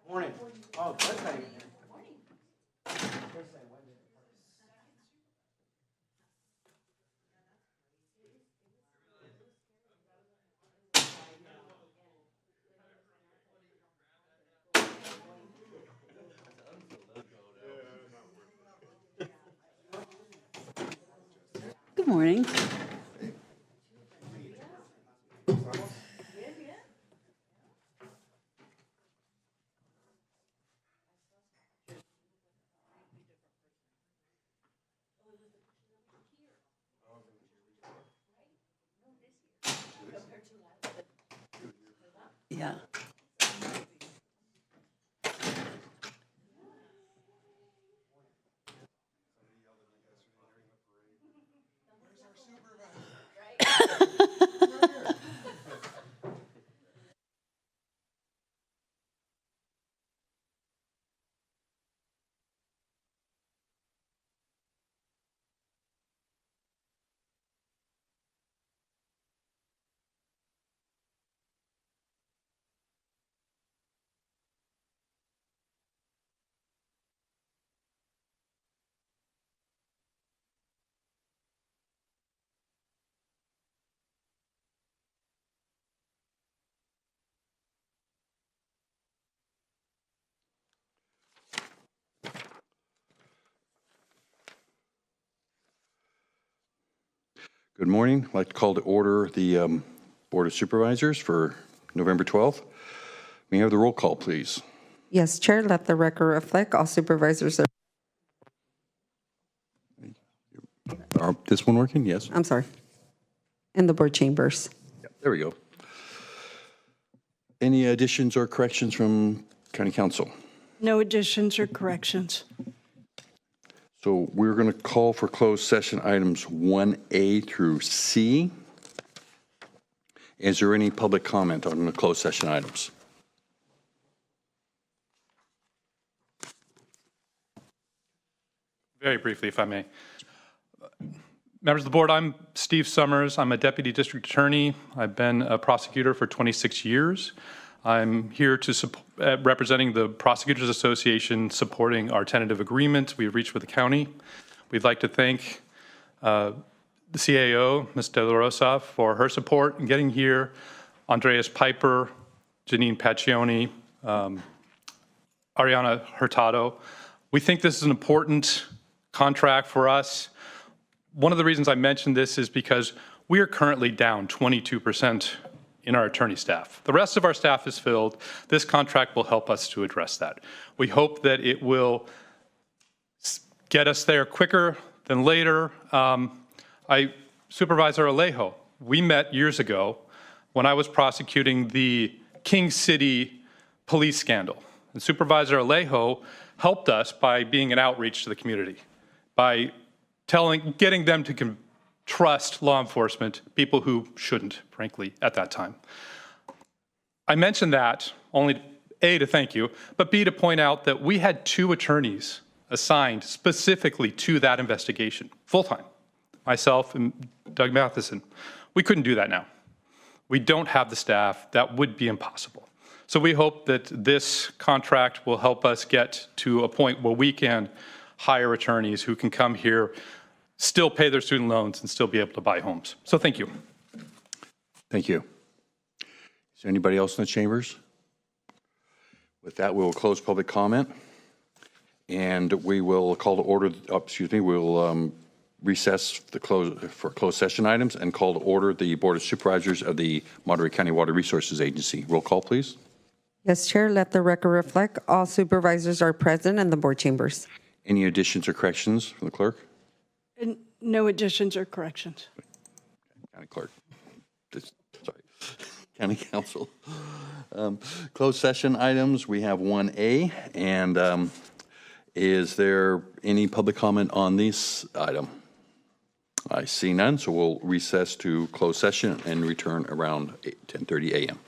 Morning. Oh, good thing. Good morning. Yeah. Good morning. I'd like to call to order the Board of Supervisors for November 12th. May I have the roll call, please? Yes, Chair, let the record reflect all supervisors Are this one working? Yes. I'm sorry, in the board chambers. Yep, there we go. Any additions or corrections from County Council? No additions or corrections. So we're going to call for closed session items 1A through C. Is there any public comment on the closed session items? Very briefly, if I may. Members of the board, I'm Steve Summers. I'm a deputy district attorney. I've been a prosecutor for 26 years. I'm here to representing the Prosecutors Association supporting our tentative agreement we've reached with the county. We'd like to thank the CAO, Ms. De La Rosa, for her support in getting here, Andreas Piper, Janine Paccioni, Ariana Hurtado. We think this is an important contract for us. One of the reasons I mentioned this is because we are currently down 22% in our attorney staff. The rest of our staff is filled. This contract will help us to address that. We hope that it will get us there quicker than later. Supervisor Alejo, we met years ago when I was prosecuting the King City police scandal. And Supervisor Alejo helped us by being an outreach to the community, by getting them to trust law enforcement, people who shouldn't, frankly, at that time. I mentioned that only, A, to thank you, but B, to point out that we had 2 attorneys assigned specifically to that investigation, full-time, myself and Doug Matheson. We couldn't do that now. We don't have the staff. That would be impossible. So we hope that this contract will help us get to a point where we can hire attorneys who can come here, still pay their student loans, and still be able to buy homes. So thank you. Thank you. Is there anybody else in the chambers? With that, we will close public comment, and we will call to order, we'll recess the closed session items and call to order the Board of Supervisors of the Monterey County Water Resources Agency. Roll call, please. Yes, Chair, let the record reflect all supervisors are present in the board chambers. Any additions or corrections from the clerk? And no additions or corrections. County clerk. Sorry. County Council. Closed session items, we have 1A, and is there any public comment on this item? I see none, so we'll recess to closed session and return around 10:30 a.m.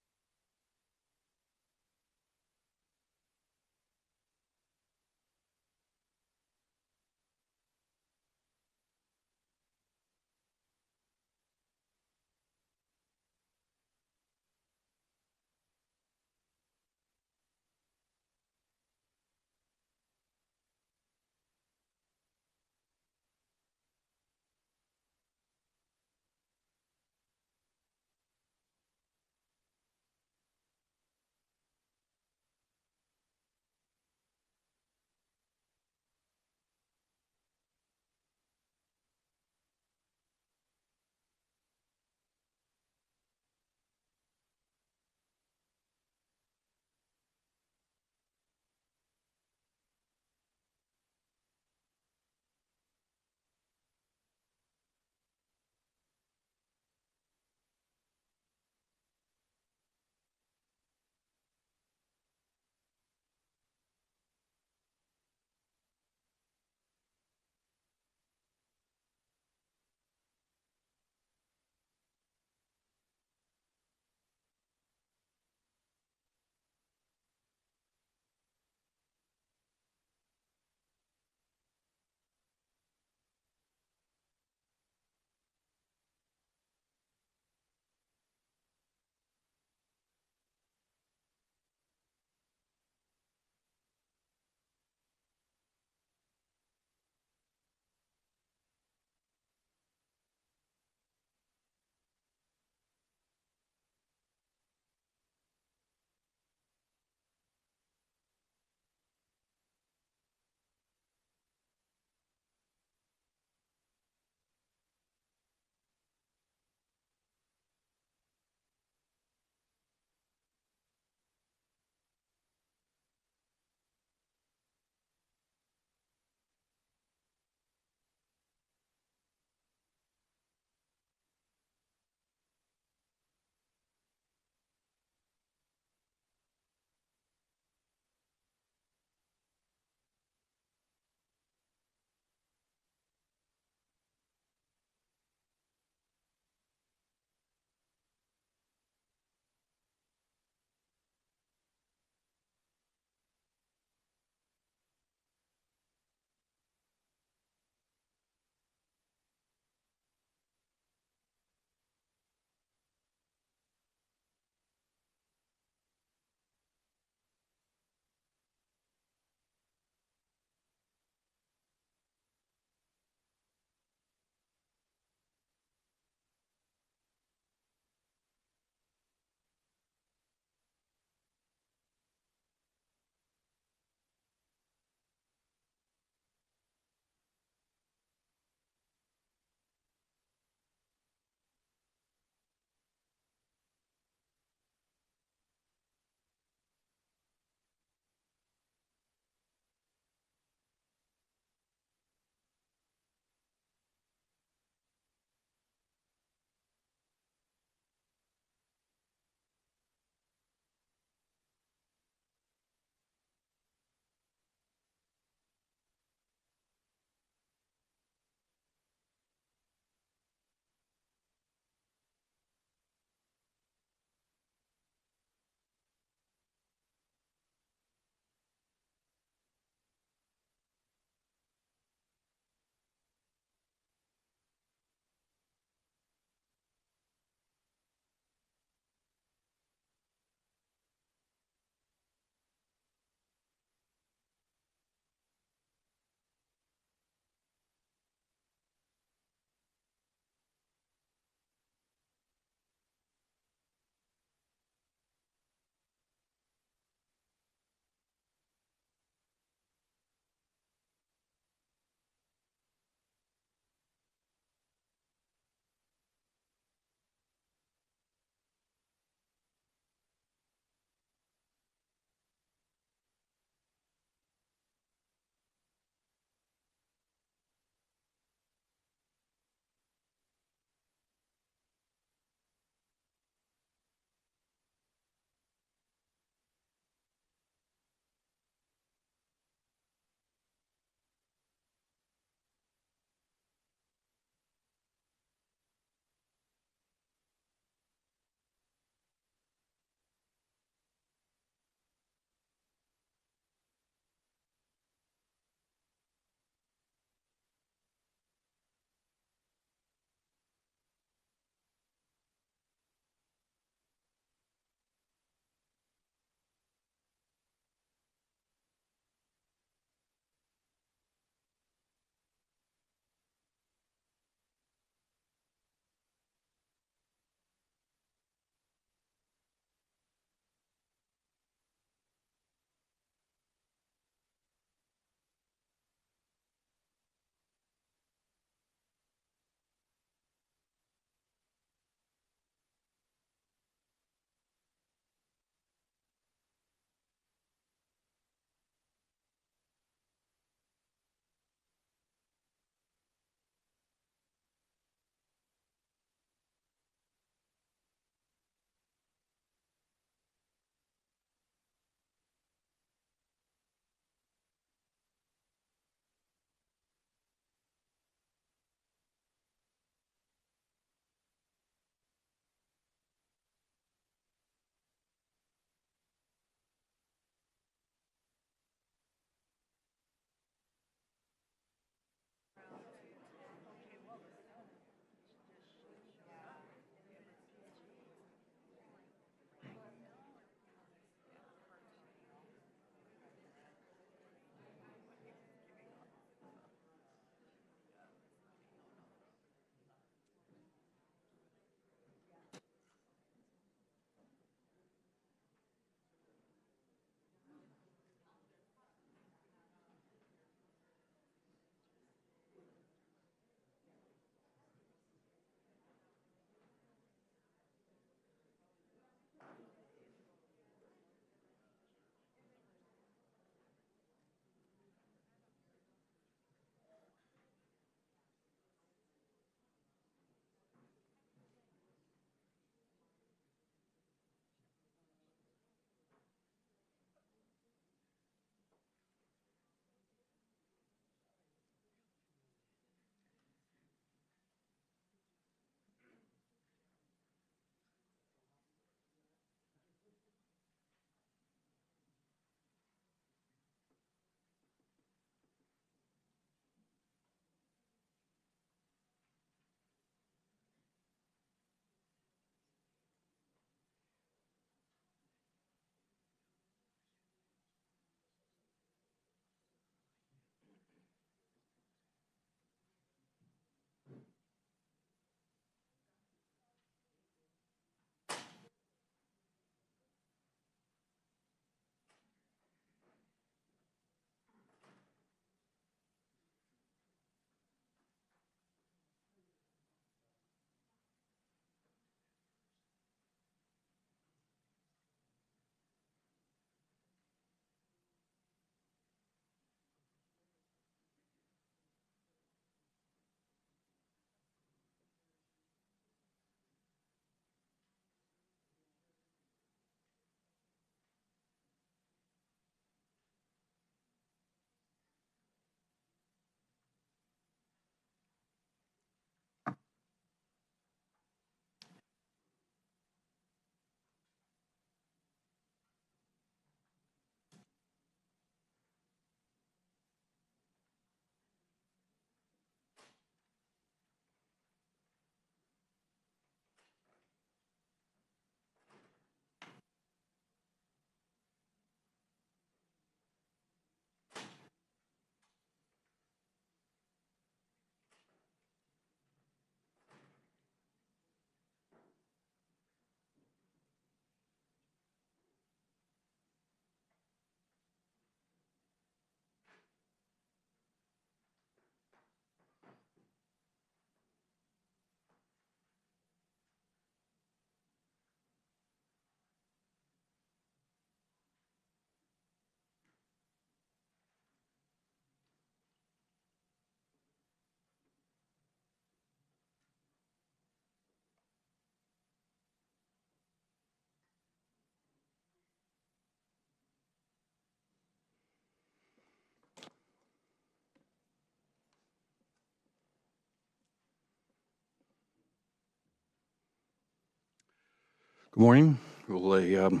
Good morning. We'll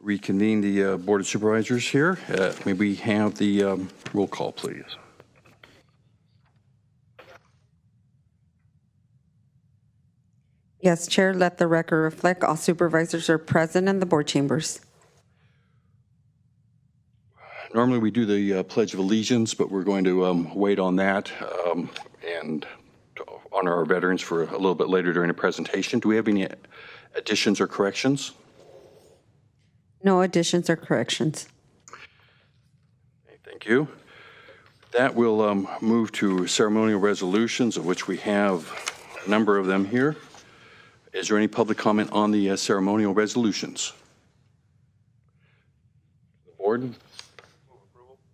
reconvene the Board of Supervisors here. May we have the roll call, please? Yes, Chair, let the record reflect all supervisors are present in the board chambers. Normally, we do the Pledge of Allegiance, but we're going to wait on that and honor our veterans for a little bit later during the presentation. Do we have any additions or corrections? No additions or corrections. Okay, thank you. That will move to ceremonial resolutions, of which we have a number of them here. Is there any public comment on the ceremonial resolutions? The board?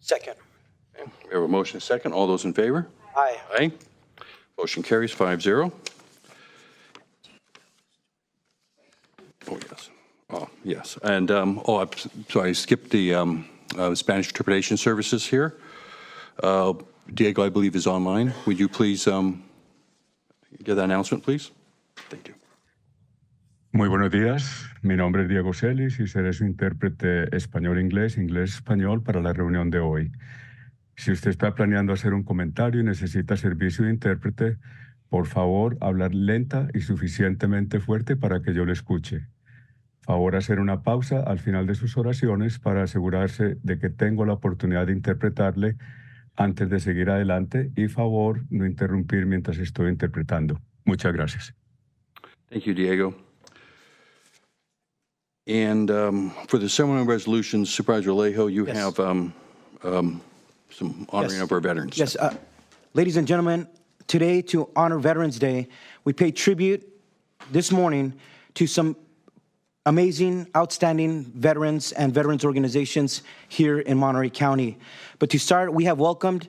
Second. Okay, we have a motion and a second. All those in favor? Aye. Aye. Motion carries 5-0. Oh, yes. Oh, yes. And, so I skipped the Spanish interpretation services here. Diego, I believe, is online. Would you please give that announcement, please? Thank you. Muy buenos días, mi nombre es Diego Celis y seré su intérprete español-inglés, inglés-español para la reunión de hoy. Si usted está planeando hacer un comentario y necesita servicio de intérprete, por favor, hablar lenta y suficientemente fuerte para que yo le escuche. Favor hacer una pausa al final de sus oraciones para asegurarse de que tengo la oportunidad de interpretarle antes de seguir adelante y favor no interrumpir mientras estoy interpretando. Muchas gracias. Thank you, Diego. And for the ceremonial resolutions, Supervisor Alejo, you Yes. have some honoring Yes. of our veterans. Yes, ladies and gentlemen, today to honor Veterans Day, we pay tribute this morning to some amazing, outstanding veterans and veterans organizations here in Monterey County. But to start, we have welcomed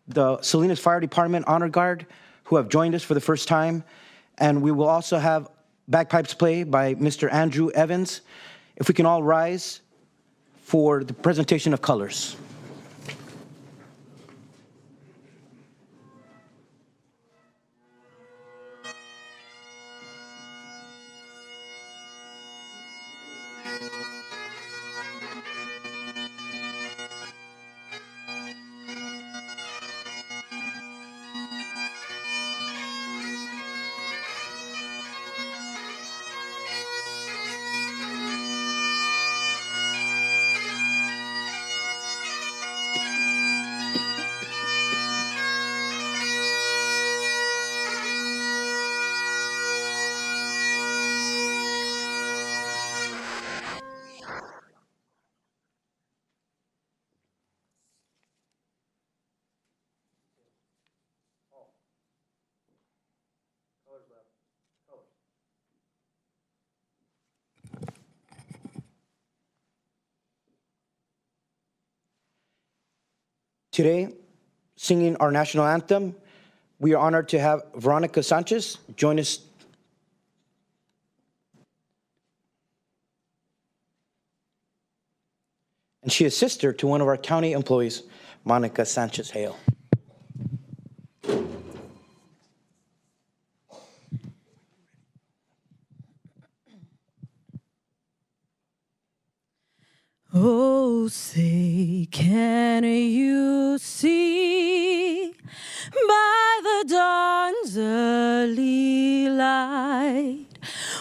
the Salinas Fire Department Honor Guard who have joined us for the first time. And we will also have bagpipes play by Mr. Andrew Evans. If we can all rise for the presentation of colors. Today, singing our national anthem, we are honored to have Veronica Sanchez join us. And she is sister to one of our county employees, Monica Sanchez Hale. Oh, say, can you see by the dawn's early light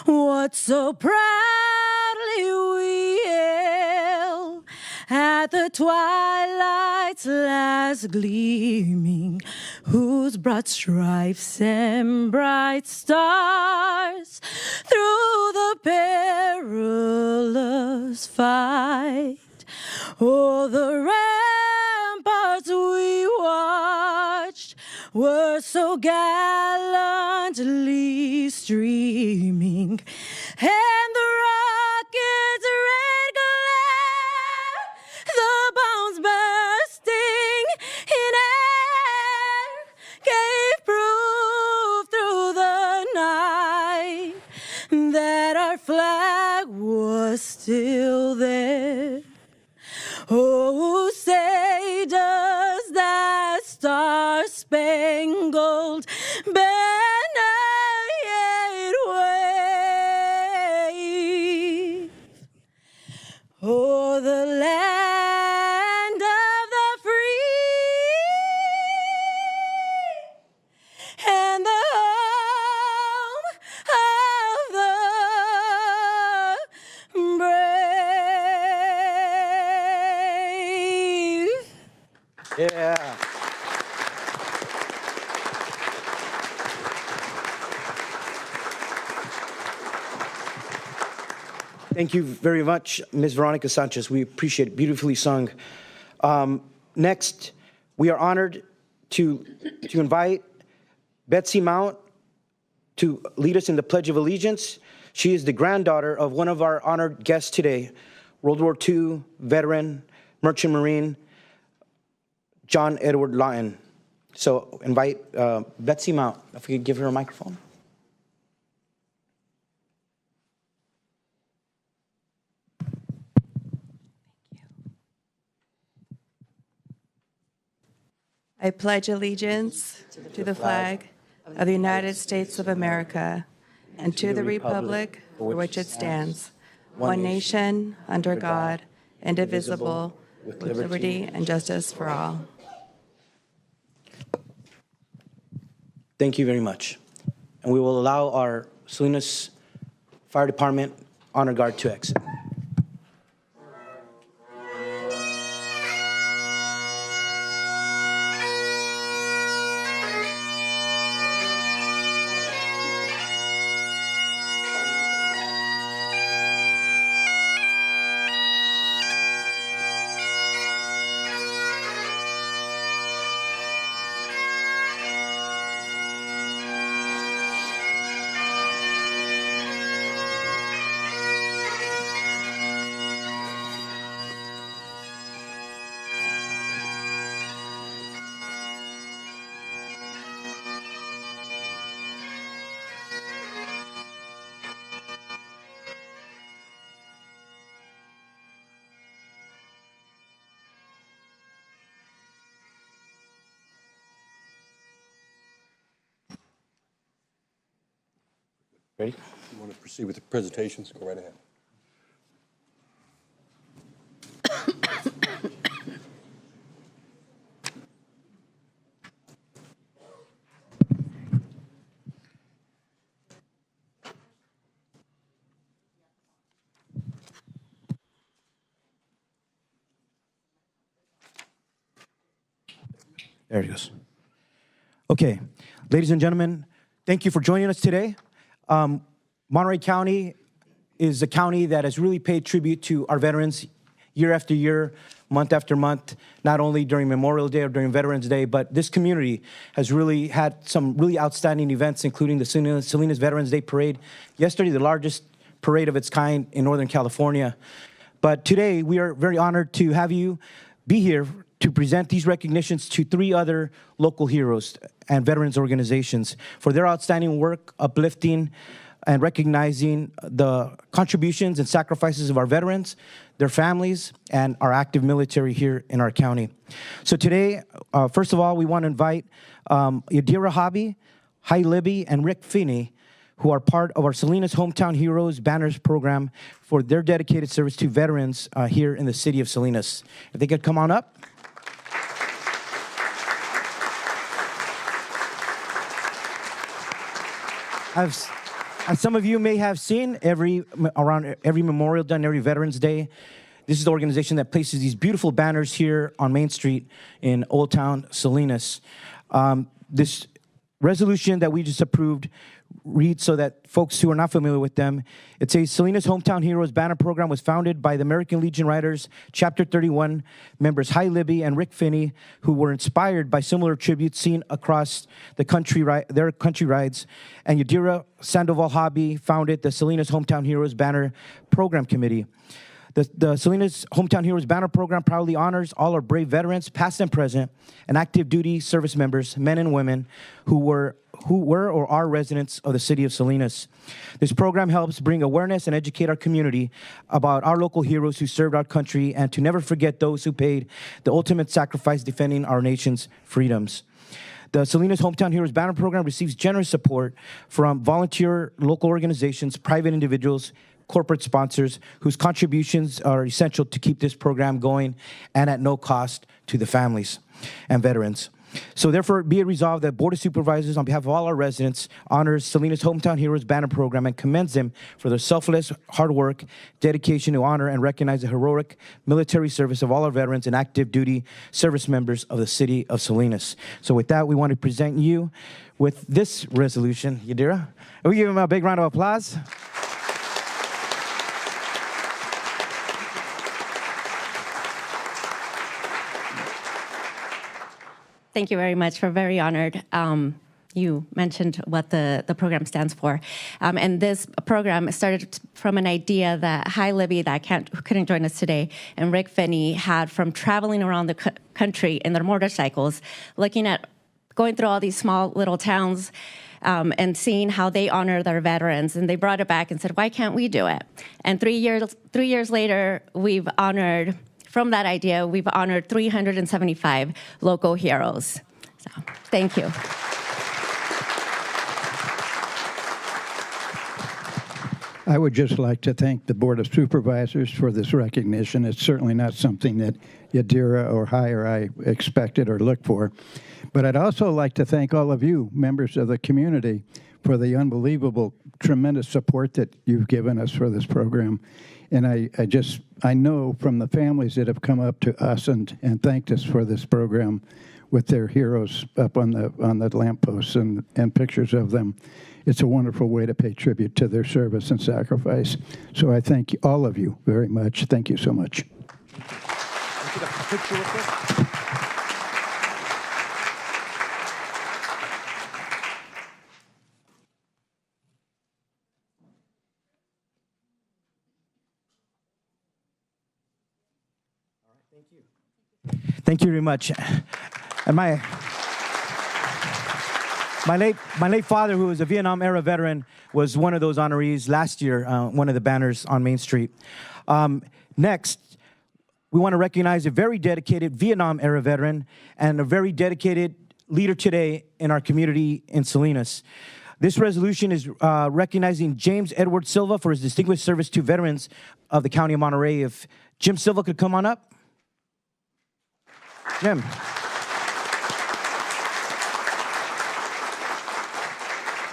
what so proudly we hail at the twilight's last gleaming, whose broad stripes and bright stars through the perilous fight o'er the ramparts we watched were so gallantly streaming, and the rocket's red glare, the bombs bursting in air, gave proof through the night that our flag was still there. Oh, say does that star-spangled banner yet Yeah. Thank you very much, Ms. Veronica Sanchez. We appreciate it. Beautifully sung. Next, we are honored to invite Betsy Mount to lead us in the Pledge of Allegiance. She is the granddaughter of one of our honored guests today, World War II veteran, Merchant Marine, John Edward Lawton. So invite Betsy Mount, if we could give her a microphone. I pledge allegiance to the flag of the United States of America and to the republic for which it stands, one nation, under God, indivisible, with liberty and justice for all. Thank you very much. And we will allow our Salinas Fire Department honor guard to exit. Ready? You want to proceed with the presentations? Go right ahead. There it goes. Okay, ladies and gentlemen, thank you for joining us today. Monterey County is a county that has really paid tribute to our veterans year after year, month after month, not only during Memorial Day or during Veterans Day, but this community has really had some really outstanding events, including the Salinas Veterans Day Parade. Yesterday, the largest parade of its kind in Northern California. But today, we are very honored to have you be here to present these recognitions to 3 other local heroes and veterans organizations for their outstanding work, uplifting and recognizing the contributions and sacrifices of our veterans, their families, and our active military here in our county. So today, first of all, we want to invite Yadira Hobby, Hi Libby, and Rick Finney, who are part of our Salinas Hometown Heroes Banners program for their dedicated service to veterans here in the city of Salinas. If they could come on up. As some of you may have seen, around every Memorial Day and every Veterans Day, this is the organization that places these beautiful banners here on Main Street in Old Town Salinas. This resolution that we just approved reads, so that folks who are not familiar with them, it says Salinas Hometown Heroes Banner Program was founded by the American Legion Riders, Chapter 31 members Hi Libby and Rick Finney, who were inspired by similar tributes seen across the country, their country rides. And Yadira Sandoval Hobby founded the Salinas Hometown Heroes Banner Program Committee. The Salinas Hometown Heroes Banner Program proudly honors all our brave veterans, past and present, and active duty service members, men and women, who were or are residents of the city of Salinas. This program helps bring awareness and educate our community about our local heroes who served our country, and to never forget those who paid the ultimate sacrifice defending our nation's freedoms. The Salinas Hometown Heroes Banner Program receives generous support from volunteer local organizations, private individuals, corporate sponsors whose contributions are essential to keep this program going and at no cost to the families and veterans. So therefore, be it resolved that Board of Supervisors, on behalf of all our residents, honors Salinas Hometown Heroes Banner Program and commends them for their selfless hard work, dedication to honor and recognize the heroic military service of all our veterans and active duty service members of the city of Salinas. So with that, we want to present you with this resolution. Yadira, we give him a big round of applause. Thank you very much. We're very honored. You mentioned what the program stands for. And this program started from an idea that Hi Libby, that couldn't join us today, and Rick Finney had from traveling around the country in their motorcycles, going through all these small little towns and seeing how they honor their veterans. And they brought it back and said, why can't we do it? And 3 years later, from that idea, we've honored 375 local heroes. So, thank you. I would just like to thank the Board of Supervisors for this recognition. It's certainly not something that Yadira or Hi or I expected or looked for. But I'd also like to thank all of you, members of the community, for the unbelievable, tremendous support that you've given us for this program. And I know from the families that have come up to us and thanked us for this program with their heroes up on the lampposts and pictures of them. It's a wonderful way to pay tribute to their service and sacrifice. So I thank all of you very much. Thank you so much. Thank you very much. And my late father, who was a Vietnam-era veteran, was one of those honorees last year, one of the banners on Main Street. Next, we want to recognize a very dedicated Vietnam-era veteran and a very dedicated leader today in our community in Salinas. This resolution is recognizing James Edward Silva for his distinguished service to veterans of the County of Monterey. If Jim Silva could come on up. Jim.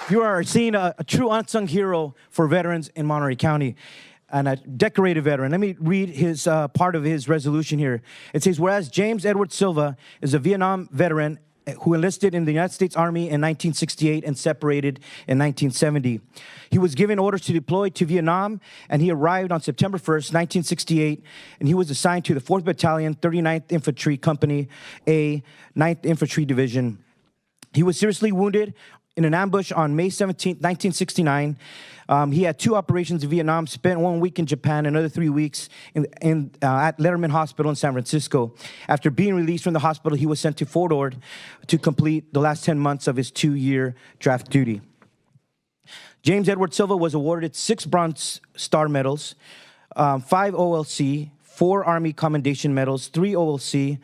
You are seeing a true unsung hero for veterans in Monterey County and a decorated veteran. Let me read his part of his resolution here. It says, whereas James Edward Silva is a Vietnam veteran who enlisted in the United States Army in 1968 and separated in 1970. He was given orders to deploy to Vietnam, and he arrived on September 1st, 1968, and he was assigned to the 4th Battalion, 39th Infantry Company, A, 9th Infantry Division. He was seriously wounded in an ambush on May 17, 1969. He had 2 operations in Vietnam, spent 1 week in Japan, another 3 weeks at Letterman Hospital in San Francisco. After being released from the hospital, he was sent to Fort Ord to complete the last 10 months of his 2-year draft duty. James Edward Silva was awarded 6 Bronze Star medals, 5 OLC, 4 Army Commendation medals, 3 OLC,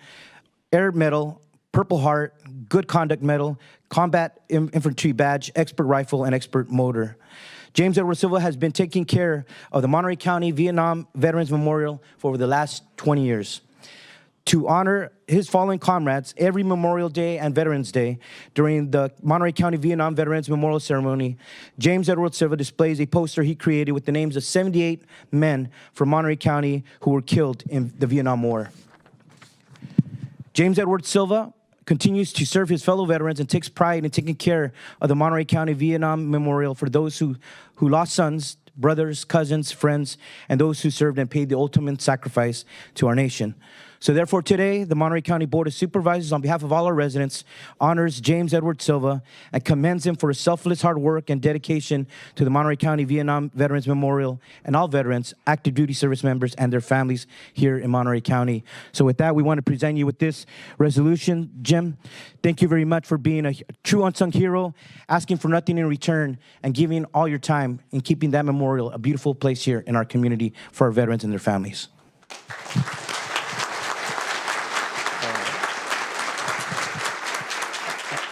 Air Medal, Purple Heart, Good Conduct Medal, Combat Infantry Badge, Expert Rifle, and Expert Motor. James Edward Silva has been taking care of the Monterey County Vietnam Veterans Memorial for over the last 20 years. To honor his fallen comrades, every Memorial Day and Veterans Day during the Monterey County Vietnam Veterans Memorial Ceremony, James Edward Silva displays a poster he created with the names of 78 men from Monterey County who were killed in the Vietnam War. James Edward Silva continues to serve his fellow veterans and takes pride in taking care of the Monterey County Vietnam Memorial for those who lost sons, brothers, cousins, friends, and those who served and paid the ultimate sacrifice to our nation. So therefore today, the Monterey County Board of Supervisors, on behalf of all our residents, honors James Edward Silva and commends him for his selfless hard work and dedication to the Monterey County Vietnam Veterans Memorial and all veterans, active duty service members, and their families here in Monterey County. So with that, we want to present you with this resolution. Jim, thank you very much for being a true unsung hero, asking for nothing in return, and giving all your time in keeping that memorial a beautiful place here in our community for our veterans and their families.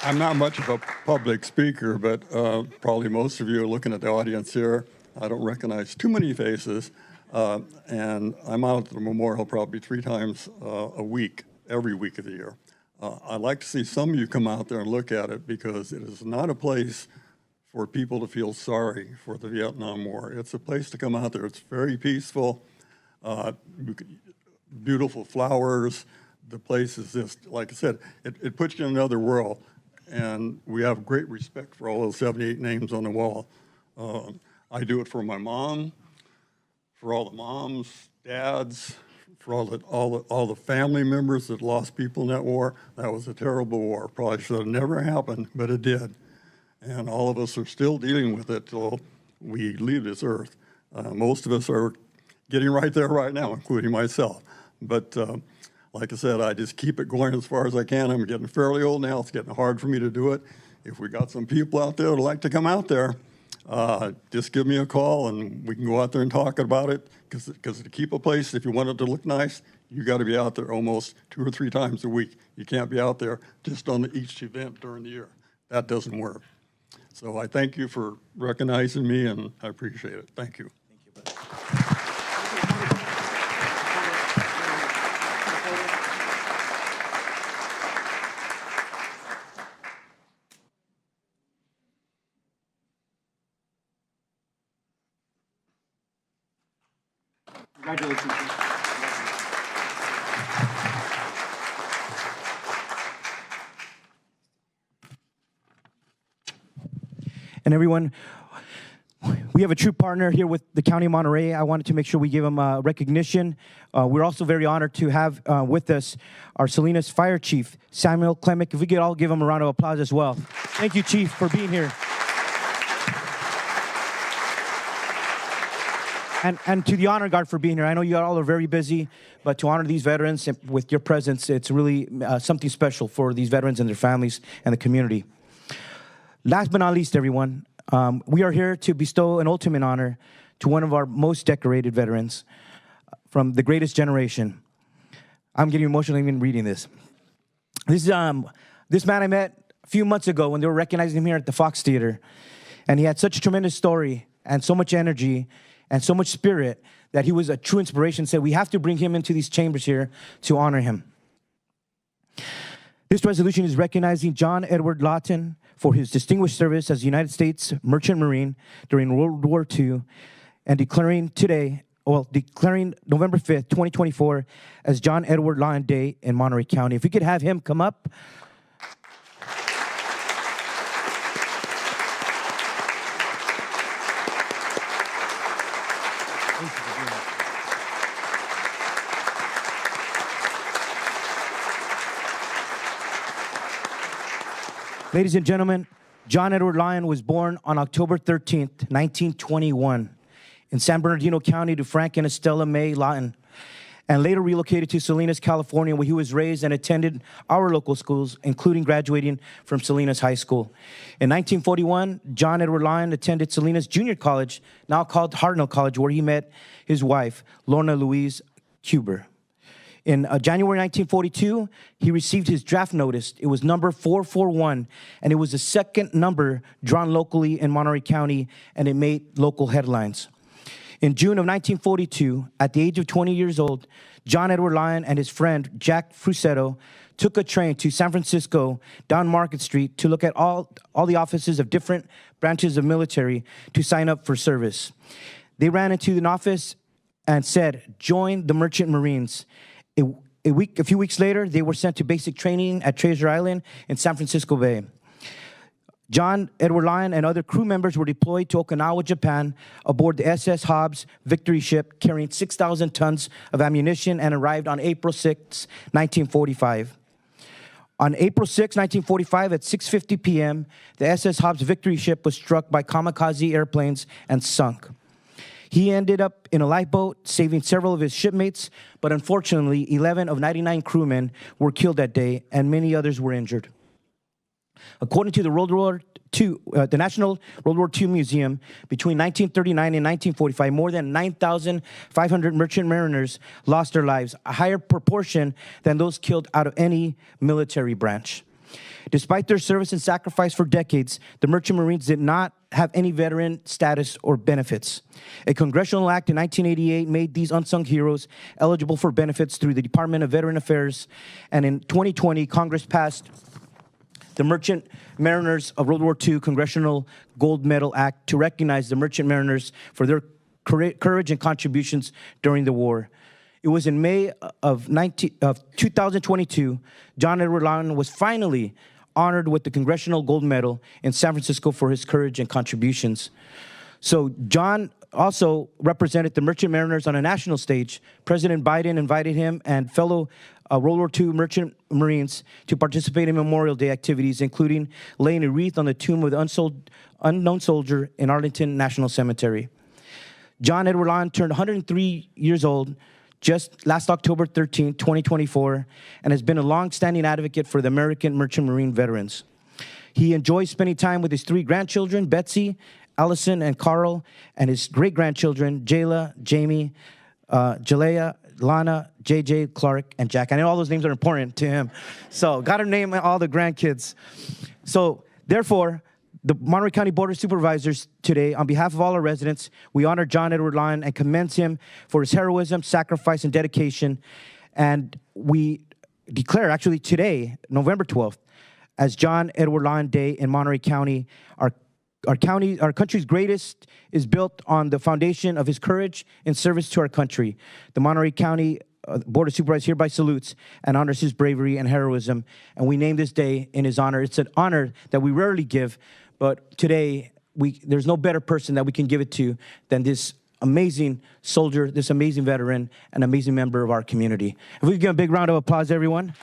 I'm not much of a public speaker, but probably most of you are looking at the audience here. I don't recognize too many faces, and I'm out at the memorial probably 3 times a week, every week of the year. I'd like to see some of you come out there and look at it, because it is not a place for people to feel sorry for the Vietnam War. It's a place to come out there. It's very peaceful, beautiful flowers. The place is just, like I said, it puts you in another world. And we have great respect for all those 78 names on the wall. I do it for my mom, for all the moms, dads, for all the family members that lost people in that war. That was a terrible war. Probably should have never happened, but it did. And all of us are still dealing with it till we leave this earth. Most of us are getting right there right now, including myself. But like I said, I just keep it going as far as I can. I'm getting fairly old now. It's getting hard for me to do it. If we got some people out there that would like to come out there, just give me a call and we can go out there and talk about it. Because to keep a place, if you want it to look nice, you got to be out there almost 2 or 3 times a week. You can't be out there just on each event during the year. That doesn't work. So I thank you for recognizing me, and I appreciate it. Thank you. Congratulations. And everyone, we have a true partner here with the County of Monterey. I wanted to make sure we give them recognition. We're also very honored to have with us our Salinas Fire Chief, Samuel Clemick. If we could all give him a round of applause as well. Thank you, Chief, for being here. And to the Honor Guard for being here. I know you all are very busy, but to honor these veterans with your presence, it's really something special for these veterans and their families and the community. Last but not least, everyone, we are here to bestow an ultimate honor to one of our most decorated veterans from the greatest generation. I'm getting emotional even reading this. This man I met a few months ago when they were recognizing him here at the Fox Theater, and he had such a tremendous story and so much energy and so much spirit that he was a true inspiration. Said we have to bring him into these chambers here to honor him. This resolution is recognizing John Edward Lawton for his distinguished service as a United States Merchant Marine during World War II, and declaring November 5th, 2024 as John Edward Lawton Day in Monterey County. If we could have him come up. Ladies and gentlemen, John Edward Lyon was born on October 13th, 1921 in San Bernardino County to Frank and Estella May Lawton, and later relocated to Salinas, California, where he was raised and attended our local schools, including graduating from Salinas High School. In 1941, John Edward Lyon attended Salinas Junior College, now called Hartnell College, where he met his wife, Lorna Louise Cuber. In January 1942, he received his draft notice. It was number 441, and it was the second number drawn locally in Monterey County, and it made local headlines. In June of 1942, at the age of 20 years old, John Edward Lyon and his friend, Jack Frusetto, took a train to San Francisco down Market Street to look at all the offices of different branches of military to sign up for service. They ran into an office and said, "Join the Merchant Marines." A few weeks later, they were sent to basic training at Treasure Island in San Francisco Bay. John Edward Lyon and other crew members were deployed to Okinawa, Japan, aboard the SS Hobbs Victory ship carrying 6,000 tons of ammunition, and arrived on April 6, 1945. On April 6, 1945, at 6:50 p.m., the SS Hobbs Victory ship was struck by kamikaze airplanes and sunk. He ended up in a lifeboat, saving several of his shipmates, but unfortunately, 11 of 99 crewmen were killed that day, and many others were injured. According to the National World War II Museum, between 1939 and 1945, more than 9,500 merchant mariners lost their lives, a higher proportion than those killed out of any military branch. Despite their service and sacrifice for decades, the Merchant Marines did not have any veteran status or benefits. A congressional act in 1988 made these unsung heroes eligible for benefits through the Department of Veteran Affairs, and in 2020, Congress passed the Merchant Mariners of World War II Congressional Gold Medal Act to recognize the Merchant Mariners for their courage and contributions during the war. It was in May of 2022, John Edward Lyon was finally honored with the Congressional Gold Medal in San Francisco for his courage and contributions. So John also represented the Merchant Mariners on a national stage. President Biden invited him and fellow World War II Merchant Marines to participate in Memorial Day activities, including laying a wreath on the tomb of the unknown soldier in Arlington National Cemetery. John Edward Lyon turned 103 years old just last October 13, 2024, and has been a long-standing advocate for the American Merchant Marine veterans. He enjoys spending time with his 3 grandchildren, Betsy, Allison, and Carl, and his great-grandchildren, Jayla, Jamie, Jalea, Lana, JJ, Clark, and Jack. I know all those names are important to him, so got to name all the grandkids. So therefore, the Monterey County Board of Supervisors today, on behalf of all our residents, we honor John Edward Lyon and commend him for his heroism, sacrifice, and dedication. And we declare, actually today, November 12th, as John Edward Lyon Day in Monterey County. Our country's greatest is built on the foundation of his courage and service to our country. The Monterey County Board of Supervisors hereby salutes and honors his bravery and heroism, and we name this day in his honor. It's an honor that we rarely give, but today there's no better person that we can give it to than this amazing soldier, this amazing veteran, an amazing member of our community. If we could give a big round of applause, everyone.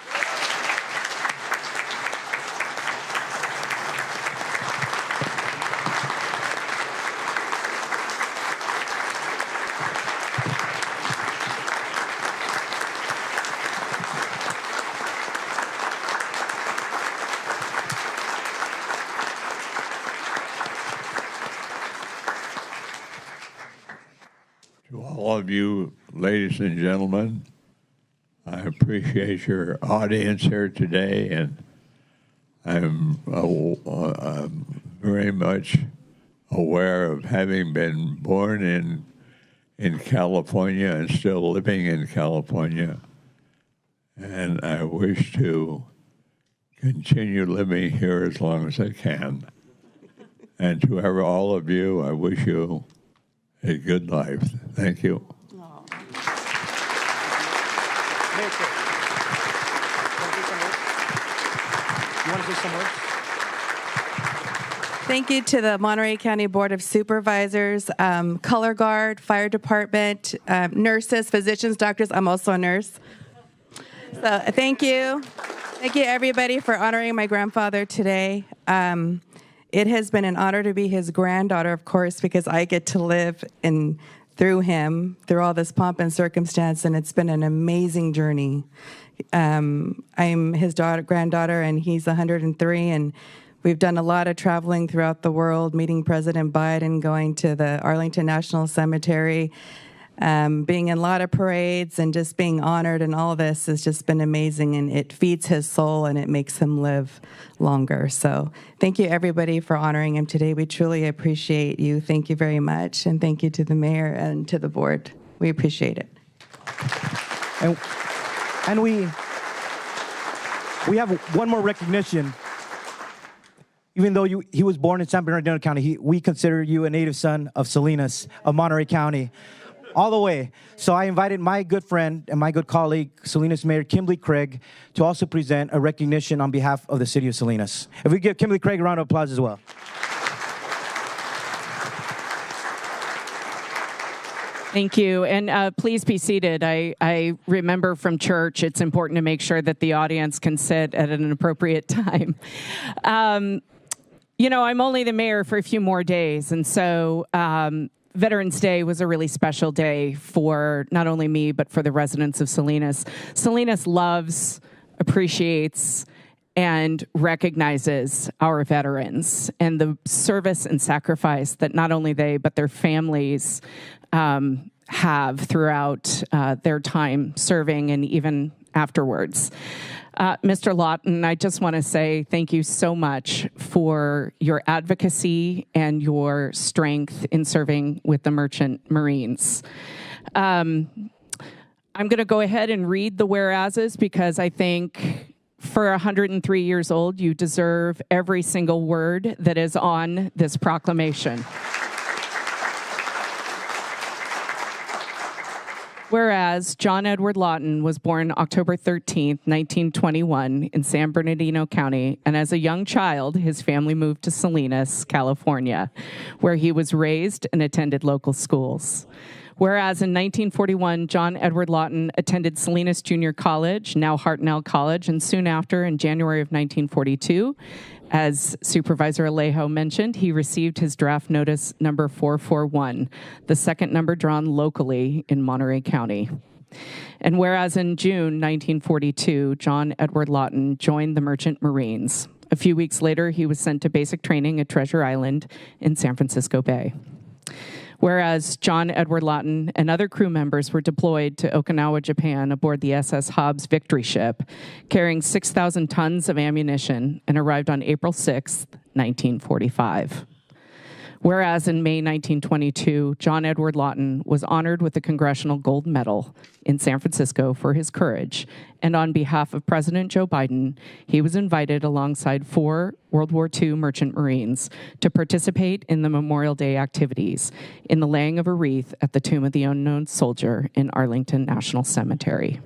To all of you, ladies and gentlemen, I appreciate your audience here today, and I'm very much aware of having been born in California and still living in California, and I wish to continue living here as long as I can. And to all of you, I wish you a good life. Thank you. Thank you to the Monterey County Board of Supervisors, Color Guard, Fire Department, nurses, physicians, doctors. I'm also a nurse. So thank you. Thank you, everybody, for honoring my grandfather today. It has been an honor to be his granddaughter, of course, because I get to live through him, through all this pomp and circumstance, and it's been an amazing journey. I'm his granddaughter, and he's 103, and we've done a lot of traveling throughout the world, meeting President Biden, going to the Arlington National Cemetery, being in a lot of parades, and just being honored, and all this has just been amazing, and it feeds his soul, and it makes him live longer. So thank you, everybody, for honoring him today. We truly appreciate you. Thank you very much, and thank you to the mayor and to the board. We appreciate it. And we have one more recognition. Even though he was born in San Bernardino County, we consider you a native son of Salinas, of Monterey County, all the way. So I invited my good friend and my good colleague, Salinas Mayor Kimberly Craig, to also present a recognition on behalf of the city of Salinas. If we give Kimberly Craig a round of applause as well. Thank you, and please be seated. I remember from church, it's important to make sure that the audience can sit at an appropriate time. You know, I'm only the mayor for a few more days, and so Veterans Day was a really special day for not only me, but for the residents of Salinas. Salinas loves, appreciates, and recognizes our veterans and the service and sacrifice that not only they, but their families have throughout their time serving and even afterwards. Mr. Lawton, I just want to say thank you so much for your advocacy and your strength in serving with the Merchant Marines. I'm going to go ahead and read the whereases because I think for 103 years old, you deserve every single word that is on this proclamation. Whereas John Edward Lawton was born October 13th, 1921 in San Bernardino County, and as a young child, his family moved to Salinas, California, where he was raised and attended local schools. Whereas in 1941, John Edward Lawton attended Salinas Junior College, now Hartnell College, and soon after, in January of 1942, as Supervisor Alejo mentioned, he received his draft notice number 441, the second number drawn locally in Monterey County. And whereas in June 1942, John Edward Lawton joined the Merchant Marines. A few weeks later, he was sent to basic training at Treasure Island in San Francisco Bay. Whereas John Edward Lawton and other crew members were deployed to Okinawa, Japan aboard the SS Hobbs Victory ship, carrying 6,000 tons of ammunition, and arrived on April 6, 1945. Whereas in May 1922, John Edward Lawton was honored with the Congressional Gold Medal in San Francisco for his courage, and on behalf of President Joe Biden, he was invited alongside 4 World War II Merchant Marines to participate in the Memorial Day activities in the laying of a wreath at the Tomb of the Unknown Soldier in Arlington National Cemetery.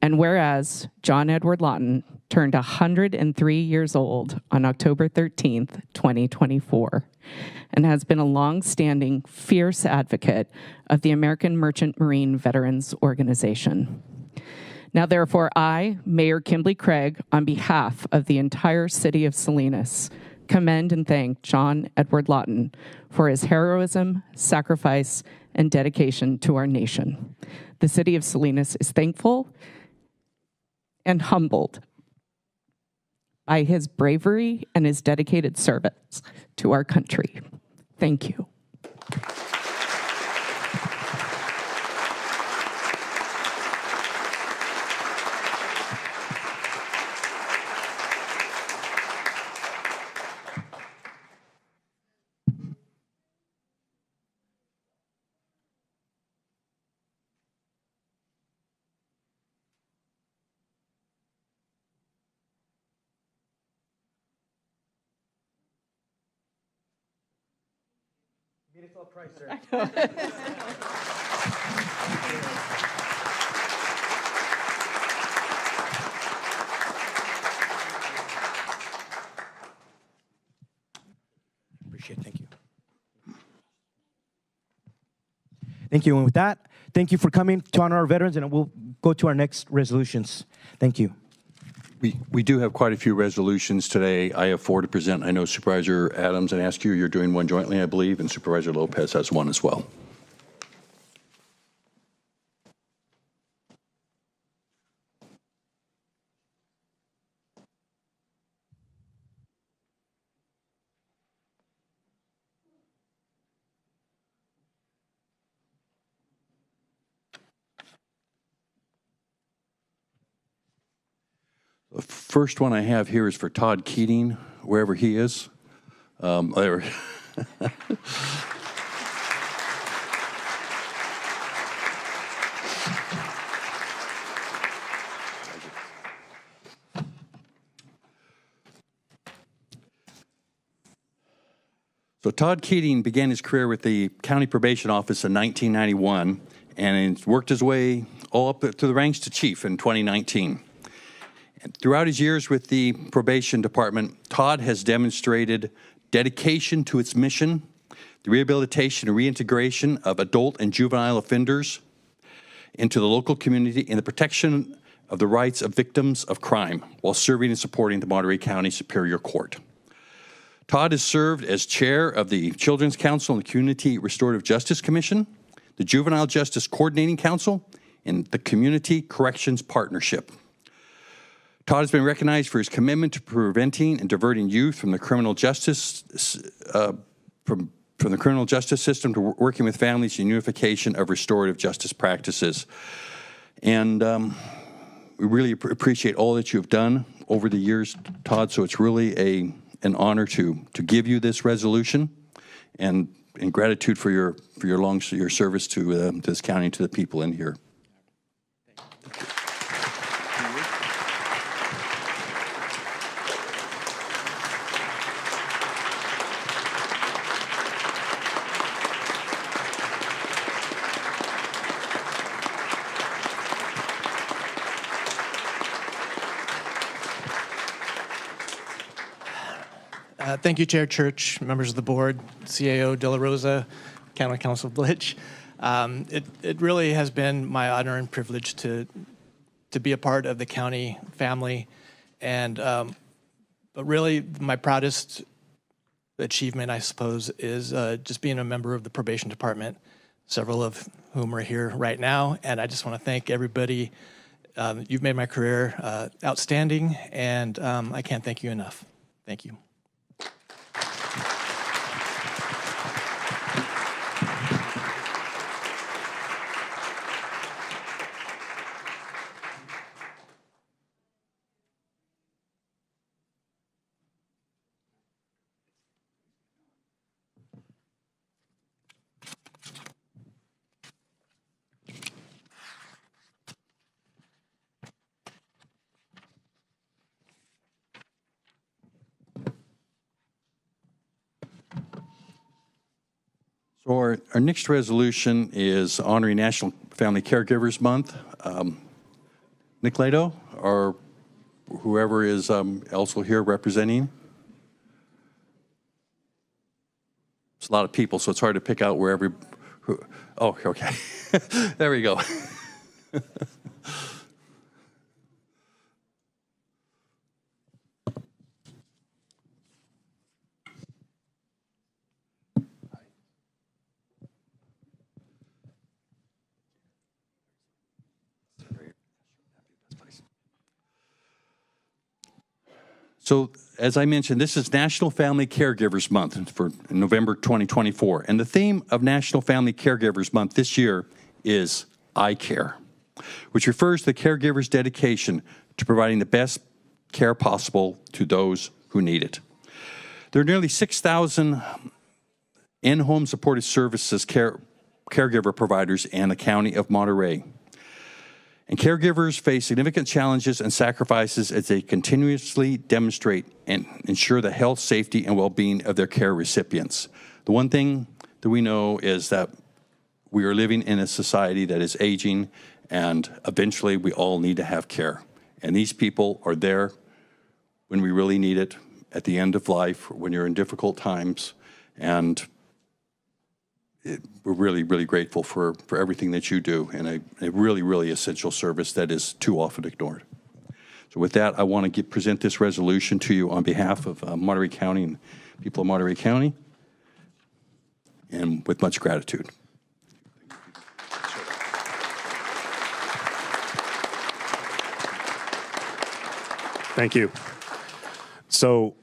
And whereas John Edward Lawton turned 103 years old on October 13th, 2024, and has been a long-standing, fierce advocate of the American Merchant Marine Veterans Organization. Now, therefore, I, Mayor Kimberly Craig, on behalf of the entire city of Salinas, commend and thank John Edward Lawton for his heroism, sacrifice, and dedication to our nation. The city of Salinas is thankful and humbled by his bravery and his dedicated service to our country. Thank you. Beautiful price, sir. Appreciate it. Thank you. Thank you. And with that, thank you for coming to honor our veterans, and we'll go to our next resolutions. Thank you. We do have quite a few resolutions today. I have 4 to present. I know Supervisor Adams and Askew, you're doing one jointly, I believe, and Supervisor Lopez has one as well. The first one I have here is for Todd Keating, wherever he is. There. So Todd Keating began his career with the County Probation Office in 1991 and worked his way all up through the ranks to chief in 2019. And throughout his years with the Probation Department, Todd has demonstrated dedication to its mission, the rehabilitation and reintegration of adult and juvenile offenders into the local community, and the protection of the rights of victims of crime while serving and supporting the Monterey County Superior Court. Todd has served as chair of the Children's Council and the Community Restorative Justice Commission, the Juvenile Justice Coordinating Council, and the Community Corrections Partnership. Todd has been recognized for his commitment to preventing and diverting youth from the criminal justice from the criminal justice system to working with families in unification of restorative justice practices. And we really appreciate all that you've done over the years, Todd. So it's really an honor to give you this resolution, and in gratitude for your service to this county and to the people in here. Thank you, Chair Church, members of the board, CAO De La Rosa, County Council Blitch. It really has been my honor and privilege to be a part of the county family, and but really my proudest achievement, I suppose, is just being a member of the probation department, several of whom are here right now, and I just want to thank everybody. You've made my career outstanding, and I can't thank you enough. Thank you. So our next resolution is honoring National Family Caregivers Month. Nick Lato, or whoever is also here representing. It's a lot of people, so it's hard to pick out where oh, okay. There we go. So, as I mentioned, this is National Family Caregivers Month for November 2024. And the theme of National Family Caregivers Month this year is I Care, which refers to the caregiver's dedication to providing the best care possible to those who need it. There are nearly 6,000 in-home supportive services caregiver providers in the county of Monterey. And caregivers face significant challenges and sacrifices as they continuously demonstrate and ensure the health, safety, and well-being of their care recipients. The one thing that we know is that we are living in a society that is aging, and eventually we all need to have care. And these people are there when we really need it, at the end of life, when you're in difficult times, and we're really, really grateful for everything that you do, and a really, really essential service that is too often ignored. So with that, I want to present this resolution to you on behalf of Monterey County and people of Monterey County, and with much gratitude. Thank you. So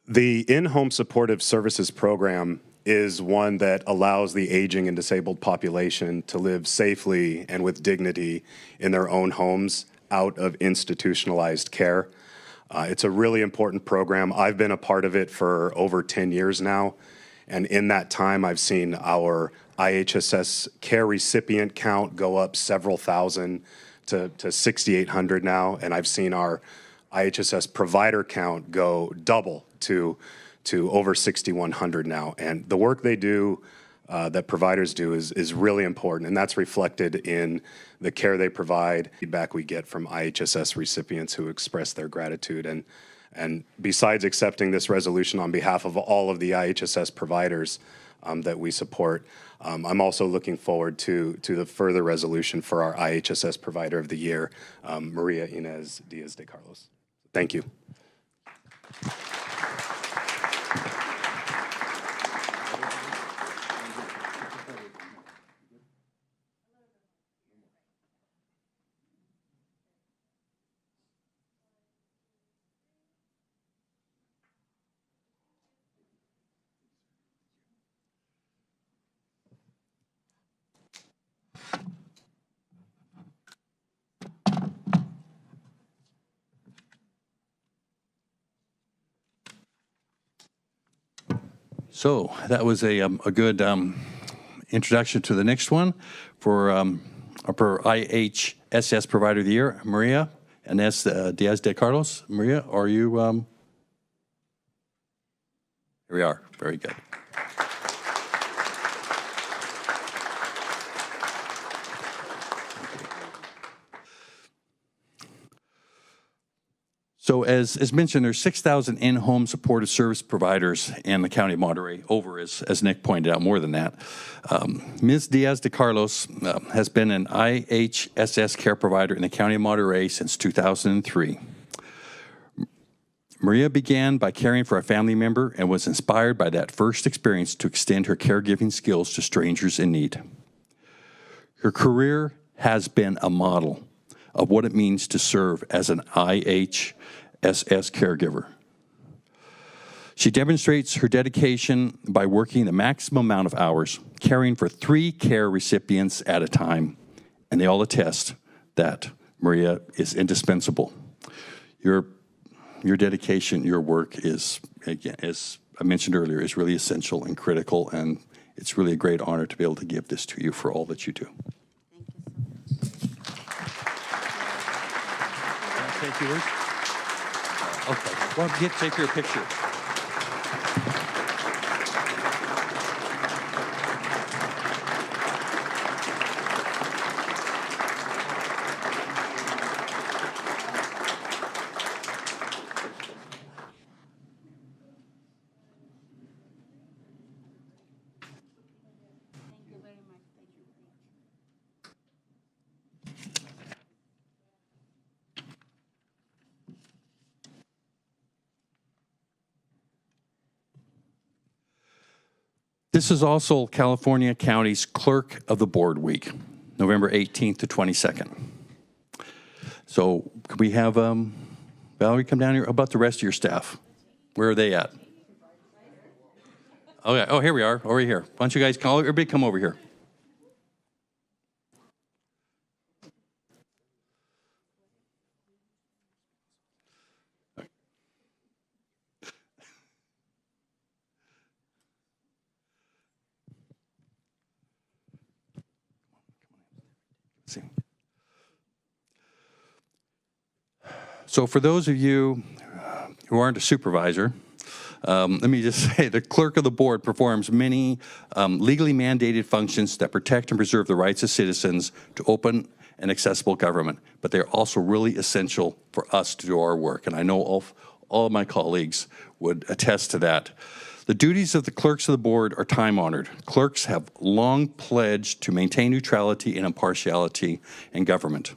the in-home supportive services program is one that allows the aging and disabled population to live safely and with dignity in their own homes out of institutionalized care. It's a really important program. I've been a part of it for over 10 years now, and in that time I've seen our IHSS care recipient count go up several thousand to 6,800 now, and I've seen our IHSS provider count go double to over 6,100 now. And the work they do, that providers do, is really important, and that's reflected in the care they provide, feedback we get from IHSS recipients who express their gratitude. And besides accepting this resolution on behalf of all of the IHSS providers that we support, I'm also looking forward to the further resolution for our IHSS Provider of the Year, Maria Inez Diaz de Carlos. Thank you. So that was a good introduction to the next one for our IHSS Provider of the Year, Maria Inez Diaz de Carlos. Maria, are you? Here we are. Very good. So as mentioned, there's 6,000 in-home supportive service providers in the County of Monterey, over, as Nick pointed out, more than that. Ms. Diaz de Carlos has been an IHSS care provider in the County of Monterey since 2003. Maria began by caring for a family member and was inspired by that first experience to extend her caregiving skills to strangers in need. Her career has been a model of what it means to serve as an IHSS caregiver. She demonstrates her dedication by working the maximum amount of hours, caring for 3 care recipients at a time, and they all attest that Maria is indispensable. Your dedication, your work is, again, as I mentioned earlier, is really essential and critical, and it's really a great honor to be able to give this to you for all that you do. Take yours? Okay. Well, take your picture. This is also California County's Clerk of the Board Week, November 18th to 22nd. So could we have Valerie come down here? How about the rest of your staff? Where are they at? Okay. Oh, here we are, over here. Why don't you guys call, everybody come over here. So for those of you who aren't a supervisor, let me just say the clerk of the board performs many legally mandated functions that protect and preserve the rights of citizens to open and accessible government, but they're also really essential for us to do our work, and I know all of my colleagues would attest to that. The duties of the clerks of the board are time-honored. Clerks have long pledged to maintain neutrality and impartiality in government.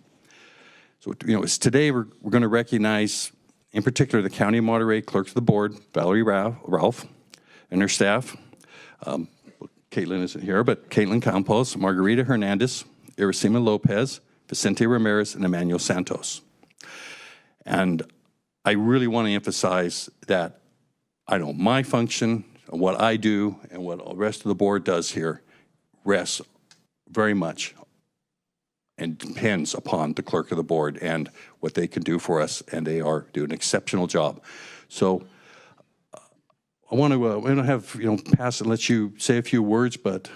So, today we're going to recognize, in particular, the County of Monterey Clerks of the Board, Valerie Ralph, and her staff. Caitlin isn't here, but Caitlin Campos, Margarita Hernandez, Iracema Lopez, Vicente Ramirez, and Emmanuel Santos. And I really want to emphasize that I know my function, what I do, and what the rest of the board does here rests very much and depends upon the clerk of the board and what they can do for us, and they are doing an exceptional job. So I want to have pass and let you say a few words, but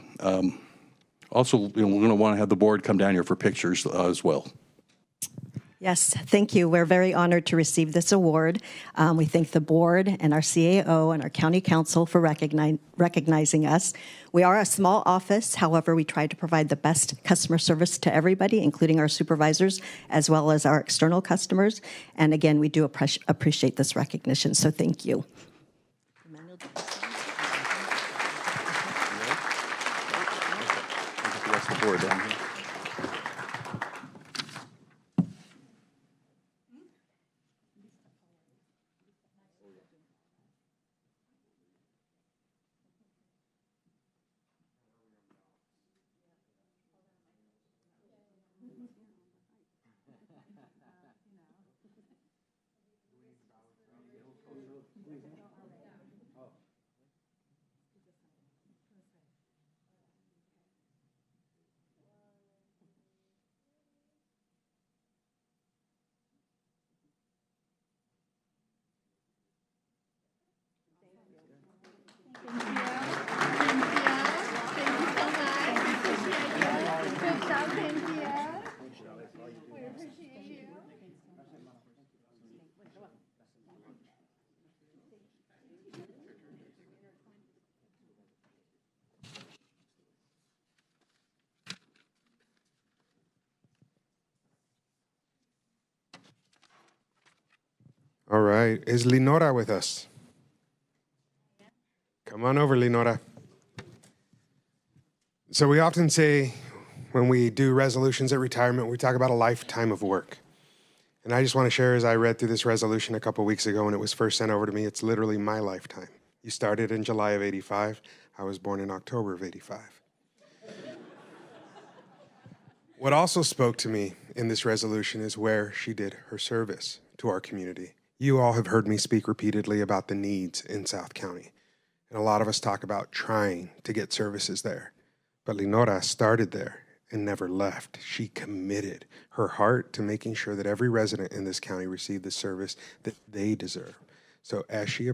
also we're going to want to have the board come down here for pictures as well. Yes, thank you. We're very honored to receive this award. We thank the board and our CAO and our county council for recognizing us. We are a small office. However, we try to provide the best customer service to everybody, including our supervisors, as well as our external customers. And again, we do appreciate this recognition, so thank you. The board down here. All right. Is Lenora with us? Come on over, Lenora. So we often say when we do resolutions at retirement, we talk about a lifetime of work. And I just want to share, as I read through this resolution a couple weeks ago when it was first sent over to me, it's literally my lifetime. You started in July of 85. I was born in October of 85. What also spoke to me in this resolution is where she did her service to our community. You all have heard me speak repeatedly about the needs in South County. And a lot of us talk about trying to get services there. But Lenora started there and never left. She committed her heart to making sure that every resident in this county received the service that they deserve. So as she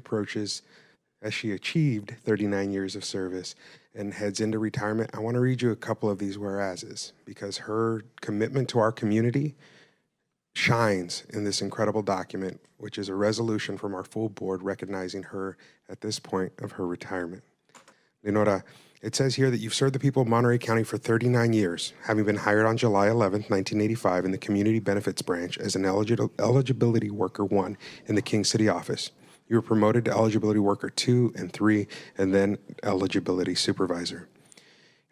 achieved 39 years of service and heads into retirement, I want to read you a couple of these whereases because her commitment to our community shines in this incredible document, which is a resolution from our full board recognizing her at this point of her retirement. Lenora, it says here that you've served the people of Monterey County for 39 years, having been hired on July 11th, 1985 in the Community Benefits Branch as an Eligibility Worker 1 in the King City office. You were promoted to Eligibility Worker 2 and 3, and then Eligibility Supervisor.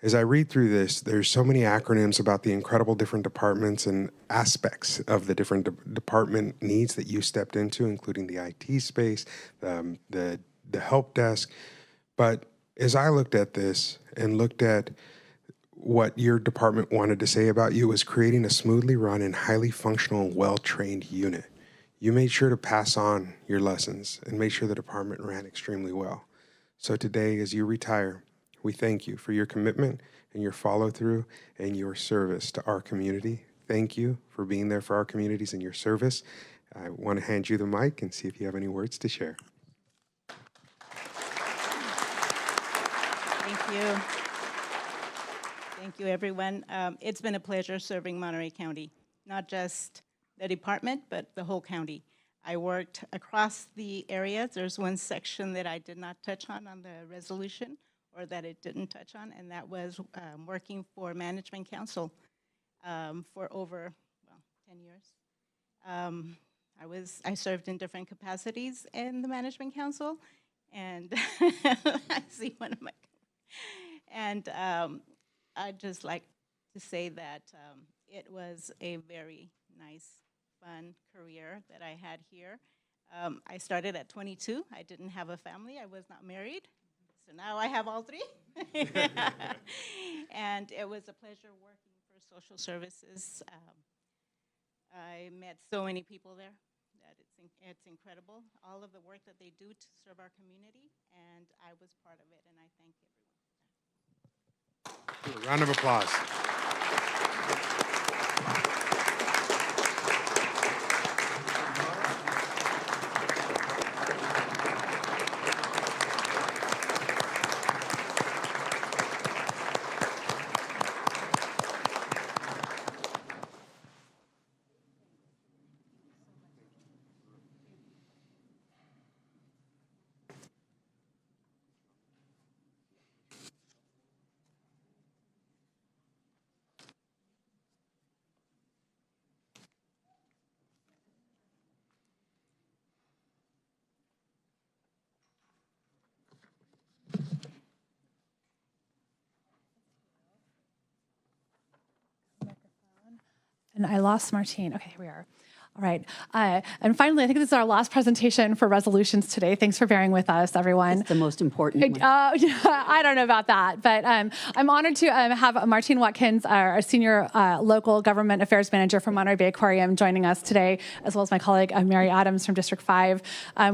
As I read through this, there's so many acronyms about the incredible different departments and aspects of the different department needs that you stepped into, including the IT space, the help desk. But as I looked at this and looked at what your department wanted to say about you was creating a smoothly run and highly functional and well-trained unit. You made sure to pass on your lessons and made sure the department ran extremely well. So today, as you retire, we thank you for your commitment and your follow-through and your service to our community. Thank you for being there for our communities and your service. I want to hand you the mic and see if you have any words to share. Thank you. Thank you, everyone. It's been a pleasure serving Monterey County, not just the department, but the whole county. I worked across the areas. There's one section that I did not touch on the resolution, or that it didn't touch on, and that was working for Management Council for over 10 years. I served in different capacities in the Management Council, and I see one of my, and I'd just like to say that it was a very nice, fun career that I had here. I started at 22. I didn't have a family. I was not married. So now I have all three. And it was a pleasure working for social services. I met so many people there that it's incredible, all of the work that they do to serve our community, and I was part of it, and I thank everyone. A round of applause. And I lost Martine. Okay, here we are. All right. And finally, I think this is our last presentation for resolutions today. Thanks for bearing with us, everyone. It's the most important one. I don't know about that, but I'm honored to have Martine Watkins, our senior local government affairs manager from Monterey Bay Aquarium, joining us today, as well as my colleague Mary Adams from District 5,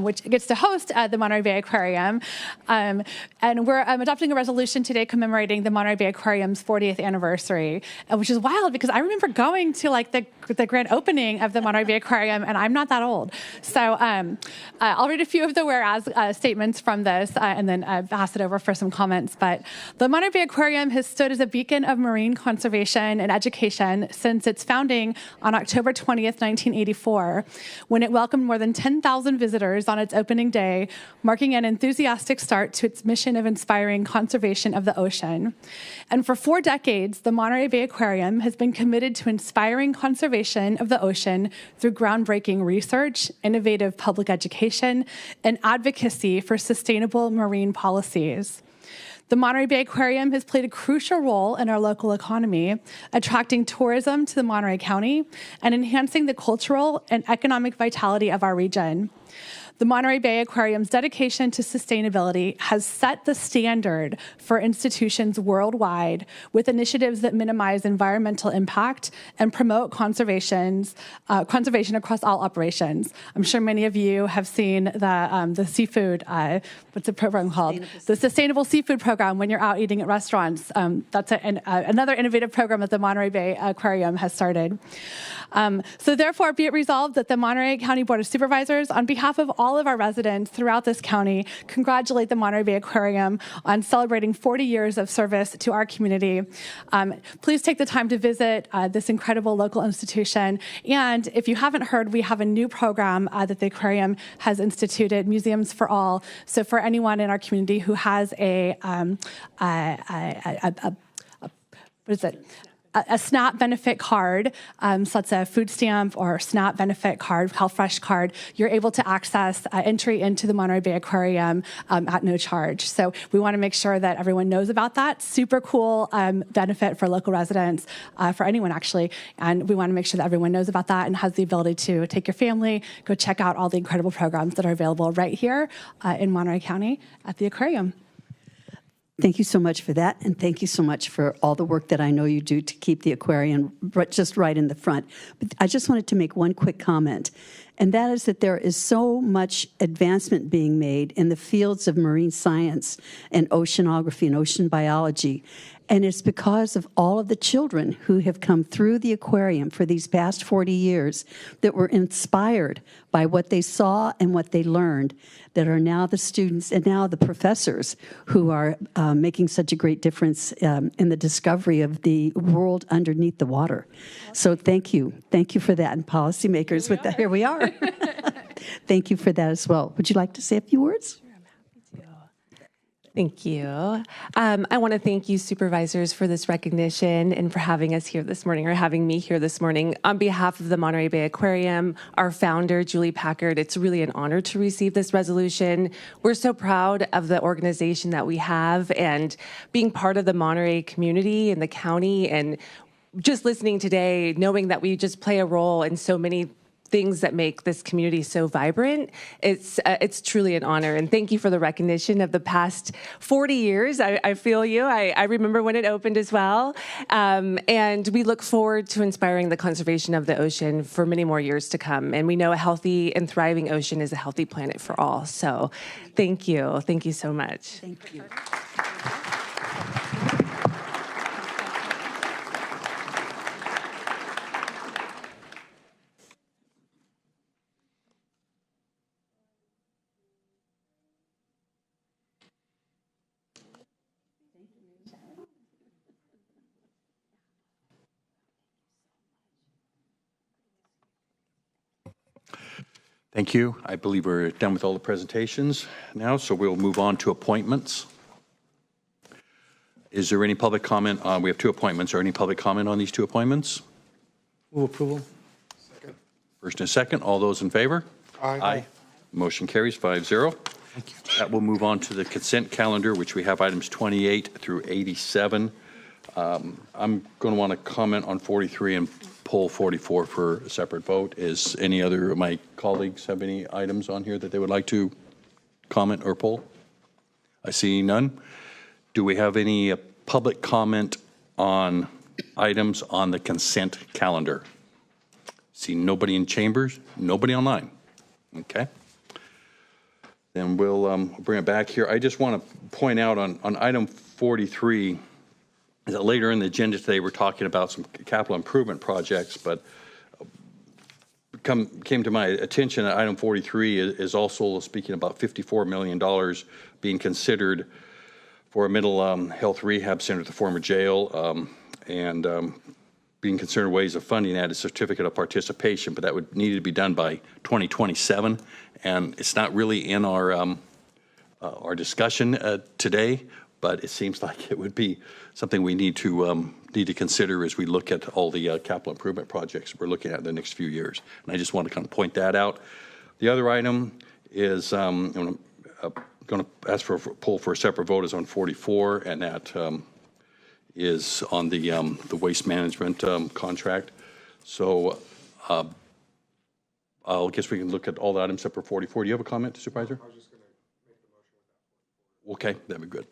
which gets to host the Monterey Bay Aquarium. And we're adopting a resolution today commemorating the Monterey Bay Aquarium's 40th anniversary, which is wild because I remember going to like the grand opening of the Monterey Bay Aquarium, and I'm not that old. So I'll read a few of the whereas statements from this and then pass it over for some comments. But the Monterey Bay Aquarium has stood as a beacon of marine conservation and education since its founding on October 20th, 1984, when it welcomed more than 10,000 visitors on its opening day, marking an enthusiastic start to its mission of inspiring conservation of the ocean. And for 4 decades, the Monterey Bay Aquarium has been committed to inspiring conservation of the ocean through through groundbreaking research, innovative public education, and advocacy for sustainable marine policies. The Monterey Bay Aquarium has played a crucial role in our local economy, attracting tourism to the Monterey County and enhancing the cultural and economic vitality of our region. The Monterey Bay Aquarium's dedication to sustainability has set the standard for institutions worldwide with initiatives that minimize environmental impact and promote conservation across all operations. I'm sure many of you have seen the seafood, what's the program called? The Sustainable Seafood Program when you're out eating at restaurants. That's another innovative program that the Monterey Bay Aquarium has started. So therefore, be it resolved that the Monterey County Board of Supervisors, on behalf of all of our residents throughout this county, congratulate the Monterey Bay Aquarium on celebrating 40 years of service to our community. Please take the time to visit this incredible local institution. And if you haven't heard, we have a new program that the aquarium has instituted, Museums for All. So for anyone in our community who has a SNAP benefit card, so that's a food stamp or SNAP benefit card, HealthFresh card, you're able to access entry into the Monterey Bay Aquarium at no charge. So we want to make sure that everyone knows about that. Super cool benefit for local residents, for anyone actually, and we want to make sure that everyone knows about that and has the ability to take your family, go check out all the incredible programs that are available right here in Monterey County at the aquarium. Thank you so much for that, and thank you so much for all the work that I know you do to keep the aquarium just right in the front. But I just wanted to make one quick comment, and that is that there is so much advancement being made in the fields of marine science and oceanography and ocean biology. And it's because of all of the children who have come through the aquarium for these past 40 years that were inspired by what they saw and what they learned, that are now the students and now the professors who are making such a great difference in the discovery of the world underneath the water. So thank you. Thank you for that. And policymakers, here we are. Thank you for that as well. Would you like to say a few words? Thank you. I want to thank you, supervisors, for this recognition and for having us here this morning, or having me here this morning. On behalf of the Monterey Bay Aquarium, our founder, Julie Packard, it's really an honor to receive this resolution. We're so proud of the organization that we have and being part of the Monterey community and the county, and just listening today, knowing that we just play a role in so many things that make this community so vibrant. It's truly an honor, and thank you for the recognition of the past 40 years. I feel you. I remember when it opened as well, and we look forward to inspiring the conservation of the ocean for many more years to come. And we know a healthy and thriving ocean is a healthy planet for all. So thank you. Thank you so much. Thank you. Thank you. I believe we're done with all the presentations now, so we'll move on to appointments. Is there any public comment? We have two appointments. Are any public comment on these two appointments? Move approval. Second. First and second. All those in favor? Aye. Aye. Motion carries 5-0. Thank you. That will move on to the consent calendar, which we have items 28 through 87. I'm going to want to comment on 43 and pull 44 for a separate vote. Is any other of my colleagues have any items on here that they would like to comment or pull? I see none. Do we have any public comment on items on the consent calendar? See nobody in chambers, nobody online. Okay. Then we'll bring it back here. I just want to point out on item 43, is that later in the agenda today we're talking about some capital improvement projects, but came to my attention that item 43 is also speaking about $54 million being considered for a mental health rehab center at the former jail, and being concerned ways of funding that, a certificate of participation, but that would need to be done by 2027, and it's not really in our discussion today, but it seems like it would be something we need to consider as we look at all the capital improvement projects we're looking at in the next few years. And I just want to kind of point that out. The other item is I'm going to ask for a pull for a separate vote is on 44, and that is on the waste management contract. So I guess we can look at all the items except for 44. Do you have a comment, Supervisor? I was just going to make the motion. Okay, that'd be good.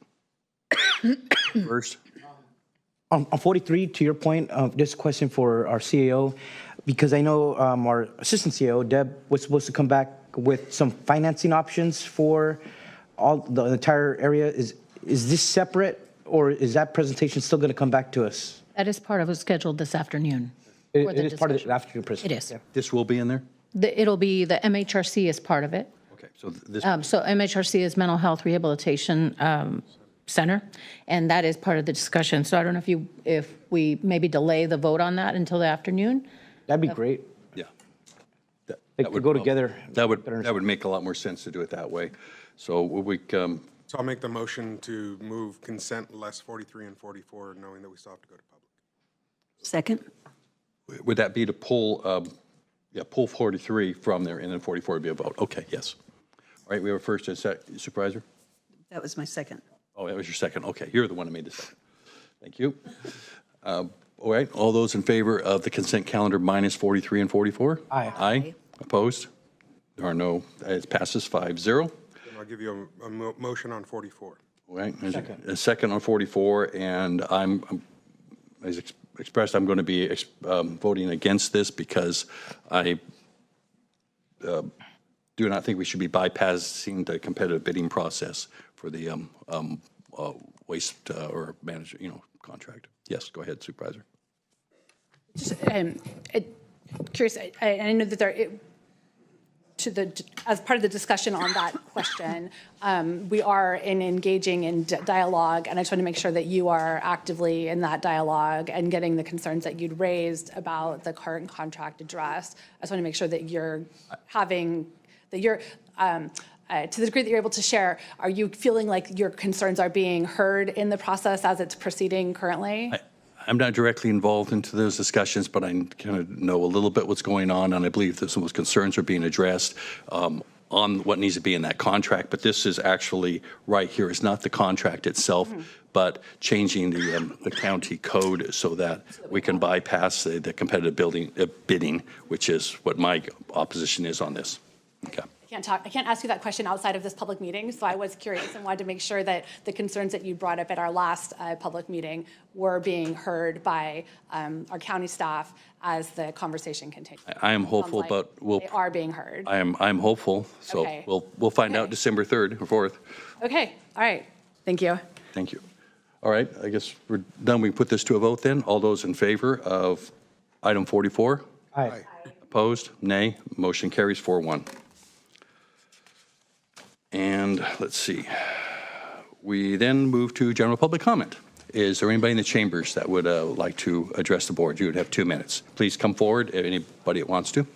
First. On 43, to your point, this question for our CAO, because I know our assistant CAO, Deb, was supposed to come back with some financing options for all the entire area. Is this separate, or is that presentation still going to come back to us? That is part of what's scheduled this afternoon. It is part of the afternoon presentation. It is. Yeah. This will be in there? It'll be the MHRC is part of it. Okay, so this. So MHRC is Mental Health Rehabilitation Center, and that is part of the discussion. So I don't know if we maybe delay the vote on that until the afternoon. That'd be great. Yeah. They could go together. That would make a lot more sense to do it that way. So we. So I'll make the motion to move consent less 43 and 44, knowing that we still have to go to public. Second. Would that be to pull, pull 43 from there, and then 44 would be a vote? Okay, yes. All right, we have a first and second. Supervisor? That was my second. Oh, that was your second. Okay, you're the one who made the second. Thank you. All right, all those in favor of the consent calendar minus 43 and 44? Aye. Aye. Opposed? There are no. It passes 5-0. I'll give you a motion on 44. All right, a second on 44, and as expressed, I'm going to be voting against this because I do not think we should be bypassing the competitive bidding process for the waste or management, contract. Yes, go ahead, Supervisor. Just curious, I know that as part of the discussion on that question, we are engaging in dialogue, and I just want to make sure that you are actively in that dialogue and getting the concerns that you'd raised about the current contract addressed. I just want to make sure that to the degree that you're able to share, are you feeling like your concerns are being heard in the process as it's proceeding currently? I'm not directly involved into those discussions, but I kind of know a little bit what's going on, and I believe that some of those concerns are being addressed on what needs to be in that contract. But this is actually right here. It's not the contract itself, but changing the county code so that we can bypass the competitive bidding, which is what my opposition is on this. Okay. I can't ask you that question outside of this public meeting, so I was curious and wanted to make sure that the concerns that you brought up at our last public meeting were being heard by our county staff as the conversation continues. I am hopeful, but they are being heard. I'm hopeful, so Okay. we'll find out December 3rd or 4th. Okay, all right, thank you. Thank you. All right, I guess we're done. We put this to a vote then. All those in favor of item 44? Aye. Opposed? Nay. Motion carries 4-1. And let's see. We then move to general public comment. Is there anybody in the chambers that would like to address the board? You would have 2 minutes. Please come forward, anybody that wants to.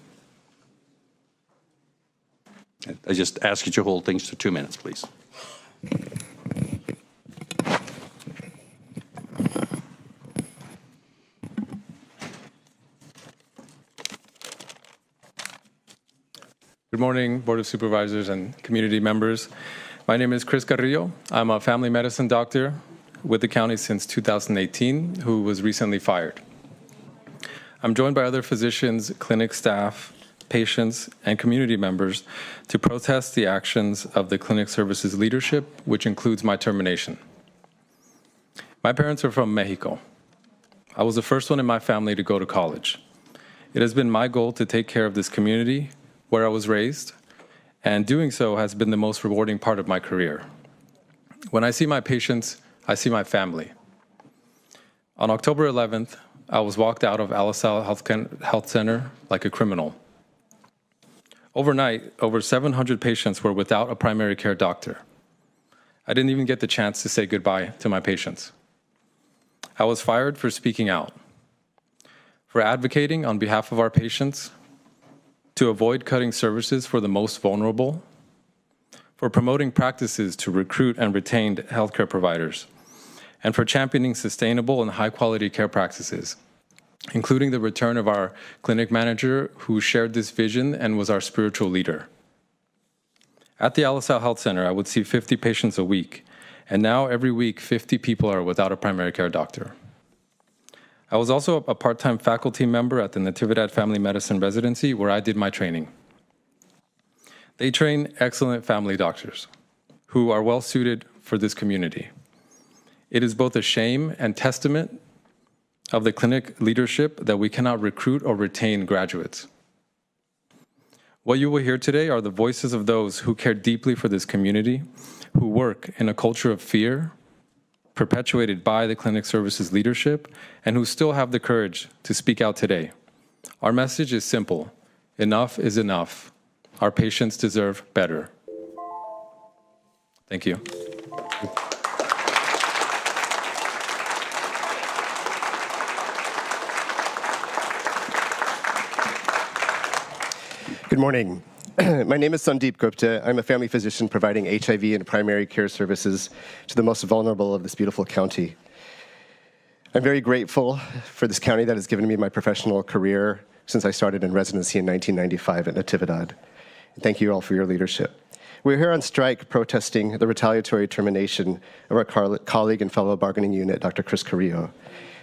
I just ask you to hold things to 2 minutes, please. Good morning, Board of Supervisors and community members. My name is Chris Carrillo. I'm a family medicine doctor with the county since 2018, who was recently fired. I'm joined by other physicians, clinic staff, patients, and community members to protest the actions of the clinic services leadership, which includes my termination. My parents are from Mexico. I was the first one in my family to go to college. It has been my goal to take care of this community where I was raised, and doing so has been the most rewarding part of my career. When I see my patients, I see my family. On October 11th, I was walked out of Alisal Health Center like a criminal. Overnight, over 700 patients were without a primary care doctor. I didn't even get the chance to say goodbye to my patients. I was fired for speaking out, for advocating on behalf of our patients, to avoid cutting services for the most vulnerable, for promoting practices to recruit and retain healthcare providers, and for championing sustainable and high-quality care practices, including the return of our clinic manager who shared this vision and was our spiritual leader. At the Alisal Center, I would see 50 patients a week, and now every week 50 people are without a primary care doctor. I was also a part-time faculty member at the Natividad Family Medicine Residency where I did my training. They train excellent family doctors who are well suited for this community. It is both a shame and testament of the clinic leadership that we cannot recruit or retain graduates. What you will hear today are the voices of those who care deeply for this community, who work in a culture of fear, perpetuated by the clinic services leadership, and who still have the courage to speak out today. Our message is simple: enough is enough. Our patients deserve better. Thank you. Good morning. My name is Sandeep Gupta. I'm a family physician providing HIV and primary care services to the most vulnerable of this beautiful county. I'm very grateful for this county that has given me my professional career since I started in residency in 1995 at Natividad. Thank you all for your leadership. We're here on strike protesting the retaliatory termination of our colleague and fellow bargaining unit, Dr. Chris Carrillo.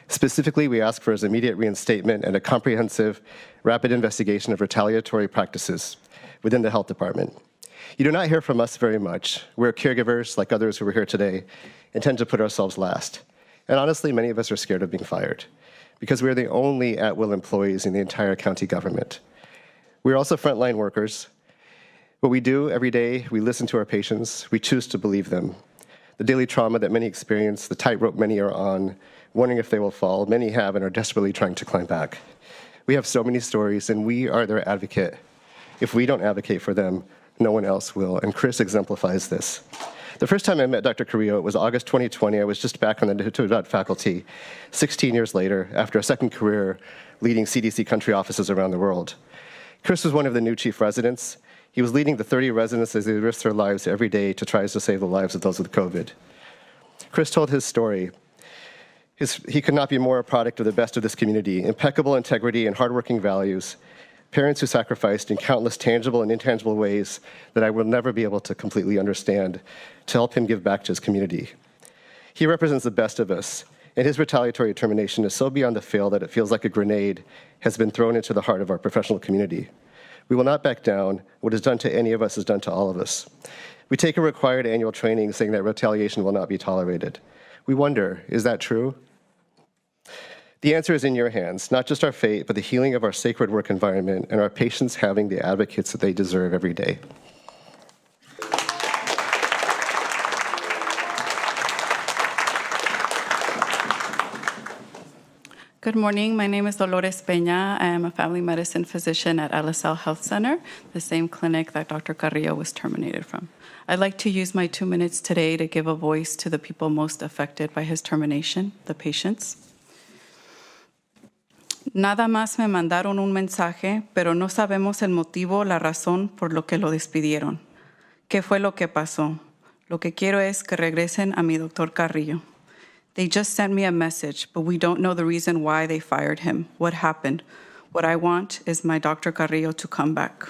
Specifically, we ask for his immediate reinstatement and a comprehensive, rapid investigation of retaliatory practices within the health department. You do not hear from us very much. We're caregivers, like others who were here today, and tend to put ourselves last. And honestly, many of us are scared of being fired because we're the only at-will employees in the entire county government. We're also frontline workers. What we do every day, we listen to our patients, we choose to believe them. The daily trauma that many experience, the tightrope many are on, wondering if they will fall, many have and are desperately trying to climb back. We have so many stories, and we are their advocate. If we don't advocate for them, no one else will, and Chris exemplifies this. The first time I met Dr. Carrillo, it was August 2020. I was just back on the Natividad faculty 16 years later, after a second career leading CDC country offices around the world. Chris was one of the new chief residents. He was leading the 30 residents as they risked their lives every day to try to save the lives of those with COVID. Chris told his story. He could not be more a product of the best of this community: impeccable integrity and hardworking values, parents who sacrificed in countless tangible and intangible ways that I will never be able to completely understand to help him give back to his community. He represents the best of us, and his retaliatory termination is so beyond the fail that it feels like a grenade has been thrown into the heart of our professional community. We will not back down. What is done to any of us is done to all of us. We take a required annual training saying that retaliation will not be tolerated. We wonder, is that true? The answer is in your hands, not just our fate, but the healing of our sacred work environment and our patients having the advocates that they deserve every day. Good morning. My name is Dolores Peña. I am a family medicine physician at Alisal Center, the same clinic that Dr. Carrillo was terminated from. I'd like to use my 2 minutes today to give a voice to the people most affected by his termination, the patients. Nada más me mandaron un mensaje, pero no sabemos el motivo, la razón por lo que lo despidieron. ¿Qué fue lo que pasó? Lo que quiero es que regresen a mi doctor Carrillo. They just sent me a message, but we don't know the reason why they fired him. What happened? What I want is my Dr. Carrillo to come back.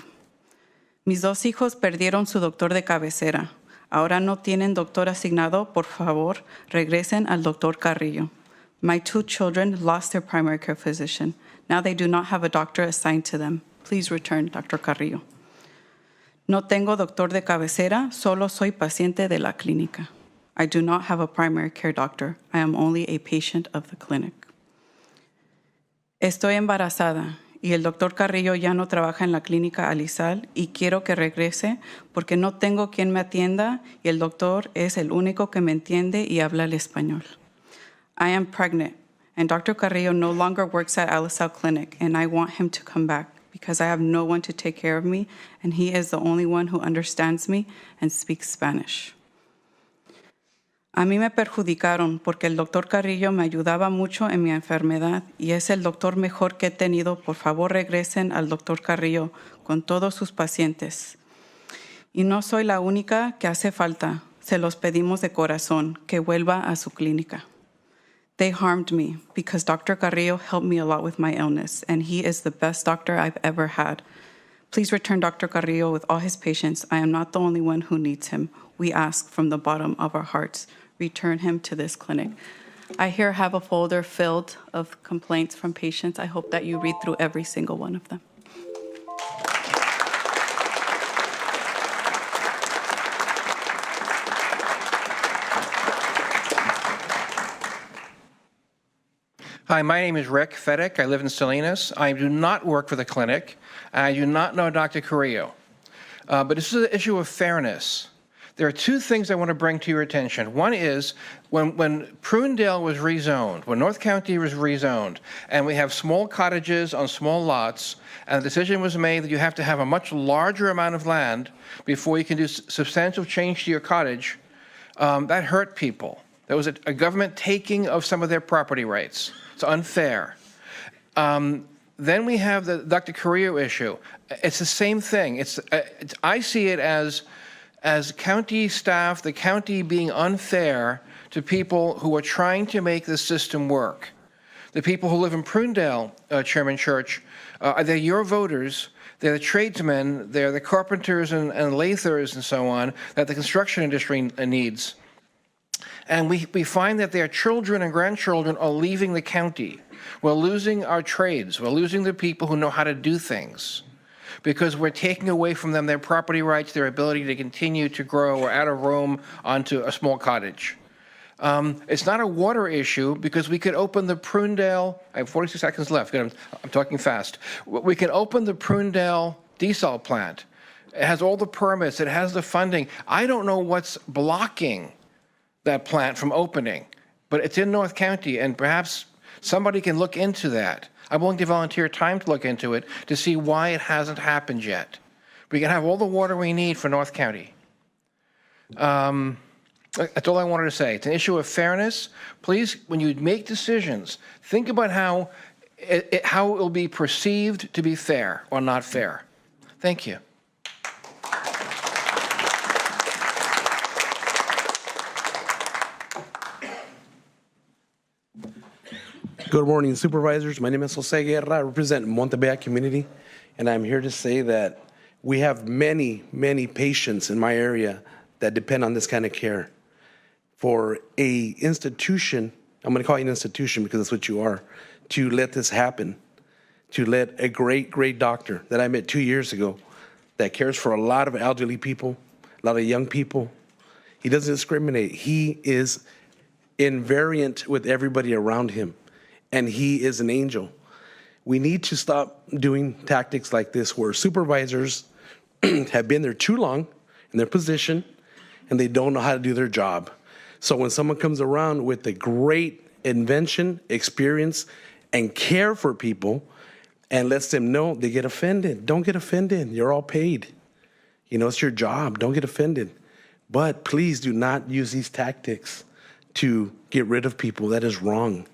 Mis dos hijos perdieron su doctor de cabecera. Ahora no tienen doctor asignado. Por favor, regresen al doctor Carrillo. My 2 children lost their primary care physician. Now they do not have a doctor assigned to them. Please return, Dr. Carrillo. No tengo doctor de cabecera, solo soy paciente de la clínica. I do not have a primary care doctor. I am only a patient of the clinic. Estoy embarazada y el doctor Carrillo ya no trabaja en la clínica Alisal y quiero que regrese porque no tengo quien me atienda y el doctor es el único que me entiende y habla el español. I am pregnant and Dr. Carrillo no longer works at Alisal Clinic and I want him to come back because I have no one to take care of me and he is the only one who understands me and speaks Spanish. A mí me perjudicaron porque el doctor Carrillo me ayudaba mucho en mi enfermedad y es el doctor mejor que he tenido. Por favor, regresen al doctor Carrillo con todos sus pacientes. Y no soy la única que hace falta. Se los pedimos de corazón que vuelva a su clínica. They harmed me because Dr. Carrillo helped me a lot with my illness, and he is the best doctor I've ever had. Please return Dr. Carrillo with all his patients. I am not the only one who needs him. We ask from the bottom of our hearts, return him to this clinic. I here have a folder filled of complaints from patients. I hope that you read through every single one of them. Hi, my name is Rick Fedek. I live in Salinas. I do not work for the clinic. I do not know Dr. Carrillo. But this is an issue of fairness. There are two things I want to bring to your attention. One is when Prunedale was rezoned, when North County was rezoned, and we have small cottages on small lots, and the decision was made that you have to have a much larger amount of land before you can do substantial change to your cottage, that hurt people. There was a government taking of some of their property rights. It's unfair. Then we have the Dr. Carrillo issue. It's the same thing. I see it as county staff, the county being unfair to people who are trying to make the system work. The people who live in Prunedale, Chairman Church, they're your voters. They're the tradesmen. They're the carpenters and lathers and so on that the construction industry needs. And we find that their children and grandchildren are leaving the county. We're losing our trades. We're losing the people who know how to do things because we're taking away from them their property rights, their ability to continue to grow or add a room onto a small cottage. It's not a water issue because we could open the Prunedale, I have 46 seconds left, I'm talking fast. We can open the Prunedale desal plant. It has all the permits, it has the funding. I don't know what's blocking that plant from opening, but it's in North County, and perhaps somebody can look into that. I'm willing to volunteer time to look into it to see why it hasn't happened yet. We can have all the water we need for North County. That's all I wanted to say. It's an issue of fairness. Please, when you make decisions, think about how it will be perceived to be fair or not fair. Thank you. Good morning, Supervisors. My name is Jose Guerra. I represent Monterey community, and I'm here to say that we have many, many patients in my area that depend on this kind of care. For a institution, I'm going to call you an institution because that's what you are, to let this happen, to let a great, great doctor that I met 2 years ago that cares for a lot of elderly people, a lot of young people, he doesn't discriminate. He is invariant with everybody around him. And he is an angel. We need to stop doing tactics like this where supervisors have been there too long in their position and they don't know how to do their job. So when someone comes around with a great invention, experience, and care for people and lets them know, they get offended. Don't get offended. You're all paid. You know, it's your job. Don't get offended. But please do not use these tactics to get rid of people. That is wrong.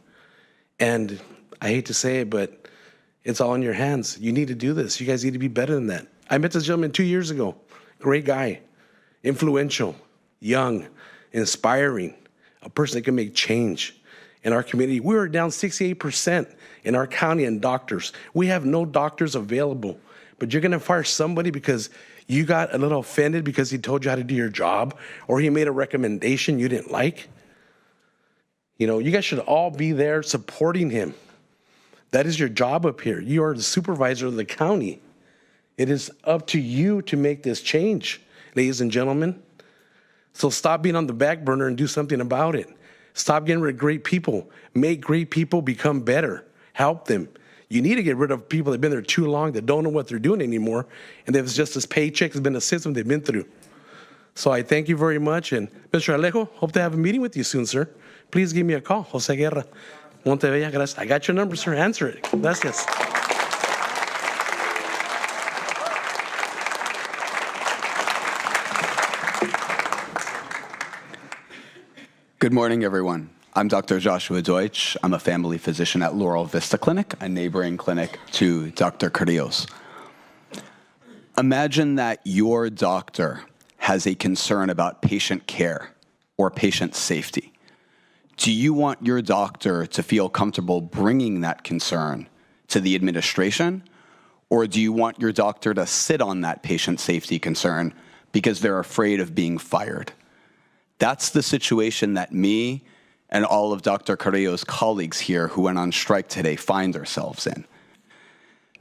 And I hate to say it, but it's all in your hands. You need to do this. You guys need to be better than that. I met this gentleman 2 years ago. Great guy, influential, young, inspiring, a person that can make change in our community. We were down 68% in our county in doctors. We have no doctors available. But you're going to fire somebody because you got a little offended because he told you how to do your job or he made a recommendation you didn't like? You know, you guys should all be there supporting him. That is your job up here. You are the supervisor of the county. It is up to you to make this change, ladies and gentlemen. So stop being on the back burner and do something about it. Stop getting rid of great people. Make great people become better. Help them. You need to get rid of people that have been there too long that don't know what they're doing anymore. And that it's just this paycheck has been a system they've been through. So I thank you very much. And Mr. Alejo, hope to have a meeting with you soon, sir. Please give me a call. Jose Guerra. Monterey, gracias. I got your number, sir. Answer it. Gracias. Good morning, everyone. I'm Dr. Joshua Deutsch. I'm a family physician at Laurel Vista Clinic, a neighboring clinic to Dr. Carrillo's. Imagine that your doctor has a concern about patient care or patient safety, do you want your doctor to feel comfortable bringing that concern to the administration, or do you want your doctor to sit on that patient safety concern because they're afraid of being fired? That's the situation that me and all of Dr. Carrillo's colleagues here who went on strike today find ourselves in.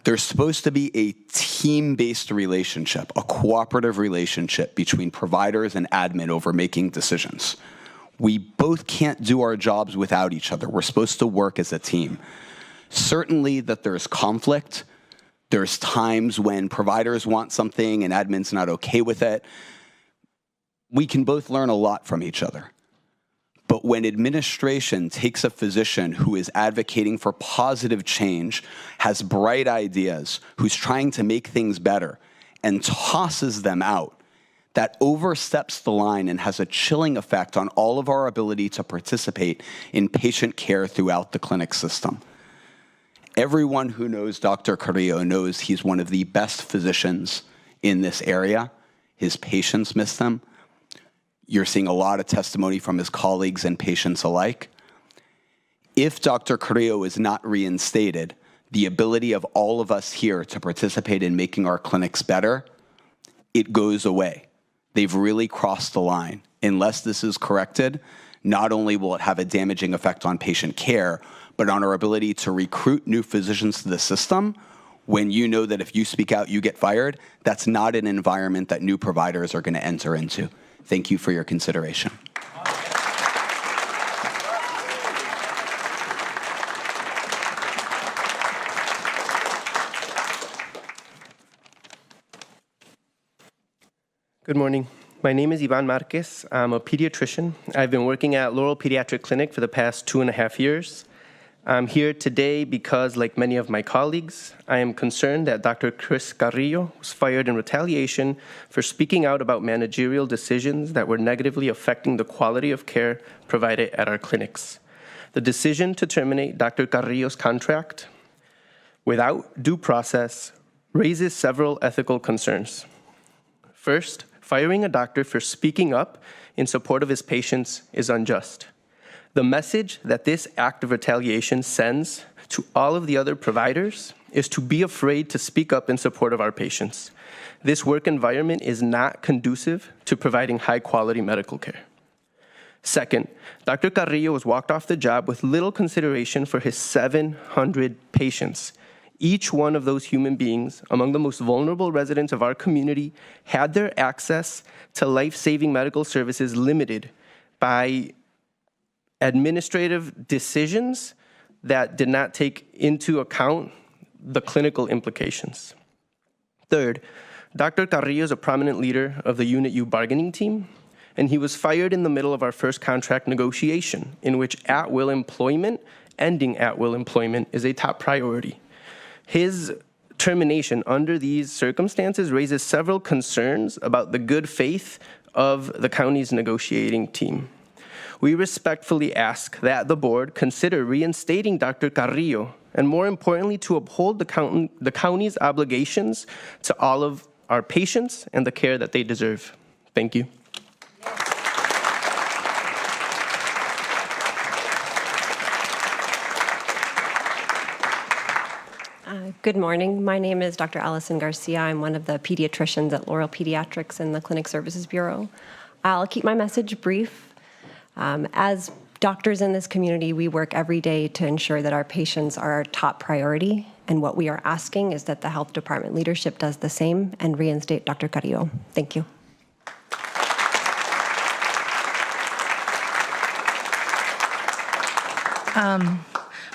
There's supposed to be a team-based relationship, a cooperative relationship between providers and admin over making decisions. We both can't do our jobs without each other. We're supposed to work as a team. Certainly that there's conflict. There's times when providers want something and admin's not okay with it. We can both learn a lot from each other. But when administration takes a physician who is advocating for positive change, has bright ideas, who's trying to make things better, and tosses them out, that oversteps the line and has a chilling effect on all of our ability to participate in patient care throughout the clinic system. Everyone who knows Dr. Carrillo knows he's one of the best physicians in this area. His patients miss him. You're seeing a lot of testimony from his colleagues and patients alike. If Dr. Carrillo is not reinstated, the ability of all of us here to participate in making our clinics better, it goes away. They've really crossed the line. Unless this is corrected, not only will it have a damaging effect on patient care, but on our ability to recruit new physicians to the system. When you know that if you speak out, you get fired, that's not an environment that new providers are going to enter into. Thank you for your consideration. Good morning. My name is Ivan Marquez. I'm a pediatrician. I've been working at Laurel Pediatric Clinic for the past 2.5 years. I'm here today because, like many of my colleagues, I am concerned that Dr. Chris Carrillo was fired in retaliation for speaking out about managerial decisions that were negatively affecting the quality of care provided at our clinics. The decision to terminate Dr. Carrillo's contract without due process raises several ethical concerns. First, firing a doctor for speaking up in support of his patients is unjust. The message that this act of retaliation sends to all of the other providers is to be afraid to speak up in support of our patients. This work environment is not conducive to providing high-quality medical care. Second, Dr. Carrillo was walked off the job with little consideration for his 700 patients. Each one of those human beings, among the most vulnerable residents of our community, had their access to life-saving medical services limited by administrative decisions that did not take into account the clinical implications. Third, Dr. Carrillo is a prominent leader of the Unit U bargaining team, and he was fired in the middle of our first contract negotiation, in which at-will employment, ending at-will employment, is a top priority. His termination under these circumstances raises several concerns about the good faith of the county's negotiating team. We respectfully ask that the board consider reinstating Dr. Carrillo, and more importantly, to uphold the county's obligations to all of our patients and the care that they deserve. Thank you. Good morning. My name is Dr. Alison Garcia. I'm one of the pediatricians at Laurel Pediatrics in the Clinic Services Bureau. I'll keep my message brief. As doctors in this community, we work every day to ensure that our patients are our top priority, and what we are asking is that the health department leadership does the same and reinstate Dr. Carrillo. Thank you.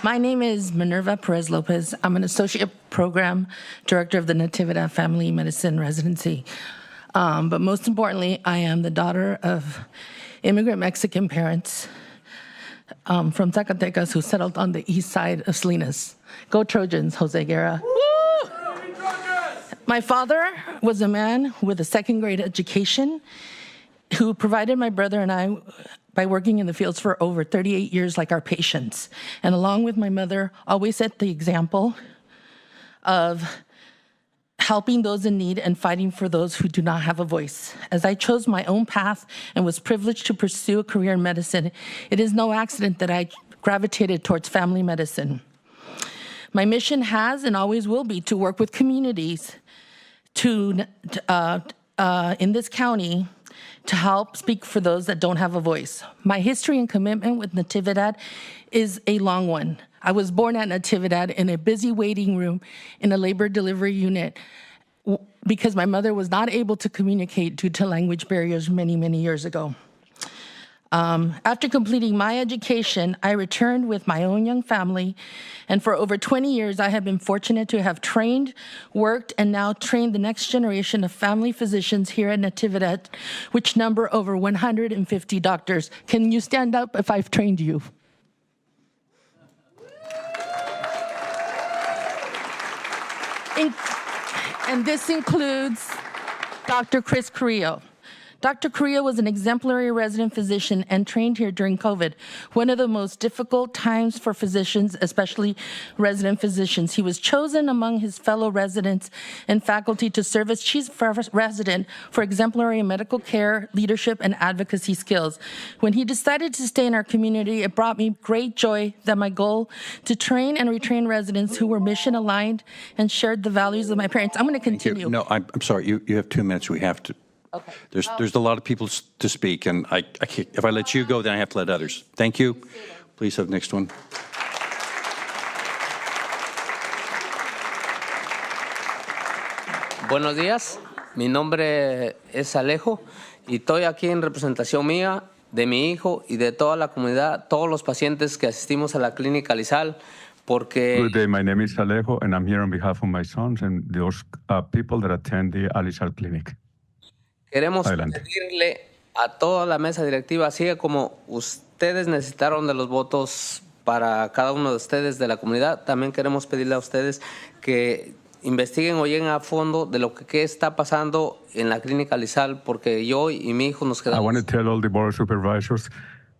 My name is Minerva Perez Lopez. I'm an associate program director of the Natividad Family Medicine Residency. But most importantly, I am the daughter of immigrant Mexican parents from Zacatecas who settled on the east side of Salinas. Go Trojans, Jose Guerra. Woo! My father was a man with a second-grade education who provided my brother and I by working in the fields for over 38 years like our patients. And along with my mother, always set the example of helping those in need and fighting for those who do not have a voice. As I chose my own path and was privileged to pursue a career in medicine, it is no accident that I gravitated towards family medicine. My mission has and always will be to work with communities in this county to help speak for those that don't have a voice. My history and commitment with Natividad is a long one. I was born at Natividad in a busy waiting room in a labor delivery unit because my mother was not able to communicate due to language barriers many, many years ago. After completing my education, I returned with my own young family, and for over 20 years, I have been fortunate to have trained, worked, and now trained the next generation of family physicians here at Natividad, which number over 150 doctors. Can you stand up if I've trained you? And this includes Dr. Chris Carrillo. Dr. Carrillo was an exemplary resident physician and trained here during COVID, one of the most difficult times for physicians, especially resident physicians. He was chosen among his fellow residents and faculty to serve as chief resident for exemplary medical care, leadership, and advocacy skills. When he decided to stay in our community, it brought me great joy that my goal to train and retrain residents who were mission aligned and shared the values of my parents. I'm going to continue. No, I'm sorry. You have 2 minutes. We have to. Okay. There's a lot of people to speak, and I can't, if I let you go, then I have to let others. Thank you. Please have the next one. Buenos días, mi nombre es Alejo y estoy aquí en representación mía, de mi hijo y de toda la comunidad, todos los pacientes que asistimos a la clínica Alisal, porque... Good day, my name is Alejo and I'm here on behalf of my sons and those people that attend the Alisal Clinic. Queremos pedirle a toda la mesa directiva, así como ustedes necesitaron de los votos para cada uno de ustedes de la comunidad, también queremos pedirle a ustedes que investiguen o lleguen a fondo de lo que está pasando en la clínica Alisal, porque yo y mi hijo nos quedamos... I want to tell all the board of supervisors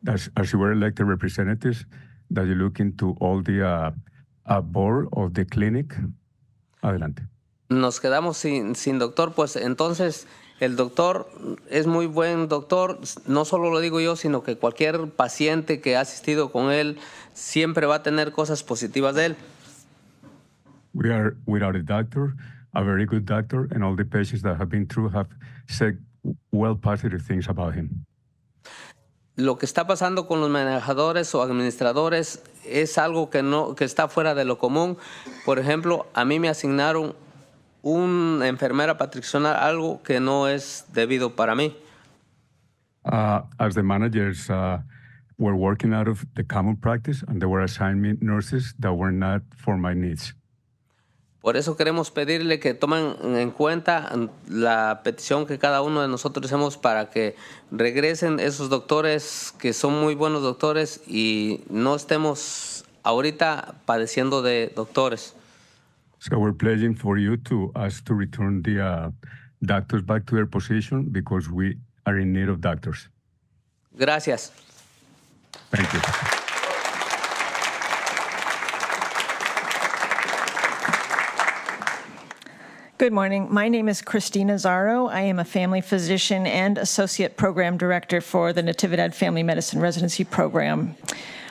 that as you were elected representatives, that you look into all the board of the clinic. Adelante. Nos quedamos sin doctor, pues entonces... El doctor es muy buen doctor, no solo lo digo yo, sino que cualquier paciente que ha asistido con él siempre va a tener cosas positivas de él. We are without a doctor, a very good doctor, and all the patients that have been through have said well positive things about him. Lo que está pasando con los manejadores o administradores es algo que está fuera de lo común. Por ejemplo, a mí me asignaron una enfermera patricional, algo que no es debido para mí. As the managers were working out of the common practice and they were assigning me nurses that were not for my needs. Por eso queremos pedirle que tomen en cuenta la petición que cada uno de nosotros hacemos para que regresen esos doctores que son muy buenos doctores y no estemos ahorita padeciendo de doctores. So we're pledging for you to ask to return the doctors back to their position because we are in need of doctors. Gracias. Thank you. Good morning. My name is Christina Zaro. I am a family physician and associate program director for the Natividad Family Medicine Residency Program.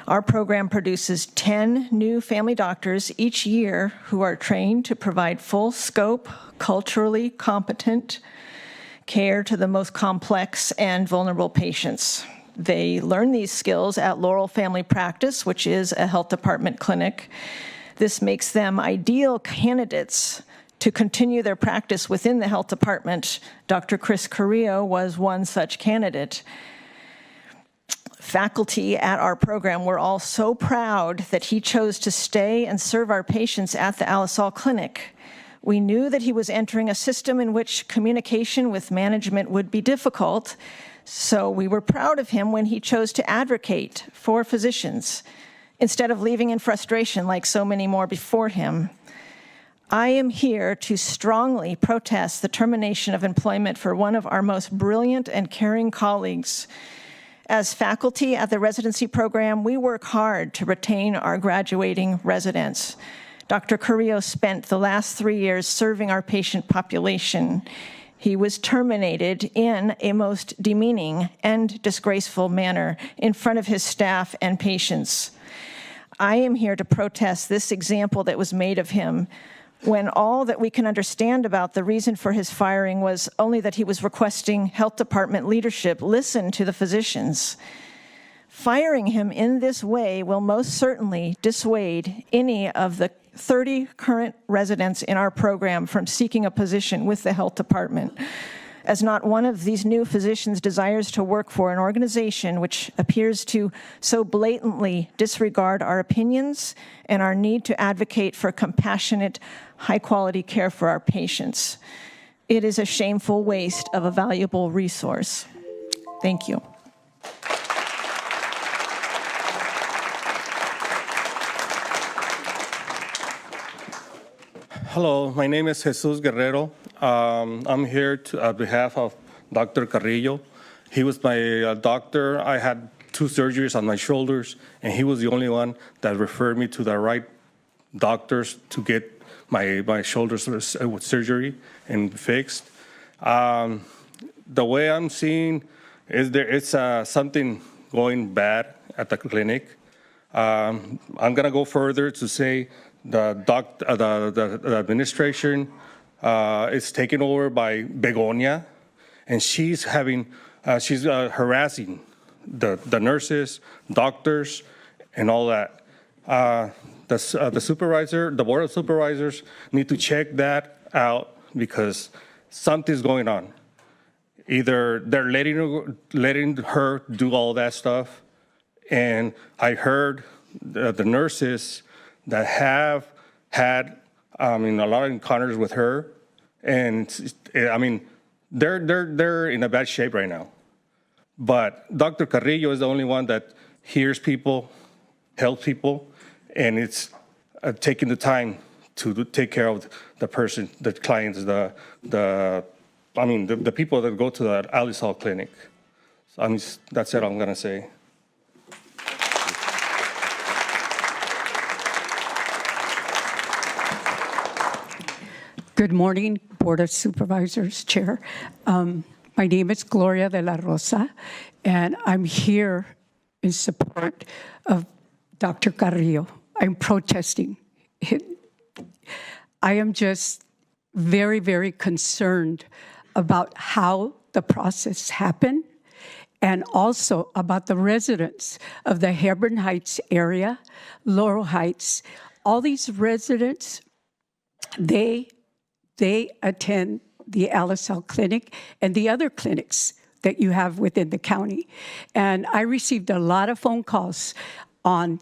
Our program produces 10 new family doctors each year who are trained to provide full scope, culturally competent care to the most complex and vulnerable patients. They learn these skills at Laurel Family Practice, which is a health department clinic. This makes them ideal candidates to continue their practice within the health department. Dr. Chris Carrillo was one such candidate. Faculty at our program were all so proud that he chose to stay and serve our patients at the Alisal Clinic. We knew that he was entering a system in which communication with management would be difficult, so we were proud of him when he chose to advocate for physicians instead of leaving in frustration like so many more before him. I am here to strongly protest the termination of employment for one of our most brilliant and caring colleagues. As faculty at the residency program, we work hard to retain our graduating residents. Dr. Carrillo spent the last 3 years serving our patient population. He was terminated in a most demeaning and disgraceful manner in front of his staff and patients. I am here to protest this example that was made of him when all that we can understand about the reason for his firing was only that he was requesting health department leadership listen to the physicians. Firing him in this way will most certainly dissuade any of the 30 current residents in our program from seeking a position with the health department, as not one of these new physicians desires to work for an organization which appears to so blatantly disregard our opinions and our need to advocate for compassionate, high-quality care for our patients. It is a shameful waste of a valuable resource. Thank you. Hello, my name is Jesus Guerrero. I'm here on behalf of Dr. Carrillo. He was my doctor. I had 2 surgeries on my shoulders, and he was the only one that referred me to the right doctors to get my shoulders with surgery and fixed. The way I'm seeing is it's something going bad at the clinic. I'm going to go further to say the administration is taken over by Begonia, and she's harassing the nurses, doctors, and all that. The board of supervisors need to check that out because something's going on. Either they're letting her do all that stuff, and I heard the nurses that have had, a lot of encounters with her, and they're in a bad shape right now. But Dr. Carrillo is the only one that hears people, helps people, and it's taking the time to take care of the person, the clients, the people that go to the Alisal clinic. So that's it I'm gonna say. Good morning, Board of Supervisors, Chair. My name is Gloria de la Rosa, and I'm here in support of Dr. Carrillo. I'm protesting. I am just very, very concerned about how the process happened and also about the residents of the Hebron Heights area, Laurel Heights. All these residents, they attend the Alisal Clinic and the other clinics that you have within the county. And I received a lot of phone calls on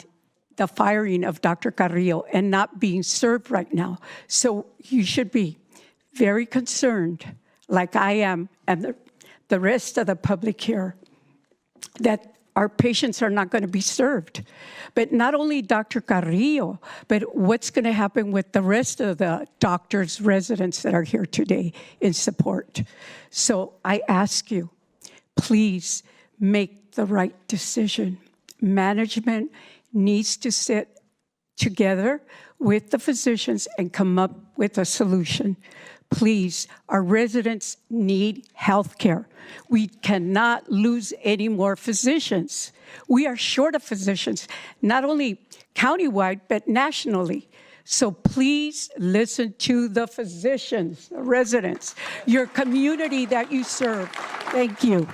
the firing of Dr. Carrillo and not being served right now. So you should be very concerned, like I am, and the rest of the public here, that our patients are not going to be served. But not only Dr. Carrillo, but what's going to happen with the rest of the doctors, residents that are here today in support. So I ask you, please make the right decision. Management needs to sit together with the physicians and come up with a solution. Please, our residents need health care. We cannot lose any more physicians. We are short of physicians, not only countywide, but nationally. So please listen to the physicians, the residents, your community that you serve. Thank you.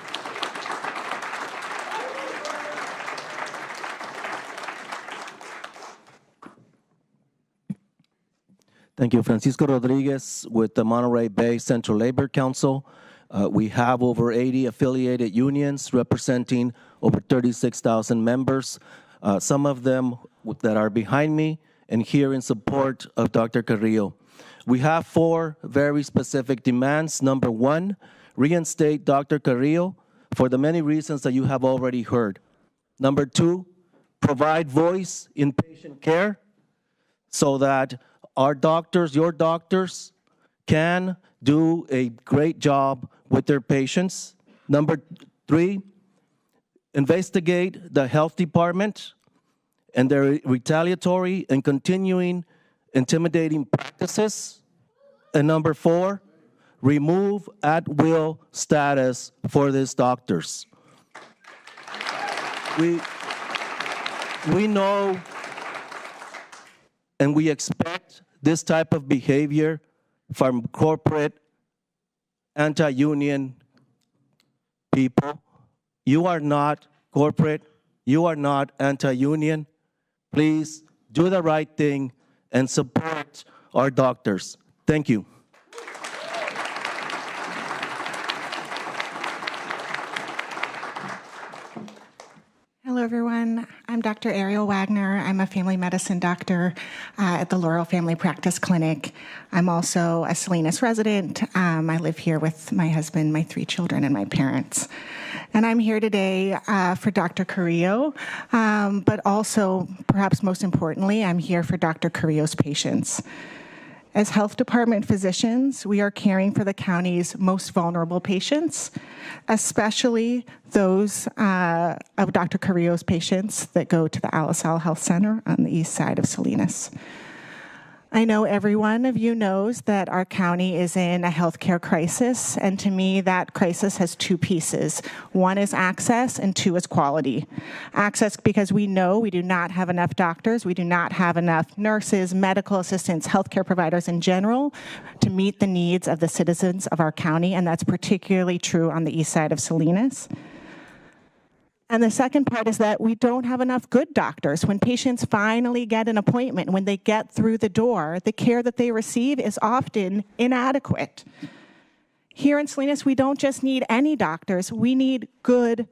Thank you. Francisco Rodriguez with the Monterey Bay Central Labor Council. We have over 80 affiliated unions representing over 36,000 members, some of them that are behind me and here in support of Dr. Carrillo. We have 4 very specific demands. Number 1, reinstate Dr. Carrillo for the many reasons that you have already heard. Number 2, provide voice in patient care so that our doctors, your doctors, can do a great job with their patients. Number 3, investigate the health department and their retaliatory and continuing intimidating practices. And number 4, remove at-will status for these doctors. We know and we expect this type of behavior from corporate anti-union people. You are not corporate. You are not anti-union. Please do the right thing and support our doctors. Thank you. Hello, everyone. I'm Dr. Ariel Wagner. I'm a family medicine doctor at the Laurel Family Practice Clinic. I'm also a Salinas resident. I live here with my husband, my 3 children, and my parents. And I'm here today for Dr. Carrillo, but also, perhaps most importantly, I'm here for Dr. Carrillo's patients. As health department physicians, we are caring for the county's most vulnerable patients, especially those of Dr. Carrillo's patients that go to the Alisal Health Center on the east side of Salinas. I know every one of you knows that our county is in a healthcare crisis, and to me, that crisis has 2 pieces. 1 is access, and 2 is quality. Access because we know we do not have enough doctors, we do not have enough nurses, medical assistants, healthcare providers in general to meet the needs of the citizens of our county, and that's particularly true on the east side of Salinas. And the second part is that we don't have enough good doctors. When patients finally get an appointment, when they get through the door, the care that they receive is often inadequate. Here in Salinas, we don't just need any doctors, we need good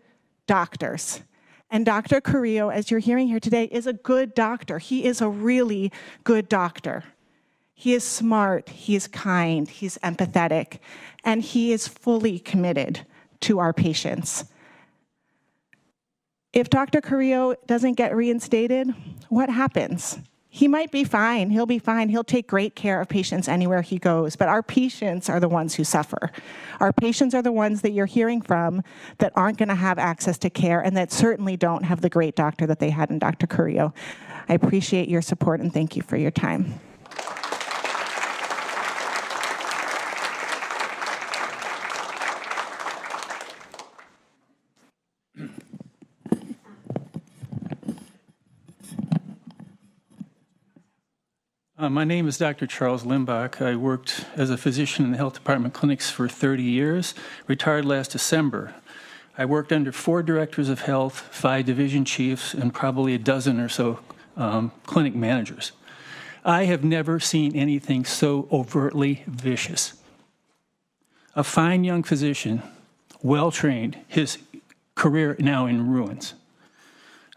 doctors. And Dr. Carrillo, as you're hearing here today, is a good doctor. He is a really good doctor. He is smart, he is kind, he's empathetic, and he is fully committed to our patients. If Dr. Carrillo doesn't get reinstated, what happens? He might be fine. He'll be fine. He'll take great care of patients anywhere he goes. But our patients are the ones who suffer. Our patients are the ones that you're hearing from that aren't going to have access to care and that certainly don't have the great doctor that they had in Dr. Carrillo. I appreciate your support and thank you for your time. My name is Dr. Charles Limbach. I worked as a physician in the health department clinics for 30 years, retired last December. I worked under 4 directors of health, 5 division chiefs, and probably a dozen or so clinic managers. I have never seen anything so overtly vicious. A fine young physician, well-trained, his career now in ruins.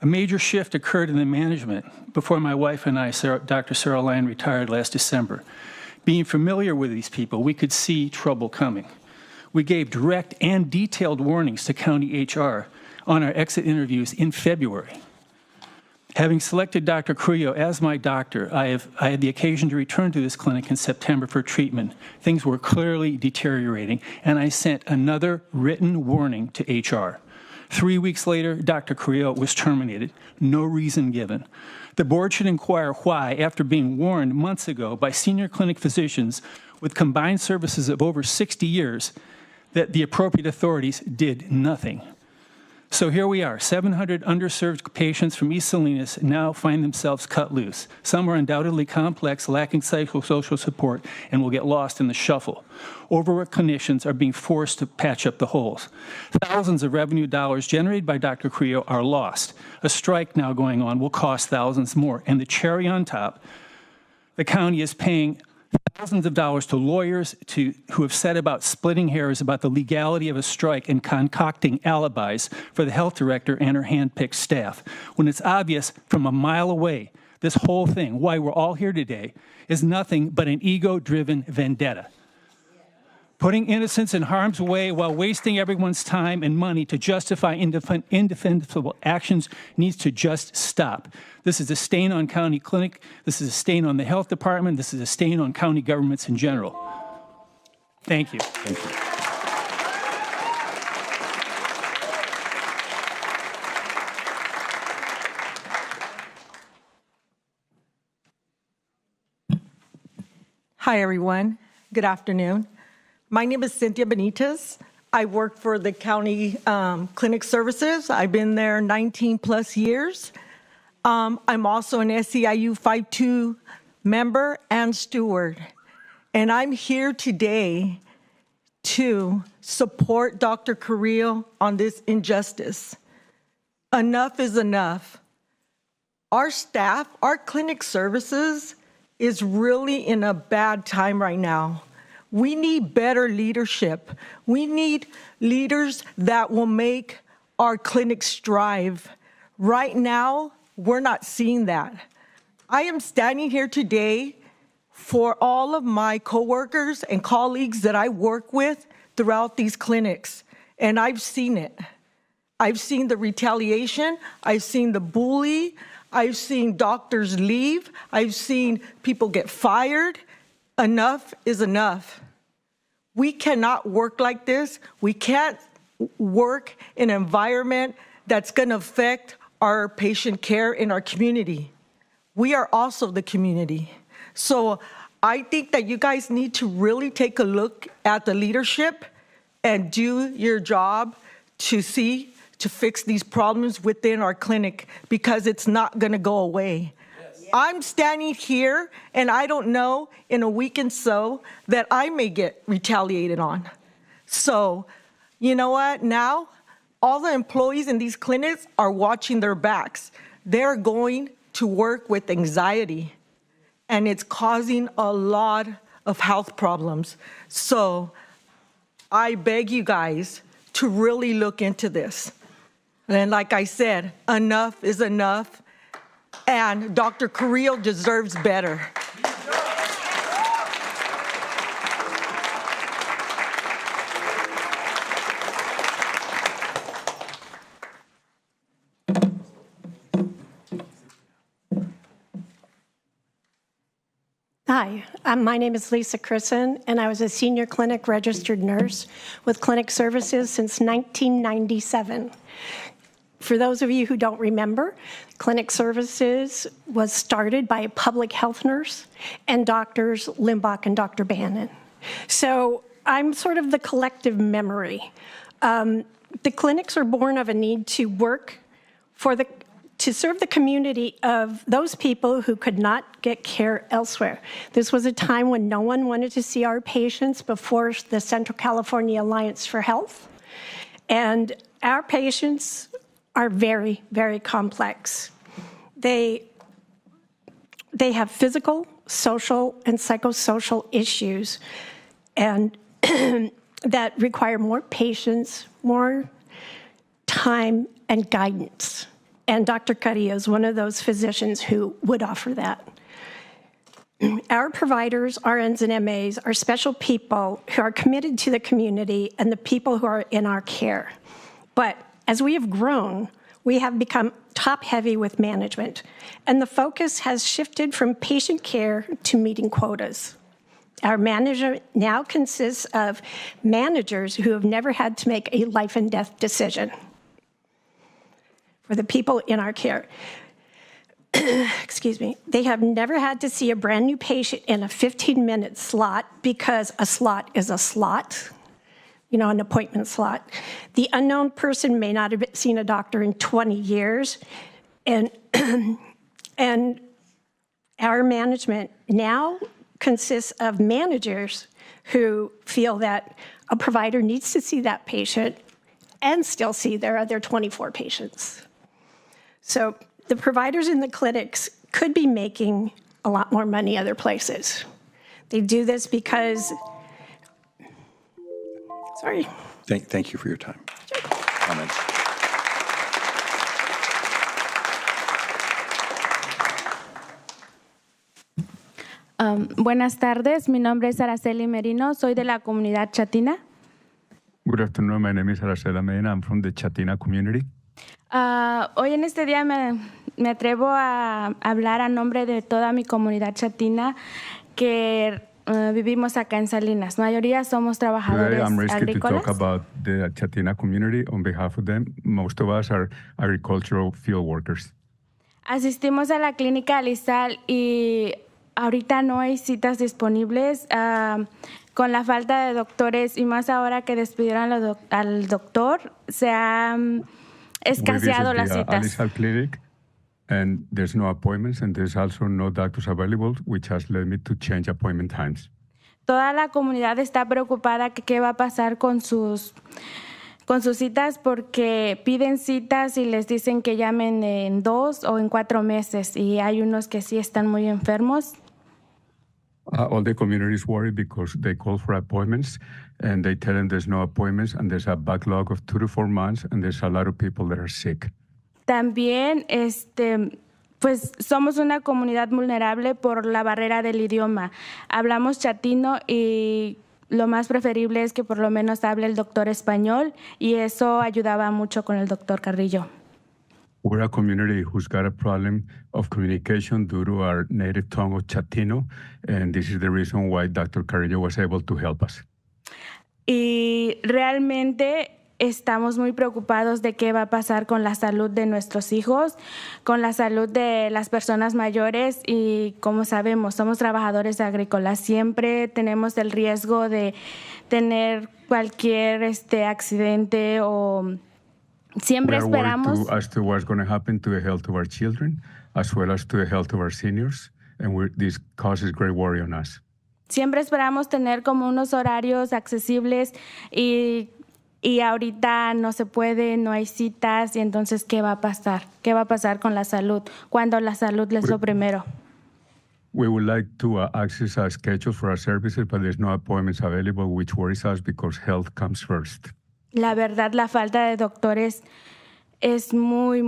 A major shift occurred in the management before my wife and I, Dr. Sarah Lyon, retired last December. Being familiar with these people, we could see trouble coming. We gave direct and detailed warnings to county HR on our exit interviews in February. Having selected Dr. Carrillo as my doctor, I had the occasion to return to this clinic in September for treatment. Things were clearly deteriorating, and I sent another written warning to HR. 3 weeks later, Dr. Carrillo was terminated. No reason given. The board should inquire why, after being warned months ago by senior clinic physicians with combined services of over 60 years, that the appropriate authorities did nothing. So here we are, 700 underserved patients from East Salinas now find themselves cut loose. Some are undoubtedly complex, lacking psychosocial support, and will get lost in the shuffle. Overworked clinicians are being forced to patch up the holes. Thousands of revenue dollars generated by Dr. Carrillo are lost. A strike now going on will cost thousands more. And the cherry on top, the county is paying thousands of dollars to lawyers who have said about splitting hairs about the legality of a strike and concocting alibis for the health director and her hand-picked staff, when it's obvious from a mile away this whole thing, why we're all here today, is nothing but an ego-driven vendetta. Putting innocents in harm's way while wasting everyone's time and money to justify indefensible actions needs to just stop. This is a stain on county clinic. This is a stain on the health department. This is a stain on county governments in general. Thank you. Thank you. Hi, everyone. Good afternoon. My name is Cynthia Benitez. I work for the county clinic services. I've been there 19 plus years. I'm also an SEIU 5-2 member and steward. And I'm here today to support Dr. Carrillo on this injustice. Enough is enough. Our staff, our clinic services is really in a bad time right now. We need better leadership. We need leaders that will make our clinics strive. Right now, we're not seeing that. I am standing here today for all of my coworkers and colleagues that I work with throughout these clinics, and I've seen it. I've seen the retaliation, I've seen the bully, I've seen doctors leave, I've seen people get fired. Enough is enough. We cannot work like this. We can't work in an environment that's going to affect our patient care in our community. We are also the community. So I think that you guys need to really take a look at the leadership and do your job to fix these problems within our clinic, because it's not going to go away. I'm standing here, and I don't know in a week and so that I may get retaliated on. So, you know what? Now, all the employees in these clinics are watching their backs. They're going to work with anxiety, and it's causing a lot of health problems. So, I beg you guys to really look into this. And like I said, enough is enough. And Dr. Carrillo deserves better. Hi, my name is Lisa Christen, and I was a senior clinic registered nurse with clinic services since 1997. For those of you who don't remember, clinic services was started by a public health nurse and Drs. Limbach and Dr. Bannon. So I'm sort of the collective memory. The clinics are born of a need to work to serve the community of those people who could not get care elsewhere. This was a time when no one wanted to see our patients before the Central California Alliance for Health. And our patients are very, very complex. They have physical, social, and psychosocial issues, and that require more patience, more time, and guidance. And Dr. Carrillo is one of those physicians who would offer that. Our providers, RNs and MAs, are special people who are committed to the community and the people who are in our care. But as we have grown, we have become top-heavy with management, and the focus has shifted from patient care to meeting quotas. Our manager now consists of managers who have never had to make a life and death decision for the people in our care. Excuse me. They have never had to see a brand new patient in a 15-minute slot, because a slot is a slot. An appointment slot. The unknown person may not have seen a doctor in 20 years. And our management now consists of managers who feel that a provider needs to see that patient and still see their other 24 patients. So the providers in the clinics could be making a lot more money other places. They do this because Sorry. Thank you for your time. Comments. Buenas tardes, mi nombre es Araceli Merino, soy de la comunidad chatina. Good afternoon, my name is Alisal St. I'm from the Chatina community. Hoy en este día me atrevo a hablar a nombre de toda mi comunidad chatina que vivimos acá en Salinas. La mayoría somos trabajadores Today I'm risky agrícolas. to talk about the Chatina community on behalf of them. Most of us are agricultural field workers. Asistimos a la clínica Alisal y ahorita no hay citas disponibles. Con la falta de doctores y más ahora que despidieron al doctor, se ha escaseado las citas. Alisal Clinic, and there's no appointments, and there's also no doctors available, which has led me to change appointment times. Toda la comunidad está preocupada que qué va a pasar con sus citas porque piden citas y les dicen que llamen en 2 o en 4 meses y hay unos que sí están muy enfermos. All the community is worried because they call for appointments and they tell them there's no appointments and there's a backlog of 2 to 4 months and there's a lot of people that are sick. También, pues somos una comunidad vulnerable por la barrera del idioma. Hablamos chatino y lo más preferible es que por lo menos hable el doctor español y eso ayudaba mucho con el doctor Carrillo. We're a community who's got a problem of communication due to our native tongue of Chatino, and this is the reason why Dr. Carrillo was able to help us. Y realmente estamos muy preocupados de qué va a pasar con la salud de nuestros hijos, con la salud de las personas mayores y como sabemos, somos trabajadores agrícolas. Siempre tenemos el riesgo de tener cualquier accidente o siempre esperamos. As to what's going to happen to the health of our children, as well as to the health of our seniors, and this causes great worry on us. Siempre esperamos tener como unos horarios accesibles y ahorita no se puede, no hay citas y entonces ¿qué va a pasar? ¿Qué va a pasar con la salud? Cuando la salud es lo primero. We would like to access a schedule for our services, but there's no appointments available, which worries us because health comes first. La verdad, la falta de doctores es muy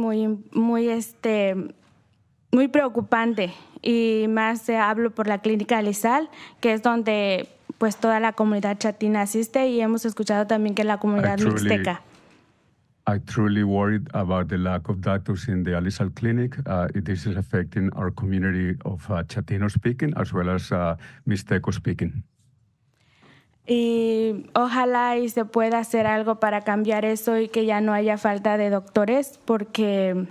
preocupante y más hablo por la clínica Alisal, que es donde pues toda la comunidad chatina asiste y hemos escuchado también que la comunidad mixteca. I truly worried about the lack of doctors in the Alisal Clinic. This is affecting our community of Chatino speaking as well as Mixteco speaking. Y ojalá y se pueda hacer algo para cambiar eso y que ya no haya falta de doctores porque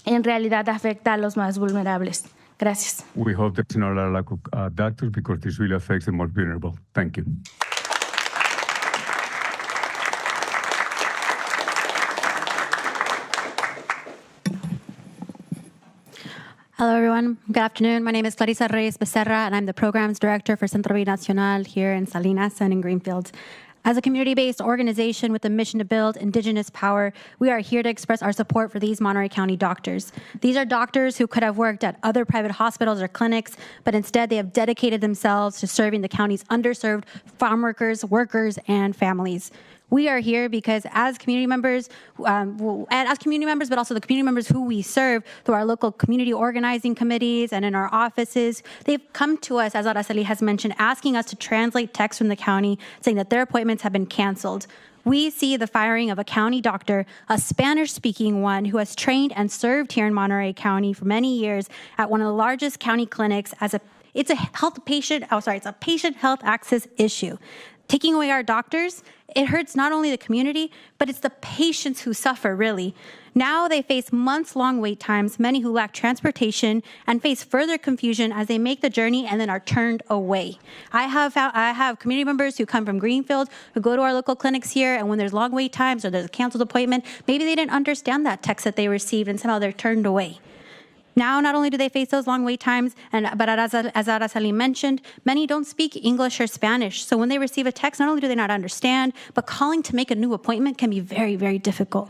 en realidad afecta a los más vulnerables. Gracias. We hope there's not a lack of doctors because this really affects the most vulnerable. Thank you. Hello, everyone. Good afternoon. My name is Clarissa Reyes Becerra, and I'm the Programs Director for Centro Binacional here in Salinas and in Greenfield. As a community-based organization with a mission to build Indigenous power, we are here to express our support for these Monterey County doctors. These are doctors who could have worked at other private hospitals or clinics, but instead they have dedicated themselves to serving the county's underserved farm workers, and families. We are here because as community members, but also the community members who we serve through our local community organizing committees and in our offices, they've come to us, as Araceli has mentioned, asking us to translate texts from the county saying that their appointments have been canceled. We see the firing of a county doctor, a Spanish-speaking one who has trained and served here in Monterey County for many years at one of the largest county clinics it's a patient health access issue. Taking away our doctors, it hurts not only the community, but it's the patients who suffer, really. Now they face months-long wait times, many who lack transportation, and face further confusion as they make the journey and then are turned away. I have community members who come from Greenfield, who go to our local clinics here, and when there's long wait times or there's a canceled appointment, maybe they didn't understand that text that they received, and somehow they're turned away. Now, not only do they face those long wait times, but as Araceli mentioned, many don't speak English or Spanish. So when they receive a text, not only do they not understand, but calling to make a new appointment can be very, very difficult.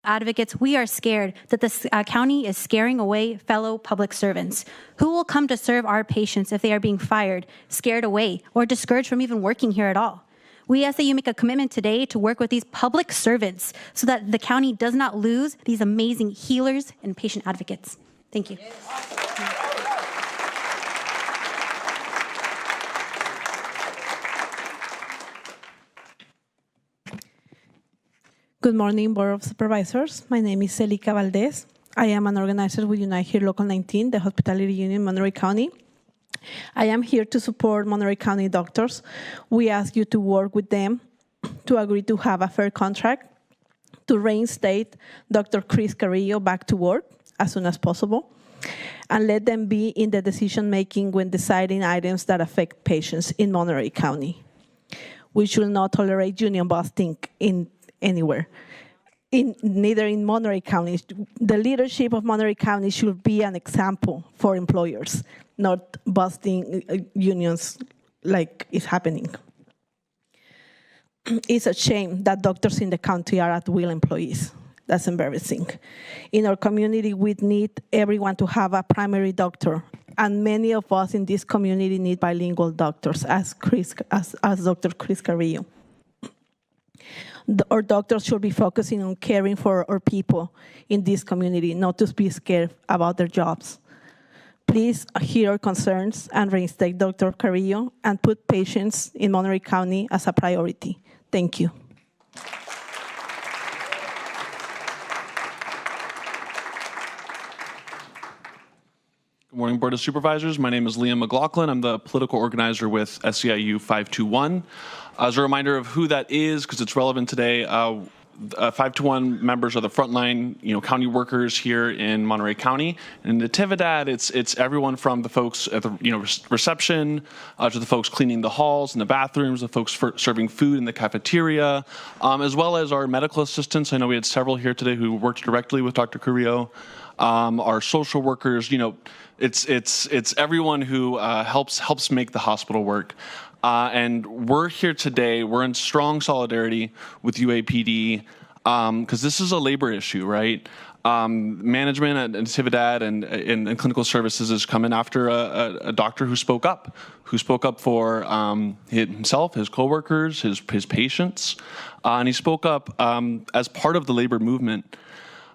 Advocates, we are scared that this county is scaring away fellow public servants. Who will come to serve our patients if they are being fired, scared away, or discouraged from even working here at all? We ask that you make a commitment today to work with these public servants so that the county does not lose these amazing healers and patient advocates. Thank you. Good morning, Board of Supervisors. My name is Celica Valdez. I am an organizer with Unite Here Local 19, the Hospitality Union, Monterey County. I am here to support Monterey County doctors. We ask you to work with them to agree to have a fair contract to reinstate Dr. Chris Carrillo back to work as soon as possible. and let them be in the decision-making when deciding items that affect patients in Monterey County. We should not tolerate union busting anywhere. Neither in Monterey County. The leadership of Monterey County should be an example for employers, not busting unions like is happening. It's a shame that doctors in the county are at-will employees. That's embarrassing. In our community, we need everyone to have a primary doctor, and many of us in this community need bilingual doctors, as Dr. Chris Carrillo. Our doctors should be focusing on caring for our people in this community, not to be scared about their jobs. Please hear our concerns and reinstate Dr. Carrillo and put patients in Monterey County as a priority. Thank you. Good morning, Board of Supervisors. My name is Liam McLaughlin. I'm the political organizer with SEIU 521. As a reminder of who that is, because it's relevant today, 521 members are the frontline, county workers here in Monterey County. And in Natividad, it's everyone from the folks at the reception to the folks cleaning the halls and the bathrooms, the folks serving food in the cafeteria, as well as our medical assistants. I know we had several here today who worked directly with Dr. Carrillo. Our social workers, it's everyone who helps make the hospital work. And we're here today. We're in strong solidarity with UAPD because this is a labor issue, right? Management at Natividad and clinical services is coming after a doctor who spoke up for himself, his coworkers, his patients, and he spoke up as part of the labor movement,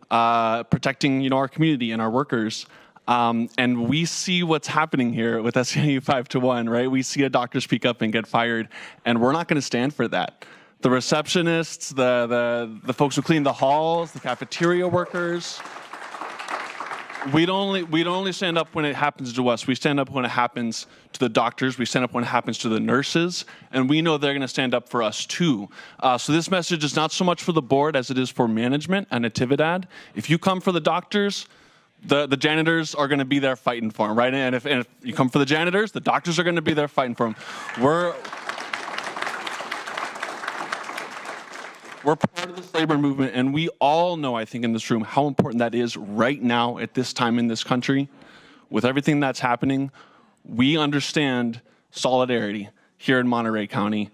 protecting our community and our workers. And we see what's happening here with SEIU 521, right? We see a doctor speak up and get fired, and we're not going to stand for that. The receptionists, the folks who clean the halls, the cafeteria workers, we don't only stand up when it happens to us. We stand up when it happens to the doctors. We stand up when it happens to the nurses, and we know they're going to stand up for us too. So this message is not so much for the board as it is for management and Natividad. If you come for the doctors, the janitors are going to be there fighting for them, right? And if you come for the janitors, the doctors are going to be there fighting for them. We're part of this labor movement, and we all know, I think, in this room, how important that is right now at this time in this country. With everything that's happening, we understand solidarity here in Monterey County.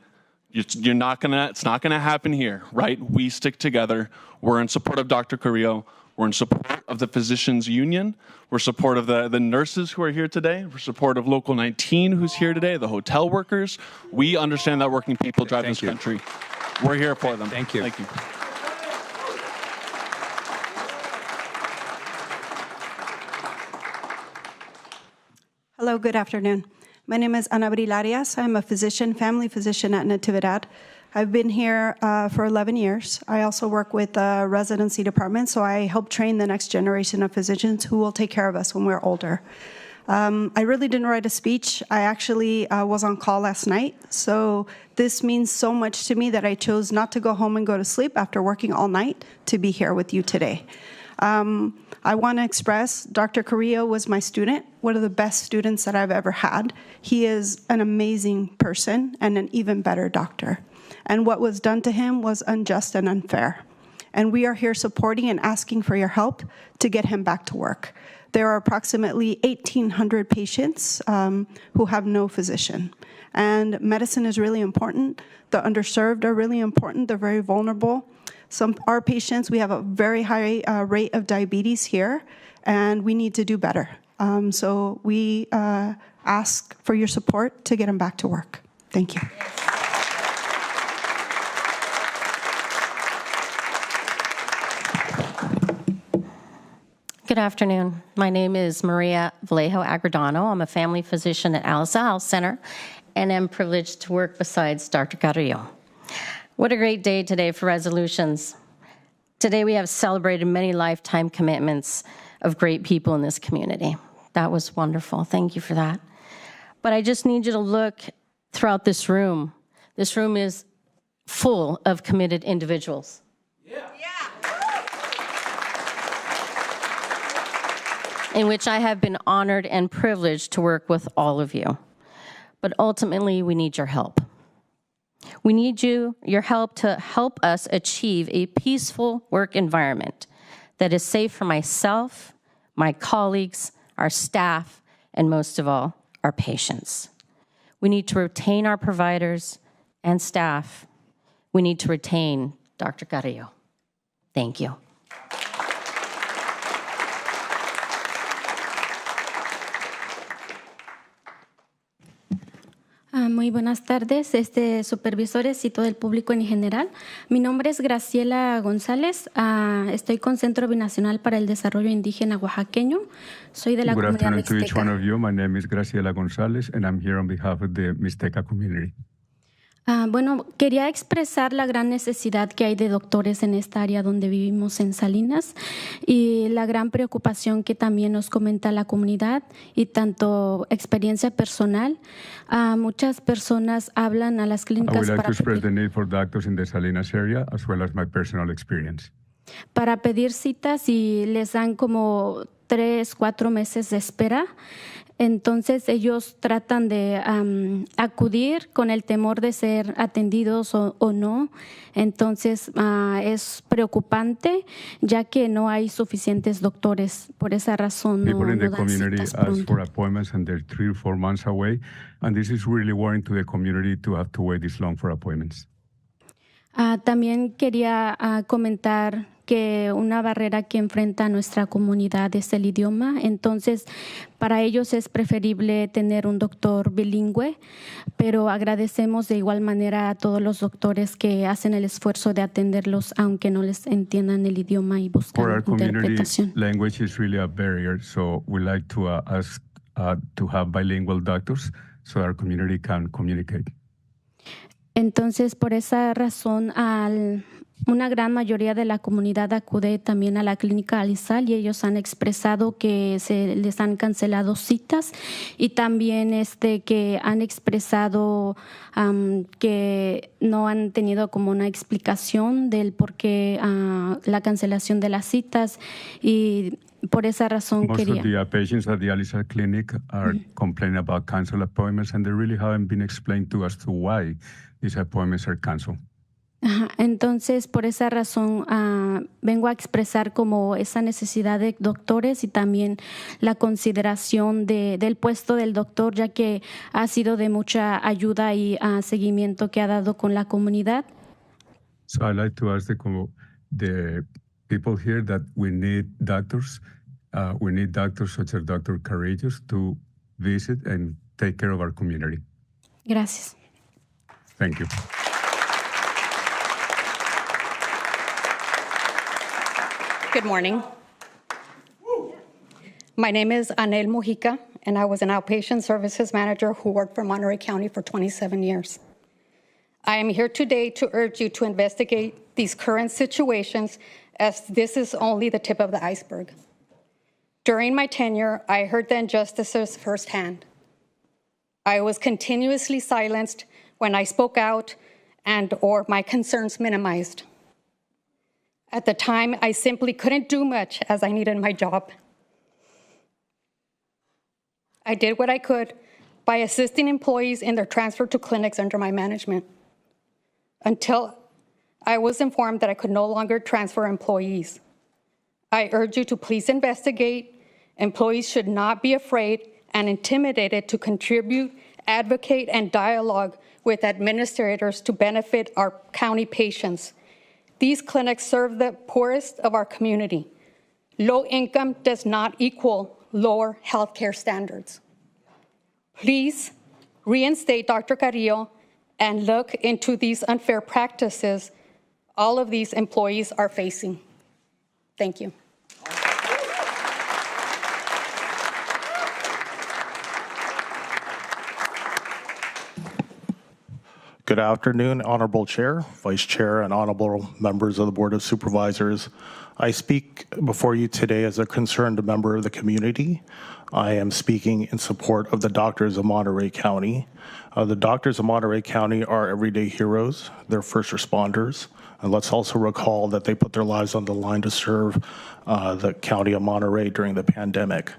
It's not gonna happen here, right? We stick together. We're in support of Dr. Carrillo. We're in support of the physicians union. We're in support of the nurses who are here today. We're in support of Local 19 who's here today, the hotel workers. We understand that working people drive this country. We're here for them. Thank you. Thank you. Hello, good afternoon. My name is Ana Abril Arias. I'm a family physician at Natividad. I've been here for 11 years. I also work with the residency department, so I help train the next generation of physicians who will take care of us when we're older. I really didn't write a speech. I actually was on call last night, so this means so much to me that I chose not to go home and go to sleep after working all night to be here with you today. I want to express Dr. Carrillo was my student, one of the best students that I've ever had. He is an amazing person and an even better doctor. And what was done to him was unjust and unfair. And we are here supporting and asking for your help to get him back to work. There are approximately 1,800 patients who have no physician. And medicine is really important. The underserved are really important. They're very vulnerable. Our patients, we have a very high rate of diabetes here, and we need to do better. So we ask for your support to get them back to work. Thank you. Good afternoon. My name is Maria Vallejo Agredano. I'm a family physician at Alisal Center, and I'm privileged to work besides Dr. Carrillo. What a great day today for resolutions. Today we have celebrated many lifetime commitments of great people in this community. That was wonderful. Thank you for that. But I just need you to look throughout this room. This room is full of committed individuals. in which I have been honored and privileged to work with all of you. But ultimately, we need your help. We need your help to help us achieve a peaceful work environment that is safe for myself, my colleagues, our staff, and most of all, our patients. We need to retain our providers and staff. We need to retain Dr. Carrillo. Thank you. Muy buenas tardes, supervisores y todo el público en general. Mi nombre es Graciela González. Estoy con Centro Binacional para el Desarrollo Indígena Oaxaqueño. Soy de la Good comunidad afternoon to each one mixteca. of you. My name is Graciela Gonzalez, and I'm here on behalf of the Mixteca community. Bueno, quería expresar la gran necesidad que hay de doctores en esta área donde vivimos en Salinas y la gran preocupación que también nos comenta la comunidad y tanto experiencia personal. Muchas personas hablan a las I would clínicas like to express the need for doctors in the Salinas area, as well as my personal experience. para pedir citas y les dan como 3, 4 meses de espera. Entonces ellos tratan de acudir con el temor de ser atendidos o no. Entonces es preocupante ya que no hay suficientes doctores. Por esa razón People in the dan community citas ask pronto. for appointments, and they're 3 or 4 months away. And this is really worrying to the community to have to wait this long for appointments. También quería comentar que una barrera que enfrenta a nuestra comunidad es el idioma. Entonces, para ellos es preferible tener un doctor bilingüe, pero agradecemos de igual manera a todos los doctores que hacen el esfuerzo de atenderlos, aunque no les entiendan el idioma y For buscan our community, interpretación. language is really a barrier, so we like to ask to have bilingual doctors so our community can communicate. Entonces, por esa razón, una gran mayoría de la comunidad acude también a la clínica Alisal y ellos han expresado que se les han cancelado citas y también que han expresado que no han tenido como una explicación del por qué la cancelación de las citas y por esa razón Most quería. of the patients at the Alisal Clinic are complaining about canceled appointments, and they really haven't been explained to us to why these appointments are canceled. Entonces, por esa razón, vengo a expresar como esa necesidad de doctores y también la consideración del puesto del doctor, ya que ha sido de mucha ayuda y seguimiento que ha dado con la comunidad. So I'd like to ask the people here that we need doctors. We need doctors such as Dr. Carrillos to visit and take care of our community. Gracias. Thank you. Good morning. My name is Anel Mujica, and I was an outpatient services manager who worked for Monterey County for 27 years. I am here today to urge you to investigate these current situations, as this is only the tip of the iceberg. During my tenure, I heard the injustices firsthand. I was continuously silenced when I spoke out or my concerns minimized. At the time, I simply couldn't do much as I needed my job. I did what I could by assisting employees in their transfer to clinics under my management until I was informed that I could no longer transfer employees. I urge you to please investigate. Employees should not be afraid and intimidated to contribute, advocate, and dialogue with administrators to benefit our county patients. These clinics serve the poorest of our community. Low income does not equal lower healthcare standards. Please reinstate Dr. Carrillo and look into these unfair practices all of these employees are facing. Thank you. Good afternoon, Honorable Chair, Vice Chair, and honorable members of the Board of Supervisors. I speak before you today as a concerned member of the community. I am speaking in support of the doctors of Monterey County. The doctors of Monterey County are everyday heroes. They're first responders. And let's also recall that they put their lives on the line to serve the county of Monterey during the pandemic.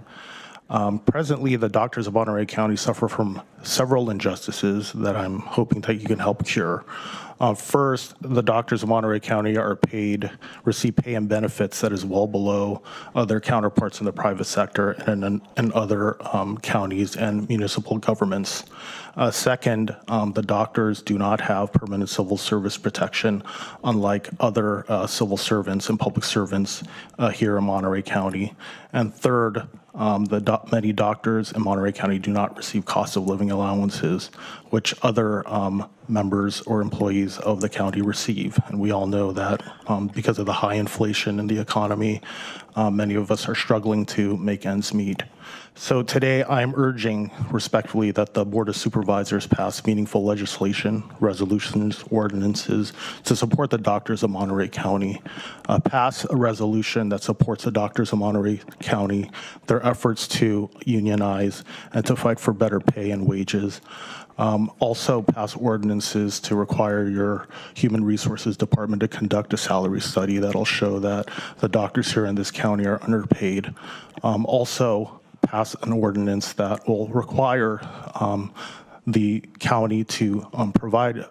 Presently, the doctors of Monterey County suffer from several injustices that I'm hoping that you can help cure. First, the doctors of Monterey County receive pay and benefits that is well below their counterparts in the private sector and in other counties and municipal governments. Second, the doctors do not have permanent civil service protection, unlike other civil servants and public servants here in Monterey County. And third, many doctors in Monterey County do not receive cost of living allowances, which other members or employees of the county receive. And we all know that because of the high inflation in the economy, many of us are struggling to make ends meet. So today I'm urging respectfully that the Board of Supervisors pass meaningful legislation, resolutions, ordinances to support the doctors of Monterey County. Pass a resolution that supports the doctors of Monterey County, their efforts to unionize and to fight for better pay and wages. Also pass ordinances to require your Human Resources Department to conduct a salary study that'll show that the doctors here in this county are underpaid. Also pass an ordinance that will require the county to provide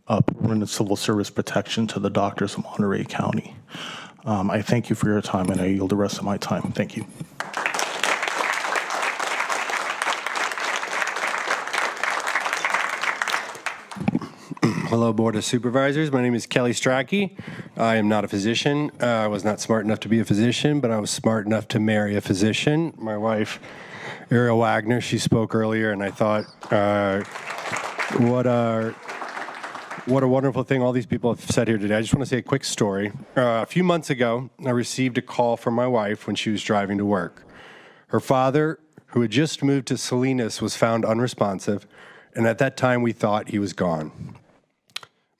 permanent civil service protection to the doctors of Monterey County. I thank you for your time, and I yield the rest of my time. Thank you. Hello, Board of Supervisors. My name is Kelly Strachey. I am not a physician. I was not smart enough to be a physician, but I was smart enough to marry a physician. My wife, Ariel Wagner, she spoke earlier, and I thought, what a wonderful thing all these people have said here today. I just want to say a quick story. A few months ago, I received a call from my wife when she was driving to work. Her father, who had just moved to Salinas, was found unresponsive, and at that time we thought he was gone.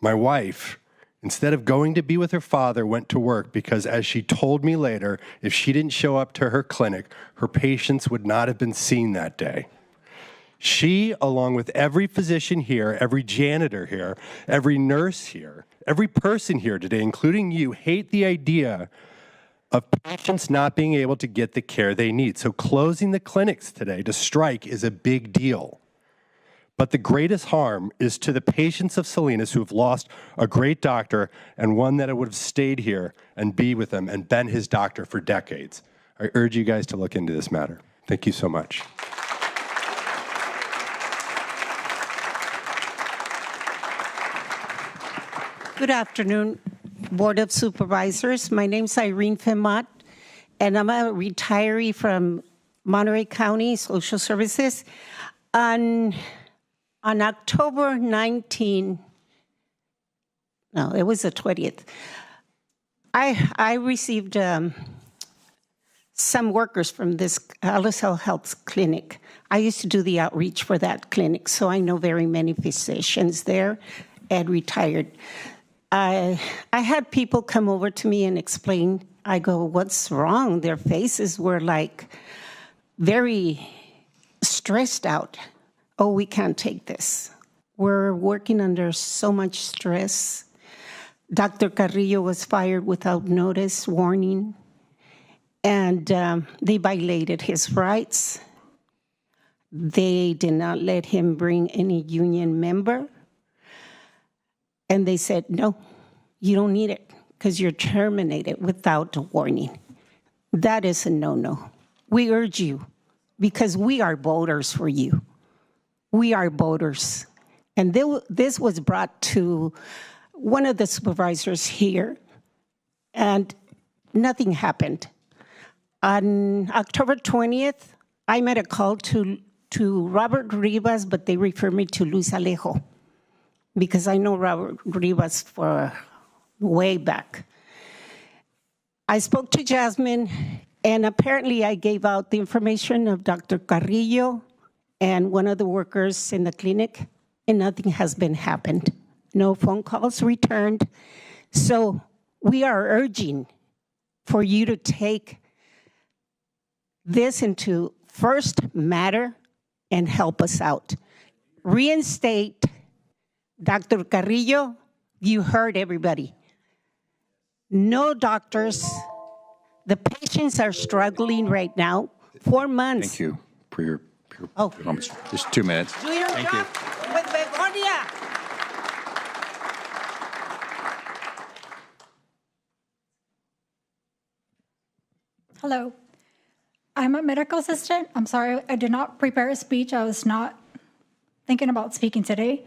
My wife, instead of going to be with her father, went to work because, as she told me later, if she didn't show up to her clinic, her patients would not have been seen that day. She, along with every physician here, every janitor here, every nurse here, every person here today, including you, hate the idea of patients not being able to get the care they need. So closing the clinics today to strike is a big deal. But the greatest harm is to the patients of Salinas who have lost a great doctor and one that would have stayed here and be with them and been his doctor for decades. I urge you guys to look into this matter. Thank you so much. Good afternoon, Board of Supervisors. My name is Irene Femot, and I'm a retiree from Monterey County Social Services. On October 19, no, it was the 20th, I received some workers from this Alisal Health clinic. I used to do the outreach for that clinic, so I know very many physicians there and retired. I had people come over to me and explain. I go, what's wrong? Their faces were like very stressed out. Oh, we can't take this. We're working under so much stress. Dr. Carrillo was fired without notice, warning, and they violated his rights. They did not let him bring any union member. And they said, no, you don't need it because you're terminated without a warning. That is a no-no. We urge you because we are voters for you. We are voters. And this was brought to one of the supervisors here, and nothing happened. On October 20th, I made a call to Robert Rivas, but they referred me to Luis Alejo because I know Robert Rivas for way back. I spoke to Jasmine, and apparently I gave out the information of Dr. Carrillo and one of the workers in the clinic, and nothing has been happened. No phone calls returned. So we are urging for you to take this into first matter and help us out. Reinstate Dr. Carrillo. You heard everybody. No doctors. The patients are struggling right now. 4 months. Thank you for your comments. Just 2 minutes. Do your Thank job with Begonia. Hello. I'm a medical assistant. I'm sorry, I did not prepare a speech. I was not thinking about speaking today.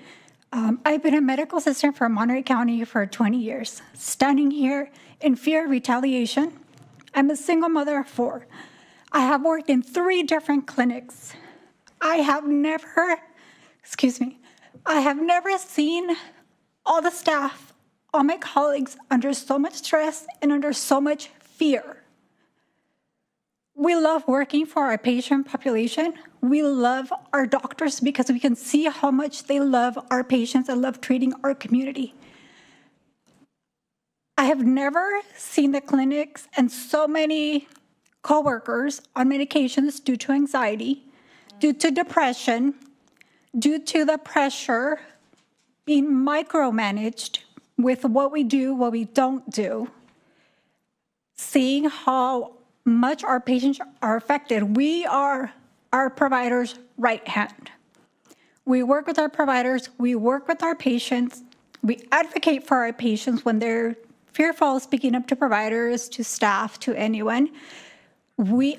I've been a medical assistant for Monterey County for 20 years. Standing here in fear of retaliation, I'm a single mother of 4. I have worked in 3 different clinics. I have never seen all the staff, all my colleagues under so much stress and under so much fear. We love working for our patient population. We love our doctors because we can see how much they love our patients and love treating our community. I have never seen the clinics and so many coworkers on medications due to anxiety, due to depression, due to the pressure, being micromanaged with what we do, what we don't do, seeing how much our patients are affected. We are our providers' right hand. We work with our providers, we work with our patients, we advocate for our patients when they're fearful of speaking up to providers, to staff, to anyone.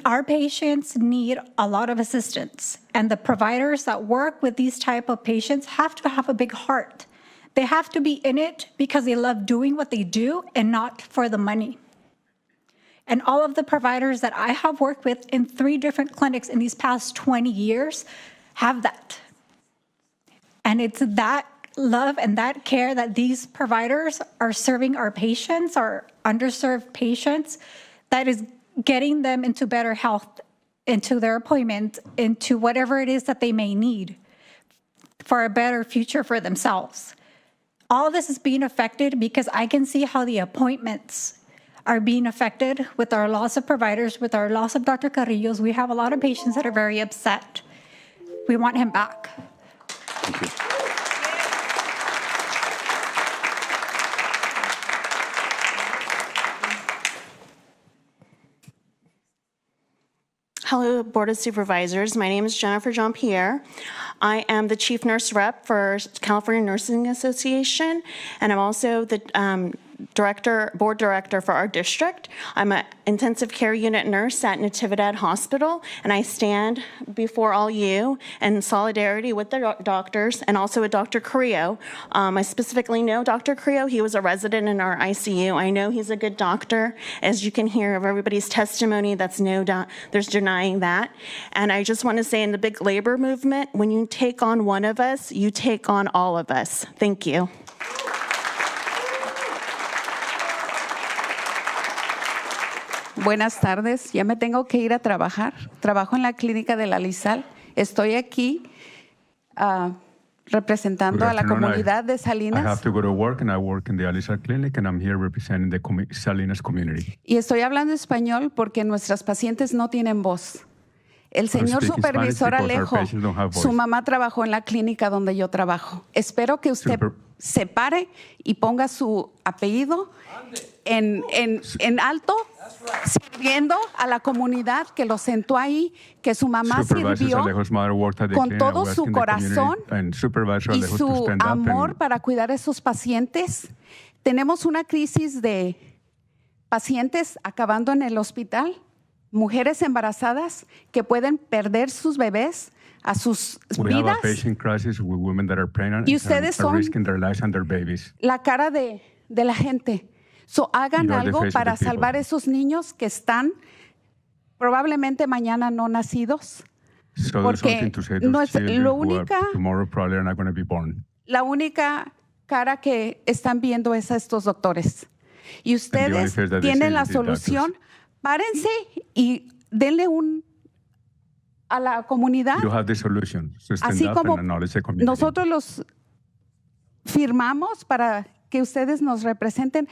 Our patients need a lot of assistance, and the providers that work with these type of patients have to have a big heart. They have to be in it because they love doing what they do and not for the money. And all of the providers that I have worked with in 3 different clinics in these past 20 years have that. And it's that love and that care that these providers are serving our patients, our underserved patients, that is getting them into better health, into their appointment, into whatever it is that they may need for a better future for themselves. All this is being affected because I can see how the appointments are being affected with our loss of providers, with our loss of Dr. Carrillo's. We have a lot of patients that are very upset. We want him back. Thank you. Hello, Board of Supervisors. My name is Jennifer Jean-Pierre. I am the Chief Nurse Rep for California Nursing Association, and I'm also the board director for our district. I'm an intensive care unit nurse at Natividad Hospital, and I stand before all you in solidarity with the doctors and also with Dr. Carrillo. I specifically know Dr. Carrillo. He was a resident in our ICU. I know he's a good doctor. As you can hear of everybody's testimony, there's denying that. And I just want to say, in the big labor movement, when you take on one of us, you take on all of us. Thank you. Buenas tardes, ya me tengo que ir a trabajar. Trabajo en la clínica de la Alisal. Estoy aquí representando a la comunidad de Salinas. I have to go to work, and I work in the Alisal Clinic, and I'm here representing the Salinas community. Y estoy hablando español porque nuestras pacientes no tienen voz. El señor supervisor Alejo, su mamá trabajó en la clínica donde yo trabajo. Espero que usted se pare y ponga su apellido en alto, sirviendo a la comunidad que lo sentó ahí, que su mamá sirvió con todo su corazón y su amor para cuidar a esos pacientes. Tenemos una crisis de pacientes acabando en el hospital, mujeres embarazadas que pueden perder sus bebés a sus vidas. Y ustedes son la cara de la gente. Hagan algo para salvar a esos niños que están probablemente mañana no nacidos. Porque no es la única cara que están viendo es a estos doctores. Y ustedes tienen la solución. Párense y denle a la comunidad. Así como nosotros los firmamos para que ustedes nos representen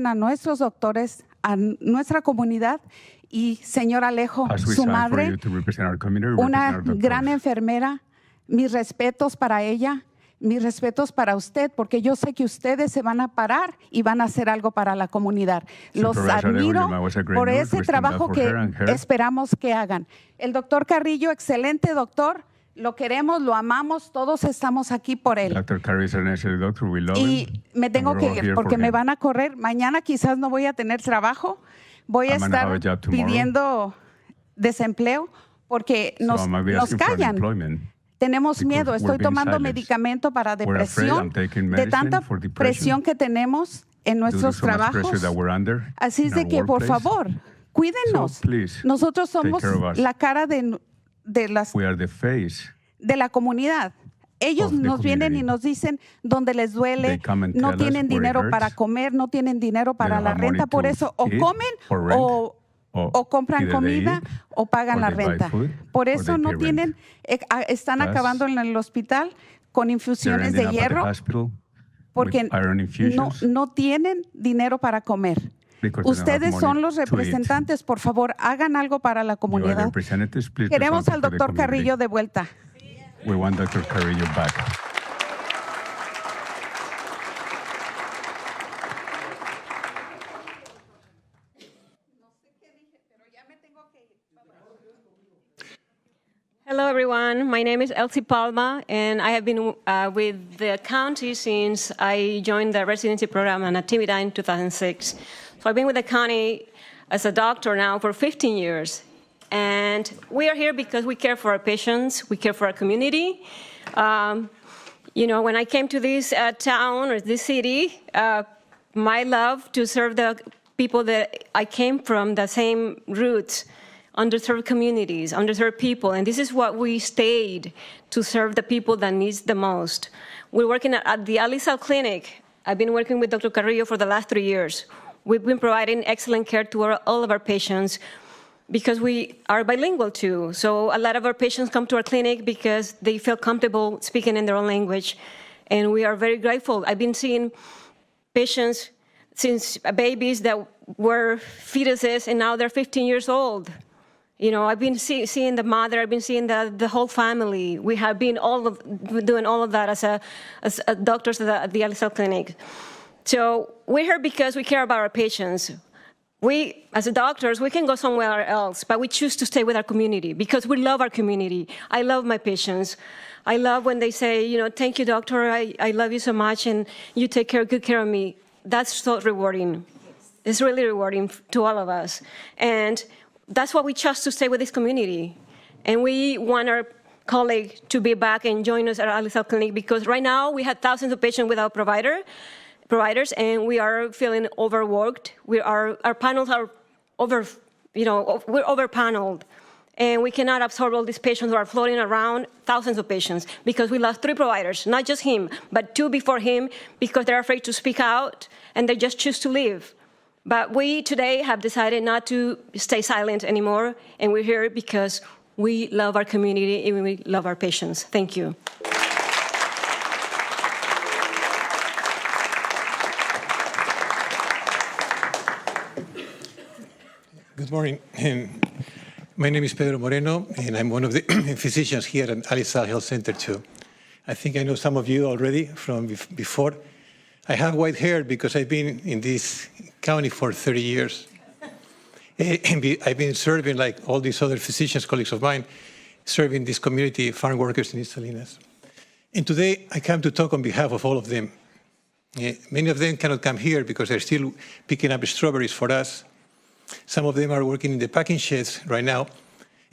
a nuestros doctores, a nuestra comunidad. Y señor Alejo, su madre, una gran enfermera, mis respetos para ella. mis respetos para usted, porque yo sé que ustedes se van a parar y van a hacer algo para la comunidad. Los admiro por ese trabajo que esperamos que hagan. El doctor Carrillo, excelente doctor, lo queremos, lo amamos, todos estamos aquí por él. Dr. Carrillo is an excellent doctor, we love Y him, me tengo que ir porque me van a correr. Mañana quizás no voy a tener trabajo, voy a estar pidiendo desempleo porque nos callan. Tenemos miedo, estoy tomando medicamento para depresión, de tanta presión que tenemos en nuestros trabajos. Así es de que, por favor, cuídenos. Nosotros somos la cara de la comunidad. Ellos nos vienen y nos dicen dónde les duele, no tienen dinero para comer, no tienen dinero para la renta, por eso o comen o compran comida o pagan la renta. Por eso no tienen, están acabando en el hospital con infusiones de hierro porque no tienen dinero para comer. Ustedes son los representantes, por favor, hagan algo para la comunidad. Queremos al doctor Carrillo de vuelta. We want Dr. Carrillo back. Hello, everyone. My name is Elsie Palma, and I have been with the county since I joined the residency program in Natividad in 2006. So I've been with the county as a doctor now for 15 years. And we are here because we care for our patients, we care for our community. You know, when I came to this town or this city, my love to serve the people that I came from, the same roots, underserved communities, underserved people, and this is what we stayed to serve the people that needs the most. We're working at the Alisal Clinic. I've been working with Dr. Carrillo for the last 3 years. We've been providing excellent care to all of our patients because we are bilingual too. So a lot of our patients come to our clinic because they feel comfortable speaking in their own language, and we are very grateful. I've been seeing patients since babies that were fetuses, and now they're 15 years old. You know, I've been seeing the mother, I've been seeing the whole family. We have been doing all of that as doctors at the Alisal Clinic. So we're here because we care about our patients. We, as doctors, we can go somewhere else, but we choose to stay with our community because we love our community. I love my patients. I love when they say, you know, thank you, doctor, I love you so much, and you take good care of me. That's so rewarding. It's really rewarding to all of us. And that's why we chose to stay with this community. And we want our colleague to be back and join us at Alisal Clinic because right now we have thousands of patients without providers, and we are feeling overworked. Our panels are we're overpaneled. And we cannot absorb all these patients who are floating around, thousands of patients, because we lost 3 providers, not just him, but 2 before him, because they're afraid to speak out, and they just choose to leave. But we today have decided not to stay silent anymore, and we're here because we love our community and we love our patients. Thank you. Good morning. My name is Pedro Moreno, and I'm one of the physicians here at Alisal St too. I think I know some of you already from before. I have white hair because I've been in this county for 30 years. I've been serving, like all these other physicians, colleagues of mine, serving this community, farm workers in Salinas. And today, I come to talk on behalf of all of them. Many of them cannot come here because they're still picking up strawberries for us. Some of them are working in the packing sheds right now,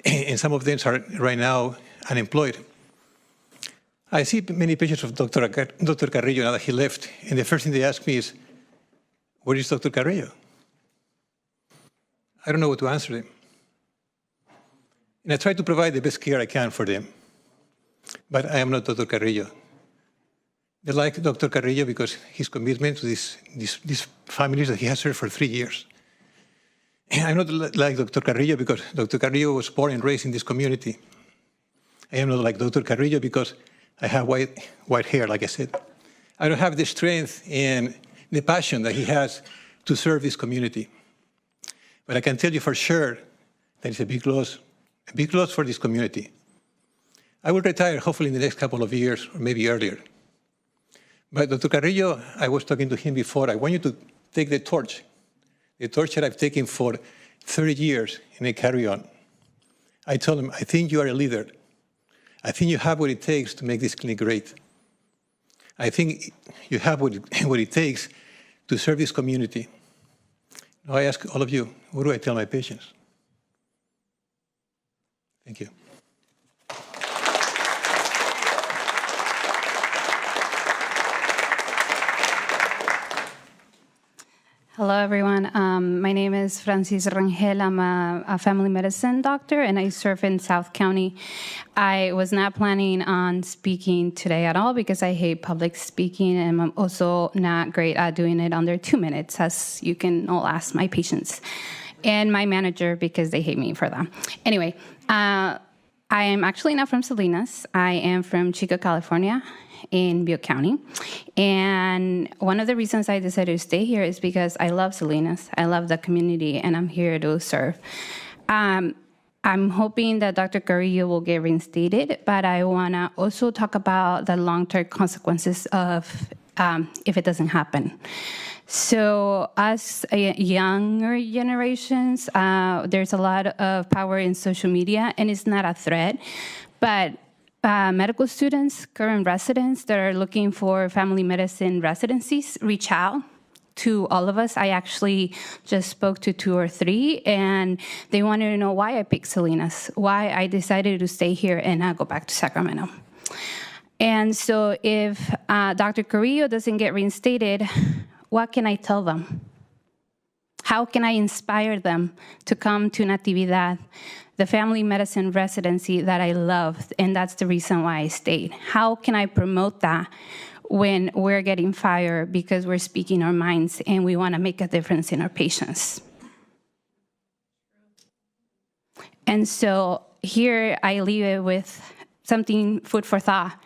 and some of them are right now unemployed. I see many patients of Dr. Carrillo now that he left, and the first thing they ask me is, where is Dr. Carrillo? I don't know what to answer them. And I try to provide the best care I can for them. But I am not Dr. Carrillo. They like Dr. Carrillo because his commitment to these families that he has served for 3 years. And I'm not like Dr. Carrillo because Dr. Carrillo was born and raised in this community. I am not like Dr. Carrillo because I have white hair, like I said. I don't have the strength and the passion that he has to serve this community. But I can tell you for sure that it's a big loss for this community. I will retire hopefully in the next couple of years, or maybe earlier. But Dr. Carrillo, I was talking to him before. I want you to take the torch that I've taken for 30 years in a carry-on. I told him, I think you are a leader. I think you have what it takes to make this clinic great. I think you have what it takes to serve this community. Now I ask all of you, what do I tell my patients? Thank you. Hello, everyone. My name is Francis Rangel. I'm a family medicine doctor, and I serve in South County. I was not planning on speaking today at all because I hate public speaking, and I'm also not great at doing it under 2 minutes, as you can all ask my patients and my manager because they hate me for that. Anyway, I am actually not from Salinas. I am from Chico, California, in Butte County. And one of the reasons I decided to stay here is because I love Salinas. I love the community, and I'm here to serve. I'm hoping that Dr. Carrillo will get reinstated, but I want to also talk about the long-term consequences of if it doesn't happen. So us younger generations, there's a lot of power in social media, and it's not a threat, but medical students, current residents that are looking for family medicine residencies, reach out to all of us. I actually just spoke to 2 or 3, and they wanted to know why I picked Salinas, why I decided to stay here and not go back to Sacramento. And so if Dr. Carrillo doesn't get reinstated, what can I tell them? How can I inspire them to come to Natividad, the family medicine residency that I loved, and that's the reason why I stayed? How can I promote that when we're getting fired because we're speaking our minds and we want to make a difference in our patients? And so here I leave it with something food for thought.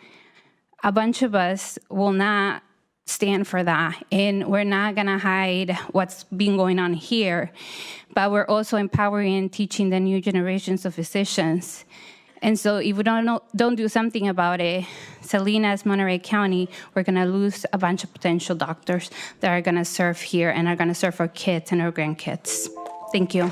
A bunch of us will not stand for that, and we're not going to hide what's been going on here, but we're also empowering and teaching the new generations of physicians. And so if we don't do something about it, Salinas, Monterey County, we're going to lose a bunch of potential doctors that are going to serve here and are going to serve our kids and our grandkids. Thank you.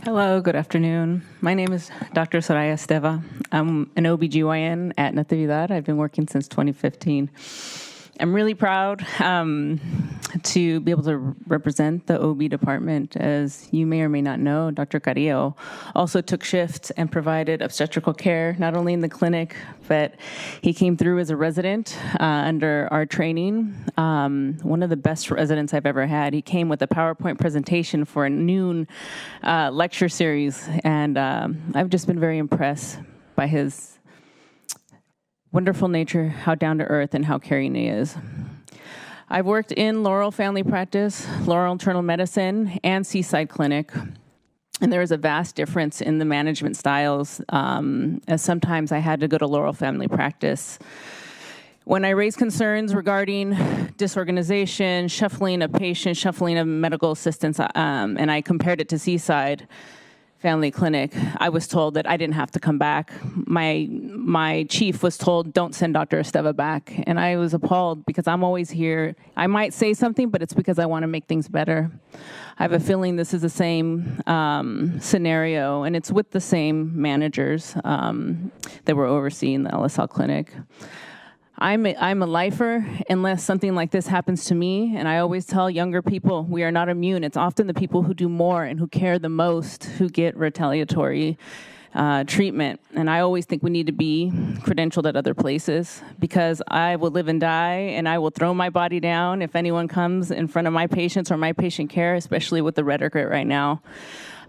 Hello, good afternoon. My name is Dr. Soraya Esteva. I'm an OBGYN at Natividad. I've been working since 2015. I'm really proud to be able to represent the OB department. As you may or may not know, Dr. Carrillo also took shifts and provided obstetrical care, not only in the clinic, but he came through as a resident under our training. One of the best residents I've ever had. He came with a PowerPoint presentation for a noon lecture series, and I've just been very impressed by his wonderful nature, how down to earth, and how caring he is. I've worked in Laurel Family Practice, Laurel Internal Medicine, and Seaside Clinic, and there is a vast difference in the management styles, as sometimes I had to go to Laurel Family Practice. When I raised concerns regarding disorganization, shuffling of patients, shuffling of medical assistants, and I compared it to Seaside Family Clinic, I was told that I didn't have to come back. My chief was told, don't send Dr. Esteva back. And I was appalled because I'm always here. I might say something, but it's because I want to make things better. I have a feeling this is the same scenario, and it's with the same managers that were overseeing the Alisal Clinic. I'm a lifer unless something like this happens to me, and I always tell younger people we are not immune. It's often the people who do more and who care the most who get retaliatory treatment. And I always think we need to be credentialed at other places, because I will live and die, and I will throw my body down if anyone comes in front of my patients or my patient care, especially with the rhetoric right now.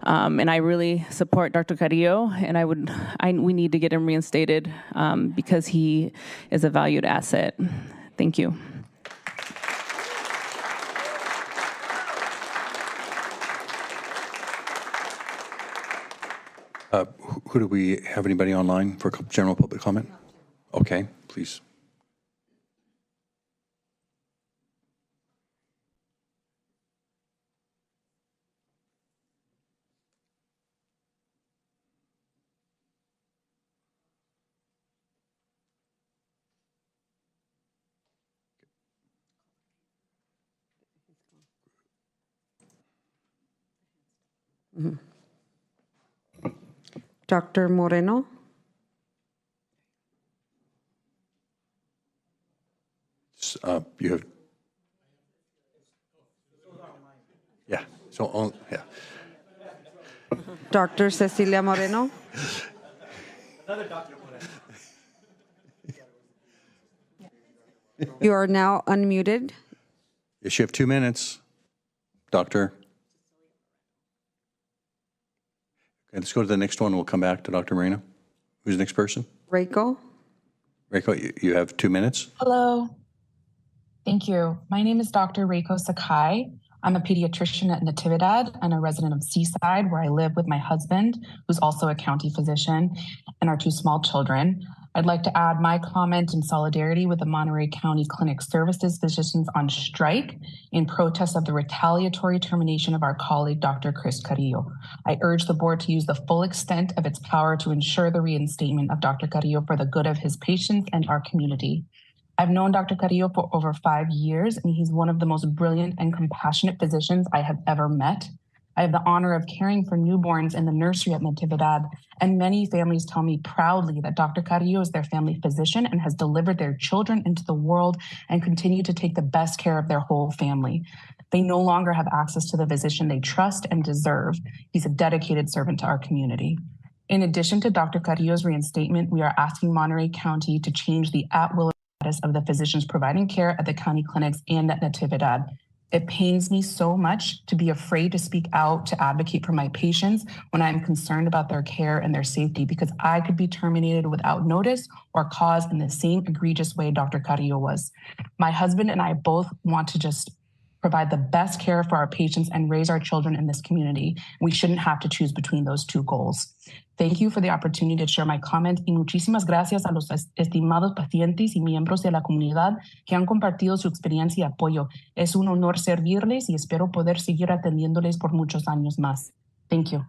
And I really support Dr. Carrillo, and we need to get him reinstated because he is a valued asset. Thank you. Who do we have? Anybody online for general public comment? Okay, please. Dr. Moreno? You have, yeah, so, yeah. Dr. Cecilia Moreno? Another Dr. Moreno. You are now unmuted. Yes, you have 2 minutes, Doctor. Okay, let's go to the next one. We'll come back to Dr. Moreno. Who's the next person? Reiko? Reiko, you have 2 minutes. Hello. Thank you. My name is Dr. Reiko Sakai. I'm a pediatrician at Natividad and a resident of Seaside, where I live with my husband, who's also a county physician, and our 2 small children. I'd like to add my comment in solidarity with the Monterey County Clinic Services physicians on strike in protest of the retaliatory termination of our colleague, Dr. Chris Carrillo. I urge the board to use the full extent of its power to ensure the reinstatement of Dr. Carrillo for the good of his patients and our community. I've known Dr. Carrillo for over 5 years, and he's one of the most brilliant and compassionate physicians I have ever met. I have the honor of caring for newborns in the nursery at Natividad, and many families tell me proudly that Dr. Carrillo is their family physician and has delivered their children into the world and continue to take the best care of their whole family. They no longer have access to the physician they trust and deserve. He's a dedicated servant to our community. In addition to Dr. Carrillo's reinstatement, we are asking Monterey County to change the at-will status of the physicians providing care at the county clinics and at Natividad. It pains me so much to be afraid to speak out to advocate for my patients when I am concerned about their care and their safety, because I could be terminated without notice or cause in the same egregious way Dr. Carrillo was. My husband and I both want to just provide the best care for our patients and raise our children in this community. We shouldn't have to choose between those 2 goals. Thank you for the opportunity to share my comment y muchísimas gracias a los estimados pacientes y miembros de la comunidad que han compartido su experiencia y apoyo. Es un honor servirles y espero poder seguir atendiéndoles por muchos años más. Thank you.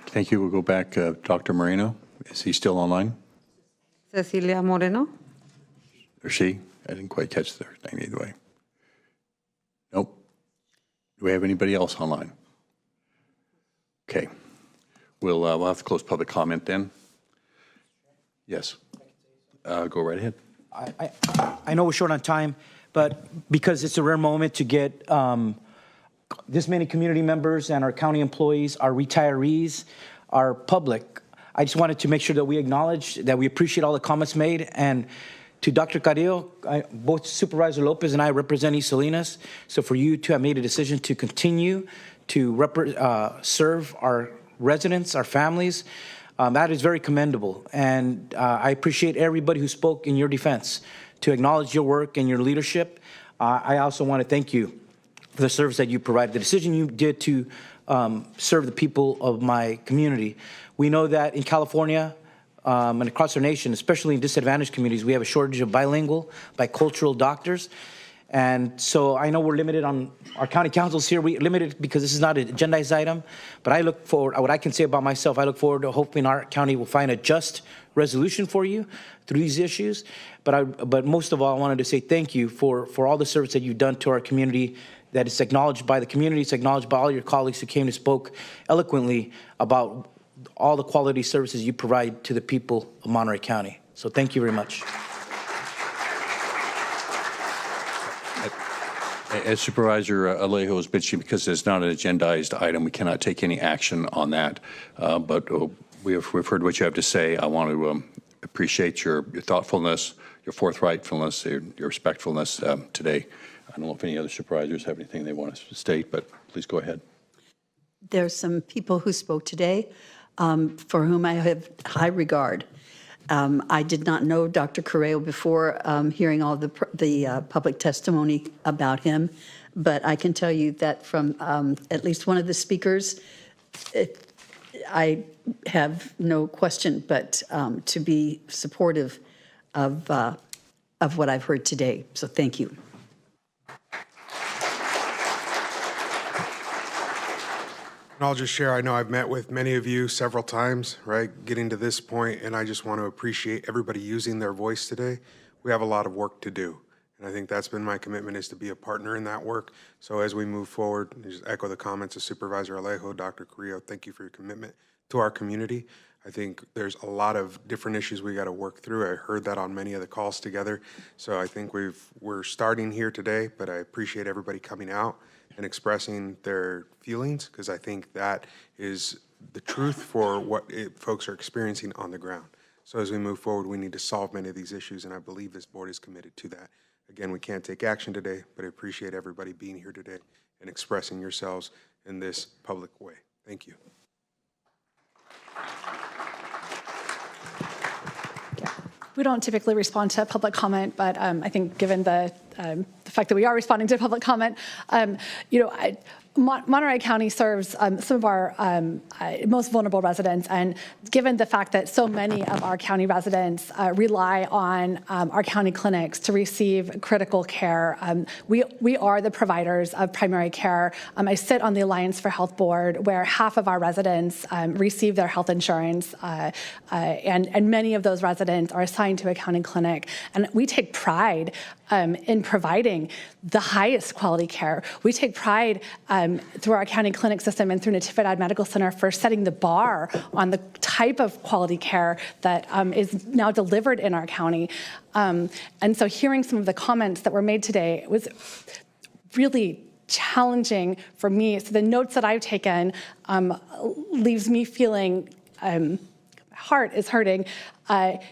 Thank you. We'll go back. Dr. Moreno, is he still online? Cecilia Moreno? Or she? I didn't quite catch their name either way. Nope. Do we have anybody else online? Okay. We'll have to close public comment then. Yes. Go right ahead. I know we're short on time, but because it's a rare moment to get this many community members and our county employees, our retirees, our public, I just wanted to make sure that we acknowledge that we appreciate all the comments made. And to Dr. Carrillo, both Supervisor Lopez and I represent East Salinas. So for you to have made a decision to continue to serve our residents, our families, that is very commendable. And I appreciate everybody who spoke in your defense to acknowledge your work and your leadership. I also want to thank you for the service that you provided, the decision you did to serve the people of my community. We know that in California and across our nation, especially in disadvantaged communities, we have a shortage of bilingual, bicultural doctors. And so I know we're limited on our county councils here. We're limited because this is not an agendized item. But I look forward, what I can say about myself, I look forward to hoping our county will find a just resolution for you through these issues. But most of all, I wanted to say thank you for all the service that you've done to our community, that is acknowledged by the community, it's acknowledged by all your colleagues who came and spoke eloquently about all the quality services you provide to the people of Monterey County. So thank you very much. As Supervisor Alejo has mentioned, because it's not an agendized item, we cannot take any action on that. But we've heard what you have to say. I want to appreciate your thoughtfulness, your forthrightfulness, your respectfulness today. I don't know if any other supervisors have anything they want to state, but please go ahead. There's some people who spoke today for whom I have high regard. I did not know Dr. Carrillo before hearing all the public testimony about him, but I can tell you that from at least one of the speakers, I have no question but to be supportive of what I've heard today. So thank you. And I'll just share, I know I've met with many of you several times, right, getting to this point, and I just want to appreciate everybody using their voice today. We have a lot of work to do, And I think that's been my commitment, is to be a partner in that work. So as we move forward, I just echo the comments of Supervisor Alejo, Dr. Carrillo, thank you for your commitment to our community. I think there's a lot of different issues we got to work through. I heard that on many of the calls together. So I think we're starting here today, but I appreciate everybody coming out and expressing their feelings, because I think that is the truth for what folks are experiencing on the ground. So as we move forward, we need to solve many of these issues, and I believe this board is committed to that. Again, we can't take action today, but I appreciate everybody being here today and expressing yourselves in this public way. Thank you. We don't typically respond to public comment, but I think given the fact that we are responding to public comment, Monterey County serves some of our most vulnerable residents, and given the fact that so many of our county residents rely on our county clinics to receive critical care, we are the providers of primary care. I sit on the Alliance for Health Board, where half of our residents receive their health insurance, and many of those residents are assigned to a county clinic, and we take pride in providing the highest quality care. We take pride through our county clinic system and through Natividad Medical Center for setting the bar on the type of quality care that is now delivered in our county. And so hearing some of the comments that were made today was really challenging for me. So the notes that I've taken leaves me feeling heart is hurting,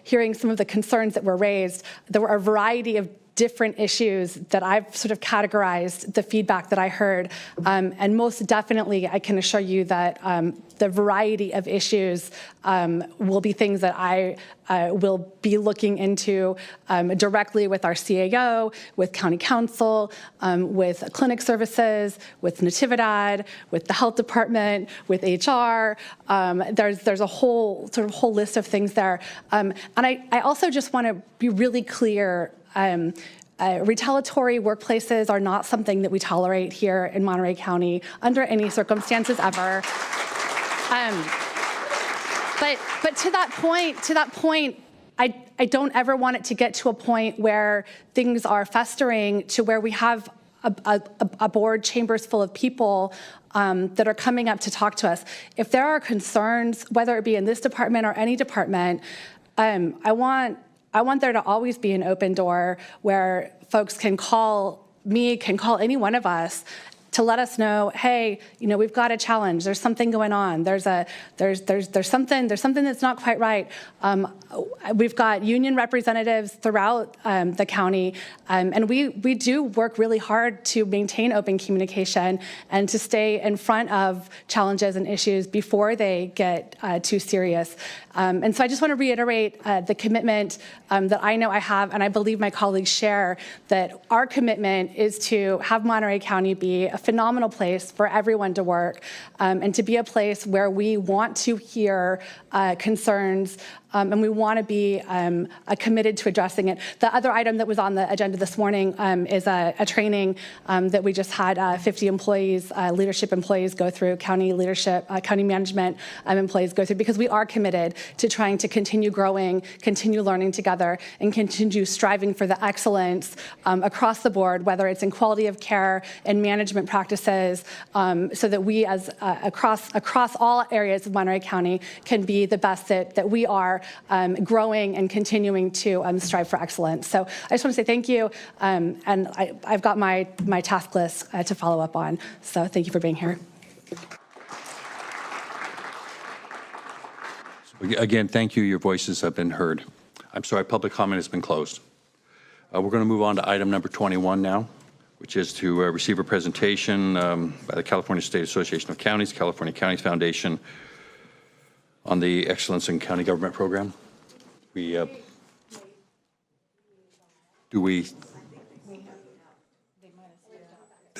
hearing some of the concerns that were raised. There were a variety of different issues that I've sort of categorized the feedback that I heard. And most definitely, I can assure you that the variety of issues will be things that I will be looking into directly with our CAO, with County Council, with clinic services, with Natividad, with the health department, with HR. There's a whole list of things there. And I also just want to be really clear. Retaliatory workplaces are not something that we tolerate here in Monterey County under any circumstances ever. But to that point, I don't ever want it to get to a point where things are festering to where we have a board chambers full of people that are coming up to talk to us. If there are concerns, whether it be in this department or any department, I want there to always be an open door where folks can call me, can call any one of us to let us know, hey, we've got a challenge. There's something going on. There's something that's not quite right. We've got union representatives throughout the county, and we do work really hard to maintain open communication and to stay in front of challenges and issues before they get too serious. And so I just want to reiterate the commitment that I know I have, and I believe my colleagues share, that our commitment is to have Monterey County be a phenomenal place for everyone to work, and to be a place where we want to hear concerns, and we want to be committed to addressing it. The other item that was on the agenda this morning is a training that we just had 50 employees, leadership employees go through, county leadership, county management employees go through, because we are committed to trying to continue growing, continue learning together, and continue striving for the excellence across the board, whether it's in quality of care and management practices, so that we as across all areas of Monterey County can be the best that we are, growing and continuing to strive for excellence. So I just want to say thank you, and I've got my task list to follow up on. So thank you for being here. Again, thank you. Your voices have been heard. I'm sorry, public comment has been closed. We're going to move on to item number 21 now, which is to receive a presentation by the California State Association of Counties, California Counties Foundation, on the Excellence in County Government program. They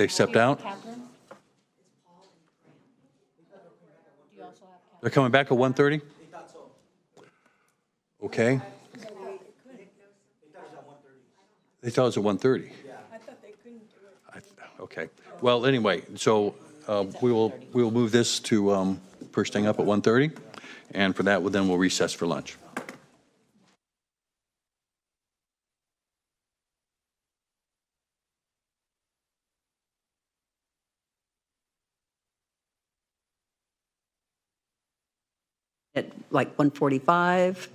stepped out? They're coming back at 1:30? Okay. They thought it was at 1:30. Okay. Well, anyway, so we will move this to first thing up at 1:30, and for that, then we'll recess for lunch. at like 1:45?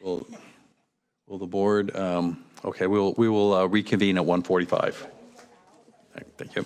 Will the board, okay, we will reconvene at 1:45. Thank you.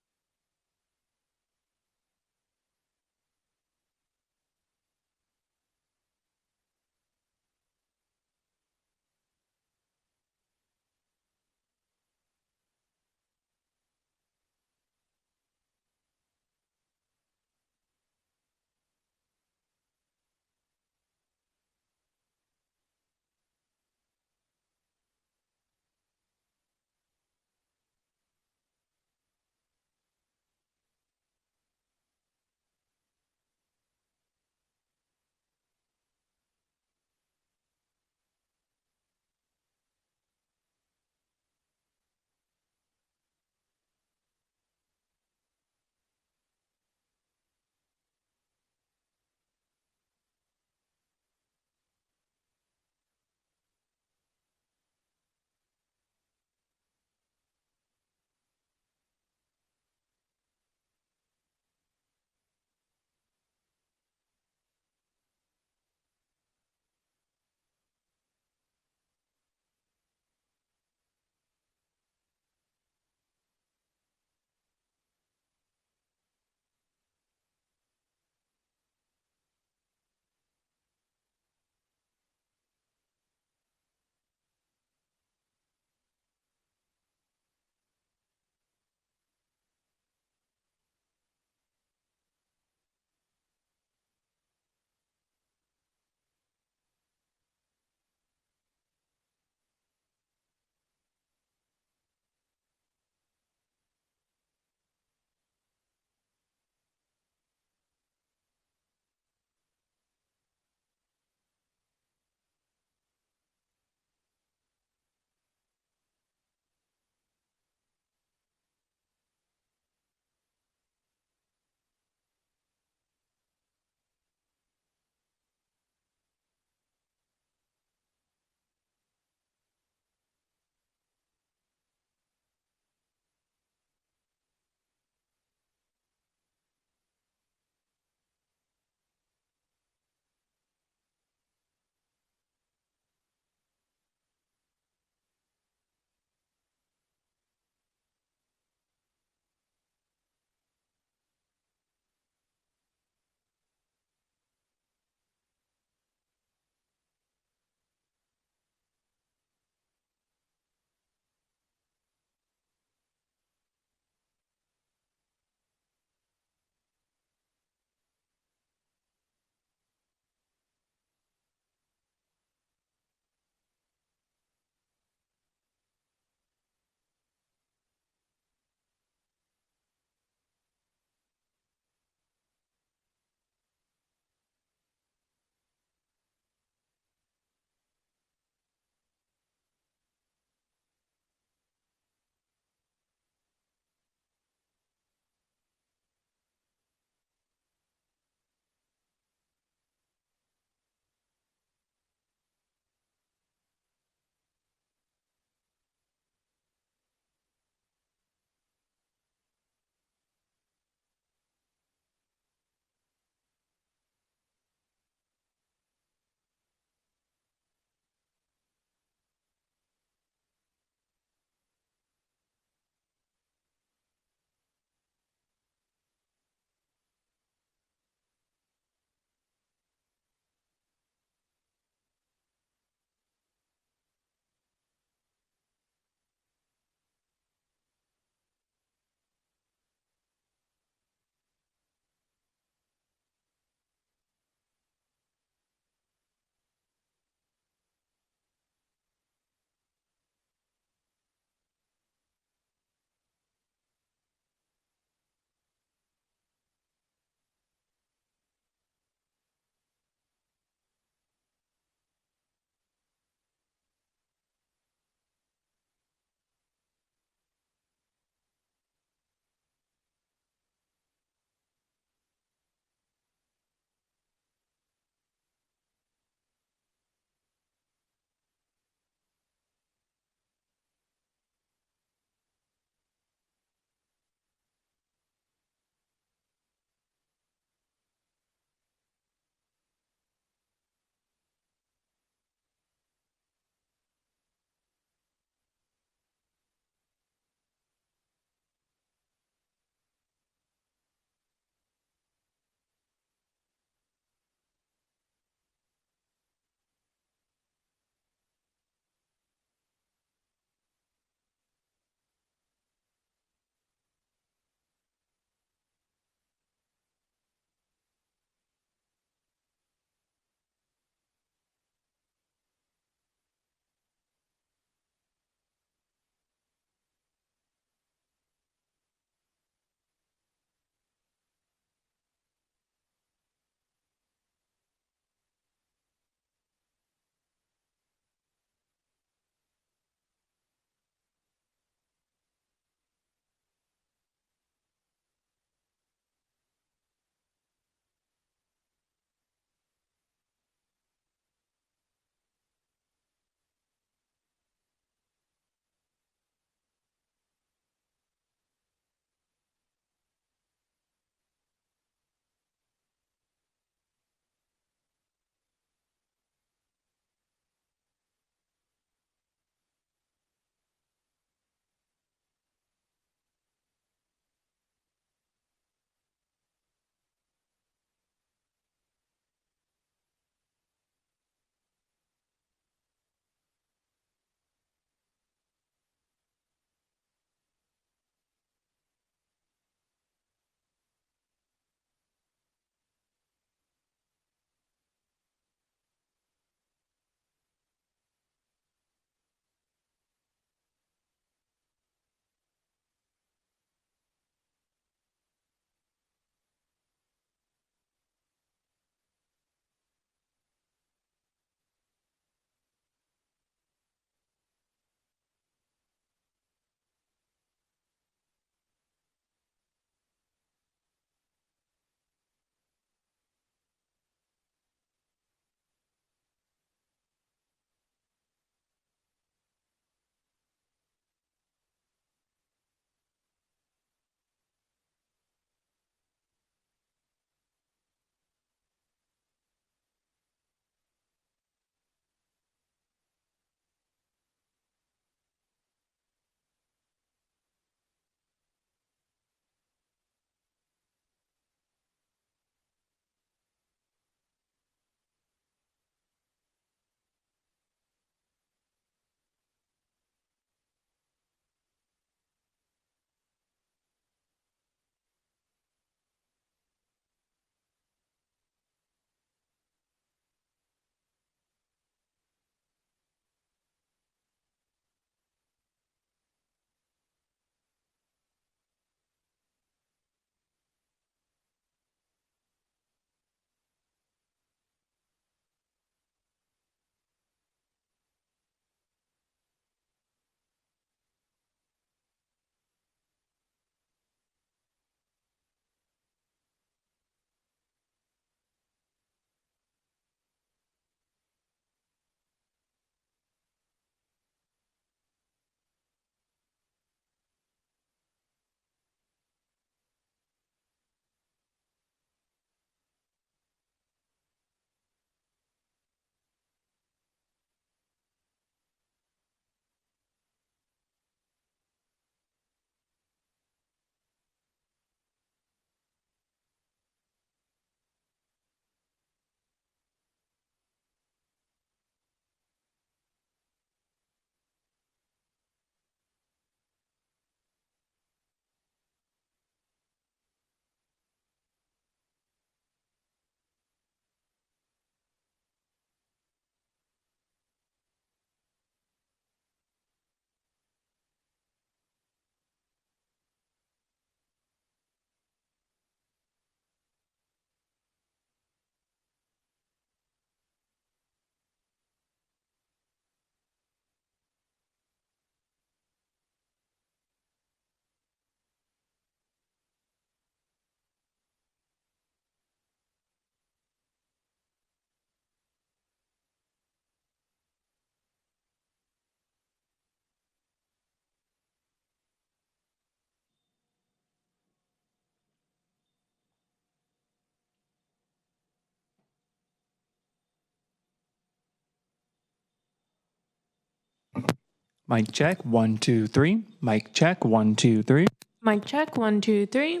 Mic check, 1, 2, 3. Mic check, 1, 2, 3. Mic check, 1, 2, 3.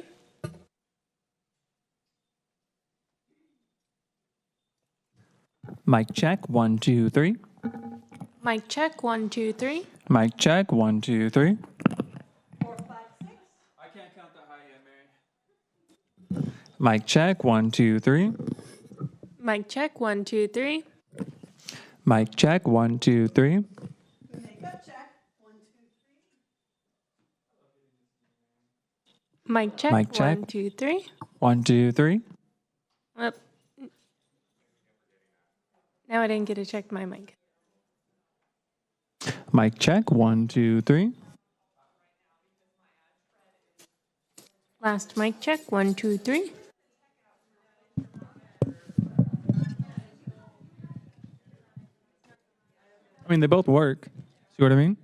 Mic check, 1, 2, 3. Mic check, 1, 2, 3. Mic check, 1, 2, 3. Mic check, 1, 2, 3. Mic check, 1, 2, 3. Mic check, 1, 2, 3. Mic check, Mic check. 1, 2, 3. 1, 2, 3. Up. Now I didn't get to check my mic. Mic check, 1, 2, 3. Last mic check, 1, 2, 3. I mean, they both work. See what I mean?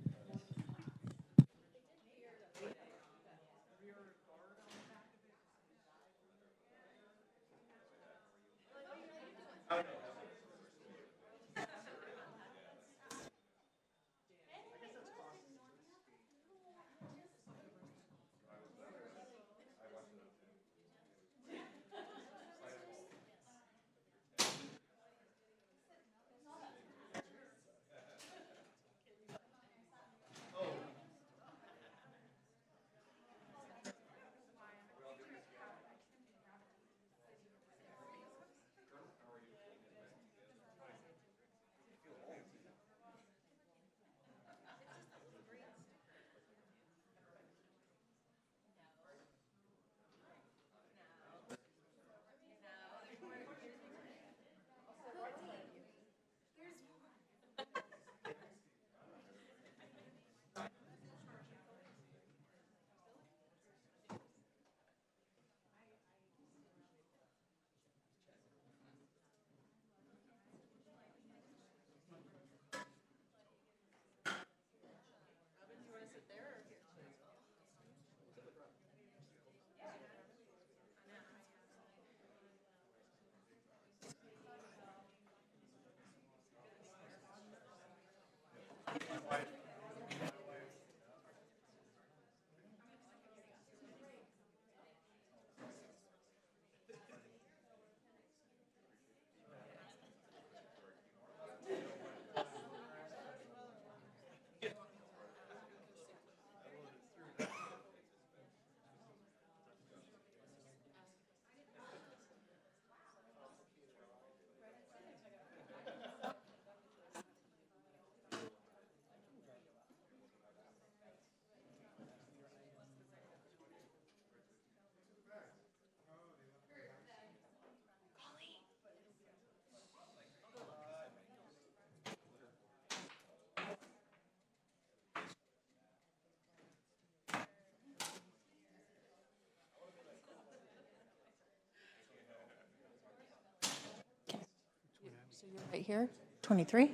So you're right here, 23.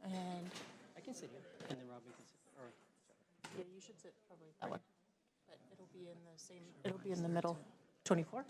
And I can sit here. And then Robbie can sit. Or, yeah, you should sit probably that way. But it'll be in the same, it'll be in the middle. 24?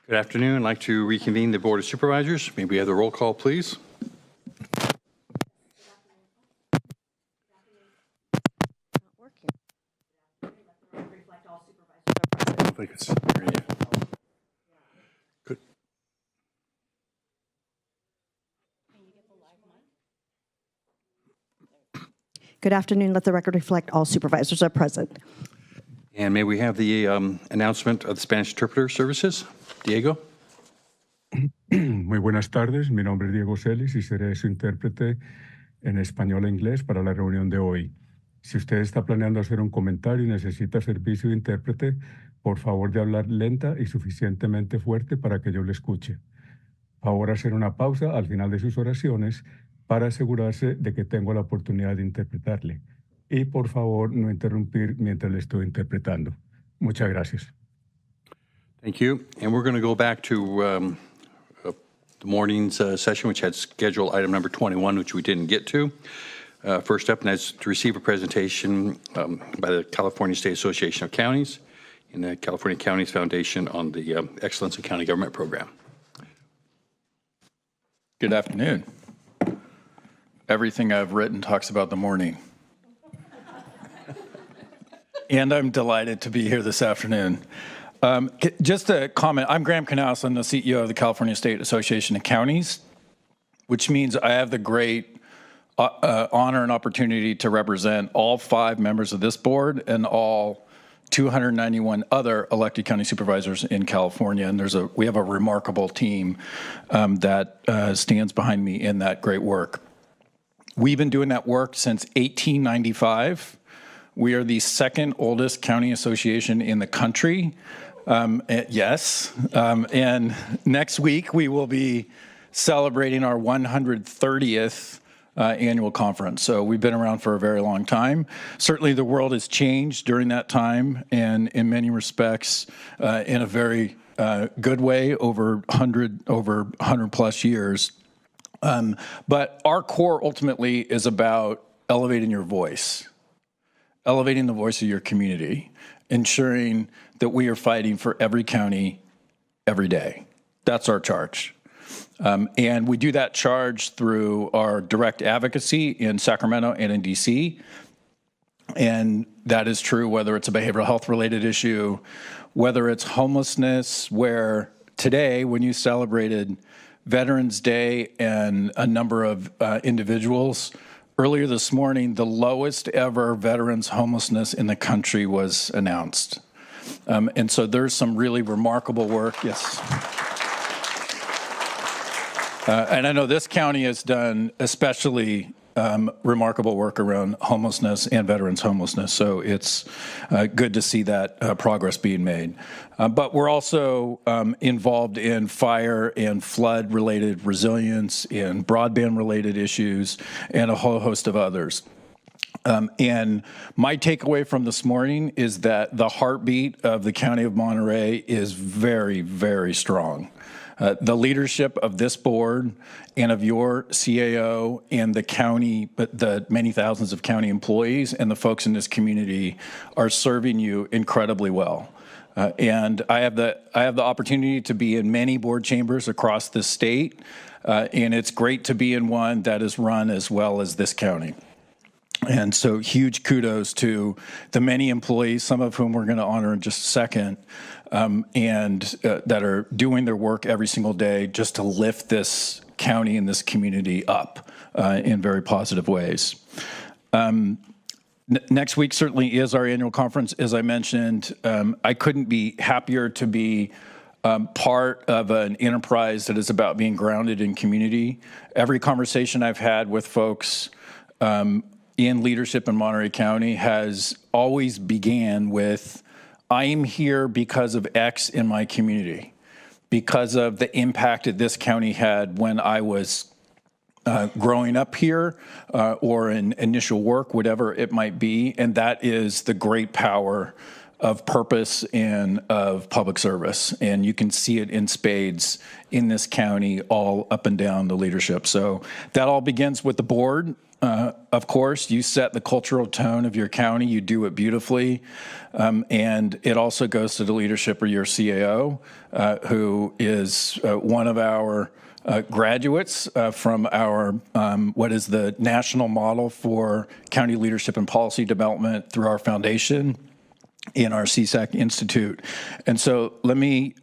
Good afternoon. I'd like to reconvene the Board of Supervisors. May we have the roll call, please? I don't think it's hearing you. Good. Good afternoon. Let the record reflect all supervisors are present. And may we have the announcement of the Spanish interpreter services? Diego? Muy buenas tardes. Mi nombre es Diego Celis y seré su intérprete en español e inglés para la reunión de hoy. Si usted está planeando hacer un comentario y necesita servicio de intérprete, por favor de hablar lenta y suficientemente fuerte para que yo le escuche. Favor hacer una pausa al final de sus oraciones para asegurarse de que tengo la oportunidad de interpretarle. Y por favor no interrumpir mientras le estoy interpretando. Muchas gracias. Thank you. And we're going to go back to the morning's session, which had scheduled item number 21, which we didn't get to. First up, and that's to receive a presentation by the California State Association of Counties and the California Counties Foundation on the Excellence in County Government Program. Good afternoon. Everything I've written talks about the morning. And I'm delighted to be here this afternoon. Just a comment, I'm Graham Canals, I'm the CEO of the California State Association of Counties, which means I have the great honor and opportunity to represent all 5 members of this board and all 291 other elected county supervisors in California. And we have a remarkable team that stands behind me in that great work. We've been doing that work since 1895. We are the second oldest county association in the country. Yes. And next week we will be celebrating our 130th annual conference. So we've been around for a very long time. Certainly the world has changed during that time, and in many respects, in a very good way over 100 plus years. But our core ultimately is about elevating your voice, elevating the voice of your community, ensuring that we are fighting for every county every day. That's our charge. And we do that charge through our direct advocacy in Sacramento and in DC. And that is true whether it's a behavioral health related issue, whether it's homelessness, where today, when you celebrated Veterans Day and a number of individuals, earlier this morning, the lowest ever veterans homelessness in the country was announced. And so there's some really remarkable work. Yes. And I know this county has done especially remarkable work around homelessness and veterans homelessness. So it's good to see that progress being made. But we're also involved in fire and flood related resilience, in broadband related issues, and a whole host of others. And my takeaway from this morning is that the heartbeat of the County of Monterey is very, very strong. The leadership of this board and of your CAO and the county, but the many thousands of county employees and the folks in this community are serving you incredibly well. And I have the opportunity to be in many board chambers across the state, and it's great to be in one that is run as well as this county. And so huge kudos to the many employees, some of whom we're going to honor in just a second, and that are doing their work every single day just to lift this county and this community up in very positive ways. Next week certainly is our annual conference. As I mentioned, I couldn't be happier to be part of an enterprise that is about being grounded in community. Every conversation I've had with folks in leadership in Monterey County has always began with, I am here because of X in my community, because of the impact that this county had when I was growing up here or in initial work, whatever it might be. And that is the great power of purpose and of public service. And you can see it in spades in this county all up and down the leadership. So that all begins with the board. Of course, you set the cultural tone of your county. You do it beautifully. And it also goes to the leadership of your CAO, who is one of our graduates from our, what is the national model for county leadership and policy development through our foundation in our CSAC Institute. And so let me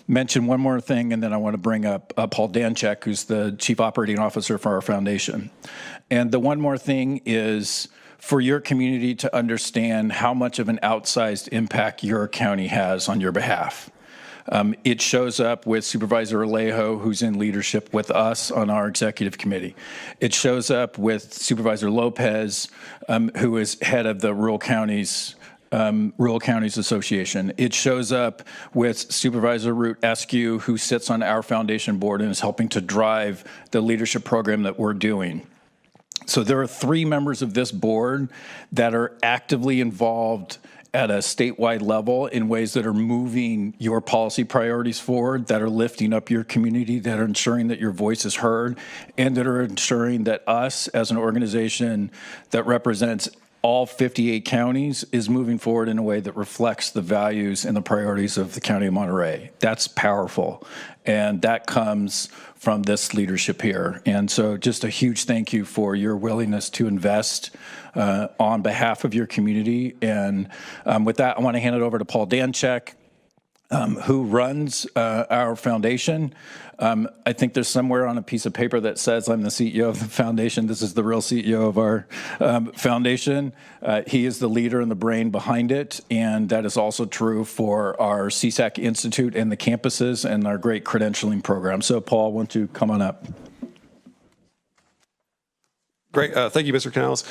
mention one more thing, and then I want to bring up Paul Danchek, who's the Chief Operating Officer for our foundation. And the one more thing is for your community to understand how much of an outsized impact your county has on your behalf. It shows up with Supervisor Alejo, who's in leadership with us on our executive committee. It shows up with Supervisor Lopez, who is head of the Rural Counties Association. It shows up with Supervisor Root Eskew, who sits on our foundation board and is helping to drive the leadership program that we're doing. So there are 3 members of this board that are actively involved at a statewide level in ways that are moving your policy priorities forward, that are lifting up your community, that are ensuring that your voice is heard, and that are ensuring that us as an organization that represents all 58 counties is moving forward in a way that reflects the values and the priorities of the County of Monterey. That's powerful. And that comes from this leadership here. And so just a huge thank you for your willingness to invest on behalf of your community. And with that, I want to hand it over to Paul Danchek, who runs our foundation. I think there's somewhere on a piece of paper that says I'm the CEO of the foundation. This is the real CEO of our foundation. He is the leader and the brain behind it, and that is also true for our CSAC Institute and the campuses and our great credentialing program. So, Paul, why don't you come on up? Great. Thank you, Mr. Canales.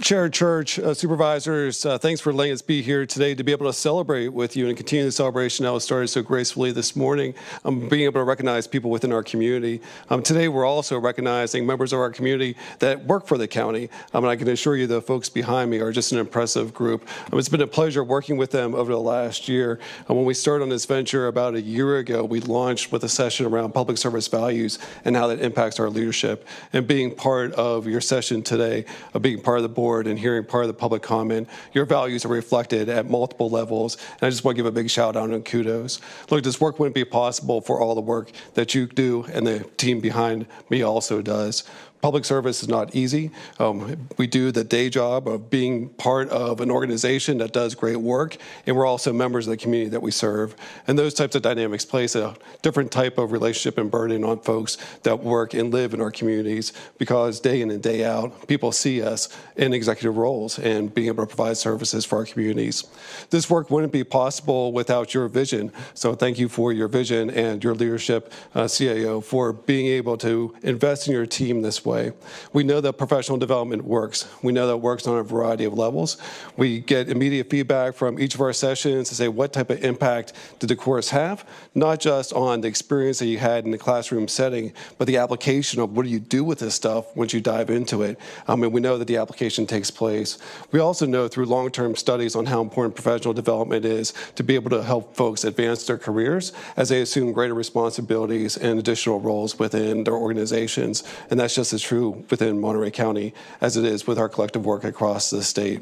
Chair Church, supervisors, thanks for letting us be here today to be able to celebrate with you and continue the celebration that was started so gracefully this morning, being able to recognize people within our community. Today, we're also recognizing members of our community that work for the county. And I can assure you the folks behind me are just an impressive group. It's been a pleasure working with them over the last year. When we started on this venture about a year ago, we launched with a session around public service values and how that impacts our leadership. And being part of your session today, of being part of the board and hearing part of the public comment, your values are reflected at multiple levels. And I just want to give a big shout out and kudos. Look, this work wouldn't be possible for all the work that you do and the team behind me also does. Public service is not easy. We do the day job of being part of an organization that does great work, and we're also members of the community that we serve. And those types of dynamics place a different type of relationship and burden on folks that work and live in our communities, because day in and day out, people see us in executive roles and being able to provide services for our communities. This work wouldn't be possible without your vision. So thank you for your vision and your leadership, CAO, for being able to invest in your team this way. We know that professional development works. We know that it works on a variety of levels. We get immediate feedback from each of our sessions to say what type of impact did the course have, not just on the experience that you had in the classroom setting, but the application of what do you do with this stuff once you dive into it. And we know that the application takes place. We also know through long-term studies on how important professional development is to be able to help folks advance their careers as they assume greater responsibilities and additional roles within their organizations. And that's just as true within Monterey County as it is with our collective work across the state.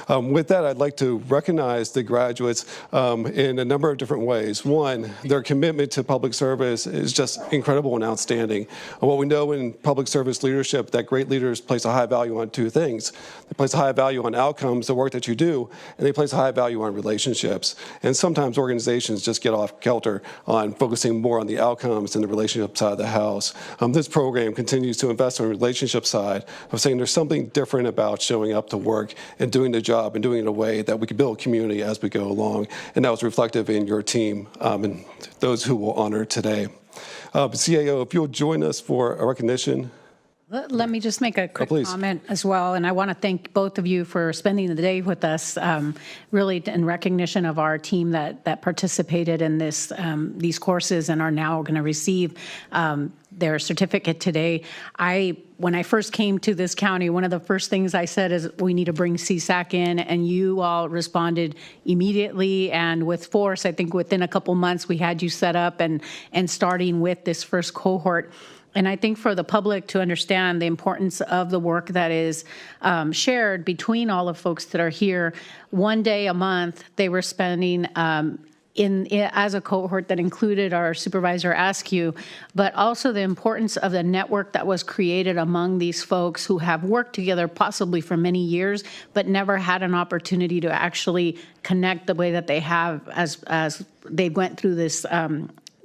With that, I'd like to recognize the graduates in a number of different ways. One, their commitment to public service is just incredible and outstanding. What we know in public service leadership, that great leaders place a high value on 2 things. They place a high value on outcomes, the work that you do, and they place a high value on relationships. And sometimes organizations just get off kilter on focusing more on the outcomes than the relationship side of the house. This program continues to invest on the relationship side of saying there's something different about showing up to work and doing the job and doing it in a way that we can build community as we go along. And that was reflective in your team and those who will honor today. CAO, if you'll join us for a recognition. Let me just make a quick comment as well, and I want to thank both of you for spending the day with us, really in recognition of our team that participated in these courses and are now going to receive their certificate today. When I first came to this county, one of the first things I said is we need to bring CSAC in, and you all responded immediately and with force. I think within a couple months we had you set up and starting with this first cohort. And I think for the public to understand the importance of the work that is shared between all of folks that are here, one day a month they were spending as a cohort that included our Supervisor Askew, but also the importance of the network that was created among these folks who have worked together possibly for many years, but never had an opportunity to actually connect the way that they have as they went through this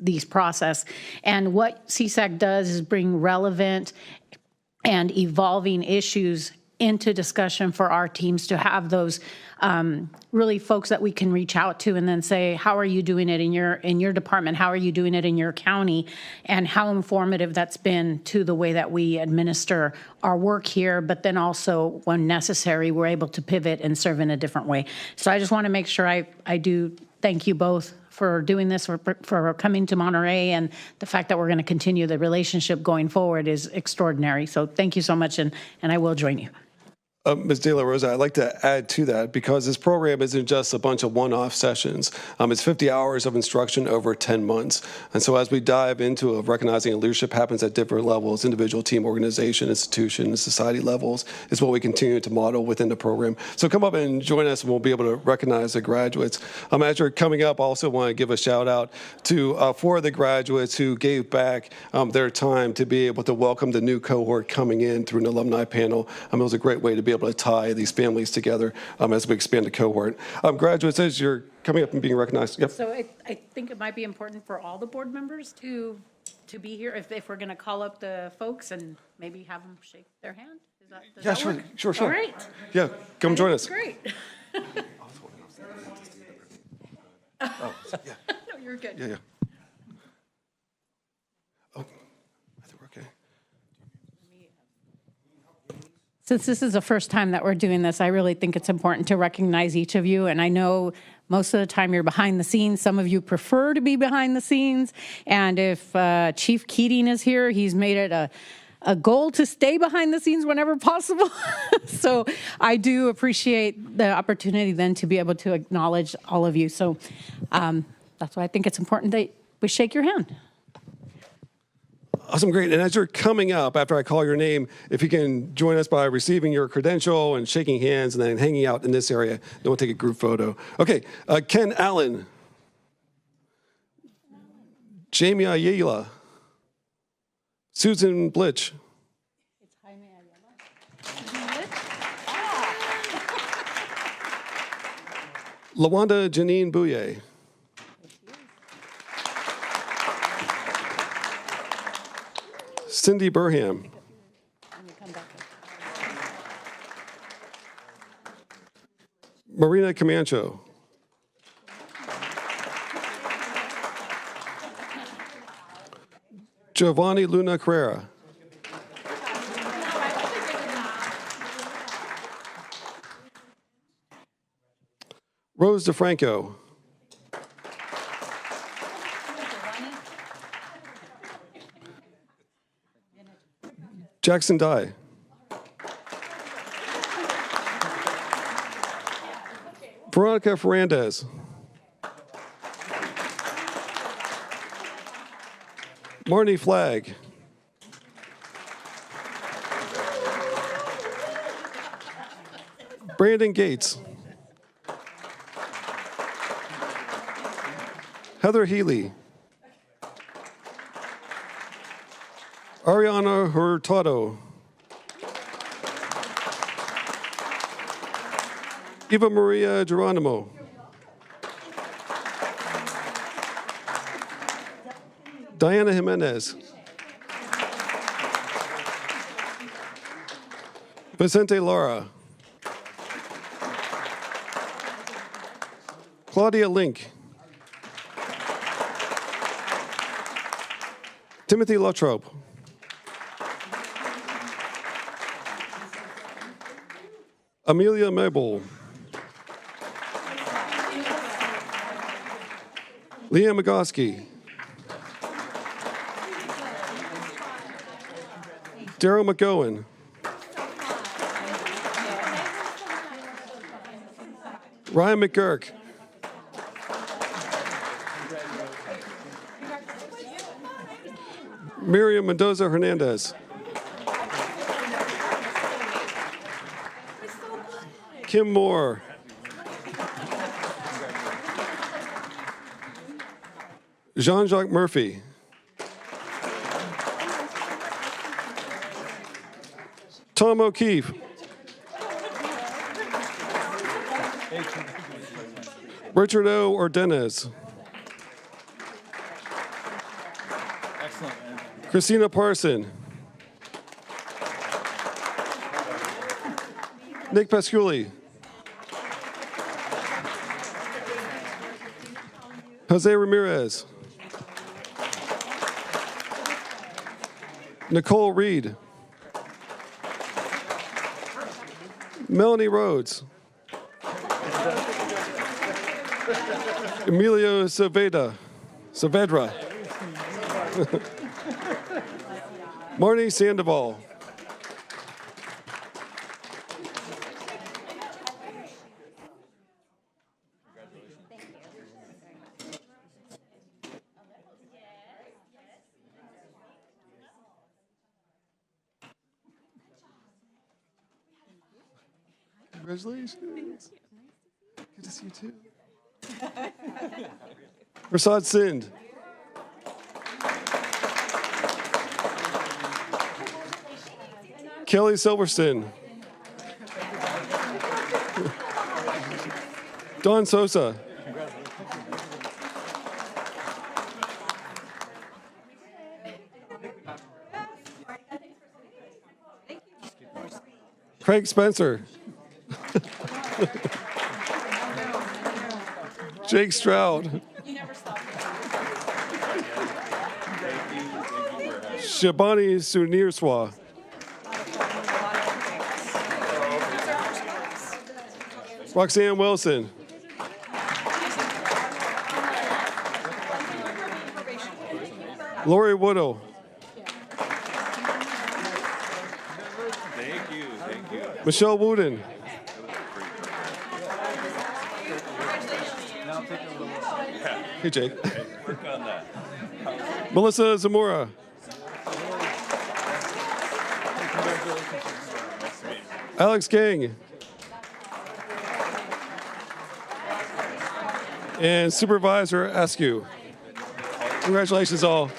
these process. And what CSAC does is bring relevant and evolving issues into discussion for our teams to have those really folks that we can reach out to and then say, how are you doing it in your department? How are you doing it in your county? And how informative that's been to the way that we administer our work here, but then also when necessary, we're able to pivot and serve in a different way. So I just want to make sure I do thank you both for doing this, for coming to Monterey, and the fact that we're going to continue the relationship going forward is extraordinary. So thank you so much, and I will join you. Ms. De La Rosa, I'd like to add to that because this program isn't just a bunch of one-off sessions. It's 50 hours of instruction over 10 months. And so as we dive into recognizing leadership happens at different levels, individual, team, organization, institution, society levels, is what we continue to model within the program. So come up and join us and we'll be able to recognize the graduates. As you're coming up, I also want to give a shout out to 4 of the graduates who gave back their time to be able to welcome the new cohort coming in through an alumni panel. It was a great way to be able to tie these families together as we expand the cohort. Graduates, as you're coming up and being recognized. Yep. So I think it might be important for all the board members to be here if we're going to call up the folks and maybe have them shake their hand. Does that work? Sure. All right. Yeah, come join us. Great. Oh, yeah. No, you're good. Yeah. Oh, I think we're okay. Since this is the first time that we're doing this, I really think it's important to recognize each of you. And I know most of the time you're behind the scenes. Some of you prefer to be behind the scenes. And if Chief Keating is here, he's made it a goal to stay behind the scenes whenever possible. So I do appreciate the opportunity then to be able to acknowledge all of you. So that's why I think it's important that we shake your hand. Awesome, great. And as you're coming up, after I call your name, if you can join us by receiving your credential and shaking hands and then hanging out in this area. Then we'll take a group photo. Okay, Ken Allen. Jamie Ayala. Susan Blitch. Lawanda Janine Bouye. Cindy Burham. Marina Camacho. Giovanni Luna Carrera. Rose DeFranco. Jackson Dye. Veronica Fernandez. Marnie Flagg. Brandon Gates. Heather Healy. Ariana Hurtado. Eva Maria Geronimo. Diana Jimenez. Vicente Lara. Claudia Link. Timothy Latrobe. Amelia Mabel. Leah Magoski. Daryl McGowan. Ryan McGurk. Miriam Mendoza Hernandez. Kim Moore. Jean-Jacques Murphy. Tom O'Keefe. Richard O. Ordenez. Excellent. Christina Parson. Nick Pasculi. Jose Ramirez. Nicole Reed. Melanie Rhodes. Emilio Saavedra. Marnie Sandoval. Congratulations. Good to see you too. Prasad Sindh. Kelly Silverstein. Don Sosa. Craig Spencer. Jake Stroud. Shabani Sunirswa. Roxanne Wilson. Lori Woodall. Thank you. Michelle Wooden. Hey, Jake. Work on that. Melissa Zamora. Alex Gang. And Supervisor Askew. Congratulations all.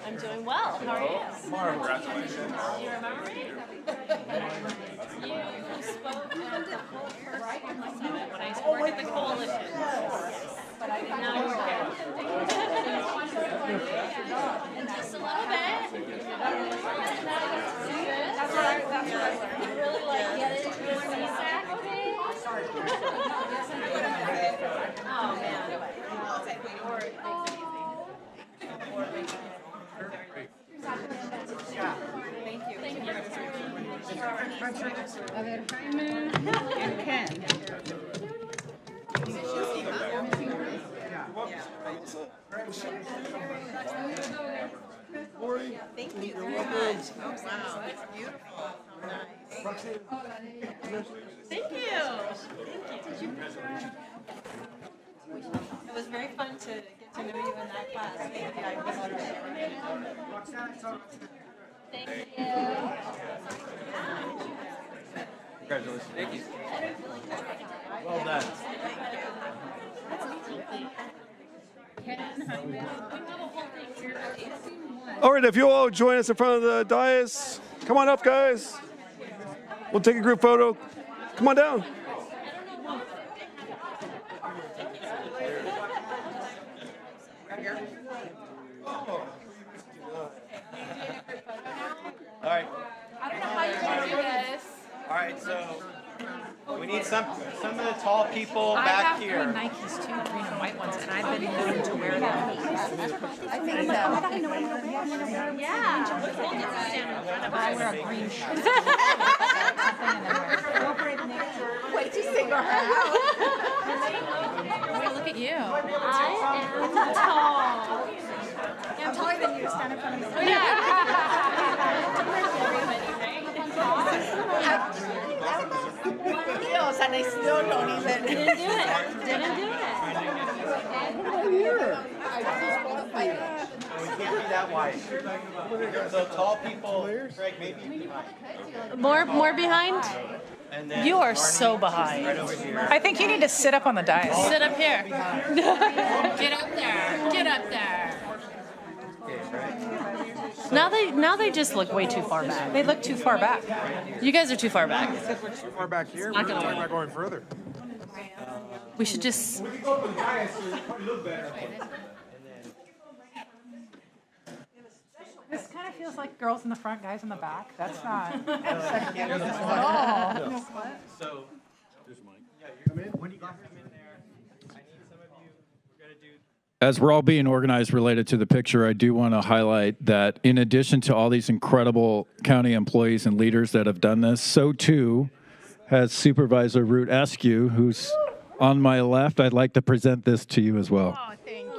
I'm doing well. How are you? Congratulations. You remember me? You spoke at the whole first summit when I worked at the coalition. But I didn't know you were here. Just a little bit. That's what I learned. You really like get it into your feedback. Oh man. Thank you. Thank you. A ver, Jaime and Ken. Thank you very much. Oh, wow, that's beautiful. How nice. Thank you. It was very fun to get to know you in that class. Thank you. I really Thank you. Congratulations. Thank you. Well done. All right, if you all join us in front of the dais, come on up, guys. We'll take a group photo. Come on down. All right. I don't know how you're going to do this. All right, so we need some of the tall people back here. I have Nikes too, green and white ones, and I've been known to wear them. I think so. Yeah. We'll get to stand in front of us. I wear a green shirt. Wait, you single her out. Look at you. I am tall. Yeah, I'm taller than you. Stand in front of me. O sea, I still don't even. Didn't do it. that wide. So tall people, Greg, maybe. More behind? You are so behind. I think you need to sit up on the dais. Sit up here. Get up there. Get up there. Now they just look way too far back. They look too far back. You guys are too far back. Too far back here. Not We're gonna talking work. about going further. We should just. This kind of feels like girls in the front, guys in the back. That's not. So, when you guys come in there, I need some of you. We're gonna do. As we're all being organized related to the picture, I do want to highlight that in addition to all these incredible county employees and leaders that have done this, so too has Supervisor Root Askew, who's on my left. I'd like to present this to you as well. Oh, thank you.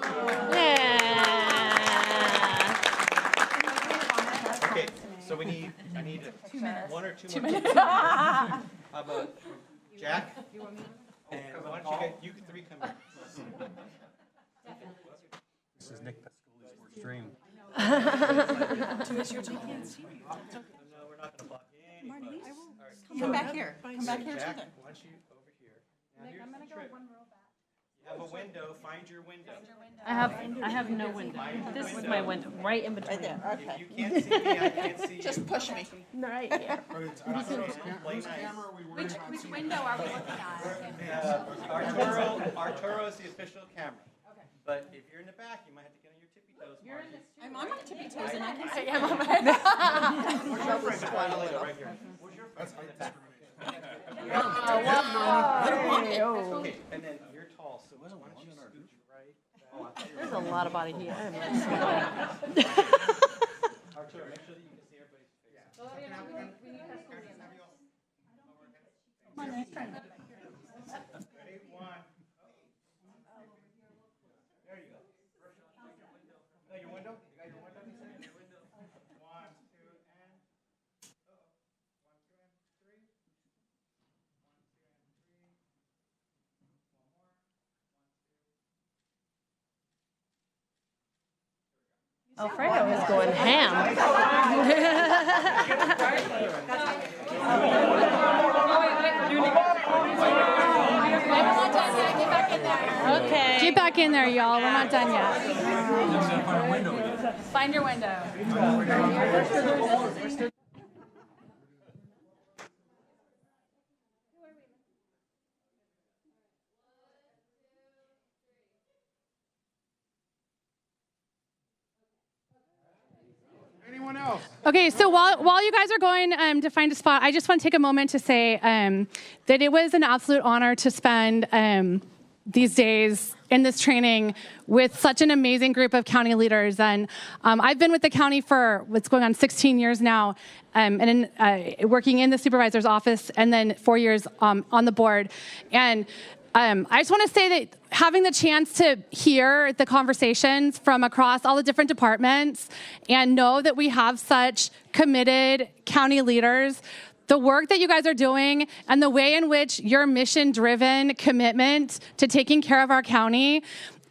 Okay, so I need 1 or 2 more. minutes. How about Jack? And why don't you three come in? This is Nick Pascoli's worst dream. No, we're not going to block anybody. Come back here. Come back here. Jack, why don't you over here? Now here's the trick. You have a window, find your window. I have no window. This is my window, right in between. Right there. Okay. If you can't see me, I can't see you. Just push me. Right here. Which window are we looking at? Arturo is the official camera. Okay. But if you're in the back, you might have to get on your tippy toes. I'm on my tippy toes and I can see. Where's your friend? Right here. Where's your friend? In the back. Okay, and then you're tall, so why don't you scooch right? There's a lot of body heat. I am Arturo, make sure that you can see everybody's face. Ready? 1. There you go. You got your window? You got your window? Your window. 1, 2, and. 1, 2, and 3. 1, 2, and 3. 1 more. 1, 2. Alfredo is going ham. Okay. Get back in there, y'all. We're not done yet. Find your window. Anyone else? Okay, so while you guys are going to find a spot, I just want to take a moment to say that it was an absolute honor to spend these days in this training with such an amazing group of county leaders. And I've been with the county for what's going on 16 years now, and working in the supervisor's office, and then 4 years on the board. And I just want to say that having the chance to hear the conversations from across all the different departments and know that we have such committed county leaders, the work that you guys are doing and the way in which your mission-driven commitment to taking care of our county,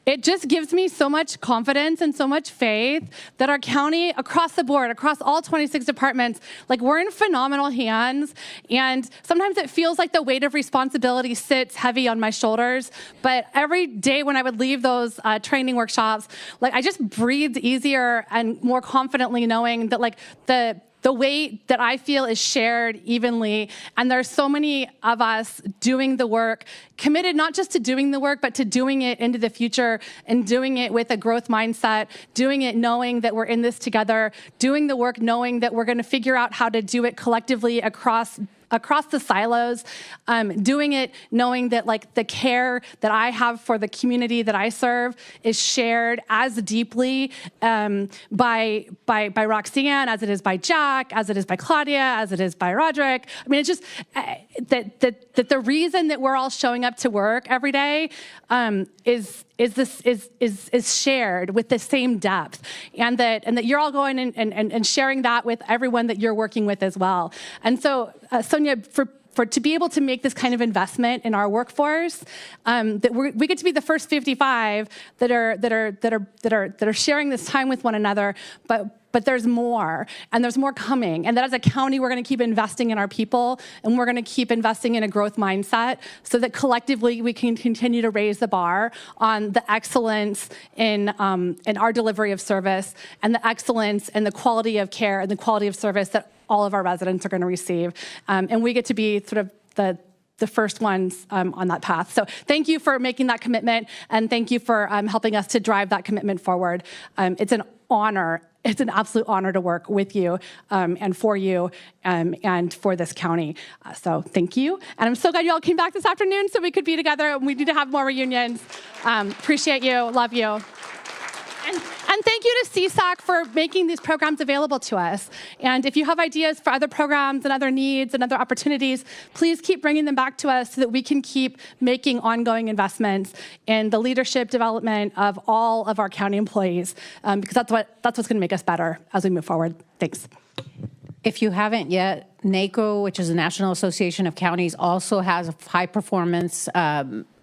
it just gives me so much confidence and so much faith that our county, across the board, across all 26 departments, like, we're in phenomenal hands. And sometimes it feels like the weight of responsibility sits heavy on my shoulders. But every day when I would leave those training workshops, like, I just breathed easier and more confidently, knowing that, like, the weight that I feel is shared evenly. And there's so many of us doing the work, committed not just to doing the work, but to doing it into the future and doing it with a growth mindset, doing it knowing that we're in this together, doing the work knowing that we're going to figure out how to do it collectively across the silos, doing it knowing that, like, the care that I have for the community that I serve is shared as deeply by Roxanne as it is by Jack, as it is by Claudia, as it is by Roderick. I mean, it's just that the reason that we're all showing up to work every day is shared with the same depth, and that you're all going and sharing that with everyone that you're working with as well. And so, Sonia, to be able to make this kind of investment in our workforce, that we get to be the first 55 that are sharing this time with one another, but there's more, and there's more coming. And that as a county, we're going to keep investing in our people, and we're going to keep investing in a growth mindset so that collectively we can continue to raise the bar on the excellence in our delivery of service, and the excellence and the quality of care and the quality of service that all of our residents are going to receive. And we get to be sort of the first ones on that path. So thank you for making that commitment, and thank you for helping us to drive that commitment forward. It's an honor. It's an absolute honor to work with you and for you and for this county. So thank you. And I'm so glad you all came back this afternoon so we could be together. We need to have more reunions. Appreciate you. Love you. And thank you to CSAC for making these programs available to us. And if you have ideas for other programs and other needs and other opportunities, please keep bringing them back to us so that we can keep making ongoing investments in the leadership development of all of our county employees, because that's what's going to make us better as we move forward. Thanks. If you haven't yet, NACO, which is the National Association of Counties, also has a high-performance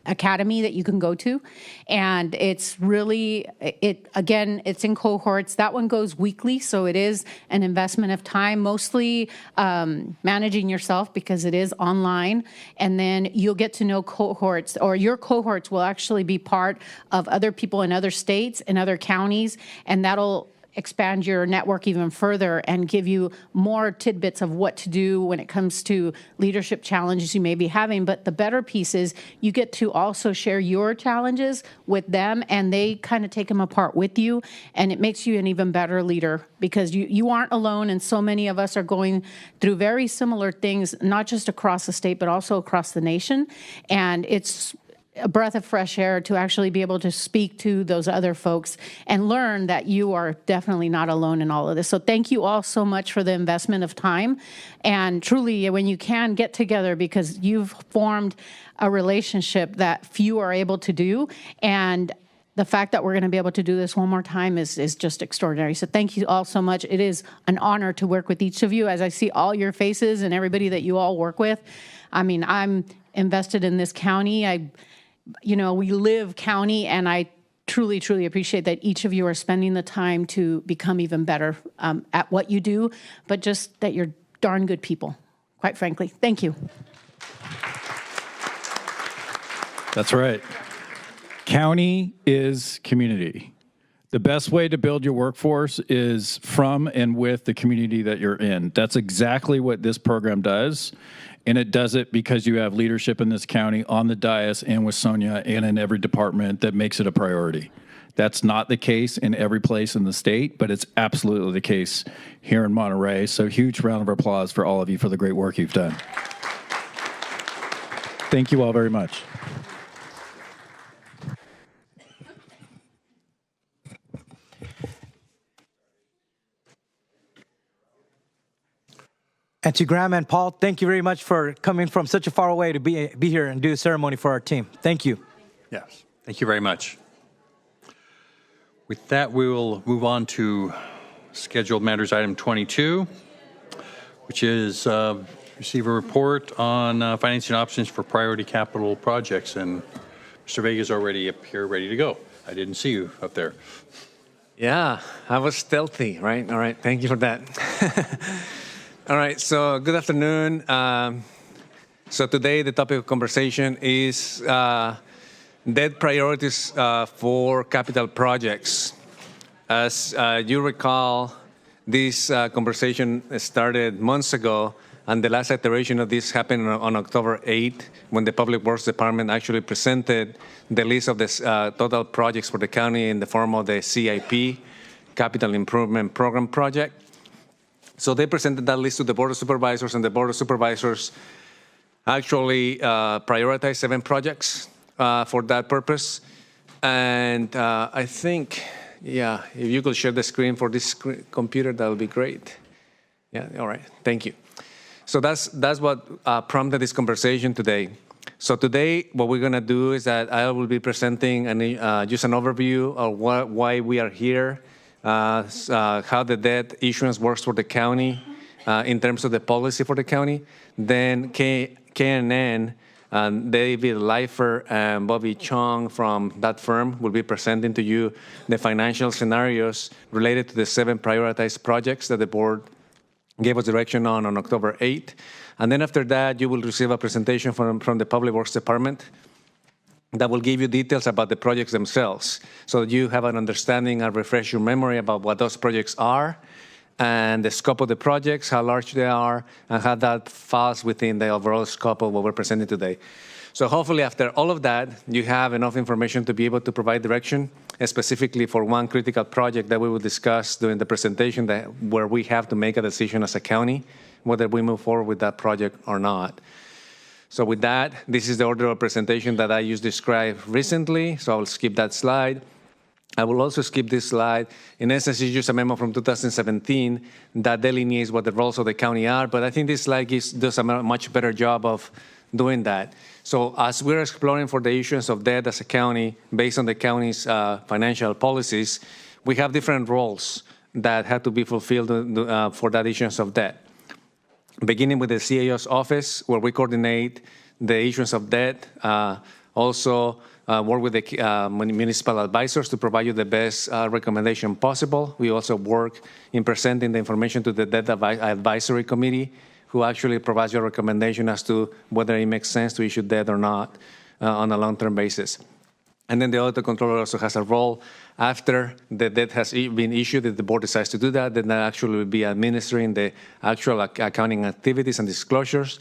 academy that you can go to, and it's really, it's in cohorts. That one goes weekly, so it is an investment of time, mostly managing yourself because it is online, and then you'll get to know cohorts, or your cohorts will actually be part of other people in other states and other counties, and that'll expand your network even further and give you more tidbits of what to do when it comes to leadership challenges you may be having. But the better piece is you get to also share your challenges with them, and they kind of take them apart with you, and it makes you an even better leader because you aren't alone, and so many of us are going through very similar things, not just across the state, but also across the nation. And it's a breath of fresh air to actually be able to speak to those other folks and learn that you are definitely not alone in all of this. So thank you all so much for the investment of time. And truly, when you can, get together, because you've formed a relationship that few are able to do. And the fact that we're going to be able to do this one more time is just extraordinary. So thank you all so much. It is an honor to work with each of you. As I see all your faces and everybody that you all work with, I mean, I'm invested in this county. We live county, and I truly, truly appreciate that each of you are spending the time to become even better at what you do, but just that you're darn good people, quite frankly. Thank you. That's right. County is community. The best way to build your workforce is from and with the community that you're in. That's exactly what this program does. And it does it because you have leadership in this county on the dais and with Sonia and in every department that makes it a priority. That's not the case in every place in the state, but it's absolutely the case here in Monterey. So huge round of applause for all of you for the great work you've done. Thank you all very much. And to Graham and Paul, thank you very much for coming from such a far away to be here and do a ceremony for our team. Thank you. Yes, thank you very much. With that, we will move on to scheduled matters item 22, which is receive a report on financing options for priority capital projects. And Mr. Vega is already up here ready to go. I didn't see you up there. Yeah, I was stealthy, right? All right, thank you for that. All right, so good afternoon. So today the topic of conversation is debt priorities for capital projects. As you recall, this conversation started months ago, and the last iteration of this happened on October 8th, when the Public Works Department actually presented the list of the total projects for the county in the form of the CIP, Capital Improvement Program project. So they presented that list to the Board of Supervisors, and the Board of Supervisors actually prioritized 7 projects for that purpose. And I think, yeah, if you could share the screen for this computer, that would be great. Yeah, all right, thank you. So that's what prompted this conversation today. So today, what we're gonna do is that I will be presenting just an overview of why we are here, how the debt issuance works for the county, in terms of the policy for the county. Then KNN, David Leifer and Bobby Chong from that firm will be presenting to you the financial scenarios related to the 7 prioritized projects that the board gave us direction on October 8th. And then after that, you will receive a presentation from the Public Works Department that will give you details about the projects themselves, so that you have an understanding and refresh your memory about what those projects are and the scope of the projects, how large they are, and how that falls within the overall scope of what we're presenting today. So hopefully after all of that, you have enough information to be able to provide direction, specifically for one critical project that we will discuss during the presentation, where we have to make a decision as a county, whether we move forward with that project or not. So with that, this is the order of presentation that I used to describe recently, so I will skip that slide. I will also skip this slide. In essence, it's just a memo from 2017 that delineates what the roles of the county are, but I think this slide does a much better job of doing that. So as we're exploring for the issuance of debt as a county, based on the county's financial policies, we have different roles that have to be fulfilled for that issuance of debt. Beginning with the CAO's office, where we coordinate the issuance of debt, also work with the municipal advisors to provide you the best recommendation possible. We also work in presenting the information to the Debt Advisory Committee, who actually provides your recommendation as to whether it makes sense to issue debt or not on a long-term basis. And then the auditor controller also has a role after the debt has been issued. If the board decides to do that, then that actually will be administering the actual accounting activities and disclosures.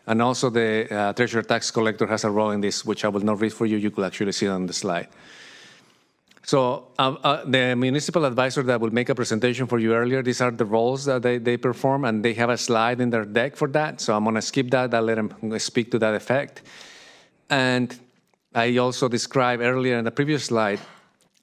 And also the treasurer tax collector has a role in this, which I will not read for you. You could actually see it on the slide. So the municipal advisor that will make a presentation for you earlier, these are the roles that they perform, and they have a slide in their deck for that. So I'm going to skip that. I'll let them speak to that effect. And I also described earlier in the previous slide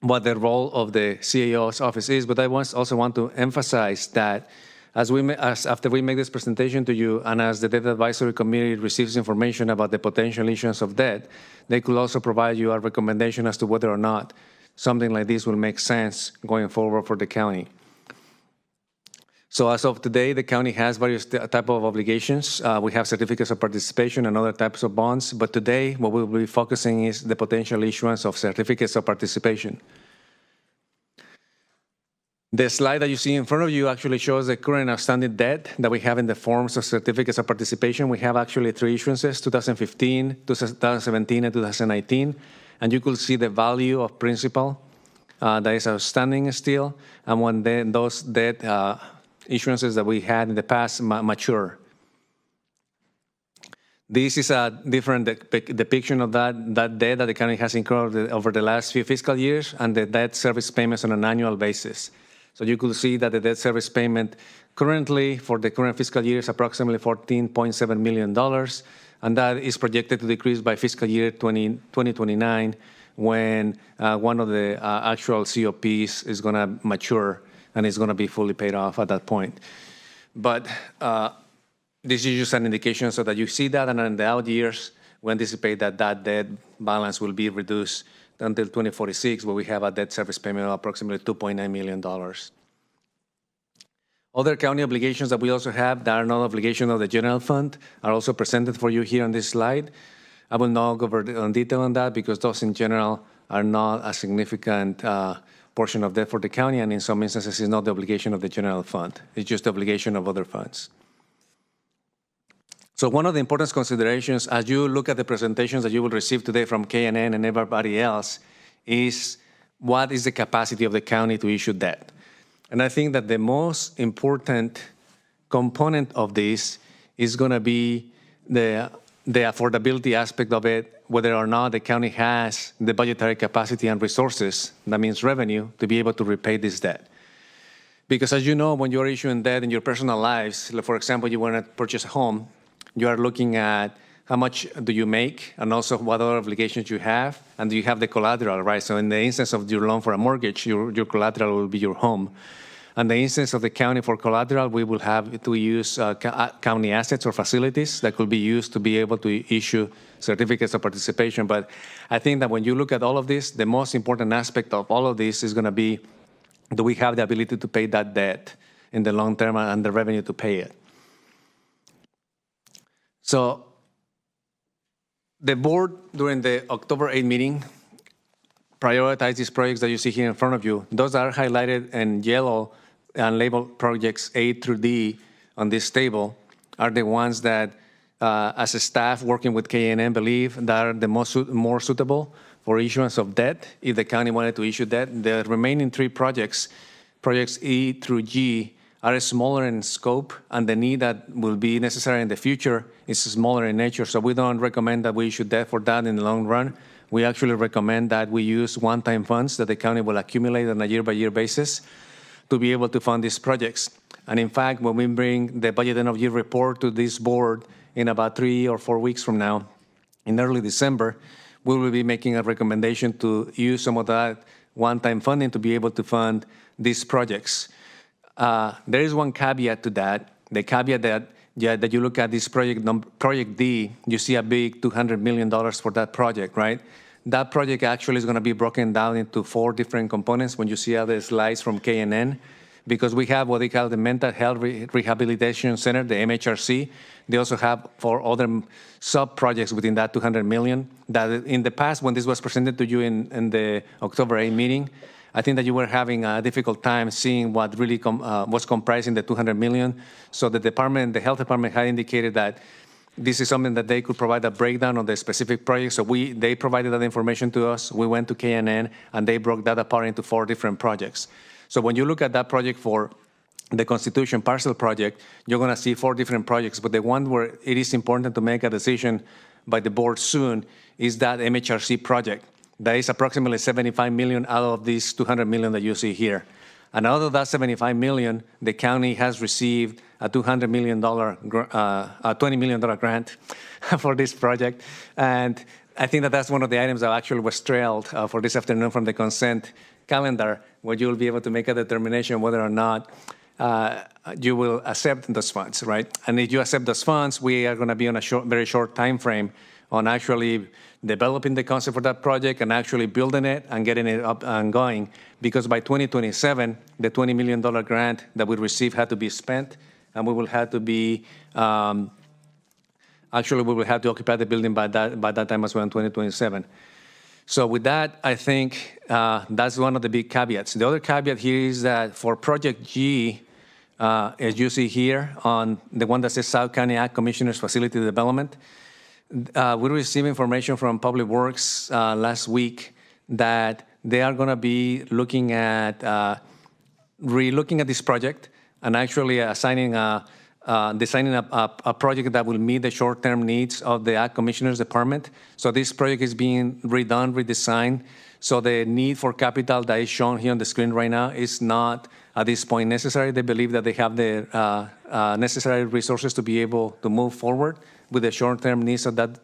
what the role of the CAO's office is, but I also want to emphasize that after we make this presentation to you, and as the Debt Advisory Committee receives information about the potential issuance of debt, they could also provide you a recommendation as to whether or not something like this will make sense going forward for the county. So as of today, the county has various types of obligations. We have certificates of participation and other types of bonds, but today what we'll be focusing is the potential issuance of certificates of participation. The slide that you see in front of you actually shows the current outstanding debt that we have in the forms of certificates of participation. We have actually 3 issuances, 2015, 2017, and 2019. And you could see the value of principal that is outstanding still, and when those debt issuances that we had in the past mature. This is a different depiction of that debt that the county has incurred over the last few fiscal years, and the debt service payments on an annual basis. So you could see that the debt service payment currently for the current fiscal year is approximately $14.7 million, and that is projected to decrease by fiscal year 2029 when one of the actual COPs is going to mature and it's going to be fully paid off at that point. But this is just an indication so that you see that, and in the out years, we anticipate that that debt balance will be reduced until 2046, where we have a debt service payment of approximately $2.9 million. Other county obligations that we also have that are not obligations of the general fund are also presented for you here on this slide. I will not go over in detail on that because those in general are not a significant portion of debt for the county, and in some instances it's not the obligation of the general fund. It's just the obligation of other funds. So one of the important considerations as you look at the presentations that you will receive today from KNN and everybody else is what is the capacity of the county to issue debt. And I think that the most important component of this is going to be the affordability aspect of it, whether or not the county has the budgetary capacity and resources, that means revenue, to be able to repay this debt. Because as you know, when you're issuing debt in your personal lives, for example, you want to purchase a home, you are looking at how much do you make and also what other obligations you have, and do you have the collateral, right? So in the instance of your loan for a mortgage, your collateral will be your home. And the instance of the county for collateral, we will have to use county assets or facilities that could be used to be able to issue certificates of participation. But I think that when you look at all of this, the most important aspect of all of this is going to be, do we have the ability to pay that debt in the long term and the revenue to pay it? So the board, during the October 8 meeting, prioritized these projects that you see here in front of you. Those are highlighted in yellow and labeled projects A through D on this table are the ones that, as a staff working with KNN, believe that are the more suitable for issuance of debt if the county wanted to issue debt. The remaining three projects, projects E through G, are smaller in scope, and the need that will be necessary in the future is smaller in nature. So we don't recommend that we issue debt for that in the long run. We actually recommend that we use one-time funds that the county will accumulate on a year-by-year basis to be able to fund these projects. And in fact, when we bring the budget end of year report to this board in about 3 or 4 weeks from now, in early December, we will be making a recommendation to use some of that one-time funding to be able to fund these projects. There is one caveat to that. The caveat that you look at this project D, you see a big $200 million for that project, right? That project actually is going to be broken down into 4 different components when you see other slides from KNN, because we have what they call the Mental Health Rehabilitation Center, the MHRC. They also have 4 other sub-projects within that $200 million that in the past, when this was presented to you in the October 8 meeting, I think that you were having a difficult time seeing what really was comprising the $200 million. So the health department had indicated that this is something that they could provide a breakdown of the specific projects. So they provided that information to us. We went to KNN, and they broke that apart into 4 different projects. So when you look at that project for the Constitution Parcel project, you're going to see 4 different projects. But the one where it is important to make a decision by the board soon is that MHRC project. That is approximately $75 million out of these $200 million that you see here. And out of that $75 million, the county has received a $20 million grant for this project. And I think that that's one of the items that actually was trailed for this afternoon from the consent calendar, where you will be able to make a determination whether or not you will accept those funds, right? And if you accept those funds, we are going to be on a very short time frame on actually developing the concept for that project and actually building it and getting it up and going. Because by 2027, the $20 million grant that we receive had to be spent, and we will have to be, actually we will have to occupy the building by that time as well in 2027. So with that, I think that's one of the big caveats. The other caveat here is that for Project G, as you see here on the one that says South County Ag Commissioners Facility Development, we received information from Public Works last week that they are going to be looking at re-looking at this project and actually designing a project that will meet the short-term needs of the Ag Commissioners Department. So this project is being redone, redesigned. So the need for capital that is shown here on the screen right now is not at this point necessary. They believe that they have the necessary resources to be able to move forward with the short-term needs of that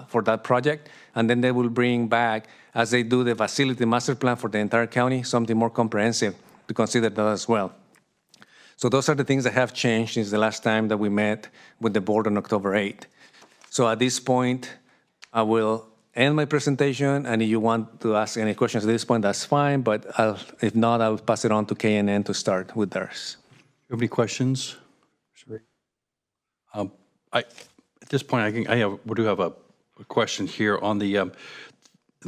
for that project. And then they will bring back, as they do the facility master plan for the entire county, something more comprehensive to consider that as well. So those are the things that have changed since the last time that we met with the board on October 8th. So at this point, I will end my presentation, and if you want to ask any questions at this point, that's fine, but if not, I'll pass it on to KNN to start with theirs. You have any questions? At this point, we do have a question here on the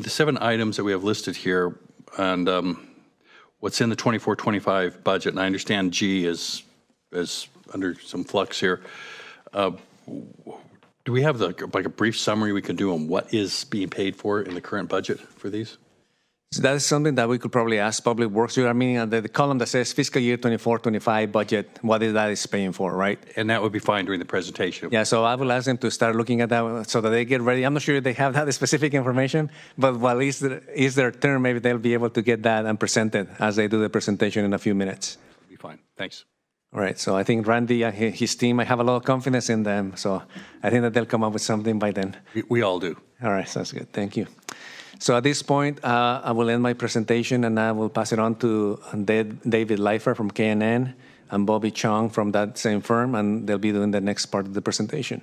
7 items that we have listed here, and what's in the 24-25 budget. And I understand G is under some flux here. Do we have like a brief summary we can do on what is being paid for in the current budget for these? So that is something that we could probably ask Public Works. I mean, the column that says fiscal year 24-25 budget, what is that is paying for, right? And that would be fine during the presentation. Yeah, so I will ask them to start looking at that so that they get ready. I'm not sure if they have that specific information, but while it's their turn, maybe they'll be able to get that and present it as they do the presentation in a few minutes. That'll be fine. Thanks. All right, so I think Randy and his team, I have a lot of confidence in them, so I think that they'll come up with something by then. We all do. All right, sounds good. Thank you. So at this point, I will end my presentation, and I will pass it on to David Leifer from KNN and Bobby Chong from that same firm, and they'll be doing the next part of the presentation.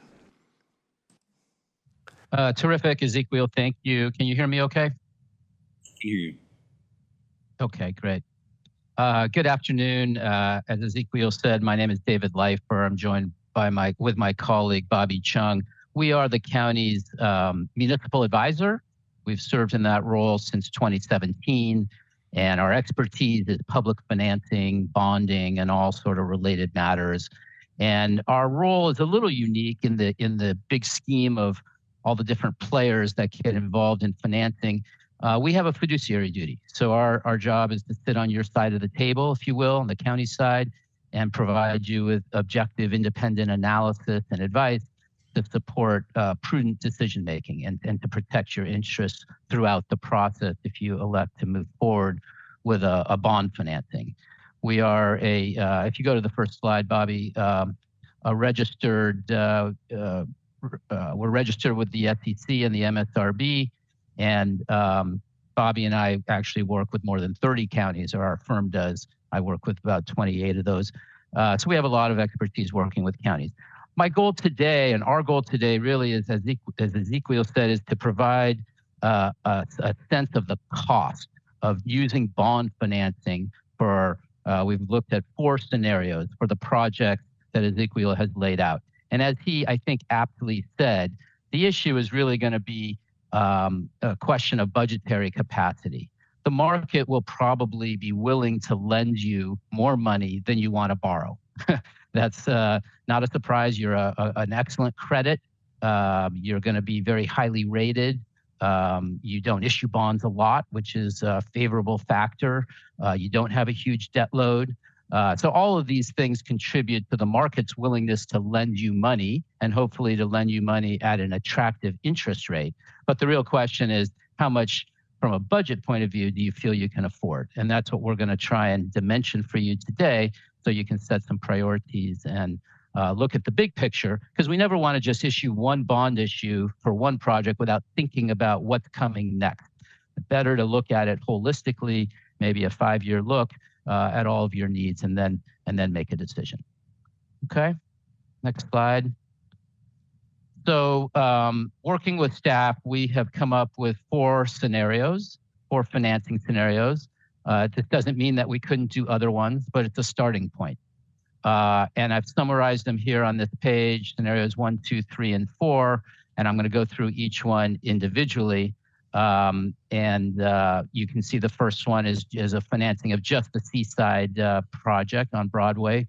Terrific, Ezekiel. Thank you. Can you hear me okay? Okay, great. Good afternoon. As Ezekiel said, my name is David Leifer. I'm joined with my colleague, Bobby Chung. We are the county's municipal advisor. We've served in that role since 2017, and our expertise is public financing, bonding, and all sort of related matters. And our role is a little unique in the big scheme of all the different players that get involved in financing. We have a fiduciary duty. So our job is to sit on your side of the table, if you will, on the county side, and provide you with objective, independent analysis and advice to support prudent decision-making and to protect your interests throughout the process if you elect to move forward with a bond financing. We are if you go to the first slide, Bobby, a registered, we're registered with the SEC and the MSRB, and Bobby and I actually work with more than 30 counties, or our firm does. I work with about 28 of those. So we have a lot of expertise working with counties. My goal today, and our goal today really is, as Ezequiel said, is to provide a sense of the cost of using bond financing for, we've looked at 4 scenarios for the projects that Ezequiel has laid out. And as he, I think, aptly said, the issue is really going to be a question of budgetary capacity. The market will probably be willing to lend you more money than you want to borrow. That's not a surprise. You're an excellent credit. You're going to be very highly rated. You don't issue bonds a lot, which is a favorable factor. You don't have a huge debt load. So all of these things contribute to the market's willingness to lend you money, and hopefully to lend you money at an attractive interest rate. But the real question is, how much, from a budget point of view, do you feel you can afford? And that's what we're going to try and dimension for you today, so you can set some priorities and look at the big picture, because we never want to just issue one bond issue for one project without thinking about what's coming next. Better to look at it holistically, maybe a 5-year look at all of your needs, and then make a decision. Okay, next slide. So working with staff, we have come up with 4 scenarios, 4 financing scenarios. This doesn't mean that we couldn't do other ones, but it's a starting point. And I've summarized them here on this page, scenarios 1, 2, 3, and 4, and I'm going to go through each one individually. You can see the first one is a financing of just the Seaside project on Broadway.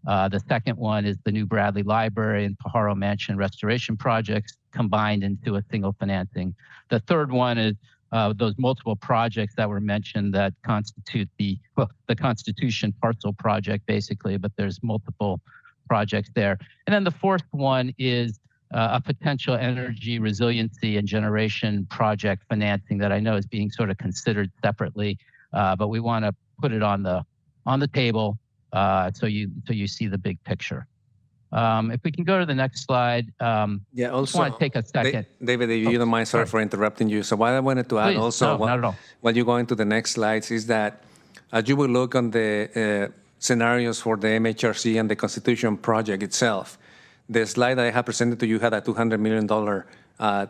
The second one is the new Bradley Library and Pajaro Mansion restoration projects combined into a single financing. The third one is those multiple projects that were mentioned that constitute the Constitution parcel project, basically, but there's multiple projects there. And then the fourth one is a potential energy resiliency and generation project financing that I know is being sort of considered separately, but we want to put it on the table so you see the big picture. If we can go to the next slide. Yeah, also, just want to take a second. David, if you don't mind, sorry for interrupting you. So what I wanted to add Please, also, no, not at all. while you go into the next slides, is that as you will look on the scenarios for the MHRC and the Constitution project itself, the slide that I have presented to you had a $200 million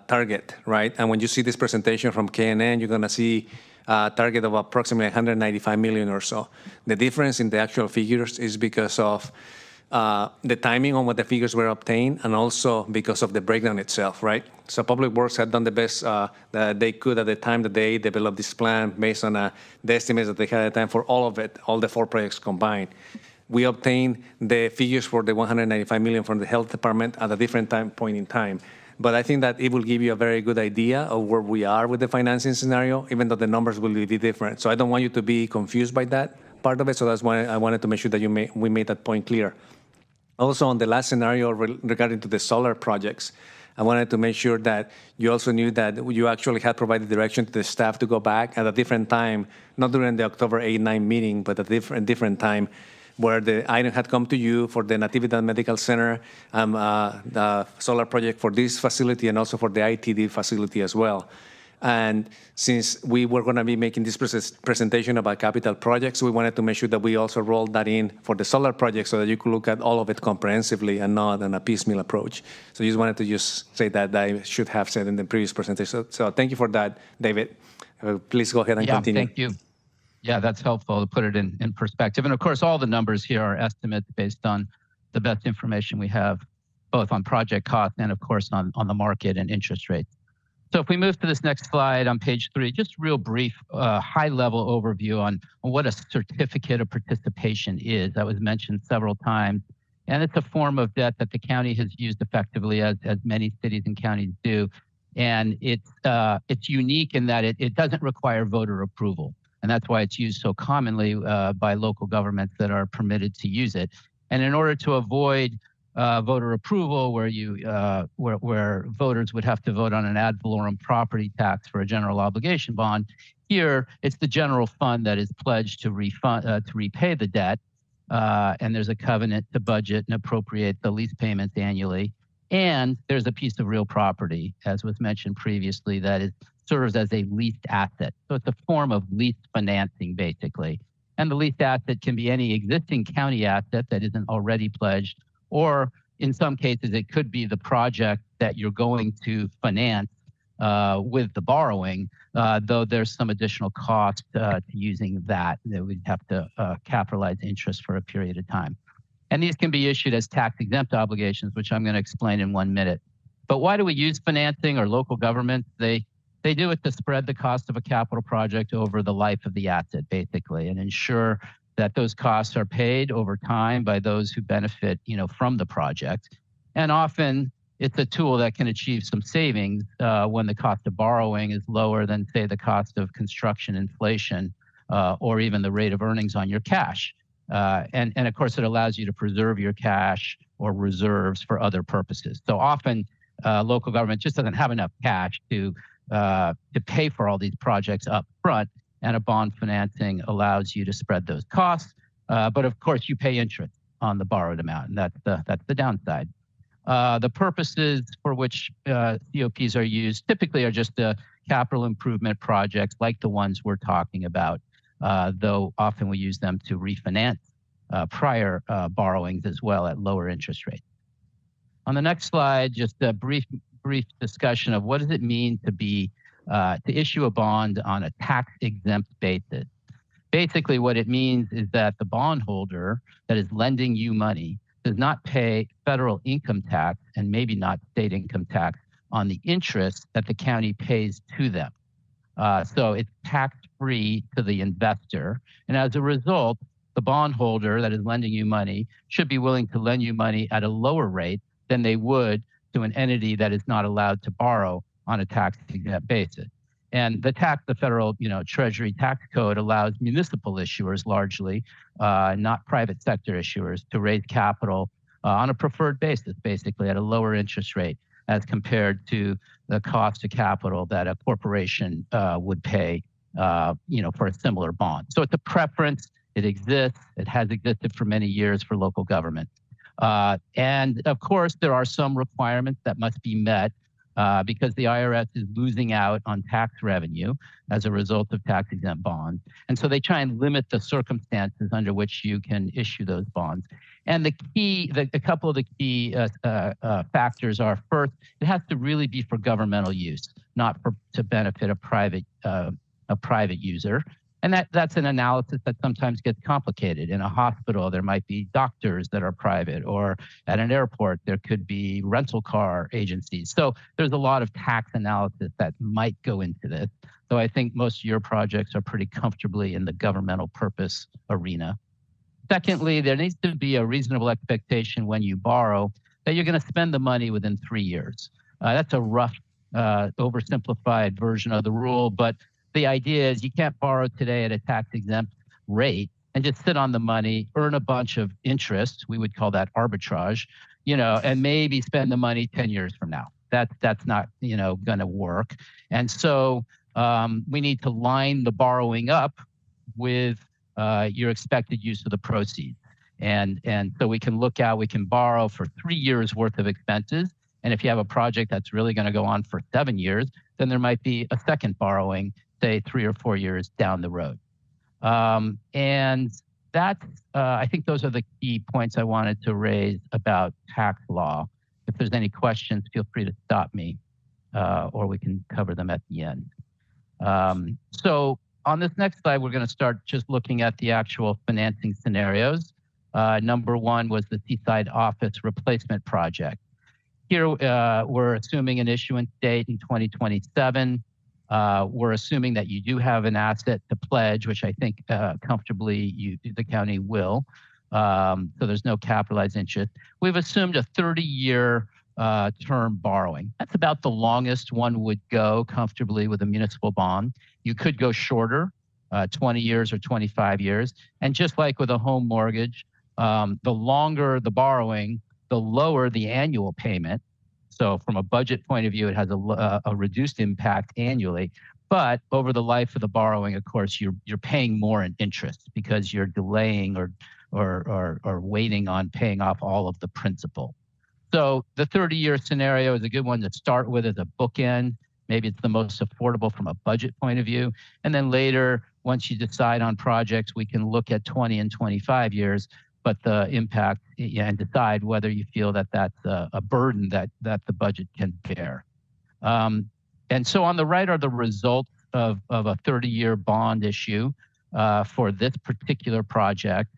target, right? And when you see this presentation from KNN, you're going to see a target of approximately 195 million or so. The difference in the actual figures is because of the timing on what the figures were obtained, and also because of the breakdown itself, right? So Public Works had done the best that they could at the time that they developed this plan based on the estimates that they had at the time for all of it, all the 4 projects combined. We obtained the figures for the 195 million from the health department at a different point in time. But I think that it will give you a very good idea of where we are with the financing scenario, even though the numbers will be different. So I don't want you to be confused by that part of it. So that's why I wanted to make sure that we made that point clear. Also, on the last scenario regarding to the solar projects, I wanted to make sure that you also knew that you actually had provided direction to the staff to go back at a different time, not during the October 8-9 meeting, but at a different time, where the item had come to you for the Natividad Medical Center, the solar project for this facility, and also for the ITD facility as well. And since we were going to be making this presentation about capital projects, we wanted to make sure that we also rolled that in for the solar project so that you could look at all of it comprehensively and not on a piecemeal approach. So I just wanted to say that I should have said in the previous presentation. So thank you for that, David. Please go ahead and continue. Thank you. Yeah, that's helpful to put it in perspective. And of course, all the numbers here are estimates based on the best information we have, both on project cost and, of course, on the market and interest rates. So if we move to this next slide on page 3, just real brief, high-level overview on what a certificate of participation is. That was mentioned several times. And it's a form of debt that the county has used effectively, as many cities and counties do. And it's unique in that it doesn't require voter approval. And that's why it's used so commonly by local governments that are permitted to use it. And in order to avoid voter approval, where voters would have to vote on an ad valorem property tax for a general obligation bond, here it's the general fund that is pledged to repay the debt. And there's a covenant to budget and appropriate the lease payments annually. And there's a piece of real property, as was mentioned previously, that serves as a leased asset. So it's a form of lease financing, basically. And the leased asset can be any existing county asset that isn't already pledged, or in some cases, it could be the project that you're going to finance with the borrowing, though there's some additional cost to using that we'd have to capitalize interest for a period of time. And these can be issued as tax-exempt obligations, which I'm going to explain in 1 minute. But why do we use financing, or local governments? They do it to spread the cost of a capital project over the life of the asset, basically, and ensure that those costs are paid over time by those who benefit, from the project. And often it's a tool that can achieve some savings when the cost of borrowing is lower than, say, the cost of construction inflation or even the rate of earnings on your cash. And of course, it allows you to preserve your cash or reserves for other purposes. So often, local government just doesn't have enough cash to pay for all these projects up front, and a bond financing allows you to spread those costs. But of course, you pay interest on the borrowed amount, and that's the downside. The purposes for which COPs are used typically are just capital improvement projects like the ones we're talking about, though often we use them to refinance prior borrowings as well at lower interest rates. On the next slide, just a brief discussion of what does it mean to issue a bond on a tax-exempt basis. Basically, what it means is that the bondholder that is lending you money does not pay federal income tax and maybe not state income tax on the interest that the county pays to them. So it's tax-free to the investor. And as a result, the bondholder that is lending you money should be willing to lend you money at a lower rate than they would to an entity that is not allowed to borrow on a tax-exempt basis. And the federal, Treasury tax code allows municipal issuers largely, not private sector issuers, to raise capital on a preferred basis, basically at a lower interest rate as compared to the cost of capital that a corporation would pay, for a similar bond. So it's a preference. It exists. It has existed for many years for local government. And of course, there are some requirements that must be met because the IRS is losing out on tax revenue as a result of tax-exempt bonds. And so they try and limit the circumstances under which you can issue those bonds. And a couple of the key factors are, first, it has to really be for governmental use, not to benefit a private user. And that's an analysis that sometimes gets complicated. In a hospital, there might be doctors that are private, or at an airport, there could be rental car agencies. So there's a lot of tax analysis that might go into this. So I think most of your projects are pretty comfortably in the governmental purpose arena. Secondly, there needs to be a reasonable expectation when you borrow that you're going to spend the money within 3 years. That's a rough, oversimplified version of the rule, but the idea is you can't borrow today at a tax-exempt rate and just sit on the money, earn a bunch of interest. We would call that arbitrage, and maybe spend the money 10 years from now. That's not, going to work. And so we need to line the borrowing up with your expected use of the proceeds. And so we can borrow for 3 years worth of expenses. And if you have a project that's really going to go on for 7 years, then there might be a second borrowing, say 3 or 4 years down the road. And I think those are the key points I wanted to raise about tax law. If there's any questions, feel free to stop me, or we can cover them at the end. So on this next slide, we're going to start just looking at the actual financing scenarios. Number one was the Seaside office replacement project. Here, we're assuming an issuance date in 2027. We're assuming that you do have an asset to pledge, which I think comfortably the county will. So there's no capitalized interest. We've assumed a 30-year term borrowing. That's about the longest one would go comfortably with a municipal bond. You could go shorter, 20 years or 25 years. And just like with a home mortgage, the longer the borrowing, the lower the annual payment. So from a budget point of view, it has a reduced impact annually. But over the life of the borrowing, of course, you're paying more in interest because you're delaying or waiting on paying off all of the principal. So the 30-year scenario is a good one to start with as a bookend. Maybe it's the most affordable from a budget point of view. And then later, once you decide on projects, we can look at 20 and 25 years, but the impact and decide whether you feel that that's a burden that the budget can bear. And so on the right are the results of a 30-year bond issue for this particular project.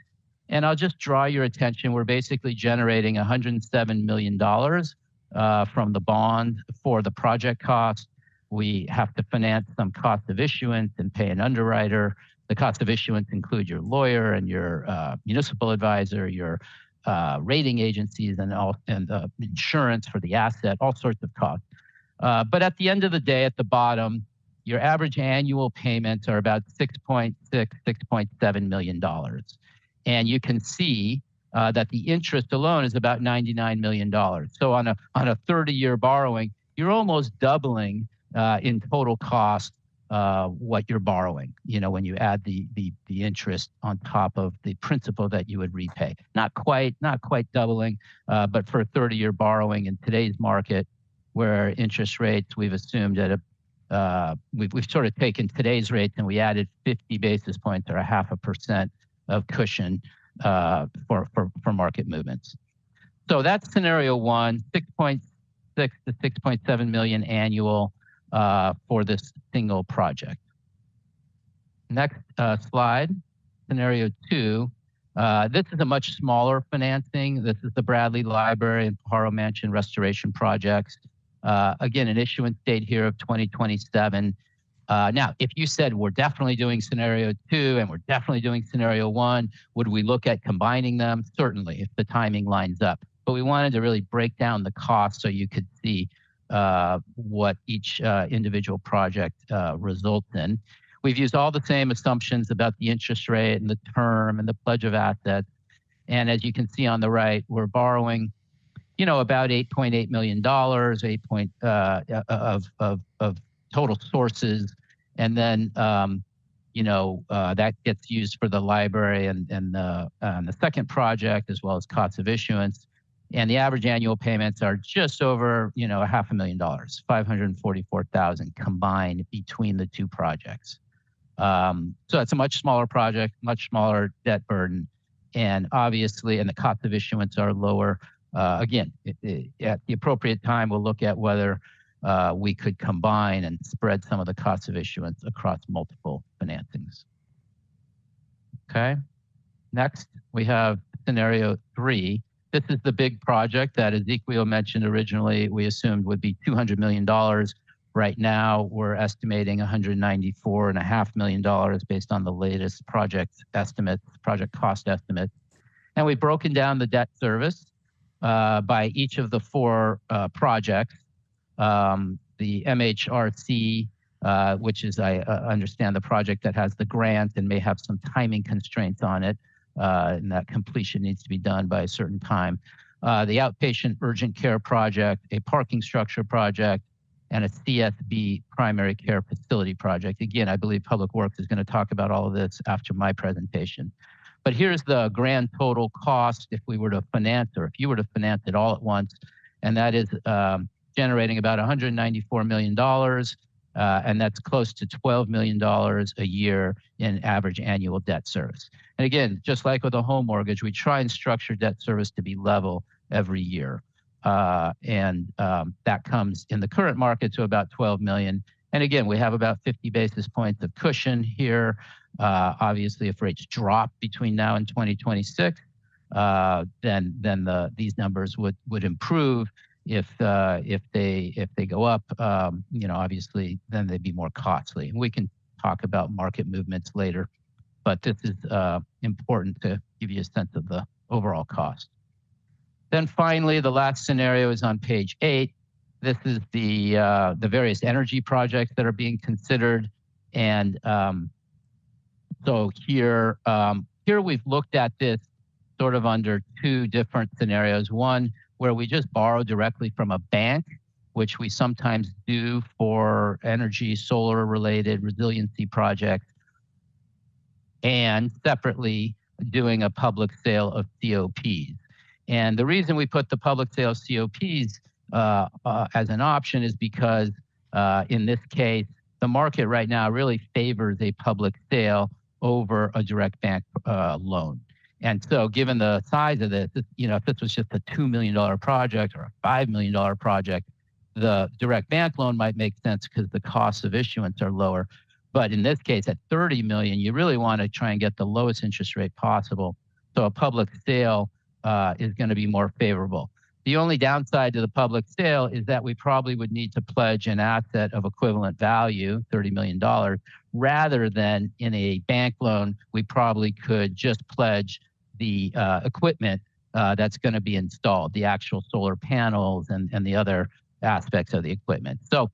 And I'll just draw your attention. We're basically generating $107 million from the bond for the project cost. We have to finance some cost of issuance and pay an underwriter. The cost of issuance include your lawyer and your municipal advisor, your rating agencies, and insurance for the asset, all sorts of costs. But at the end of the day, at the bottom, your average annual payments are about $6.7 million. And you can see that the interest alone is about $99 million. So on a 30-year borrowing, you're almost doubling in total cost what you're borrowing, when you add the interest on top of the principal that you would repay. Not quite doubling, but for a 30-year borrowing in today's market, where interest rates, we've assumed that we've sort of taken today's rates and we added 50 basis points or 0.5% of cushion for market movements. So that's scenario one, 6.6 to 6.7 million annual for this single project. Next slide, scenario two. This is a much smaller financing. This is the Bradley Library and Pajaro Mansion restoration projects. Again, an issuance date here of 2027. Now, if you said we're definitely doing scenario two and we're definitely doing scenario one, would we look at combining them? Certainly, if the timing lines up. But we wanted to really break down the cost so you could see what each individual project results in. We've used all the same assumptions about the interest rate and the term and the pledge of assets. And as you can see on the right, we're borrowing, about $8.8 million, of total sources. And then, that gets used for the library and the second project, as well as costs of issuance. And the average annual payments are just over, $500,000, $544,000 combined between the two projects. So it's a much smaller project, much smaller debt burden. And obviously, and the cost of issuance are lower. Again, at the appropriate time, we'll look at whether we could combine and spread some of the costs of issuance across multiple financings. Okay. Next, we have scenario three. This is the big project that Ezequiel mentioned originally. We assumed would be $200 million. Right now, we're estimating $194.5 million based on the latest project estimates, project cost estimates. And we've broken down the debt service by each of the four projects. The MHRC, which is, I understand, the project that has the grant and may have some timing constraints on it, and that completion needs to be done by a certain time. The outpatient urgent care project, a parking structure project, and a CSB primary care facility project. Again, I believe Public Works is going to talk about all of this after my presentation. But here's the grand total cost if we were to finance, or if you were to finance it all at once, and that is generating about $194 million, and that's close to $12 million a year in average annual debt service. And again, just like with a home mortgage, we try and structure debt service to be level every year. And that comes in the current market to about 12 million. And again, we have about 50 basis points of cushion here. Obviously, if rates drop between now and 2026, then these numbers would improve. If they go up, obviously then they'd be more costly. We can talk about market movements later, but this is important to give you a sense of the overall cost. Then finally, the last scenario is on page 8. This is the various energy projects that are being considered, and so here we've looked at this sort of under 2 different scenarios. One where we just borrow directly from a bank, which we sometimes do for energy, solar-related resiliency projects, and separately doing a public sale of COPs. And the reason we put the public sale of COPs as an option is because in this case, the market right now really favors a public sale over a direct bank loan. And so given the size of this, if this was just a $2 million project or a $5 million project, the direct bank loan might make sense because the costs of issuance are lower. But in this case, at $30 million, you really want to try and get the lowest interest rate possible. So a public sale is going to be more favorable. The only downside to the public sale is that we probably would need to pledge an asset of equivalent value, $30 million, rather than in a bank loan, we probably could just pledge the equipment that's going to be installed, the actual solar panels and the other aspects of the equipment. So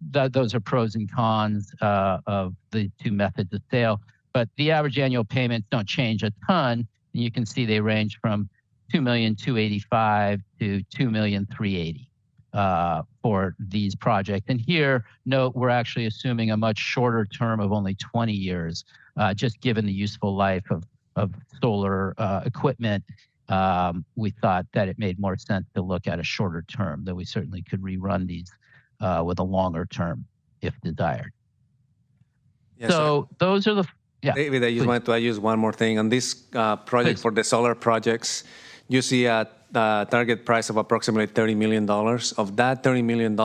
those are pros and cons of the 2 methods of sale, but the average annual payments don't change a ton. And you can see they range from $2,285,000 to $2,380,000 for these projects. And here, note, we're actually assuming a much shorter term of only 20 years, just given the useful life of solar equipment. We thought that it made more sense to look at a shorter term, though we certainly could rerun these with a longer term if desired. Yes, so sir. Those are the, yeah. David, I just wanted to add just one more thing. On this project for the solar projects, you see a target price of approximately $30 million. Of that $30 million,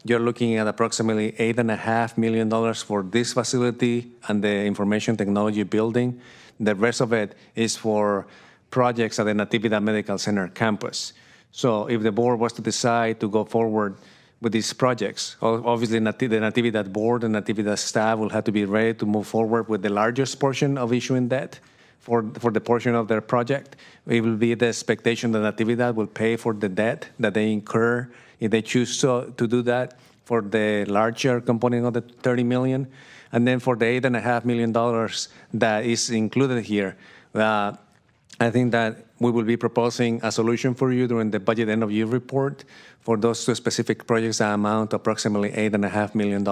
you're looking at approximately $8.5 million for this facility and the information technology building. The rest of it is for projects at the Natividad Medical Center campus. So if the board was to decide to go forward with these projects, obviously the Natividad board and Natividad staff will have to be ready to move forward with the largest portion of issuing debt for the portion of their project. It will be the expectation that Natividad will pay for the debt that they incur if they choose to do that for the larger component of the $30 million. And then for the $8.5 million that is included here, I think that we will be proposing a solution for you during the budget end of year report for those 2 specific projects that amount to approximately $8.5 million.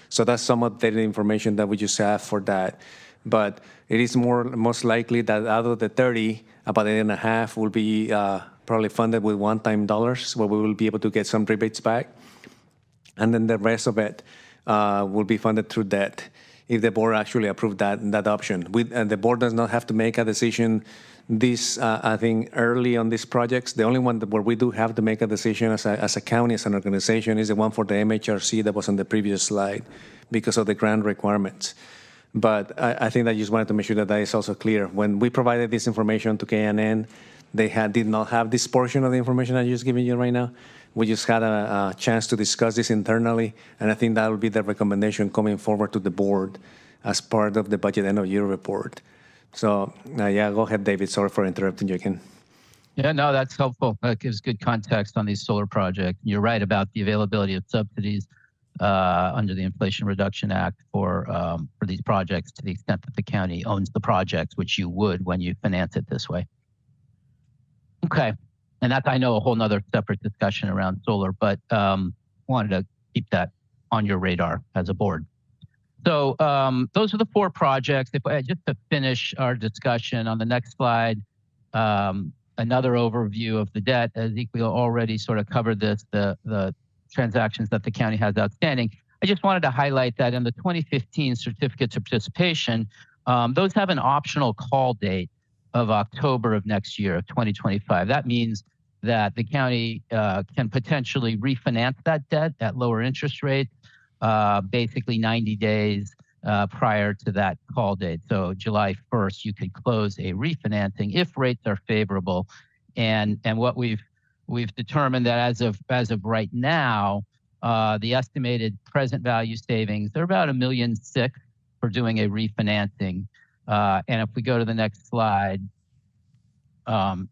So that's some updated information that we just have for that. But it is most likely that out of the 30, about 8.5 will be probably funded with one-time dollars, where we will be able to get some rebates back. And then the rest of it will be funded through debt if the board actually approved that option. And the board does not have to make a decision I think, early on these projects. The only one where we do have to make a decision as a county, as an organization, is the one for the MHRC that was on the previous slide because of the grant requirements. But I think that I just wanted to make sure that is also clear. When we provided this information to KNN, they did not have this portion of the information I'm just giving you right now. We just had a chance to discuss this internally, and I think that will be the recommendation coming forward to the board as part of the budget end of year report. So, yeah, go ahead, David. Sorry for interrupting you again. Yeah, no, that's helpful. That gives good context on these solar projects. You're right about the availability of subsidies under the Inflation Reduction Act for these projects to the extent that the county owns the projects, which you would when you finance it this way. Okay. And that's, I know, a whole nother separate discussion around solar, but wanted to keep that on your radar as a board. So those are the 4 projects. Just to finish our discussion on the next slide, another overview of the debt. Ezekiel already sort of covered this, the transactions that the county has outstanding. I just wanted to highlight that in the 2015 certificates of participation, those have an optional call date of October of next year, of 2025. That means that the county can potentially refinance that debt at lower interest rates, basically 90 days prior to that call date. So July 1st, you could close a refinancing if rates are favorable. And what we've determined that as of right now, the estimated present value savings are about $1.6 million for doing a refinancing. And if we go to the next slide, I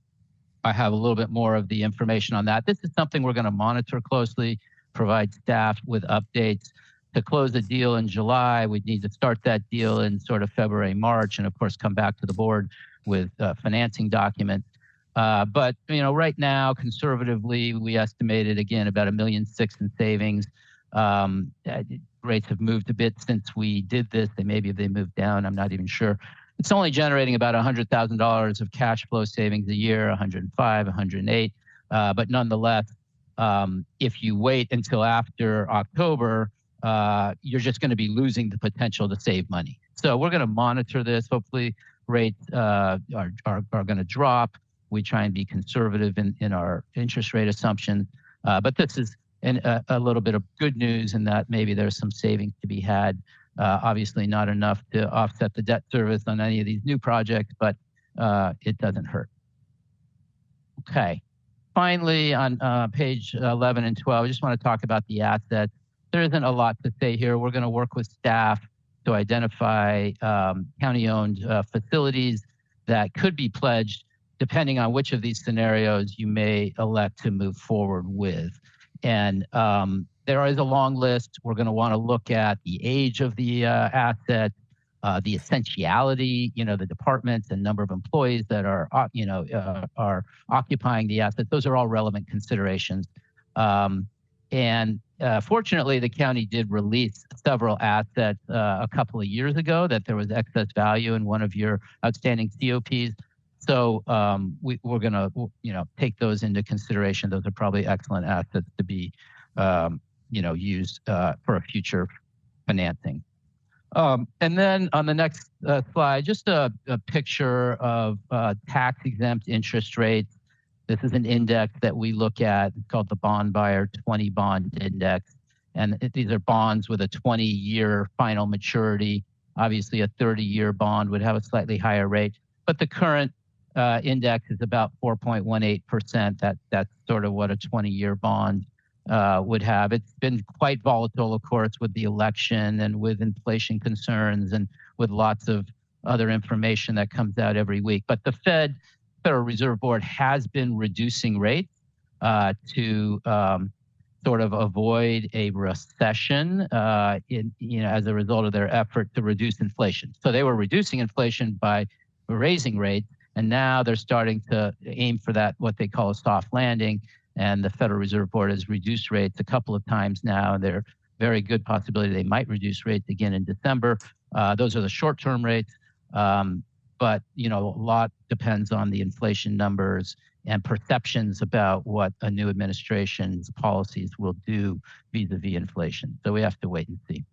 have a little bit more of the information on that. This is something we're going to monitor closely, provide staff with updates. To close the deal in July, we'd need to start that deal in sort of February, March, and of course come back to the board with financing documents. But right now, conservatively, we estimated again about $1.6 million in savings. Rates have moved a bit since we did this. Maybe they moved down. I'm not even sure. It's only generating about $100,000 of cash flow savings a year, 105, 108. But nonetheless, if you wait until after October, you're just going to be losing the potential to save money. So we're going to monitor this. Hopefully, rates are going to drop. We try and be conservative in our interest rate assumptions. But this is a little bit of good news in that maybe there's some savings to be had. Obviously not enough to offset the debt service on any of these new projects, but it doesn't hurt. Okay. Finally, on page 11 and 12, I just want to talk about the assets. There isn't a lot to say here. We're going to work with staff to identify county-owned facilities that could be pledged depending on which of these scenarios you may elect to move forward with. And there is a long list. We're going to want to look at the age of the asset, the essentiality, the departments and number of employees that are occupying the asset. Those are all relevant considerations. And fortunately, the county did release several assets a couple of years ago that there was excess value in one of your outstanding COPs. So we're going to, take those into consideration. Those are probably excellent assets to be, used for a future financing. And then on the next slide, just a picture of tax-exempt interest rates. This is an index that we look at called the Bond Buyer 20 Bond Index. And these are bonds with a 20-year final maturity. Obviously, a 30-year bond would have a slightly higher rate. But the current index is about 4.18%. That's sort of what a 20-year bond would have. It's been quite volatile, of course, with the election and with inflation concerns and with lots of other information that comes out every week. But the Federal Reserve Board has been reducing rates to sort of avoid a recession as a result of their effort to reduce inflation. So they were reducing inflation by raising rates, and now they're starting to aim for that, what they call a soft landing. And the Federal Reserve Board has reduced rates a couple of times now, and there's very good possibility they might reduce rates again in December. Those are the short-term rates, but a lot depends on the inflation numbers and perceptions about what a new administration's policies will do vis-a-vis inflation. So we have to wait and see.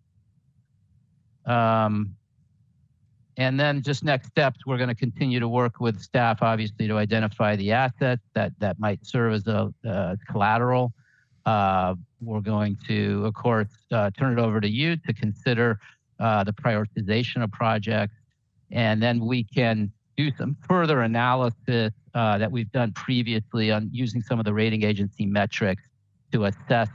And then just next steps, we're going to continue to work with staff, obviously, to identify the assets that might serve as a collateral. We're going to, of course, turn it over to you to consider the prioritization of projects. And then we can do some further analysis that we've done previously on using some of the rating agency metrics to assess,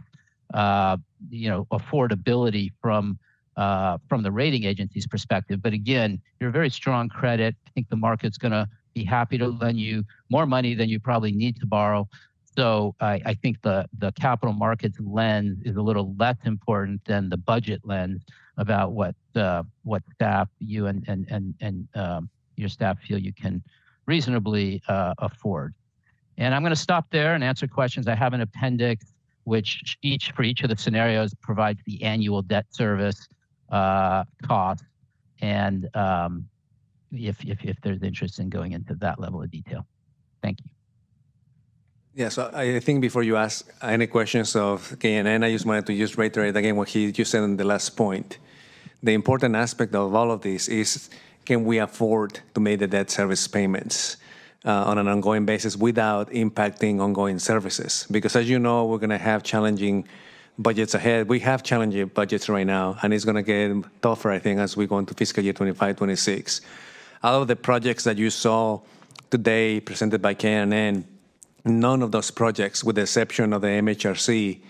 affordability from the rating agency's perspective. But again, you're a very strong credit. I think the market's going to be happy to lend you more money than you probably need to borrow. So I think the capital markets lens is a little less important than the budget lens about what staff you and your staff feel you can reasonably afford. And I'm going to stop there and answer questions. I have an appendix which for each of the scenarios provides the annual debt service cost, and if there's interest in going into that level of detail. Thank you. Yeah, so I think before you ask any questions of KNN, I just wanted to just reiterate again what he just said in the last point. The important aspect of all of this is, can we afford to make the debt service payments on an ongoing basis without impacting ongoing services? Because as you know, we're going to have challenging budgets ahead. We have challenging budgets right now, and it's going to get tougher, I think, as we go into fiscal year 25, 26. Out of the projects that you saw today presented by KNN, none of those projects, with the exception of the MHRC,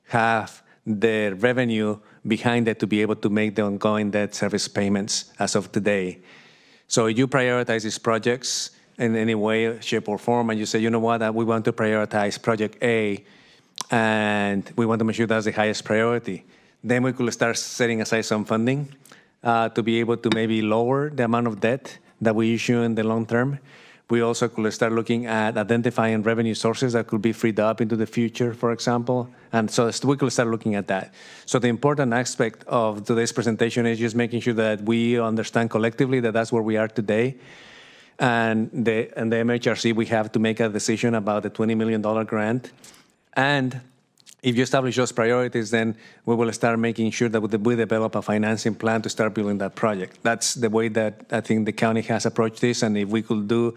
have the revenue behind it to be able to make the ongoing debt service payments as of today. So you prioritize these projects in any way, shape, or form, and you say, you know what, we want to prioritize project A, and we want to make sure that's the highest priority. Then we could start setting aside some funding to be able to maybe lower the amount of debt that we issue in the long term. We also could start looking at identifying revenue sources that could be freed up into the future, for example. And so we could start looking at that. So the important aspect of today's presentation is just making sure that we understand collectively that that's where we are today. And the MHRC, we have to make a decision about the $20 million grant. And if you establish those priorities, then we will start making sure that we develop a financing plan to start building that project. That's the way that I think the county has approached this. And if we could do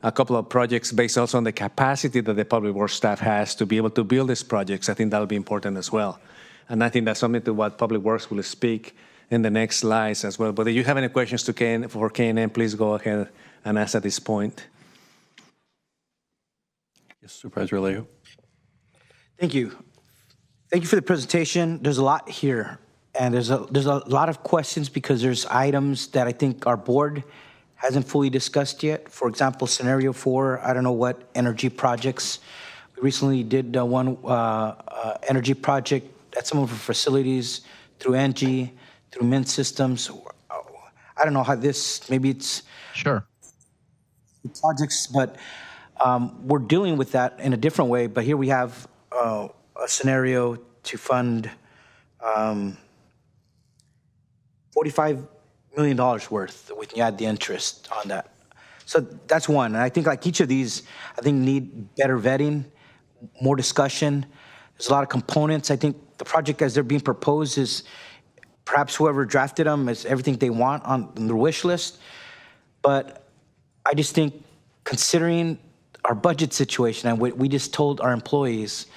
a couple of projects based also on the capacity that the public works staff has to be able to build these projects, I think that'll be important as well. And I think that's something to what Public Works will speak in the next slides as well. But if you have any questions for KNN, please go ahead and ask at this point. Yes, Supervisor Alejo. Thank you. Thank you for the presentation. There's a lot here, and there's a lot of questions because there's items that I think our board hasn't fully discussed yet. For example, scenario 4, I don't know what energy projects. We recently did one energy project at some of our facilities through ENGIE, through Mint Systems. I don't know how this, maybe it's sure projects, but we're dealing with that in a different way. But here we have a scenario to fund $45 million worth when you add the interest on that. So that's one. And I think like each of these, I think need better vetting, more discussion. There's a lot of components. I think the project as they're being proposed is perhaps whoever drafted them is everything they want on the wish list. But I just think considering our budget situation and what we just told our employees,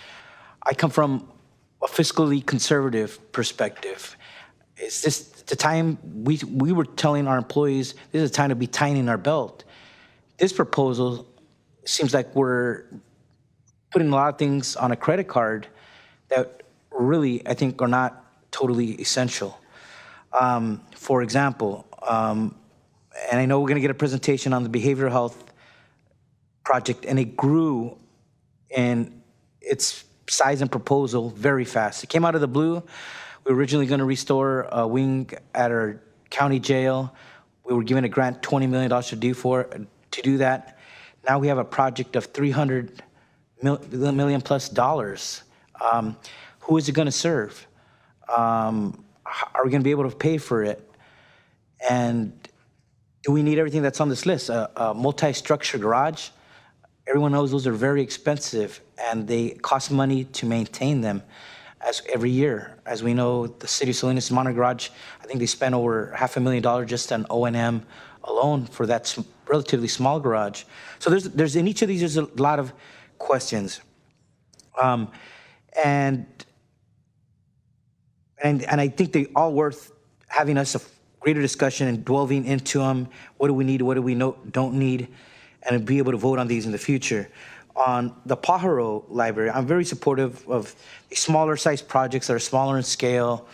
I come from a fiscally conservative perspective. Is this the time we were telling our employees this is the time to be tightening our belt? This proposal seems like we're putting a lot of things on a credit card that really, I think, are not totally essential. For example, and I know we're going to get a presentation on the behavioral health project, and it grew in its size and proposal very fast. It came out of the blue. We were originally going to restore a wing at our county jail. We were given a grant, $20 million to do that. Now we have a project of $300 million plus dollars. Who is it going to serve? Are we going to be able to pay for it? And do we need everything that's on this list? A multi-structure garage? Everyone knows those are very expensive, and they cost money to maintain them as every year. As we know, the city of Salinas Monterey garage, I think they spent over $500,000 just on O&M alone for that relatively small garage. So there's in each of these, there's a lot of questions. And I think they all worth having us a greater discussion and delving into them. What do we need? What do we don't need? And be able to vote on these in the future. On the Pajaro Library, I'm very supportive of the smaller size projects that are smaller in scale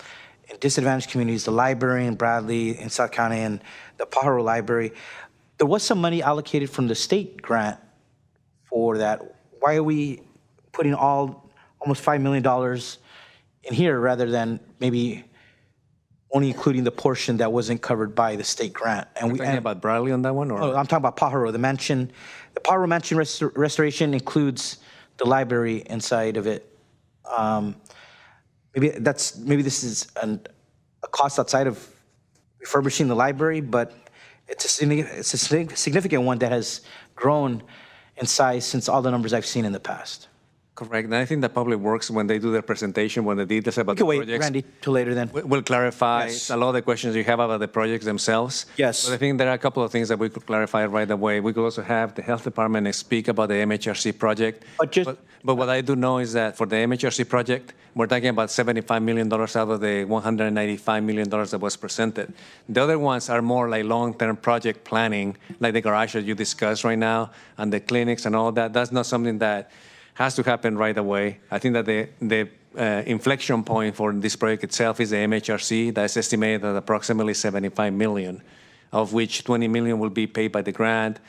in disadvantaged communities, the library in Bradley, in South County, and the Pajaro Library. There was some money allocated from the state grant for that. Why are we putting almost $5 million in here rather than maybe only including the portion that wasn't covered by the state grant? And we talking about Bradley on that one, or I'm talking about Pajaro, the mansion. The Pajaro mansion restoration includes the library inside of it. Maybe this is a cost outside of refurbishing the library, but it's a significant one that has grown in size since all the numbers I've seen in the past. Correct. And I think that Public Works, when they do their presentation, when the details about We can the wait, projects, Randy, till later then. will clarify Yes. a lot of the questions you have about the projects themselves. Yes. But I think there are a couple of things that we could clarify right away. We could also have the Health Department speak about the MHRC project. But what I do know is that for the MHRC project, we're talking about $75 million out of the $195 million that was presented. The other ones are more like long-term project planning, like the garage that you discussed right now, and the clinics and all that. That's not something that has to happen right away. I think that the inflection point for this project itself is the MHRC. That's estimated at approximately $75 million, of which $20 million will be paid by the grant,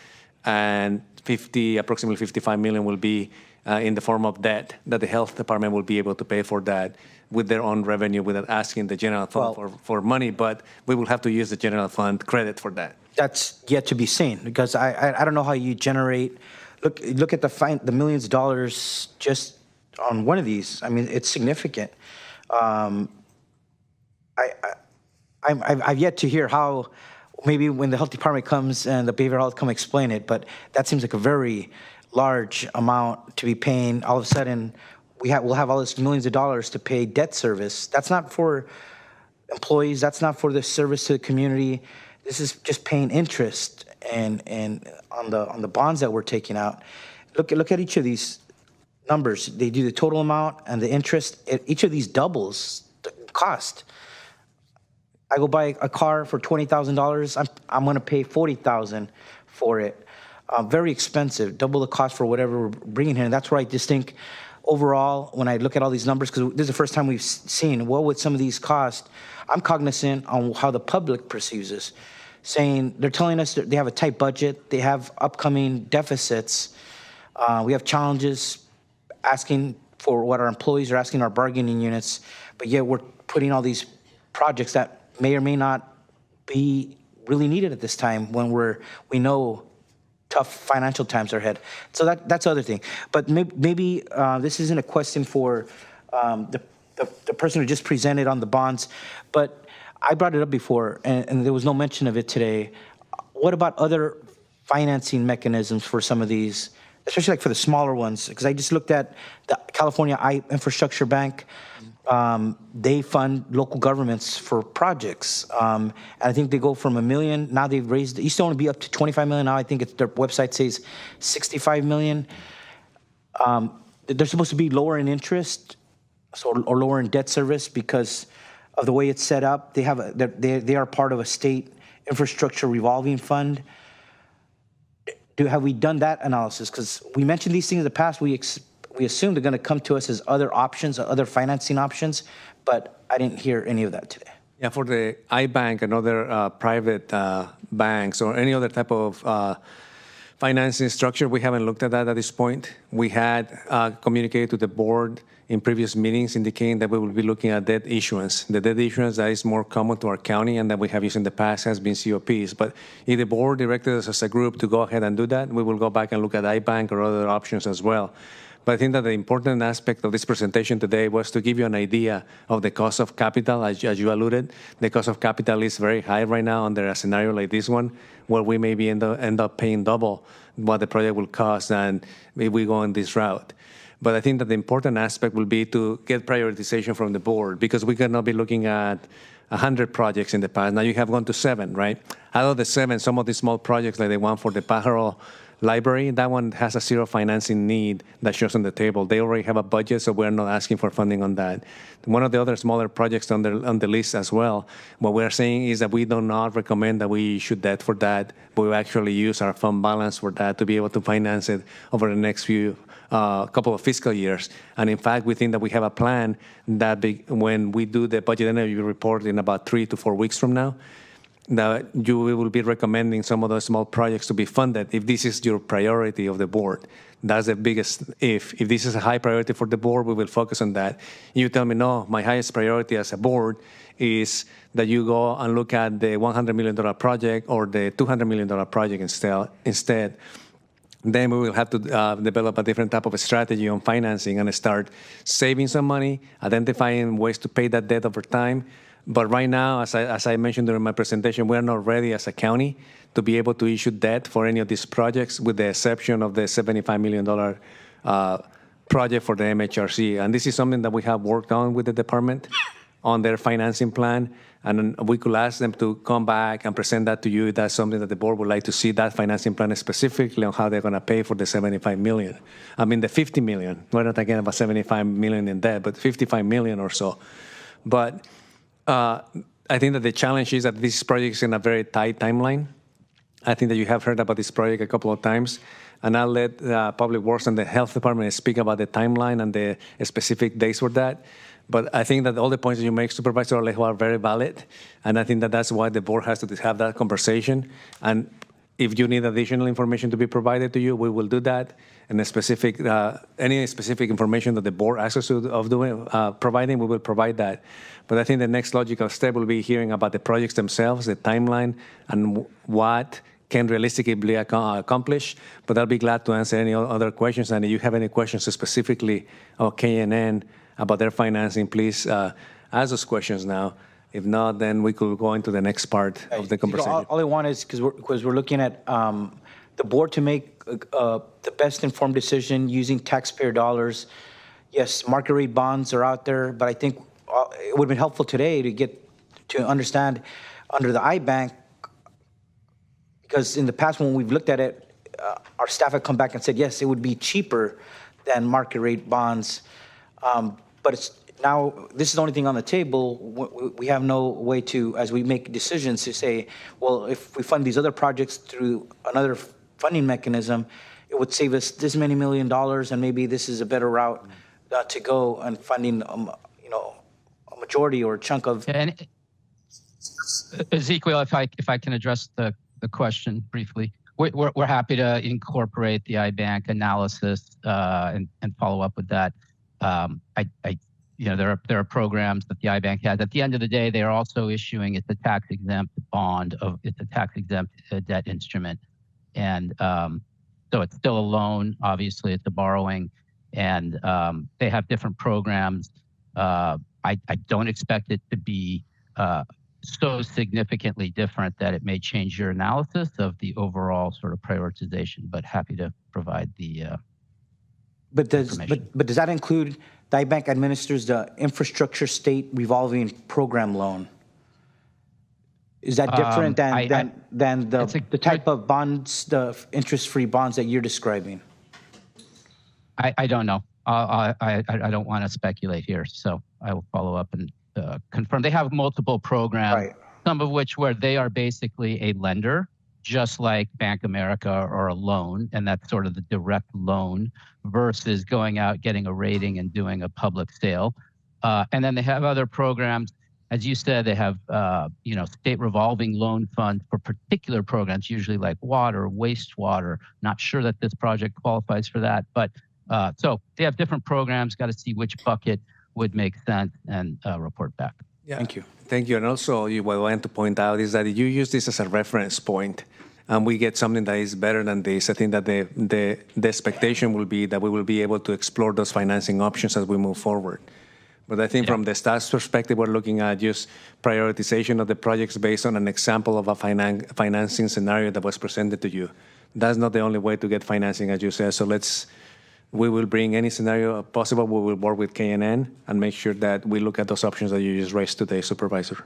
and approximately $55 million will be in the form of debt that the health department will be able to pay for that with their own revenue without asking the general fund for money, but we will have to use the general fund credit for that. That's yet to be seen, because I don't know how you generate. Look at the millions of dollars just on one of these. I mean, it's significant. I've yet to hear how maybe when the health department comes and the behavioral health come explain it, but that seems like a very large amount to be paying. All of a sudden, we'll have all this millions of dollars to pay debt service. That's not for employees. That's not for the service to the community. This is just paying interest and on the bonds that we're taking out. Look at each of these numbers. They do the total amount and the interest. Each of these doubles the cost. I go buy a car for $20,000. I'm going to pay $40,000 for it. Very expensive. Double the cost for whatever we're bringing here. And that's where I just think overall, when I look at all these numbers, because this is the first time we've seen what would some of these cost. I'm cognizant on how the public perceives this, saying they're telling us that they have a tight budget, they have upcoming deficits, we have challenges asking for what our employees are asking our bargaining units, but yet we're putting all these projects that may or may not be really needed at this time when we know tough financial times are ahead. So that's the other thing. But maybe this isn't a question for the person who just presented on the bonds, but I brought it up before, and there was no mention of it today. What about other financing mechanisms for some of these, especially like for the smaller ones? Because I just looked at the California Infrastructure Bank. They fund local governments for projects. And I think they go from $1 million. Now they've raised, it used to only be up to $25 million. Now I think their website says $65 million. They're supposed to be lower in interest or lower in debt service because of the way it's set up. They are part of a state infrastructure revolving fund. Have we done that analysis? Because we mentioned these things in the past. We assume they're going to come to us as other options, other financing options, but I didn't hear any of that today. Yeah, for the iBank and other private banks or any other type of financing structure, we haven't looked at that at this point. We had communicated to the board in previous meetings indicating that we will be looking at debt issuance. The debt issuance that is more common to our county and that we have used in the past has been COPs. But if the board directed us as a group to go ahead and do that, we will go back and look at iBank or other options as well. But I think that the important aspect of this presentation today was to give you an idea of the cost of capital. As you alluded, the cost of capital is very high right now under a scenario like this one, where we maybe end up paying double what the project will cost and if we go on this route. But I think that the important aspect will be to get prioritization from the board, because we cannot be looking at 100 projects in the past. Now you have gone to 7, right? Out of the 7, some of the small projects like the one for the Pajaro Library, that one has a zero financing need that shows on the table. They already have a budget, so we're not asking for funding on that. One of the other smaller projects on the list as well, what we're saying is that we do not recommend that we issue debt for that, but we actually use our fund balance for that to be able to finance it over the next couple of fiscal years. And in fact, we think that we have a plan that when we do the budget energy report in about 3 to 4 weeks from now, that we will be recommending some of those small projects to be funded if this is your priority of the board. That's the biggest if. If this is a high priority for the board, we will focus on that. You tell me, no, my highest priority as a board is that you go and look at the $100 million project or the $200 million project instead. Then we will have to develop a different type of a strategy on financing and start saving some money, identifying ways to pay that debt over time. But right now, as I mentioned during my presentation, we are not ready as a county to be able to issue debt for any of these projects, with the exception of the $75 million project for the MHRC. And this is something that we have worked on with the department on their financing plan. And we could ask them to come back and present that to you. That's something that the board would like to see, that financing plan specifically on how they're going to pay for the $75 million. I mean, the $50 million. We're not talking about $75 million in debt, but $55 million or so. But I think that the challenge is that this project is in a very tight timeline. I think that you have heard about this project a couple of times. And I'll let Public Works and the Health Department speak about the timeline and the specific dates for that. But I think that all the points that you make, Supervisor Alejo, are very valid. And I think that that's why the board has to have that conversation. And if you need additional information to be provided to you, we will do that. And any specific information that the board asks us of providing, we will provide that. But I think the next logical step will be hearing about the projects themselves, the timeline, and what can realistically be accomplished. But I'll be glad to answer any other questions. And if you have any questions specifically of KNN about their financing, please ask those questions now. If not, then we could go into the next part of the conversation. All I want is, because we're looking at the board to make the best informed decision using taxpayer dollars. Yes, market rate bonds are out there, but I think it would have been helpful today to understand under the iBank, because in the past when we've looked at it, our staff had come back and said, yes, it would be cheaper than market rate bonds. But it's now, this is the only thing on the table. We have no way to, as we make decisions, to say, well, if we fund these other projects through another funding mechanism, it would save us this many $1 million, and maybe this is a better route to go and funding, a majority or a chunk of. And Ezequiel, if I can address the question briefly, we're happy to incorporate the iBank analysis and follow up with that. There are programs that the iBank has. At the end of the day, they are also issuing it's a tax-exempt bond it's a tax-exempt debt instrument, and so it's still a loan. Obviously, it's a borrowing, and they have different programs. I don't expect it to be so significantly different that it may change your analysis of the overall sort of prioritization. But happy to provide the. But does that include the iBank administers the infrastructure state revolving program loan? Is that different than the type of bonds, the interest-free bonds that you're describing? I don't know. I don't want to speculate here, so I will follow up and confirm. They have multiple programs, some of which where they are basically a lender, just like Bank America or a loan, and that's sort of the direct loan versus going out, getting a rating and doing a public sale. And then they have other programs. As you said, they have, state revolving loan funds for particular programs, usually like water, wastewater. Not sure that this project qualifies for that, but so they have different programs, got to see which bucket would make sense and report back. Yeah. Thank you. Thank you. And also, what I want to point out is that you use this as a reference point, and we get something that is better than this. I think that the expectation will be that we will be able to explore those financing options as we move forward. But I think from the staff's perspective, we're looking at just prioritization of the projects based on an example of a financing scenario that was presented to you. That's not the only way to get financing, as you said. So we will bring any scenario possible. We will work with KNN and make sure that we look at those options that you just raised today, Supervisor.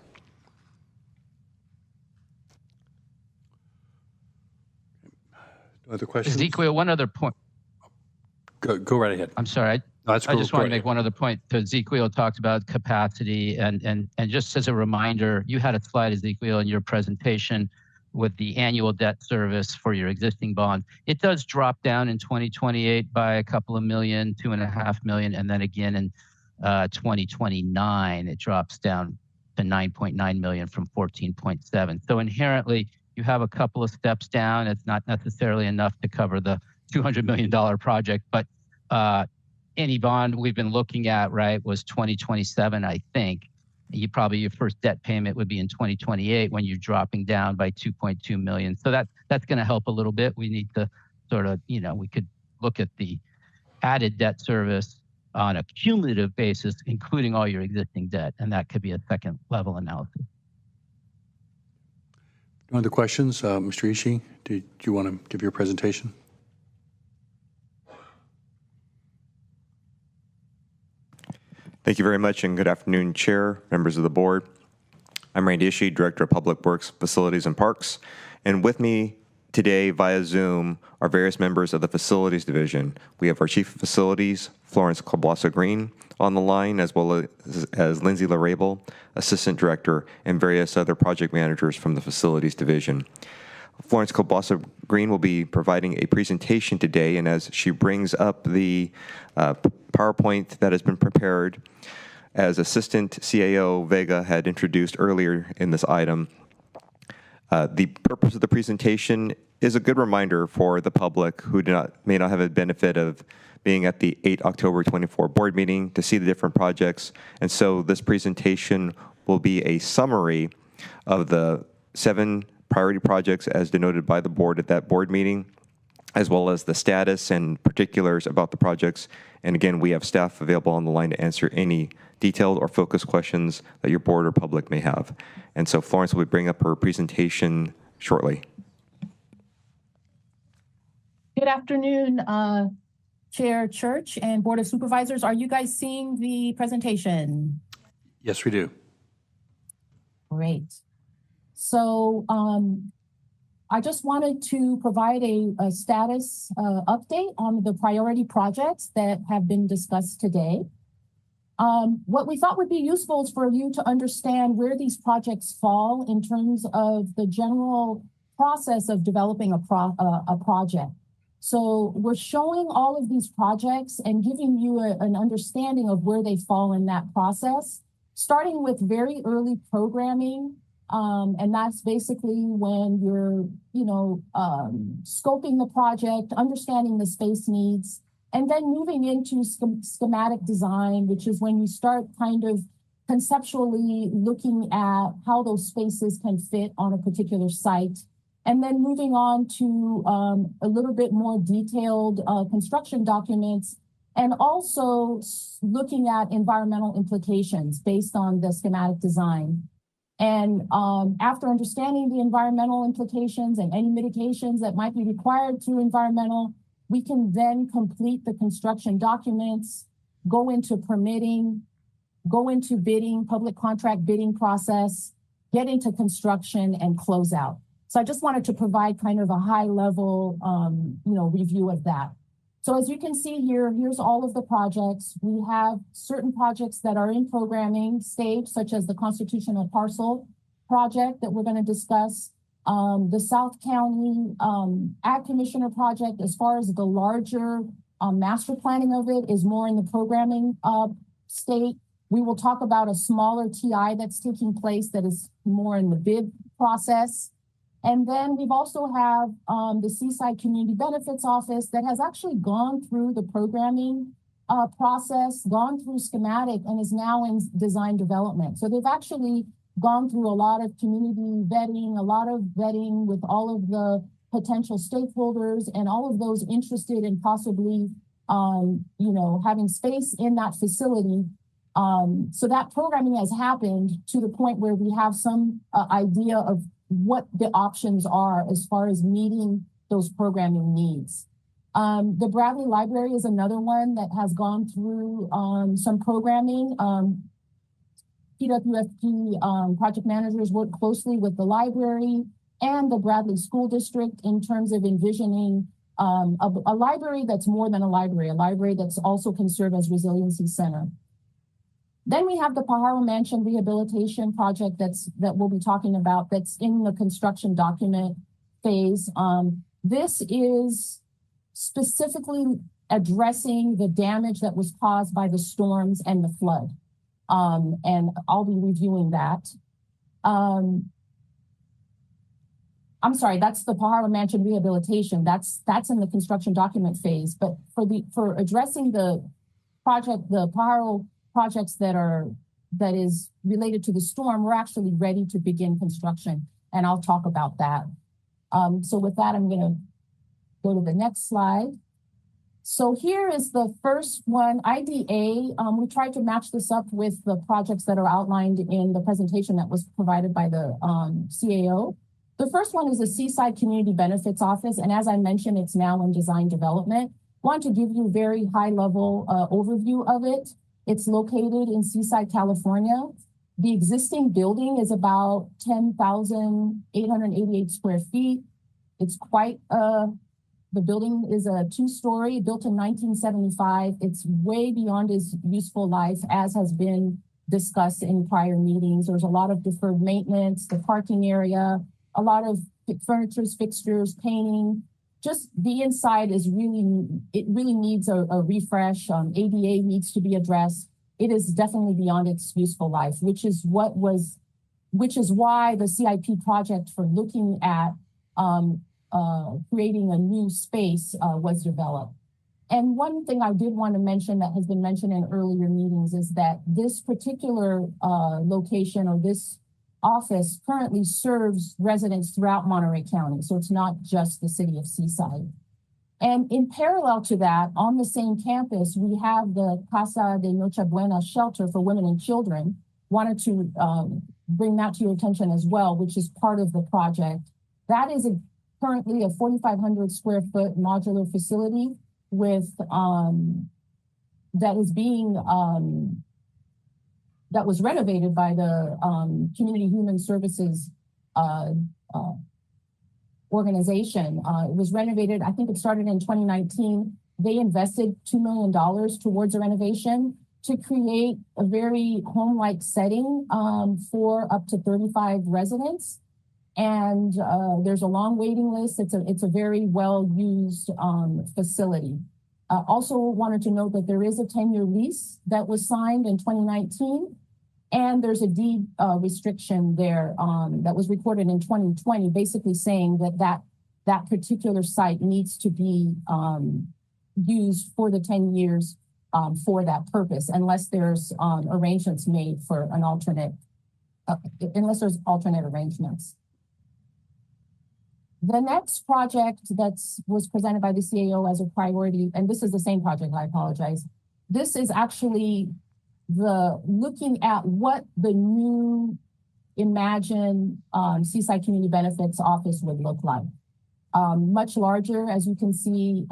Other questions? Ezequiel, one other point. Go right ahead. I'm sorry. I just want to make one other point. Ezequiel talked about capacity, and just as a reminder, you had a slide, Ezequiel, in your presentation with the annual debt service for your existing bonds. It does drop down in 2028 by a couple of million, $2.5 million, and then again in 2029 it drops down to 9.9 million from 14.7. So inherently, you have a couple of steps down. It's not necessarily enough to cover the $200 million project, but any bond we've been looking at, right, was 2027, I think. Your first debt payment would be in 2028 when you're dropping down by 2.2 million. So that's going to help a little bit. We need to sort of, we could look at the added debt service on a cumulative basis, including all your existing debt, and that could be a second level analysis. No other questions? Mr. Ishii, do you want to give your presentation? Thank you very much, and good afternoon, Chair, members of the board. I'm Randy Ishii, Director of Public Works, Facilities, and Parks. And with me today via Zoom are various members of the Facilities Division. We have our Chief of Facilities, Florence Clabasa Green, on the line, as well as Lindsay Larabel, Assistant Director, and various other project managers from the Facilities Division. Florence Clabasa Green will be providing a presentation today, and as she brings up the PowerPoint that has been prepared, as Assistant CAO Vega had introduced earlier in this item, the purpose of the presentation is a good reminder for the public who may not have a benefit of being at the 8 October 24 board meeting to see the different projects. And so this presentation will be a summary of the 7 priority projects as denoted by the board at that board meeting, as well as the status and particulars about the projects. And again, we have staff available on the line to answer any detailed or focused questions that your board or public may have. And so Florence will bring up her presentation shortly. Good afternoon, Chair Church and Board of Supervisors. Are you guys seeing the presentation? Yes, we do. Great. So I just wanted to provide a status update on the priority projects that have been discussed today. What we thought would be useful is for you to understand where these projects fall in terms of the general process of developing a project. So we're showing all of these projects and giving you an understanding of where they fall in that process, starting with very early programming. And that's basically when you're, scoping the project, understanding the space needs, and then moving into schematic design, which is when you start kind of conceptually looking at how those spaces can fit on a particular site. And then moving on to a little bit more detailed construction documents, and also looking at environmental implications based on the schematic design. And after understanding the environmental implications and any mitigations that might be required through environmental, we can then complete the construction documents, go into permitting, go into bidding, public contract bidding process, get into construction, and close out. So I just wanted to provide kind of a high level, review of that. So as you can see here, here's all of the projects. We have certain projects that are in programming stage, such as the Constitutional Parcel project that we're going to discuss. The South County Ag Commissioner project, as far as the larger master planning of it, is more in the programming state. We will talk about a smaller TI that's taking place that is more in the bid process. And then we've also have the Seaside Community Benefits Office that has actually gone through the programming process, gone through schematic, and is now in design development. So they've actually gone through a lot of community vetting, a lot of vetting with all of the potential stakeholders and all of those interested in possibly, having space in that facility. So that programming has happened to the point where we have some idea of what the options are as far as meeting those programming needs. The Bradley Library is another one that has gone through some programming. PWFP project managers work closely with the library and the Bradley School District in terms of envisioning a library that's more than a library that's also can serve as resiliency center. Then we have the Pajaro Mansion Rehabilitation Project that we'll be talking about that's in the construction document phase. This is specifically addressing the damage that was caused by the storms and the flood. And I'll be reviewing that. I'm sorry, that's the Pajaro Mansion Rehabilitation. That's in the construction document phase. But for addressing the Pajaro projects that is related to the storm, we're actually ready to begin construction, and I'll talk about that. So with that, I'm going to go to the next slide. So here is the first one, IDA. We tried to match this up with the projects that are outlined in the presentation that was provided by the CAO. The first one is the Seaside Community Benefits Office, and as I mentioned, it's now in design development. I want to give you a very high-level overview of it. It's located in Seaside, California. The existing building is about 10,888 square feet. It's quite the building is a two-story, built in 1975. It's way beyond its useful life, as has been discussed in prior meetings. There's a lot of deferred maintenance, the parking area, a lot of furniture, fixtures, painting. Just the inside is it really needs a refresh. ADA needs to be addressed. It is definitely beyond its useful life, which is why the CIP project for looking at creating a new space was developed. And one thing I did want to mention that has been mentioned in earlier meetings is that this particular location, or this office, currently serves residents throughout Monterey County. So it's not just the city of Seaside. And in parallel to that, on the same campus, we have the Casa de Noche Buena shelter for women and children. Wanted to bring that to your attention as well, which is part of the project. That is currently a 4,500 square foot modular facility with that was renovated by the Community Human Services organization. It was renovated, I think it started in 2019. They invested $2 million towards the renovation to create a very home-like setting for up to 35 residents. And there's a long waiting list. It's a very well-used facility. Also wanted to note that there is a 10-year lease that was signed in 2019. And there's a deed restriction there that was recorded in 2020, basically saying that particular site needs to be used for the 10 years for that purpose, unless there's arrangements made for an alternate, unless there's alternate arrangements. The next project that was presented by the CAO as a priority, and this is the same project, I apologize. This is actually looking at what the new imagined Seaside Community Benefits Office would look like. Much larger, as you can see,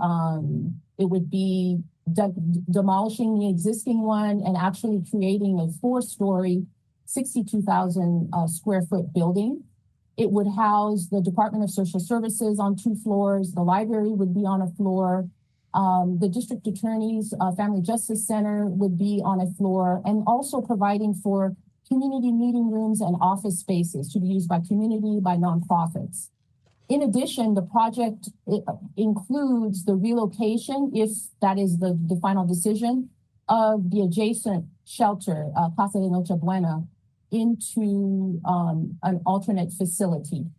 it would be demolishing the existing one and actually creating a 4-story, 62,000 square foot building. It would house the Department of Social Services on 2 floors. The library would be on a floor. The district attorney's family justice center would be on a floor, and also providing for community meeting rooms and office spaces to be used by community, by nonprofits. In addition, the project includes the relocation, if that is the final decision, of the adjacent shelter, Casa de Noche Buena, into an alternate facility.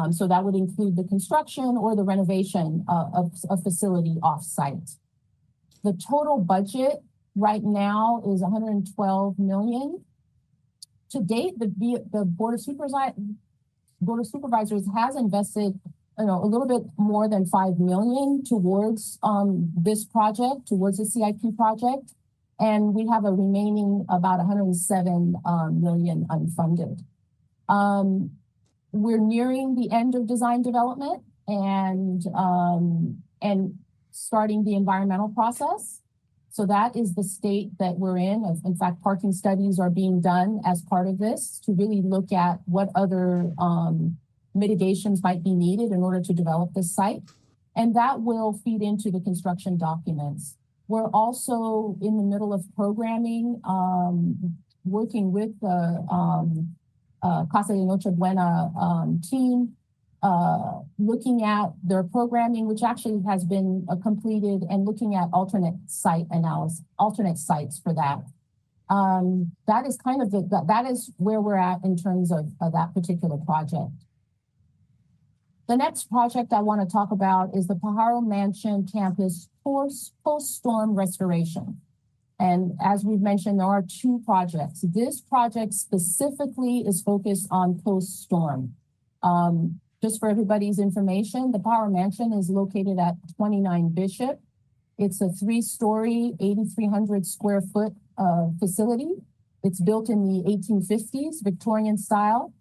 So that would include the construction or the renovation of a facility off-site. The total budget right now is $112 million. To date, the Board of Supervisors has invested a little bit more than $5 million towards this project, towards the CIP project. And we have a remaining about $107 million unfunded. We're nearing the end of design development and starting the environmental process. So that is the state that we're in. In fact, parking studies are being done as part of this to really look at what other mitigations might be needed in order to develop this site. And that will feed into the construction documents. We're also in the middle of programming, working with the Casa de Noche Buena team, looking at their programming, which actually has been completed, and looking at alternate site analysis, alternate sites for that. That is kind of that is where we're at in terms of that particular project. The next project I want to talk about is the Pajaro Mansion campus post-storm restoration. And as we've mentioned, there are 2 projects. This project specifically is focused on post-storm. Just for everybody's information, the Pajaro Mansion is located at 29 Bishop. It's a 3-story, 8,300 square foot facility. It's built in the 1850s, Victorian style.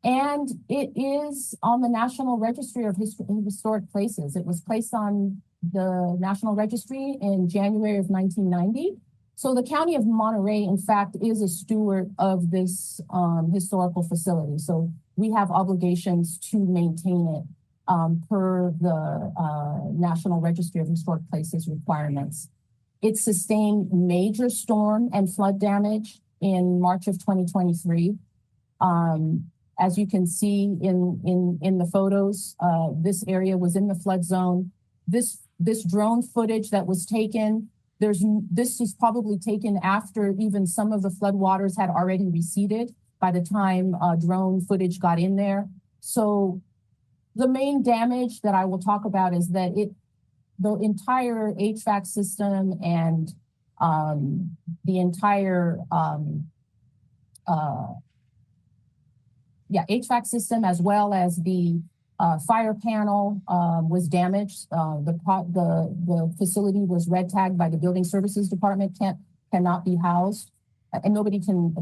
And it is on the National Registry of Historic Places. It was placed on the National Registry in January of 1990. So the County of Monterey, in fact, is a steward of this historical facility. So we have obligations to maintain it per the National Registry of Historic Places requirements. It sustained major storm and flood damage in March of 2023. As you can see in the photos, this area was in the flood zone. This drone footage that was taken, this was probably taken after even some of the floodwaters had already receded by the time drone footage got in there. So the main damage that I will talk about is that the entire HVAC system and the entire HVAC system, as well as the fire panel was damaged. The facility was red tagged by the Building Services Department, cannot be housed, and nobody can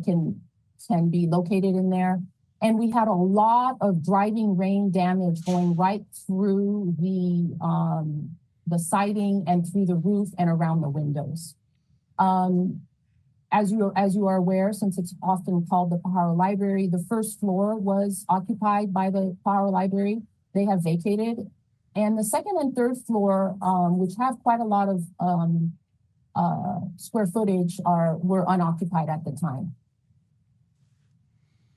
be located in there. And we had a lot of driving rain damage going right through the siding and through the roof and around the windows. As you are aware, since it's often called the Pajaro Library, the first floor was occupied by the Pajaro Library. They have vacated. And the second and third floor, which have quite a lot of square footage, were unoccupied at the time.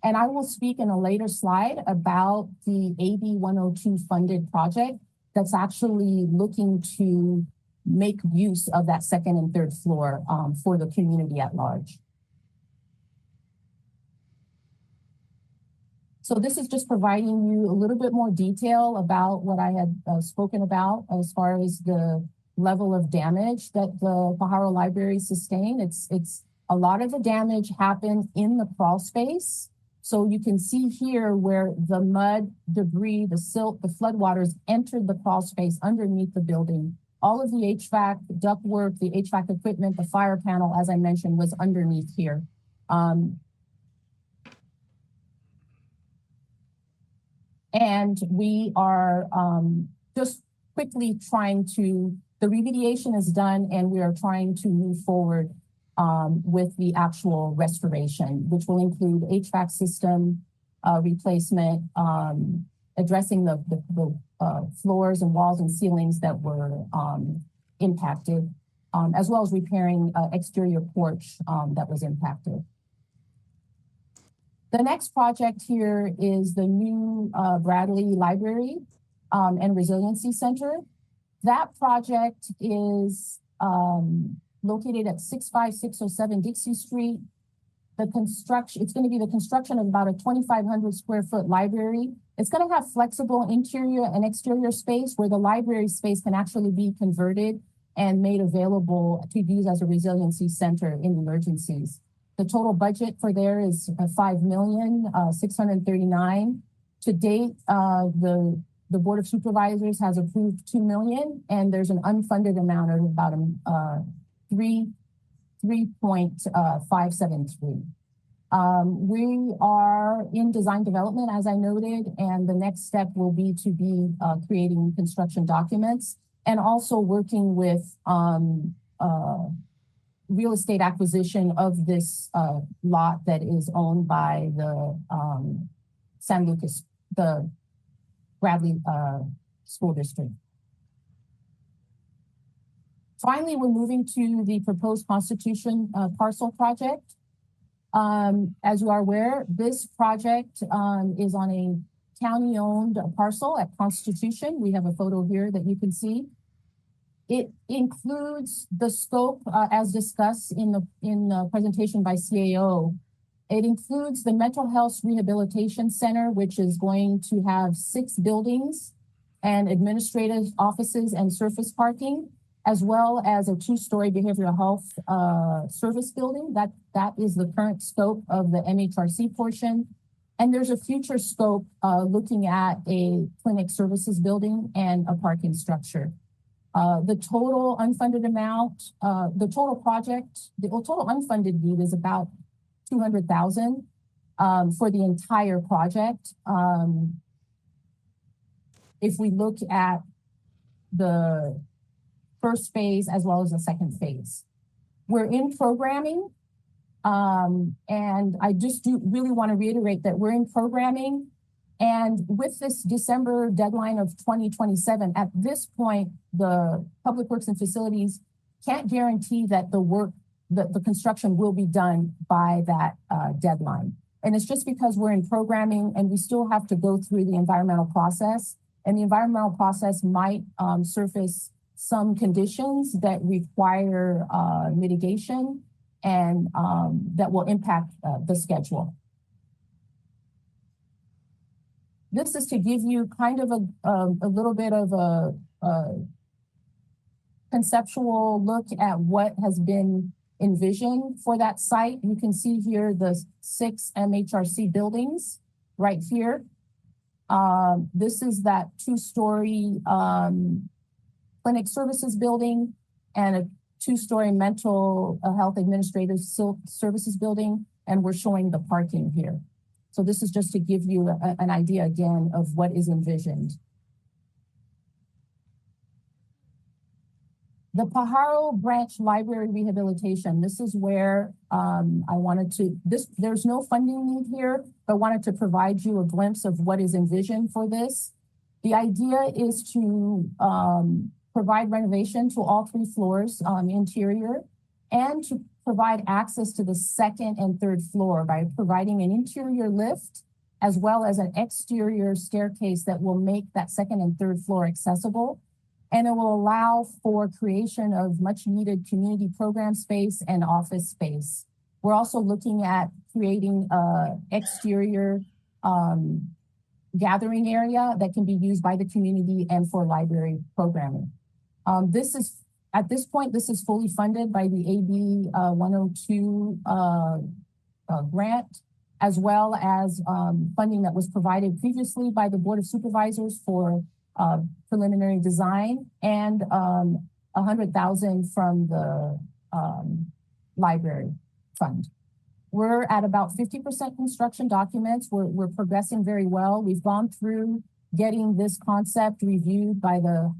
And I will speak in a later slide about the AB 102 funded project that's actually looking to make use of that second and third floor for the community at large. So this is just providing you a little bit more detail about what I had spoken about as far as the level of damage that the Pajaro Library sustained. It's a lot of the damage happened in the crawl space. So you can see here where the mud, debris, the silt, the floodwaters entered the crawl space underneath the building. All of the HVAC, ductwork, the HVAC equipment, the fire panel, as I mentioned, was underneath here. And we are just quickly the remediation is done, and we are trying to move forward with the actual restoration, which will include HVAC system replacement, addressing the floors and walls and ceilings that were impacted, as well as repairing exterior porch that was impacted. The next project here is the new Bradley Library and Resiliency Center. That project is located at 65607 Dixie Street. It's going to be the construction of about a 2,500 square foot library. It's going to have flexible interior and exterior space where the library space can actually be converted and made available to use as a resiliency center in emergencies. The total budget for there is $5,639,000. To date, the Board of Supervisors has approved $2 million, and there's an unfunded amount of about $3.573. We are in design development, as I noted, and the next step will be to be creating construction documents and also working with real estate acquisition of this lot that is owned by the San Lucas, the Bradley School District. Finally, we're moving to the proposed Constitution parcel project. As you are aware, this project is on a county-owned parcel at Constitution. We have a photo here that you can see. It includes the scope, as discussed in the presentation by CAO. It includes the Mental Health Rehabilitation Center, which is going to have 6 buildings and administrative offices and surface parking, as well as a 2-story behavioral health service building. That is the current scope of the MHRC portion. And there's a future scope looking at a clinic services building and a parking structure. The total unfunded amount, the total project, the total unfunded need is about $200,000 for the entire project. If we look at the first phase as well as the second phase. We're in programming. And I just do really want to reiterate that we're in programming. And with this December deadline of 2027, at this point, the Public Works and Facilities can't guarantee that the construction will be done by that deadline. And it's just because we're in programming and we still have to go through the environmental process. And the environmental process might surface some conditions that require mitigation and that will impact the schedule. This is to give you kind of a little bit of a conceptual look at what has been envisioned for that site. You can see here the 6 MHRC buildings right here. This is that 2-story clinic services building and a 2-story mental health administrative services building, and we're showing the parking here. So this is just to give you an idea again of what is envisioned. The Pajaro Branch Library Rehabilitation. This is where I wanted to, there's no funding need here, but wanted to provide you a glimpse of what is envisioned for this. The idea is to provide renovation to all 3 floors interior, and to provide access to the 2nd and 3rd floor by providing an interior lift as well as an exterior staircase that will make that 2nd and 3rd floor accessible. And it will allow for creation of much needed community program space and office space. We're also looking at creating an exterior gathering area that can be used by the community and for library programming. At this point, this is fully funded by the AB 102 grant, as well as funding that was provided previously by the Board of Supervisors for preliminary design, and $100,000 from the library fund. We're at about 50% construction documents. We're progressing very well. We've gone through getting this concept reviewed by the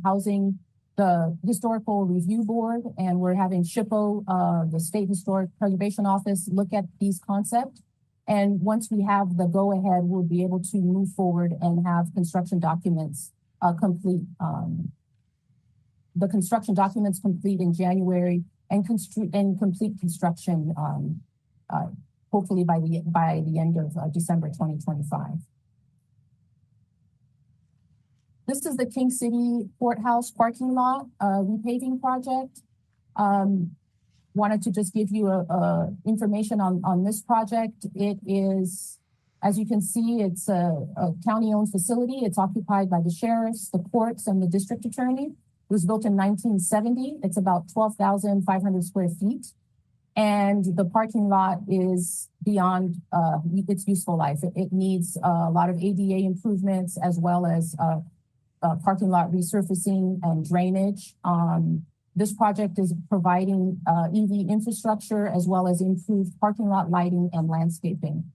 Historical Review Board, and we're having SHPO, the State Historic Preservation Office, look at these concepts. And once we have the go-ahead, we'll be able to move forward and have construction documents complete. The construction documents complete in January, and complete construction hopefully by the end of December 2025. This is the King City Courthouse parking lot repaving project. Wanted to just give you information on this project. It is, as you can see, it's a county-owned facility. It's occupied by the sheriffs, the courts, and the district attorney. It was built in 1970. It's about 12,500 square feet. And the parking lot is beyond its useful life. It needs a lot of ADA improvements, as well as parking lot resurfacing and drainage. This project is providing EV infrastructure, as well as improved parking lot lighting and landscaping.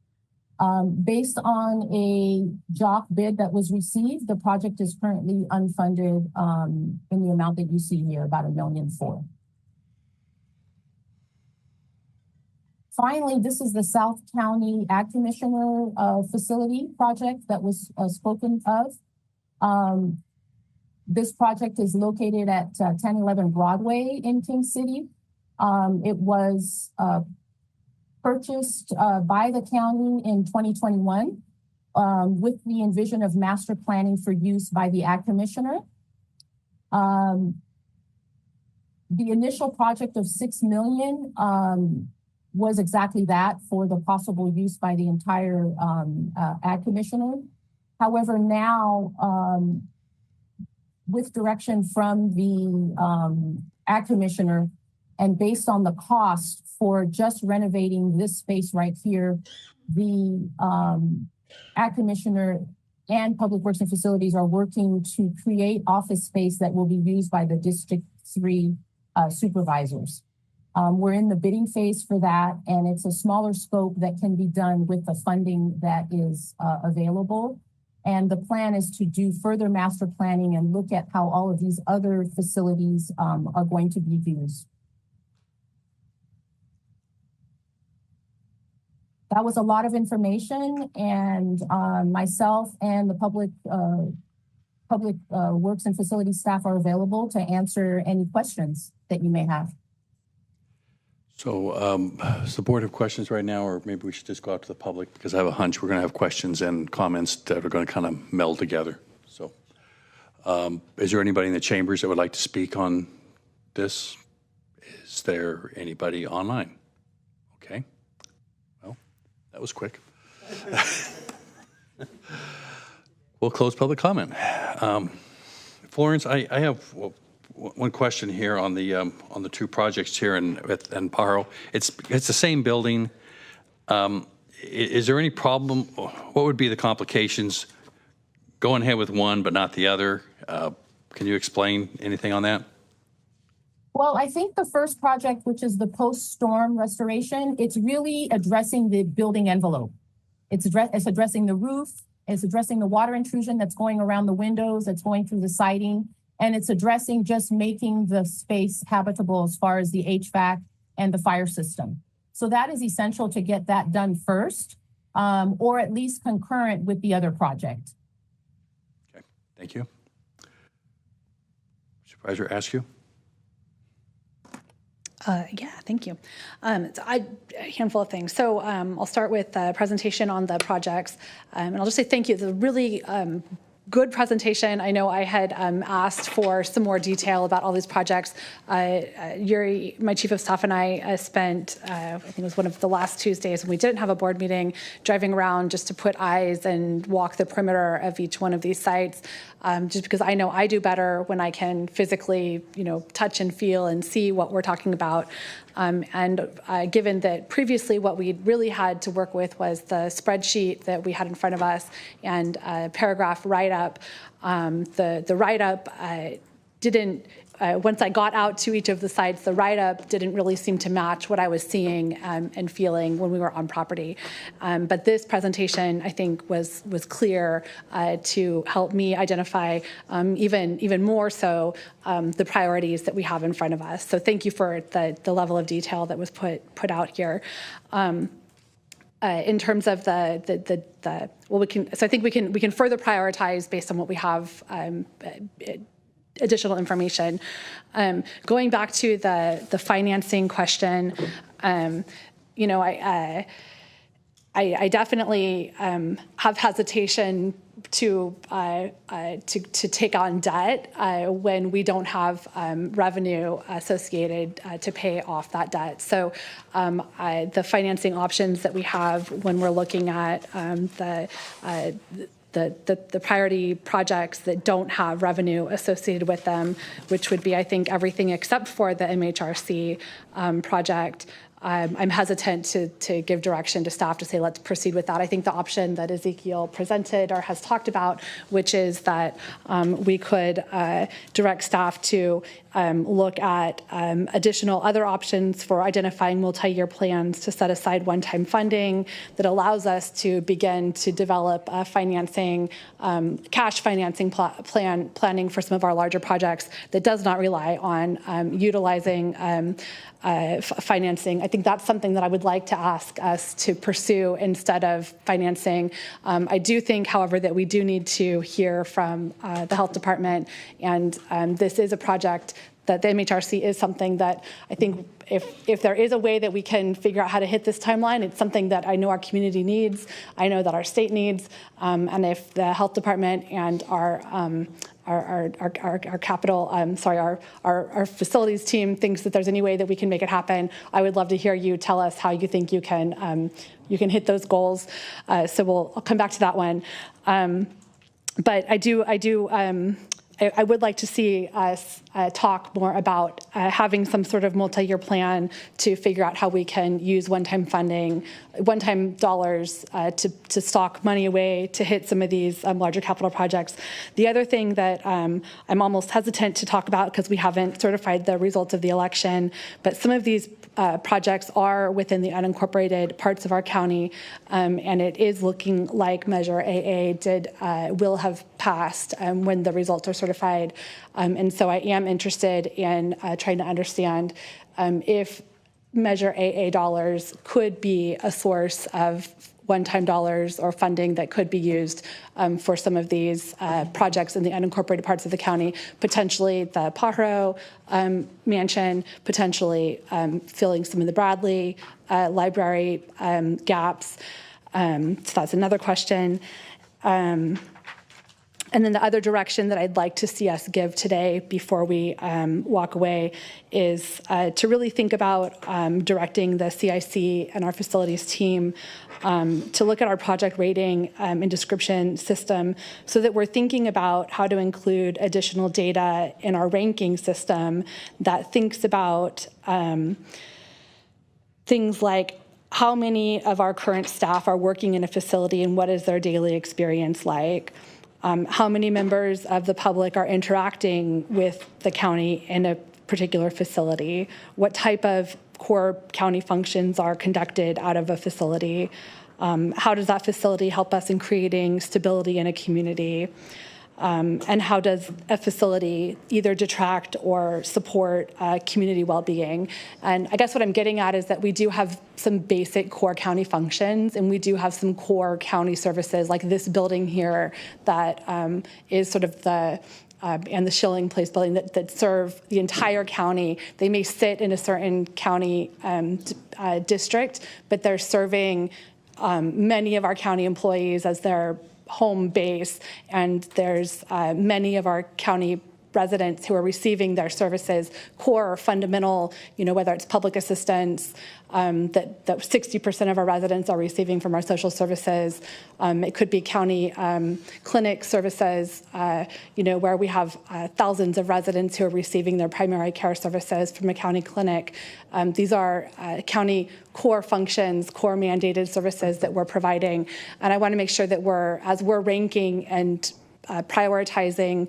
Based on a JOC bid that was received, the project is currently unfunded in the amount that you see here, about $1.4 million. Finally, this is the South County Ag Commissioner facility project that was spoken of. This project is located at 1011 Broadway in King City. It was purchased by the county in 2021 with the envision of master planning for use by the Ag Commissioner. The initial project of $6 million was exactly that, for the possible use by the entire Ag Commissioner. However, now, with direction from the Ag Commissioner, and based on the cost for just renovating this space right here, the Ag Commissioner and Public Works and Facilities are working to create office space that will be used by the District 3 supervisors. We're in the bidding phase for that, and it's a smaller scope that can be done with the funding that is available. And the plan is to do further master planning and look at how all of these other facilities are going to be used. That was a lot of information, and myself and the Public Works and Facilities staff are available to answer any questions that you may have. So does the board have questions right now, or maybe we should just go out to the public, because I have a hunch we're going to have questions and comments that are going to kind of meld together. So is there anybody in the chambers that would like to speak on this? Is there anybody online? Okay. Well, that was quick. We'll close public comment. Florence, I have one question here on the two projects here in Paro. It's the same building. Is there any problem? What would be the complications going ahead with one but not the other? Can you explain anything on that? Well, I think the first project, which is the post-storm restoration, it's really addressing the building envelope. It's addressing the roof. It's addressing the water intrusion that's going around the windows, that's going through the siding. And it's addressing just making the space habitable as far as the HVAC and the fire system. So that is essential to get that done first, or at least concurrent with the other project. Okay, thank you. Supervisor Askew? Yeah, thank you. A handful of things. So I'll start with the presentation on the projects. And I'll just say thank you. It's a really good presentation. I know I had asked for some more detail about all these projects. Yuri, my chief of staff, and I spent, I think it was one of the last Tuesdays when we didn't have a board meeting, driving around just to put eyes and walk the perimeter of each one of these sites, just because I know I do better when I can physically, touch and feel and see what we're talking about. Given that previously what we really had to work with was the spreadsheet that we had in front of us and a paragraph write-up, the write-up didn't, once I got out to each of the sites, the write-up didn't really seem to match what I was seeing and feeling when we were on property. But this presentation, I think, was clear to help me identify even more so the priorities that we have in front of us. So thank you for the level of detail that was put out here. In terms of I think we can further prioritize based on what we have. Additional information. Going back to the financing question, I definitely have hesitation to take on debt when we don't have revenue associated to pay off that debt. So the financing options that we have when we're looking at the priority projects that don't have revenue associated with them, which would be, I think, everything except for the MHRC project. I'm hesitant to give direction to staff to say, let's proceed with that. I think the option that Ezekiel presented or has talked about, which is that we could direct staff to look at additional other options for identifying multi-year plans to set aside one-time funding that allows us to begin to develop a financing, cash financing planning for some of our larger projects that does not rely on utilizing financing. I think that's something that I would like to ask us to pursue instead of financing. I do think, however, that we do need to hear from the health department, and this is a project that the MHRC is something that I think if there is a way that we can figure out how to hit this timeline, it's something that I know our community needs, I know that our state needs, and if the health department and our facilities team thinks that there's any way that we can make it happen, I would love to hear you tell us how you think you can hit those goals. So I'll come back to that one. But I would like to see us talk more about having some sort of multi-year plan to figure out how we can use one-time funding, one-time dollars to stock money away to hit some of these larger capital projects. The other thing that I'm almost hesitant to talk about because we haven't certified the results of the election, but some of these projects are within the unincorporated parts of our county, and it is looking like Measure AA will have passed when the results are certified. And so I am interested in trying to understand if Measure AA dollars could be a source of one-time dollars or funding that could be used for some of these projects in the unincorporated parts of the county, potentially the Pajaro mansion, potentially filling some of the Bradley library gaps. So that's another question. And then the other direction that I'd like to see us give today before we walk away is to really think about directing the CIC and our facilities team to look at our project rating and description system so that we're thinking about how to include additional data in our ranking system that thinks about things like how many of our current staff are working in a facility and what is their daily experience like. How many members of the public are interacting with the county in a particular facility? What type of core county functions are conducted out of a facility? How does that facility help us in creating stability in a community? And how does a facility either detract or support community well-being? And I guess what I'm getting at is that we do have some basic core county functions, and we do have some core county services, like this building here that is sort of the and the Schilling Place building that serve the entire county. They may sit in a certain county district, but they're serving many of our county employees as their home base, and there's many of our county residents who are receiving their services, core or fundamental, whether it's public assistance, that 60% of our residents are receiving from our social services. It could be county clinic services, where we have thousands of residents who are receiving their primary care services from a county clinic. These are county core functions, core mandated services that we're providing. And I want to make sure that as we're ranking and prioritizing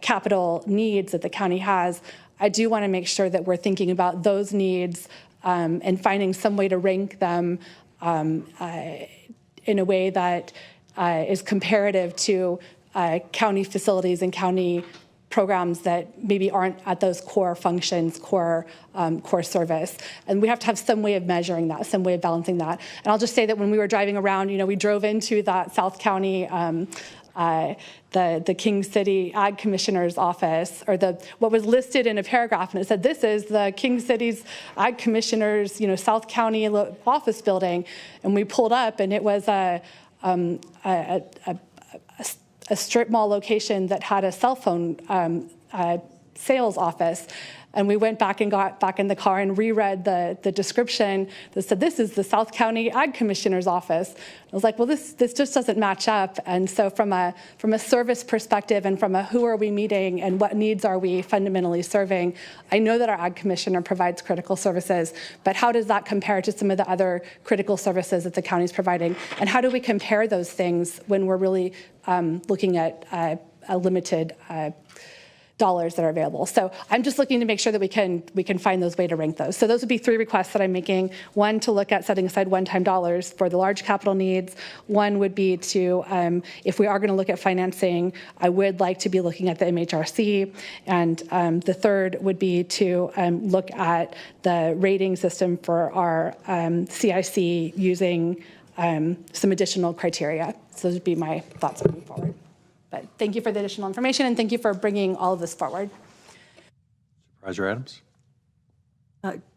capital needs that the county has, I do want to make sure that we're thinking about those needs and finding some way to rank them in a way that is comparative to county facilities and county programs that maybe aren't at those core functions, core service. And we have to have some way of measuring that, some way of balancing that. And I'll just say that when we were driving around, we drove into that South County the King City Ag Commissioner's office, or what was listed in a paragraph, and it said, "This is the King City's Ag Commissioner's, South County office building." And we pulled up, and it was a strip mall location that had a cell phone sales office. And we went back and got back in the car and reread the description that said, "This is the South County Ag Commissioner's office." I was like, well, this just doesn't match up. And so from a service perspective and from a who are we meeting and what needs are we fundamentally serving, I know that our Ag Commissioner provides critical services, but how does that compare to some of the other critical services that the county is providing? And how do we compare those things when we're really looking at a limited dollars that are available? So I'm just looking to make sure that we can find those ways to rank those. So those would be three requests that I'm making. One, to look at setting aside one-time dollars for the large capital needs. One would be to, if we are going to look at financing, I would like to be looking at the MHRC. And the third would be to look at the rating system for our CIC using some additional criteria. So those would be my thoughts moving forward. But thank you for the additional information, and thank you for bringing all of this forward. Supervisor Adams?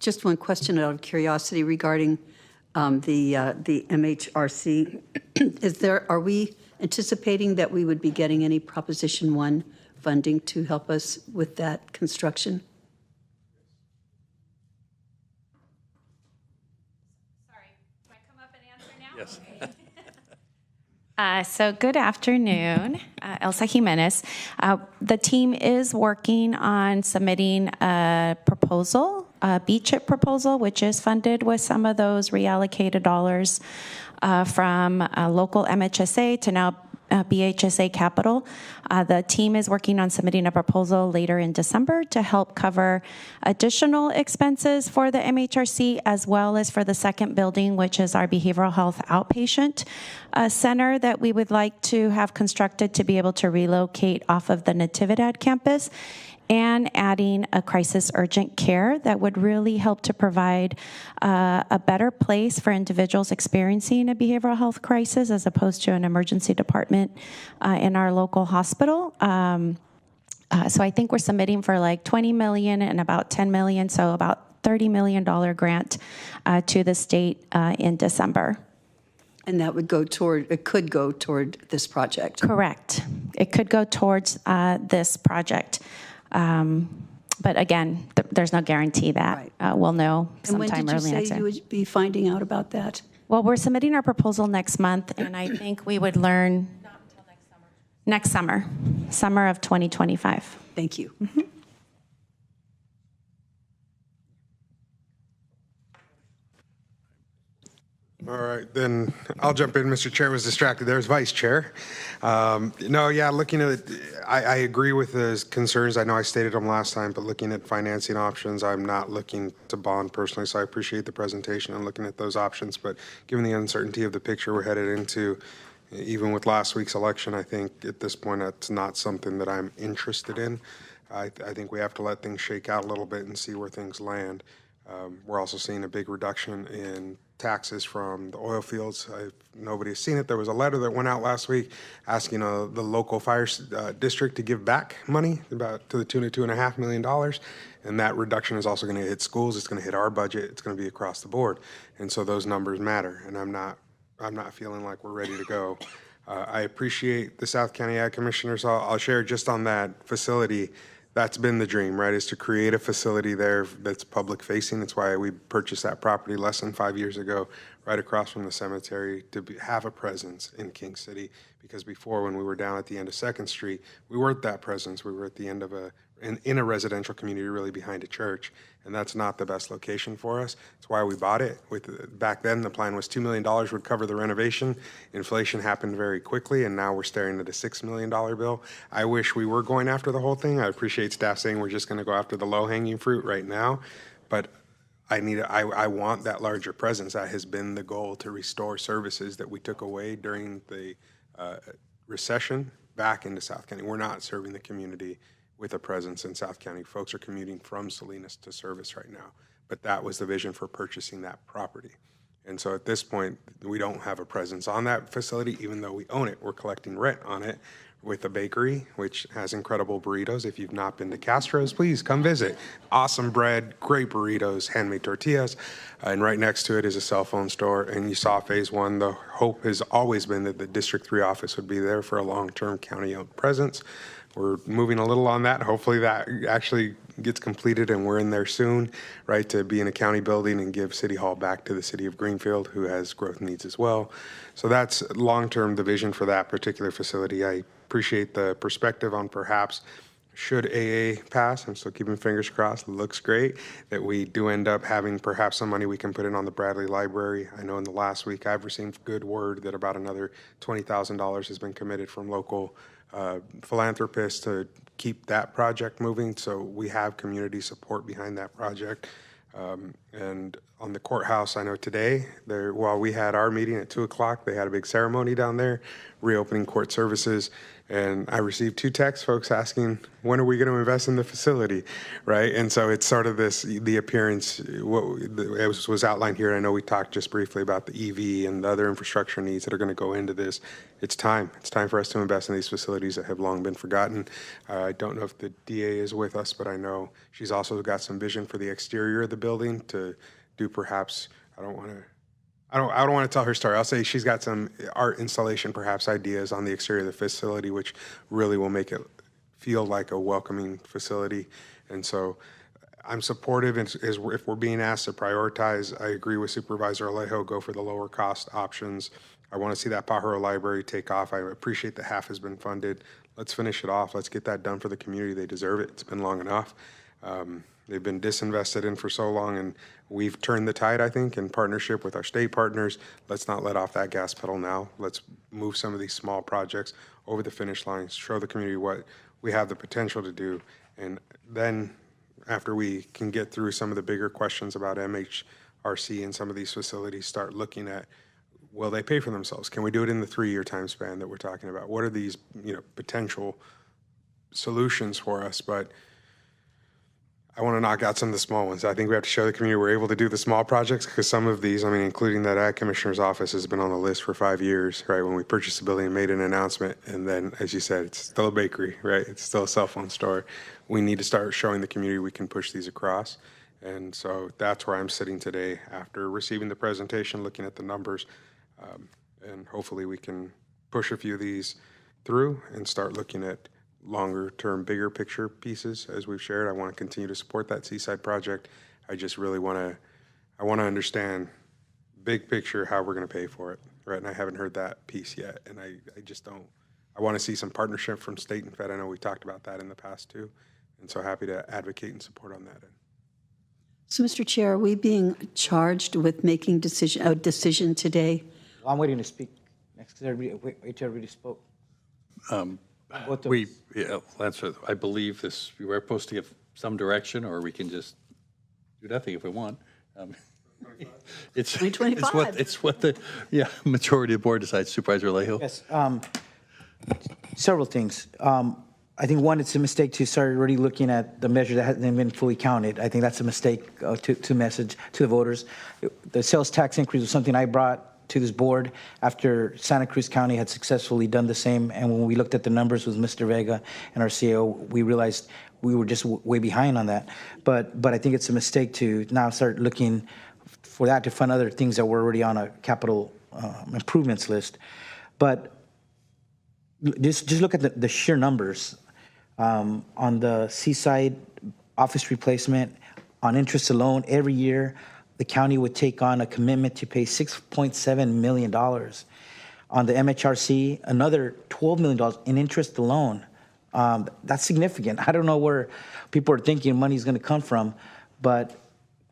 Just one question out of curiosity regarding the MHRC. Are we anticipating that we would be getting any Proposition 1 funding to help us with that construction? Sorry, do I come up and answer now? Yes. So good afternoon, Elsa Jimenez. The team is working on submitting a proposal, a BCHIP proposal, which is funded with some of those reallocated dollars from local MHSA to now BHSA capital. The team is working on submitting a proposal later in December to help cover additional expenses for the MHRC, as well as for the second building, which is our behavioral health outpatient center that we would like to have constructed to be able to relocate off of the Natividad campus, and adding a crisis urgent care that would really help to provide a better place for individuals experiencing a behavioral health crisis as opposed to an emergency department in our local hospital. So I think we're submitting for like 20 million and about 10 million, so about $30 million grant to the state in December. And that would go toward, it could go toward this project. Correct. It could go towards this project. But again, there's no guarantee that we'll know sometime early next year. And when did you say you would be finding out about that? Well, we're submitting our proposal next month, and I think we would learn next summer, summer of 2025. Thank you. Mm-hmm. All right, then I'll jump in. Mr. Chair was distracted. There's Vice Chair. No, yeah, looking at it, I agree with the concerns. I know I stated them last time, but looking at financing options, I'm not looking to bond personally, so I appreciate the presentation and looking at those options. But given the uncertainty of the picture we're headed into, even with last week's election, I think at this point that's not something that I'm interested in. I think we have to let things shake out a little bit and see where things land. We're also seeing a big reduction in taxes from the oil fields. Nobody has seen it. There was a letter that went out last week asking the local fire district to give back money about to the tune of $2.5 million. And that reduction is also going to hit schools. It's going to hit our budget. It's going to be across the board. And so those numbers matter. And I'm not feeling like we're ready to go. I appreciate the South County Ag Commissioners. I'll share just on that facility. That's been the dream, right, is to create a facility there that's public facing. That's why we purchased that property less than 5 years ago, right across from the cemetery, to have a presence in King City. Because before, when we were down at the end of 2nd Street, we weren't that presence. We were at the end of in a residential community, really behind a church. And that's not the best location for us. That's why we bought it. Back then, the plan was $2 million would cover the renovation. Inflation happened very quickly, and now we're staring at a $6 million bill. I wish we were going after the whole thing. I appreciate staff saying we're just going to go after the low-hanging fruit right now. But I want that larger presence. That has been the goal, to restore services that we took away during the recession back into South County. We're not serving the community with a presence in South County. Folks are commuting from Salinas to service right now. But that was the vision for purchasing that property. And so at this point, we don't have a presence on that facility, even though we own it. We're collecting rent on it with a bakery, which has incredible burritos. If you've not been to Castro's, please come visit. Awesome bread, great burritos, handmade tortillas. And right next to it is a cell phone store. And you saw phase 1. The hope has always been that the District 3 office would be there for a long-term county-owned presence. We're moving a little on that. Hopefully that actually gets completed and we're in there soon, right, to be in a county building and give City Hall back to the city of Greenfield, who has growth needs as well. So that's long-term the vision for that particular facility. I appreciate the perspective on perhaps should AA pass. I'm still keeping fingers crossed. It looks great that we do end up having perhaps some money we can put in on the Bradley Library. I know in the last week I've received good word that about another $20,000 has been committed from local philanthropists to keep that project moving. So we have community support behind that project. And on the courthouse, I know today, while we had our meeting at 2 o'clock, they had a big ceremony down there, reopening court services. And I received 2 texts, folks asking, when are we going to invest in the facility, right? And so it's sort of the appearance, what was outlined here. I know we talked just briefly about the EV and the other infrastructure needs that are going to go into this. It's time. It's time for us to invest in these facilities that have long been forgotten. I don't know if the DA is with us, but I know she's also got some vision for the exterior of the building to do perhaps, I don't want to tell her story. I'll say she's got some art installation, perhaps ideas on the exterior of the facility, which really will make it feel like a welcoming facility. And so I'm supportive, if we're being asked to prioritize, I agree with Supervisor Alejo, go for the lower cost options. I want to see that Pajaro Library take off. I appreciate that half has been funded. Let's finish it off. Let's get that done for the community. They deserve it. It's been long enough. They've been disinvested in for so long, and we've turned the tide, I think, in partnership with our state partners. Let's not let off that gas pedal now. Let's move some of these small projects over the finish line, show the community what we have the potential to do, and then after we can get through some of the bigger questions about MHRC and some of these facilities, start looking at, will they pay for themselves? Can we do it in the 3-year time span that we're talking about? What are these, potential solutions for us? But I want to knock out some of the small ones. I think we have to show the community we're able to do the small projects, because some of these, including that Ag Commissioner's office has been on the list for 5 years, right? When we purchased the building and made an announcement, and then, as you said, it's still a bakery, right? It's still a cell phone store. We need to start showing the community we can push these across. And so that's where I'm sitting today after receiving the presentation, looking at the numbers, and hopefully we can push a few of these through and start looking at longer term, bigger picture pieces. As we've shared, I want to continue to support that Seaside project. I just really want to understand big picture how we're going to pay for it, right? And I haven't heard that piece yet. And I just don't, I want to see some partnership from state and Fed. I know we talked about that in the past too. And so happy to advocate and support on that end. So, Mr. Chair, are we being charged with making a decision today? Well, I'm waiting to speak next because wait till everybody spoke. I believe this, we're supposed to give some direction, or we can just do nothing if we want. It's 2025. It's what the majority of the board decides. Supervisor Alejo. Yes, several things. I think one, it's a mistake to start already looking at the measure that hasn't been fully counted. I think that's a mistake to message to the voters. The sales tax increase was something I brought to this board after Santa Cruz County had successfully done the same. And when we looked at the numbers with Mr. Vega and our CEO, we realized we were just way behind on that. But I think it's a mistake to now start looking for that to fund other things that were already on a capital improvements list. But just look at the sheer numbers. On the Seaside office replacement, on interest alone, every year, the county would take on a commitment to pay $6.7 million. On the MHRC, another $12 million in interest alone. That's significant. I don't know where people are thinking money is going to come from, but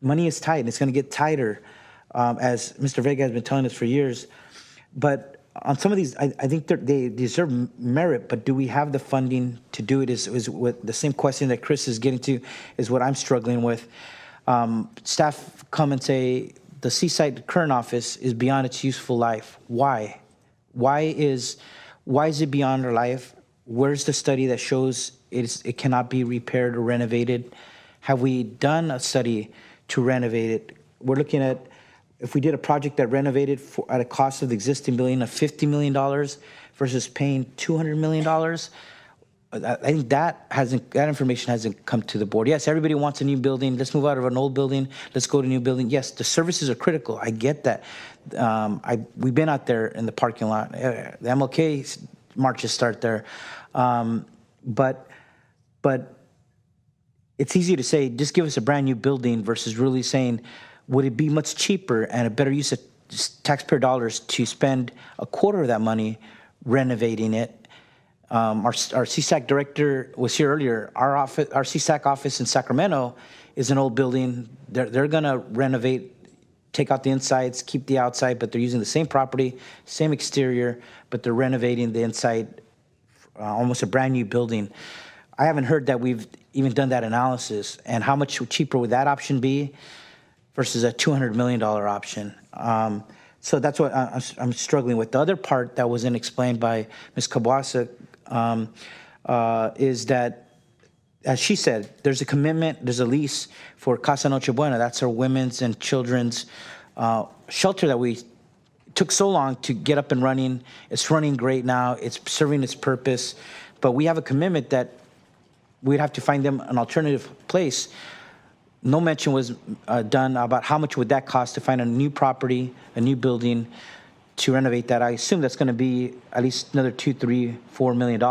money is tight, and it's going to get tighter, as Mr. Vega has been telling us for years. But on some of these, I think they deserve merit, but do we have the funding to do it? Is what the same question that Chris is getting to is what I'm struggling with. Staff come and say the Seaside current office is beyond its useful life. Why? Why is it beyond our life? Where's the study that shows it cannot be repaired or renovated? Have we done a study to renovate it? We're looking at, if we did a project that renovated at a cost of the existing building of $50 million versus paying $200 million, I think that information hasn't come to the board. Yes, everybody wants a new building. Let's move out of an old building. Let's go to a new building. Yes, the services are critical. I get that. We've been out there in the parking lot. The MLK marches start there. But it's easy to say, just give us a brand new building versus really saying, would it be much cheaper and a better use of taxpayer dollars to spend a quarter of that money renovating it? Our CSAC director was here earlier. Our CSAC office in Sacramento is an old building. They're going to renovate, take out the insides, keep the outside, but they're using the same property, same exterior, but they're renovating the inside, almost a brand new building. I haven't heard that we've even done that analysis. And how much cheaper would that option be versus a $200 million option? So that's what I'm struggling with. The other part that wasn't explained by Ms. Cabuasa is that, as she said, there's a commitment, there's a lease for Casa Noche Buena. That's our women's and children's shelter that we took so long to get up and running. It's running great now. It's serving its purpose. But we have a commitment that we'd have to find them an alternative place. No mention was done about how much would that cost to find a new property, a new building to renovate that. I assume that's going to be at least another $2, $3, $4 million.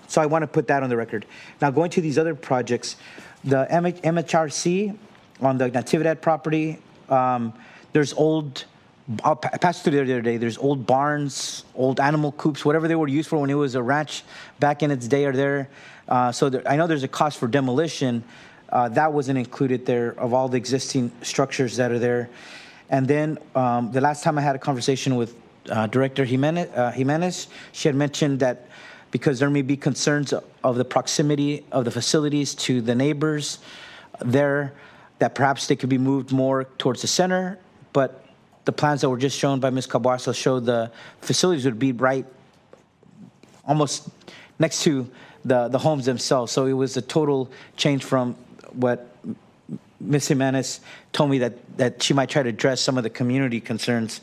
So I want to put that on the record. Now, going to these other projects, the MHRC on the Natividad property, there's old, I passed through there the other day, there's old barns, old animal coops, whatever they were used for when it was a ranch back in its day are there. So I know there's a cost for demolition. That wasn't included there of all the existing structures that are there. And then the last time I had a conversation with Director Jimenez, she had mentioned that because there may be concerns of the proximity of the facilities to the neighbors there, that perhaps they could be moved more towards the center. But the plans that were just shown by Ms. Caboaso showed the facilities would be right almost next to the homes themselves. So it was a total change from what Ms. Jimenez told me that she might try to address some of the community concerns.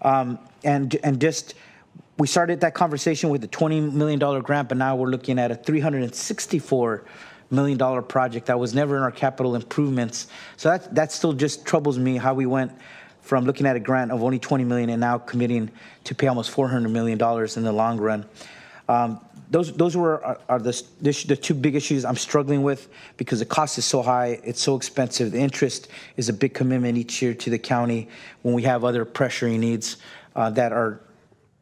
And just, we started that conversation with a $20 million grant, but now we're looking at a $364 million project that was never in our capital improvements. So that still just troubles me how we went from looking at a grant of only $20 million and now committing to pay almost $400 million in the long run. Those are the two big issues I'm struggling with because the cost is so high, it's so expensive. The interest is a big commitment each year to the county when we have other pressuring needs that our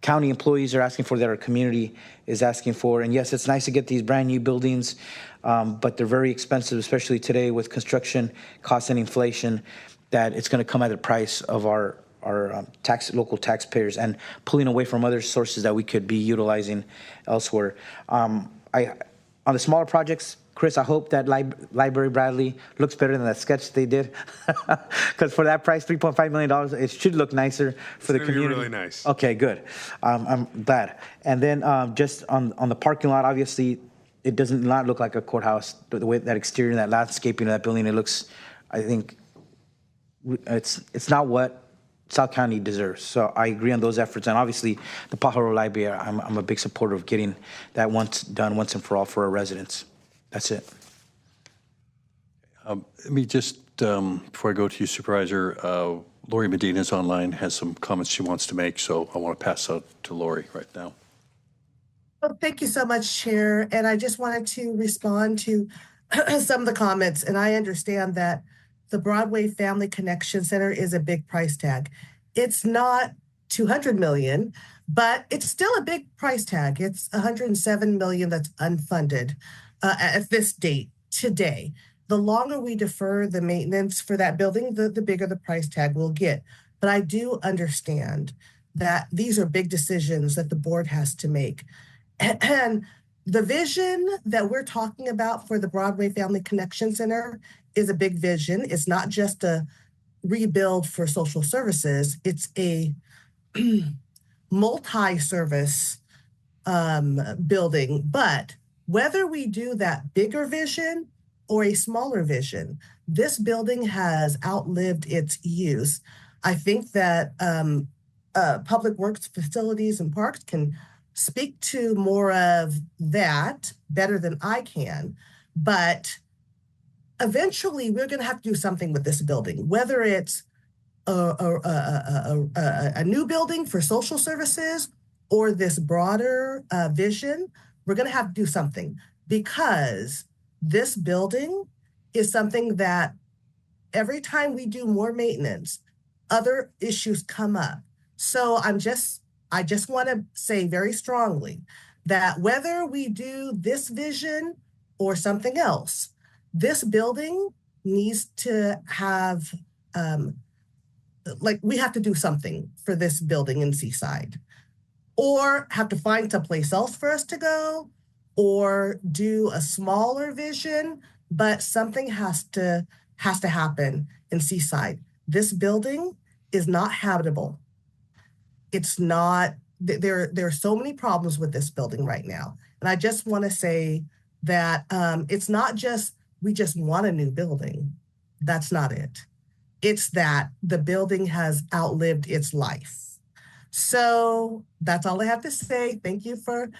county employees are asking for, that our community is asking for. And yes, it's nice to get these brand new buildings, but they're very expensive, especially today with construction costs and inflation, that it's going to come at the price of our local taxpayers and pulling away from other sources that we could be utilizing elsewhere. On the smaller projects, Chris, I hope that Library Bradley looks better than that sketch they did, because for that price, $3.5 million, it should look nicer for the community. Really nice. Okay, good. I'm glad. And then just on the parking lot, obviously, it does not look like a courthouse. The way that exterior, that landscaping of that building, it looks, I think, it's not what South County deserves. So I agree on those efforts. And obviously, the Pajaro Library, I'm a big supporter of getting that once and for all for our residents. That's it. Let me just, before I go to you, Supervisor, Lori Medina's online, has some comments she wants to make, so I want to pass out to Lori right now. Well, thank you so much, Chair. And I just wanted to respond to some of the comments. And I understand that the Broadway Family Connection Center is a big price tag. It's not $200 million, but it's still a big price tag. It's $107 million that's unfunded at this date today. The longer we defer the maintenance for that building, the bigger the price tag will get. But I do understand that these are big decisions that the board has to make. And the vision that we're talking about for the Broadway Family Connection Center is a big vision. It's not just a rebuild for social services. It's a multi-service building. But whether we do that bigger vision or a smaller vision, this building has outlived its use. I think that Public Works, Facilities, and Parks can speak to more of that better than I can. But eventually, we're going to have to do something with this building, whether it's a new building for social services or this broader vision. We're going to have to do something, because this building is something that every time we do more maintenance, other issues come up. So I just want to say very strongly that whether we do this vision or something else, this building needs to have, we have to do something for this building in Seaside, or have to find someplace else for us to go, or do a smaller vision, but something has to happen in Seaside. This building is not habitable. It's not, there are so many problems with this building right now. And I just want to say that it's not just, we just want a new building. That's not it. It's that the building has outlived its life. So that's all I have to say. Thank you for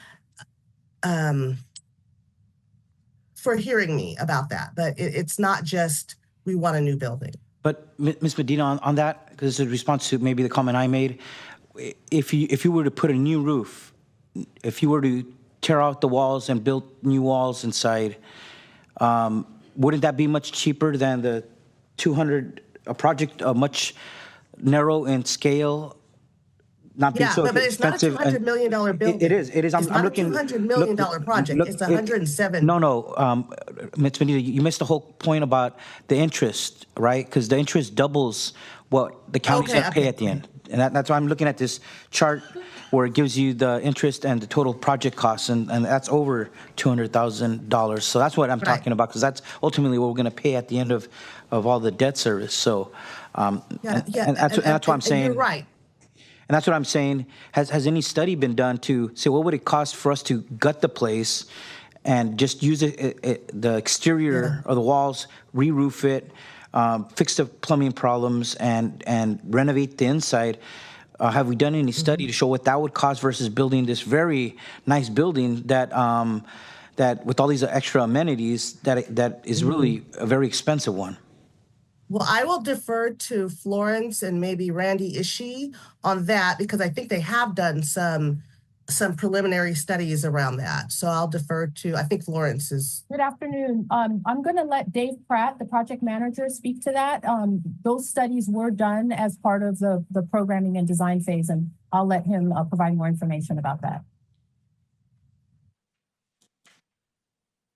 hearing me about that. But it's not just we want a new building. But Ms. Medina, on that, because it's a response to maybe the comment I made, if you were to put a new roof, if you were to tear out the walls and build new walls inside, wouldn't that be much cheaper than the 200, a project much narrow in scale, not be Yeah, so but it's not a expensive. $200 million building. It is. It's not a $200 million project. It's 107. No. Ms. Benita, you missed the whole point about the interest, right? Because the interest doubles what the county's going to pay at the end. And that's why I'm looking at this chart where it gives you the interest and the total project costs, and that's over $200,000. So that's what I'm talking about, because that's ultimately what we're going to pay at the end of all the debt service. So and that's what I'm saying. You're right. And that's what I'm saying. Has any study been done to say what would it cost for us to gut the place and just use the exterior of the walls, re-roof it, fix the plumbing problems, and renovate the inside? Have we done any study to show what that would cost versus building this very nice building that that with all these extra amenities that is really a very expensive one? Well, I will defer to Florence and maybe Randy Ishii on that, because I think they have done some preliminary studies around that. So I'll defer to, I think Florence is. Good afternoon. I'm going to let Dave Pratt, the project manager, speak to that. Those studies were done as part of the programming and design phase, and I'll let him provide more information about that.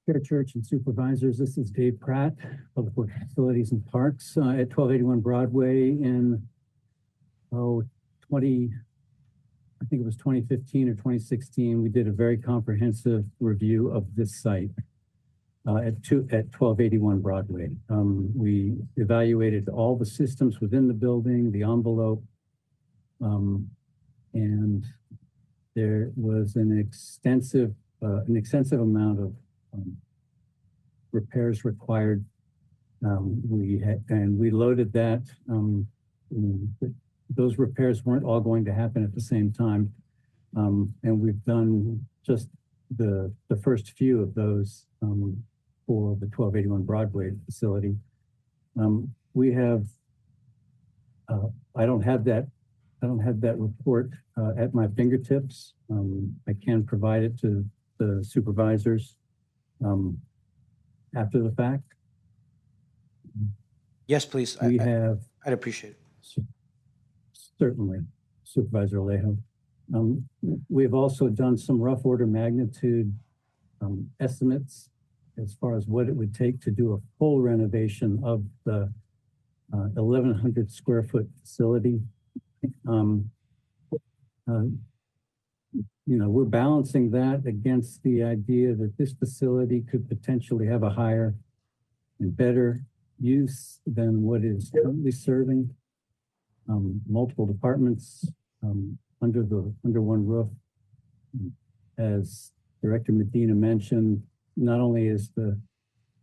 Chair, Church, and Supervisors, this is Dave Pratt, Public Works Facilities and Parks, at 1281 Broadway in, I think it was 2015 or 2016. We did a very comprehensive review of this site at 1281 Broadway. We evaluated all the systems within the building, the envelope, and there was an extensive amount of repairs required. We loaded that. Those repairs weren't all going to happen at the same time, and we've done just the first few of those for the 1281 Broadway facility. We have. I don't have that report at my fingertips. I can provide it to the supervisors after the fact. Yes, please. I'd appreciate it. Certainly, Supervisor Alejo. We've also done some rough order magnitude estimates as far as what it would take to do a full renovation of the 1,100 square foot facility. We're balancing that against the idea that this facility could potentially have a higher and better use than what is currently serving multiple departments under one roof. As Director Medina mentioned, not only is the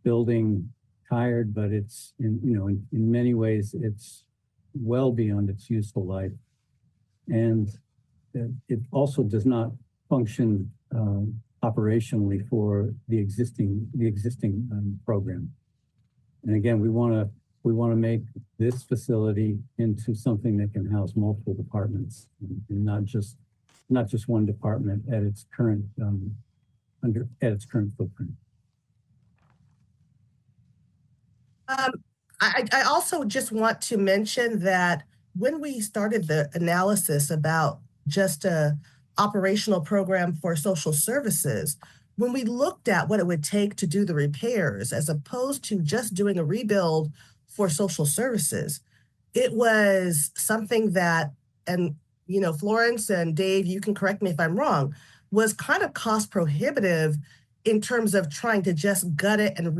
building tired, but it's in many ways it's well beyond its useful life, and it also does not function operationally for the existing program. And again, we want to make this facility into something that can house multiple departments, and not just one department at its current footprint. I also just want to mention that when we started the analysis about just a operational program for social services, when we looked at what it would take to do the repairs as opposed to just doing a rebuild for social services, it was something that, and Florence and Dave, you can correct me if I'm wrong, was kind of cost prohibitive in terms of trying to just gut it and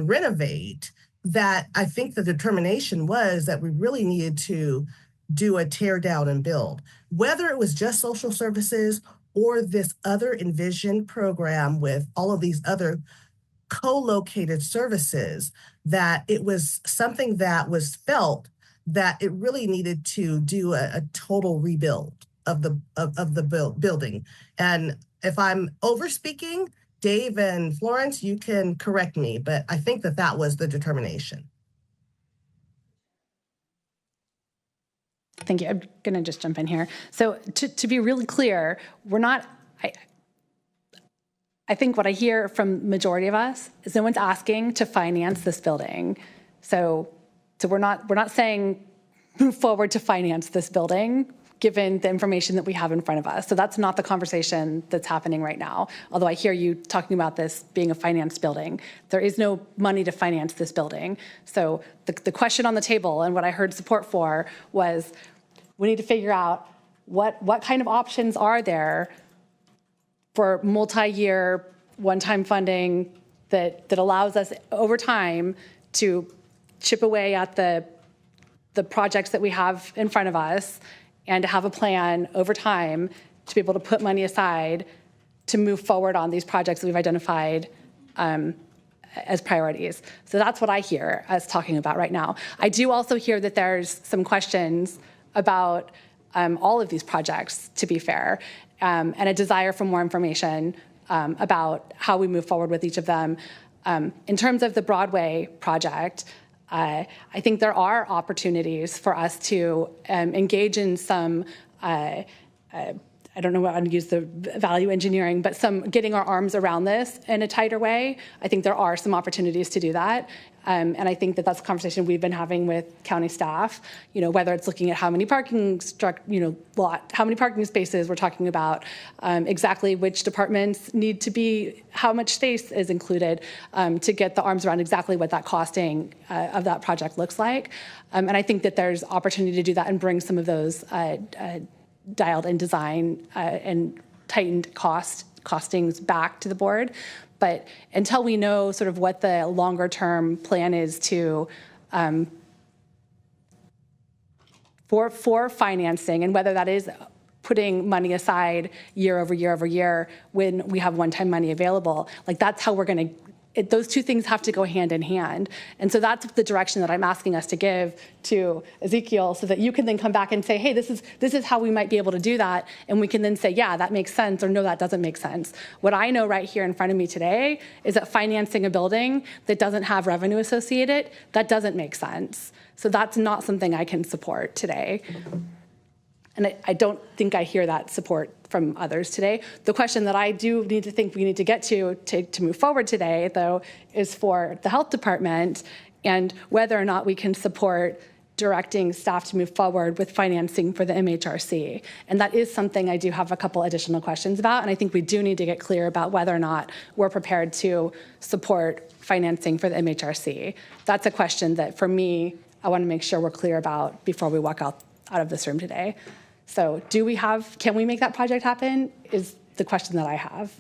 renovate. That I think the determination was that we really needed to do a tear down and build, whether it was just social services or this other Envision program with all of these other co-located services, that it was something that was felt that it really needed to do a total rebuild of the building. And if I'm over speaking, Dave and Florence, you can correct me, but I think that was the determination. Thank you. I'm going to just jump in here. So to be really clear, we're not, I think what I hear from the majority of us is no one's asking to finance this building. So we're not saying move forward to finance this building, given the information that we have in front of us. So that's not the conversation that's happening right now. Although I hear you talking about this being a financed building. There is no money to finance this building. So the question on the table and what I heard support for was we need to figure out what kind of options are there for multi-year one-time funding that allows us over time to chip away at the projects that we have in front of us and to have a plan over time to be able to put money aside to move forward on these projects that we've identified as priorities. So that's what I hear us talking about right now. I do also hear that there's some questions about all of these projects, to be fair, and a desire for more information about how we move forward with each of them. In terms of the Broadway project, I think there are opportunities for us to engage in some, I don't know what I'd use the value engineering, but some getting our arms around this in a tighter way. I think there are some opportunities to do that. And I think that that's a conversation we've been having with county staff, whether it's looking at how many parking spaces we're talking about, exactly which departments need to be, how much space is included to get the arms around exactly what that costing of that project looks like. And I think that there's opportunity to do that and bring some of those dialed in design and tightened costings back to the board. But until we know sort of what the longer term plan is to for financing, and whether that is putting money aside year over year over year when we have one-time money available, like that's how we're going to, those two things have to go hand in hand. And so that's the direction that I'm asking us to give to Ezekiel, so that you can then come back and say, hey, this is how we might be able to do that. And we can then say, yeah, that makes sense, or no, that doesn't make sense. What I know right here in front of me today is that financing a building that doesn't have revenue associated, that doesn't make sense. So that's not something I can support today. And I don't think I hear that support from others today. The question that I do need to think we need to get to move forward today, though, is for the health department and whether or not we can support directing staff to move forward with financing for the MHRC. And that is something I do have a couple additional questions about, and I think we do need to get clear about whether or not we're prepared to support financing for the MHRC. That's a question that, for me, I want to make sure we're clear about before we walk out of this room today. So can we make that project happen is the question that I have.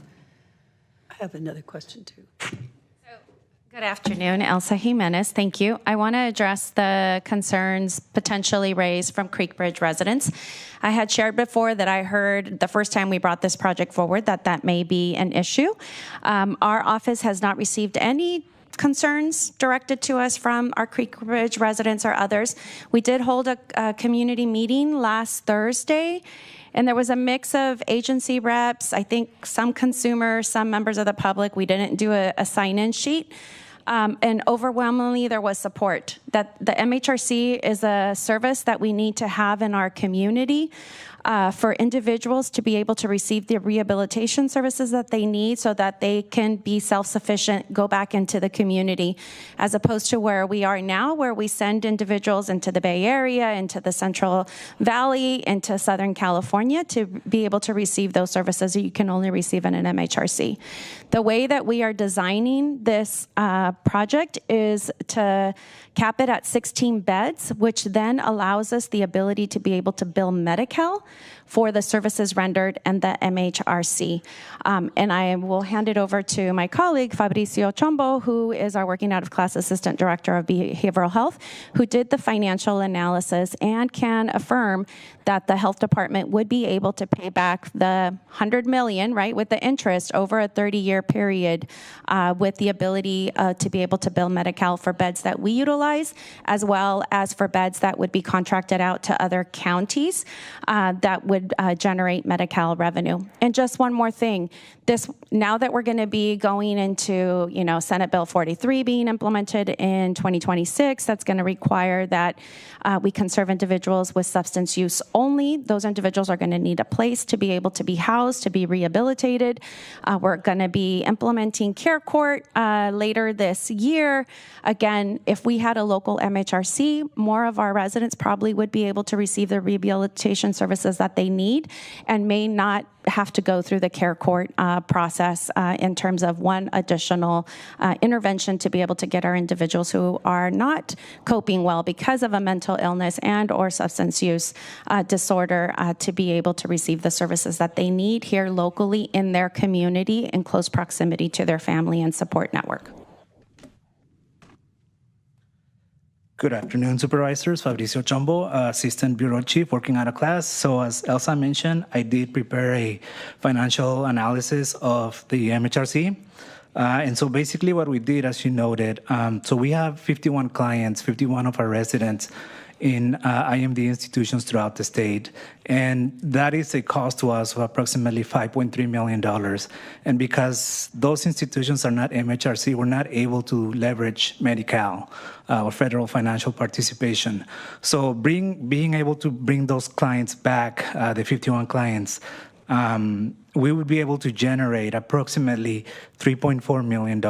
I have another question too. Good afternoon, Elsa Jimenez. Thank you. I want to address the concerns potentially raised from Creek Bridge residents. I had shared before that I heard the first time we brought this project forward that may be an issue. Our office has not received any concerns directed to us from our Creek Bridge residents or others. We did hold a community meeting last Thursday, and there was a mix of agency reps, I think some consumers, some members of the public. We didn't do a sign-in sheet. And overwhelmingly, there was support that the MHRC is a service that we need to have in our community for individuals to be able to receive the rehabilitation services that they need so that they can be self-sufficient, go back into the community, as opposed to where we are now, where we send individuals into the Bay Area, into the Central Valley, into Southern California to be able to receive those services that you can only receive in an MHRC. The way that we are designing this project is to cap it at 16 beds, which then allows us the ability to be able to bill Medi-Cal for the services rendered and the MHRC. And I will hand it over to my colleague, Fabricio Chombo, who is our working out of class assistant director of behavioral health, who did the financial analysis and can affirm that the health department would be able to pay back the $100 million, right, with the interest over a 30-year period, with the ability to be able to bill Medi-Cal for beds that we utilize, as well as for beds that would be contracted out to other counties that would would generate Medi-Cal revenue. And just one more thing, now that we're going to be going into, Senate Bill 43 being implemented in 2026, that's going to require that we can serve individuals with substance use only. Those individuals are going to need a place to be able to be housed, to be rehabilitated. We're going to be implementing Care Court later this year. Again, if we had a local MHRC, more of our residents probably would be able to receive the rehabilitation services that they need and may not have to go through the Care Court process in terms of one additional intervention to be able to get our individuals who are not coping well because of a mental illness and or substance use disorder to be able to receive the services that they need here locally in their community in close proximity to their family and support network. Good afternoon, Supervisors. Fabricio Chombo, Assistant Bureau Chief, working out of class. So as Elsa mentioned, I did prepare a financial analysis of the MHRC. And so basically what we did, as you noted, so we have 51 clients, 51 of our residents in IMD institutions throughout the state. And that is a cost to us of approximately $5.3 million. And because those institutions are not MHRC, we're not able to leverage Medi-Cal or federal financial participation. So being able to bring those clients back, the 51 clients, we would be able to generate approximately $3.4 million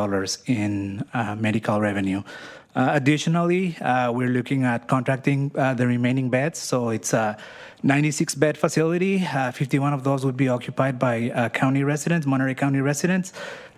in Medi-Cal revenue. Additionally, we're looking at contracting the remaining beds. So it's a 96-bed facility. 51 of those would be occupied by county residents, Monterey County residents.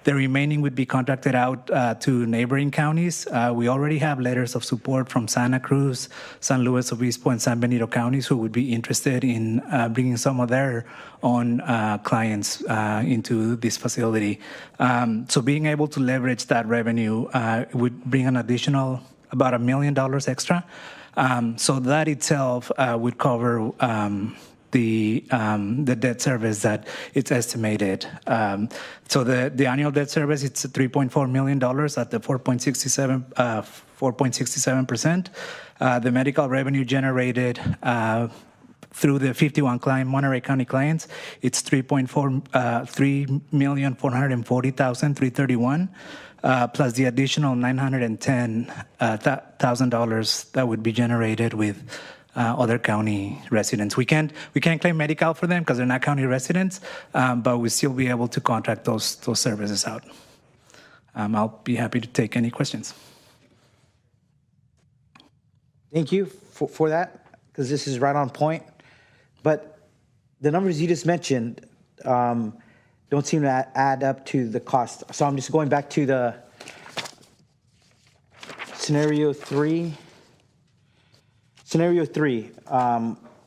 The remaining would be contracted out to neighboring counties. We already have letters of support from Santa Cruz, San Luis Obispo, and San Benito counties who would be interested in bringing some of their own clients into this facility. So being able to leverage that revenue would bring an additional about $1 million extra. So that itself would cover the debt service that it's estimated. So the annual debt service, it's $3.4 million at the 4.67%. The Medi-Cal revenue generated through the 51 Monterey County clients, it's $3,440,331, plus the additional $910,000 that would be generated with other county residents. We can't claim Medi-Cal for them because they're not county residents, but we still be able to contract those services out. I'll be happy to take any questions. Thank you for that, because this is right on point. But the numbers you just mentioned don't seem to add up to the cost. So I'm just going back to the scenario three. Scenario three,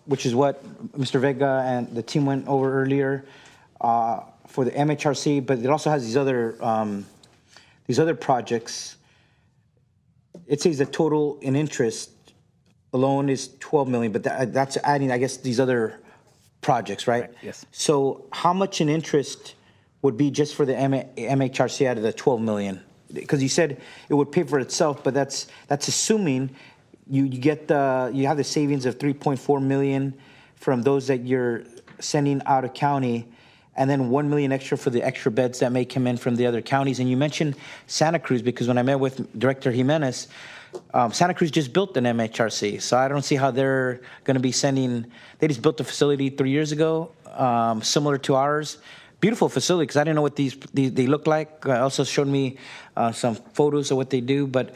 which is what Mr. Vega and the team went over earlier for the MHRC, but it also has these other projects. It says the total in interest alone is $12 million, but that's adding, I guess, these other projects, right? Yes. So how much in interest would be just for the MHRC out of the $12 million? Because you said it would pay for itself, but that's assuming you have the savings of $3.4 million from those that you're sending out of county, and then $1 million extra for the extra beds that may come in from the other counties. And you mentioned Santa Cruz, because when I met with Director Jimenez, Santa Cruz just built an MHRC, so I don't see how they're going to be sending. They just built a facility 3 years ago, similar to ours. Beautiful facility, because I didn't know what they look like. Also showed me some photos of what they do, but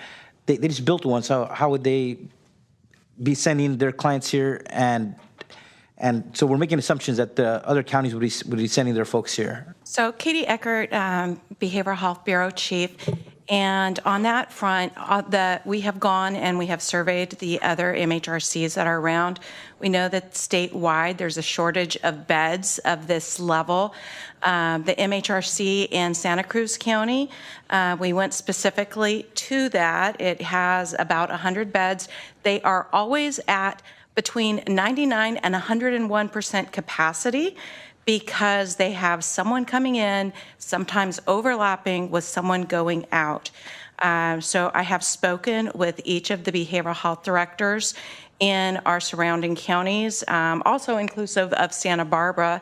they just built one. So how would they be sending their clients here? And so we're making assumptions that the other counties would be sending their folks here. So Katie Eckert, Behavioral Health Bureau Chief. And on that front, we have gone and we have surveyed the other MHRCs that are around. We know that statewide there's a shortage of beds of this level. The MHRC in Santa Cruz County, we went specifically to that. It has about 100 beds. They are always at between 99 and 101% capacity, because they have someone coming in, sometimes overlapping with someone going out. So I have spoken with each of the behavioral health directors, in our surrounding counties, also inclusive of Santa Barbara.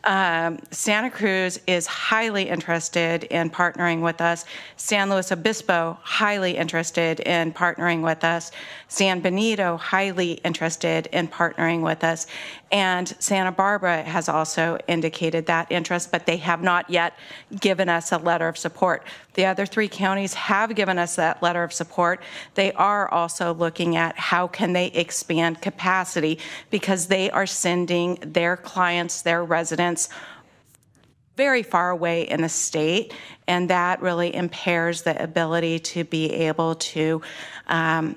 Santa Cruz is highly interested in partnering with us. San Luis Obispo, highly interested in partnering with us. San Benito, highly interested in partnering with us. And Santa Barbara has also indicated that interest, but they have not yet given us a letter of support. The other 3 counties have given us that letter of support. They are also looking at how can they expand capacity because they are sending their clients, their residents, very far away in the state, and that really impairs the ability to be able to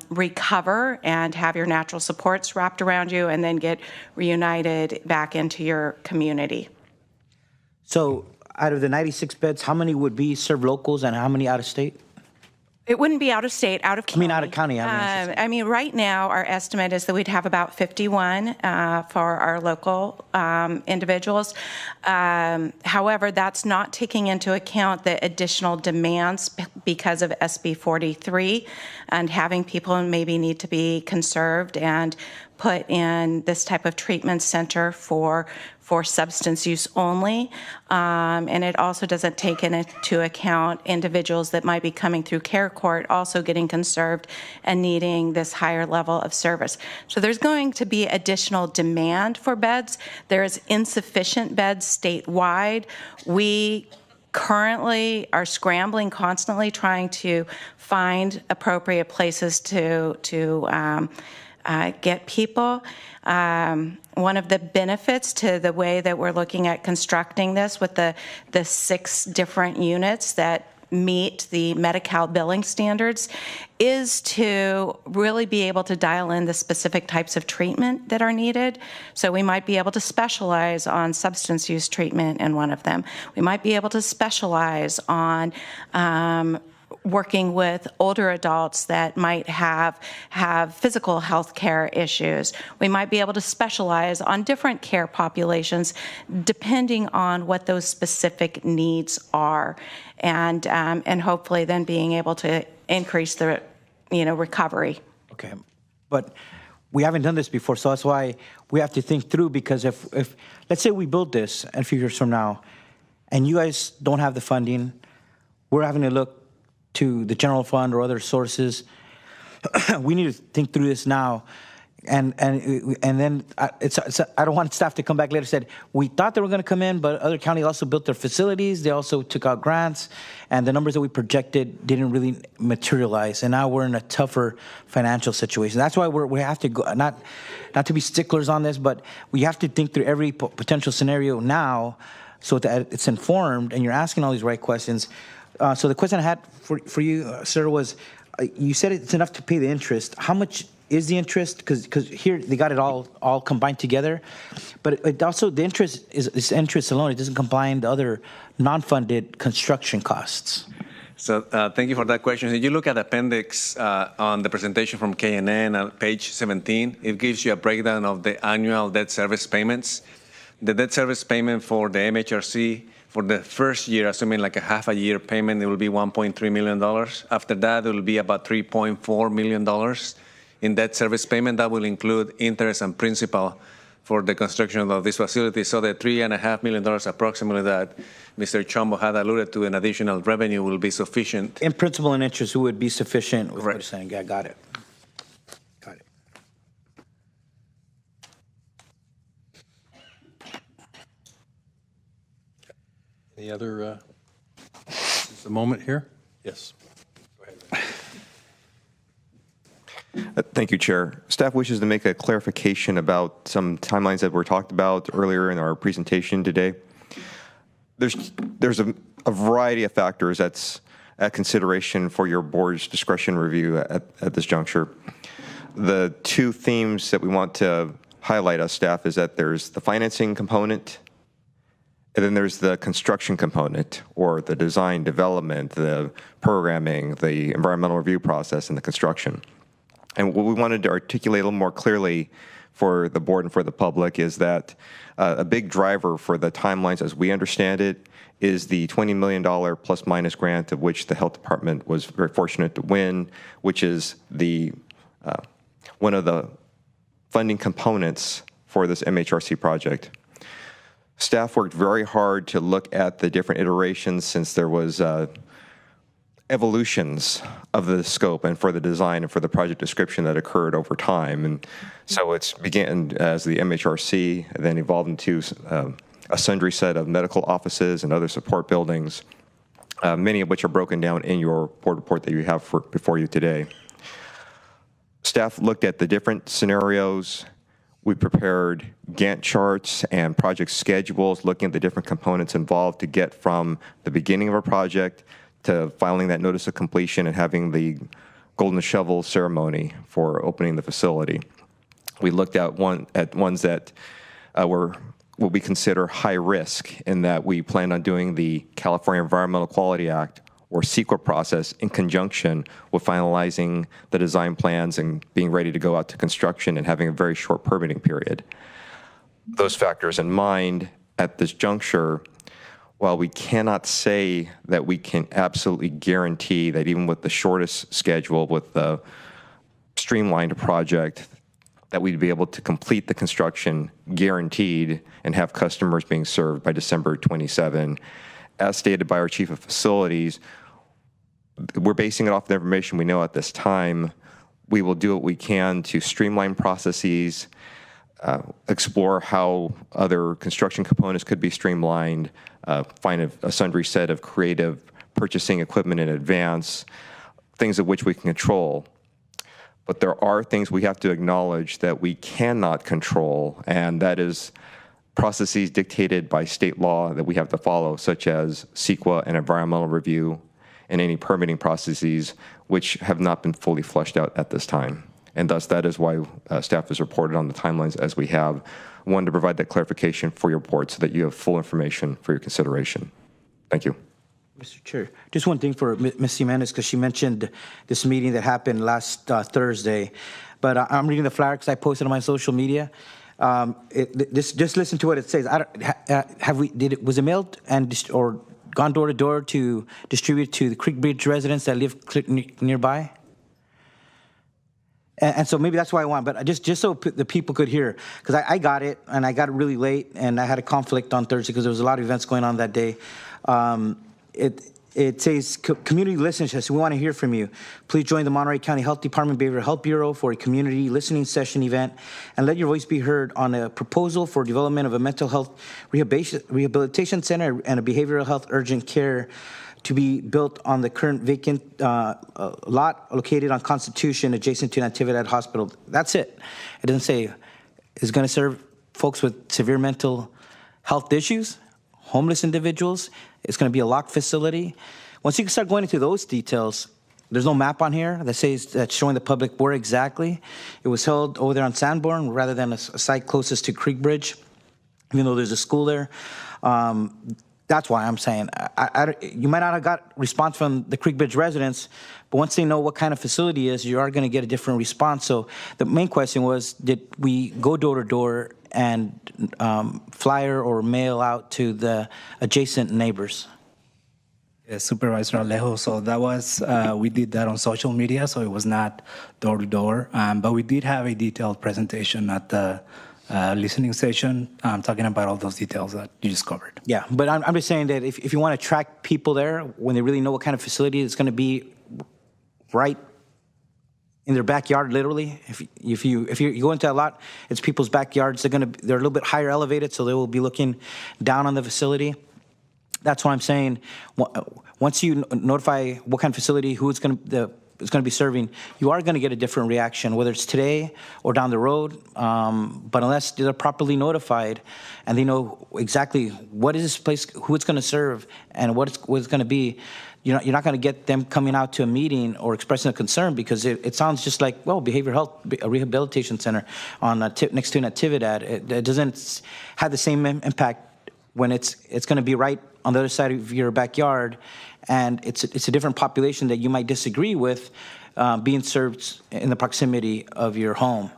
recover and have your natural supports wrapped around you and then get reunited back into your community. So out of the 96 beds, how many would be serve locals and how many out of state? It wouldn't be out of state, out of county. I mean, out of county. I mean, right now, our estimate is that we'd have about 51 for our local individuals. However, that's not taking into account the additional demands because of SB 43 and having people maybe need to be conserved and put in this type of treatment center for substance use only. And it also doesn't take into account individuals that might be coming through care court also getting conserved and needing this higher level of service. So there's going to be additional demand for beds. There is insufficient beds statewide. We currently are scrambling constantly trying to find appropriate places to get people. One of the benefits to the way that we're looking at constructing this with the 6 different units that meet the Medi-Cal billing standards is to really be able to dial in the specific types of treatment that are needed. So we might be able to specialize on substance use treatment in one of them. We might be able to specialize on working with older adults that might have physical health care issues. We might be able to specialize on different care populations depending on what those specific needs are, and hopefully then being able to increase the recovery. Okay, but we haven't done this before, so that's why we have to think through, because if let's say we build this a few years from now and you guys don't have the funding, we're having to look to the general fund or other sources. We need to think through this now, and then I don't want staff to come back later and said we thought they were going to come in, but other counties also built their facilities. They also took out grants, and the numbers that we projected didn't really materialize. And now we're in a tougher financial situation. That's why we have to go, not to be sticklers on this, but we have to think through every potential scenario now, so that it's informed and you're asking all these right questions. So the question I had for you, sir, was you said it's enough to pay the interest. How much is the interest? Because here they got it all combined together, but it also the interest is interest alone. It doesn't combine the other non-funded construction costs. So thank you for that question. If you look at the appendix on the presentation from KNN on page 17, it gives you a breakdown of the annual debt service payments. The debt service payment for the MHRC for the first year, assuming like a half a year payment, it will be $1.3 million. After that, it will be about $3.4 million in debt service payment. That will include interest and principal for the construction of this facility. So the $3.5 million approximately that Mr. Chombo had alluded to in additional revenue will be sufficient. In principal and interest would be sufficient. With right. What you're saying. Yeah, got it. Any other, is the moment here? Yes. Go ahead. Thank you, Chair. Staff wishes to make a clarification about some timelines that were talked about earlier in our presentation today. There's a variety of factors that's at consideration for your board's discretion review at this juncture. The 2 themes that we want to highlight as staff is that there's the financing component, and then there's the construction component, or the design, development, the programming, the environmental review process, and the construction. And what we wanted to articulate a little more clearly for the board and for the public is that a big driver for the timelines, as we understand it, is the $20 million plus minus grant, of which the health department was very fortunate to win, which is the one of the funding components for this MHRC project. Staff worked very hard to look at the different iterations since there was evolutions of the scope and for the design and for the project description that occurred over time. And so it's began as the MHRC, and then evolved into a sundry set of medical offices and other support buildings, many of which are broken down in your board report that you have before you today. Staff looked at the different scenarios. We prepared Gantt charts and project schedules, looking at the different components involved to get from the beginning of a project to filing that notice of completion and having the golden shovel ceremony for opening the facility. We looked at ones that were what we consider high risk, in that we planned on doing the California Environmental Quality Act or CEQA process in conjunction with finalizing the design plans and being ready to go out to construction and having a very short permitting period. Those factors in mind, at this juncture, while we cannot say that we can absolutely guarantee that even with the shortest schedule, with the streamlined project, that we'd be able to complete the construction guaranteed and have customers being served by December 27. As stated by our Chief of Facilities, we're basing it off the information we know at this time. We will do what we can to streamline processes, explore how other construction components could be streamlined, find a sundry set of creative purchasing equipment in advance, things of which we can control. But there are things we have to acknowledge that we cannot control, and that is processes dictated by state law that we have to follow, such as CEQA and environmental review, and any permitting processes which have not been fully fleshed out at this time. And thus, that is why staff has reported on the timelines as we have. Wanted to provide that clarification for your board so that you have full information for your consideration. Thank you. Mr. Chair, just one thing for Ms. Jimenez, because she mentioned this meeting that happened last Thursday. But I'm reading the flyer because I posted on my social media. Just listen to what it says. Was it mailed or gone door to door to distribute to the Creek Bridge residents that live nearby? And so maybe that's why I want, but just so the people could hear, because I got it, and I got it really late, and I had a conflict on Thursday because there was a lot of events going on that day. It says, community listening session, we want to hear from you. Please join the Monterey County Health Department Behavioral Health Bureau for a community listening session event, and let your voice be heard on a proposal for development of a mental health rehabilitation center and a behavioral health urgent care to be built on the current vacant lot located on Constitution adjacent to Natividad Hospital. That's it. It doesn't say it's going to serve folks with severe mental health issues, homeless individuals. It's going to be a locked facility. Once you start going into those details, there's no map on here that says that's showing the public where exactly. It was held over there on Sanborn rather than a site closest to Creek Bridge, even though there's a school there. That's why I'm saying you might not have got response from the Creek Bridge residents, but once they know what kind of facility it is, you are going to get a different response. So the main question was, did we go door to door and flyer or mail out to the adjacent neighbors? Yes, Supervisor Alejo. So that was, we did that on social media, so it was not door to door, but we did have a detailed presentation at the listening session, talking about all those details that you just covered. Yeah, but I'm just saying that if you want to track people there when they really know what kind of facility it's going to be right in their backyard, literally. If you go into a lot, it's people's backyards. They're a little bit higher elevated, so they will be looking down on the facility. That's what I'm saying. Once you notify what kind of facility, who it's going to be serving, you are going to get a different reaction, whether it's today or down the road. But unless they're properly notified and they know exactly what is this place, who it's going to serve, and what it's going to be, you're not going to get them coming out to a meeting or expressing a concern, because it sounds just like, well, behavioral health, a rehabilitation center on next to Natividad. It doesn't have the same impact when it's going to be right on the other side of your backyard, and it's a different population that you might disagree with being served in the proximity of your home.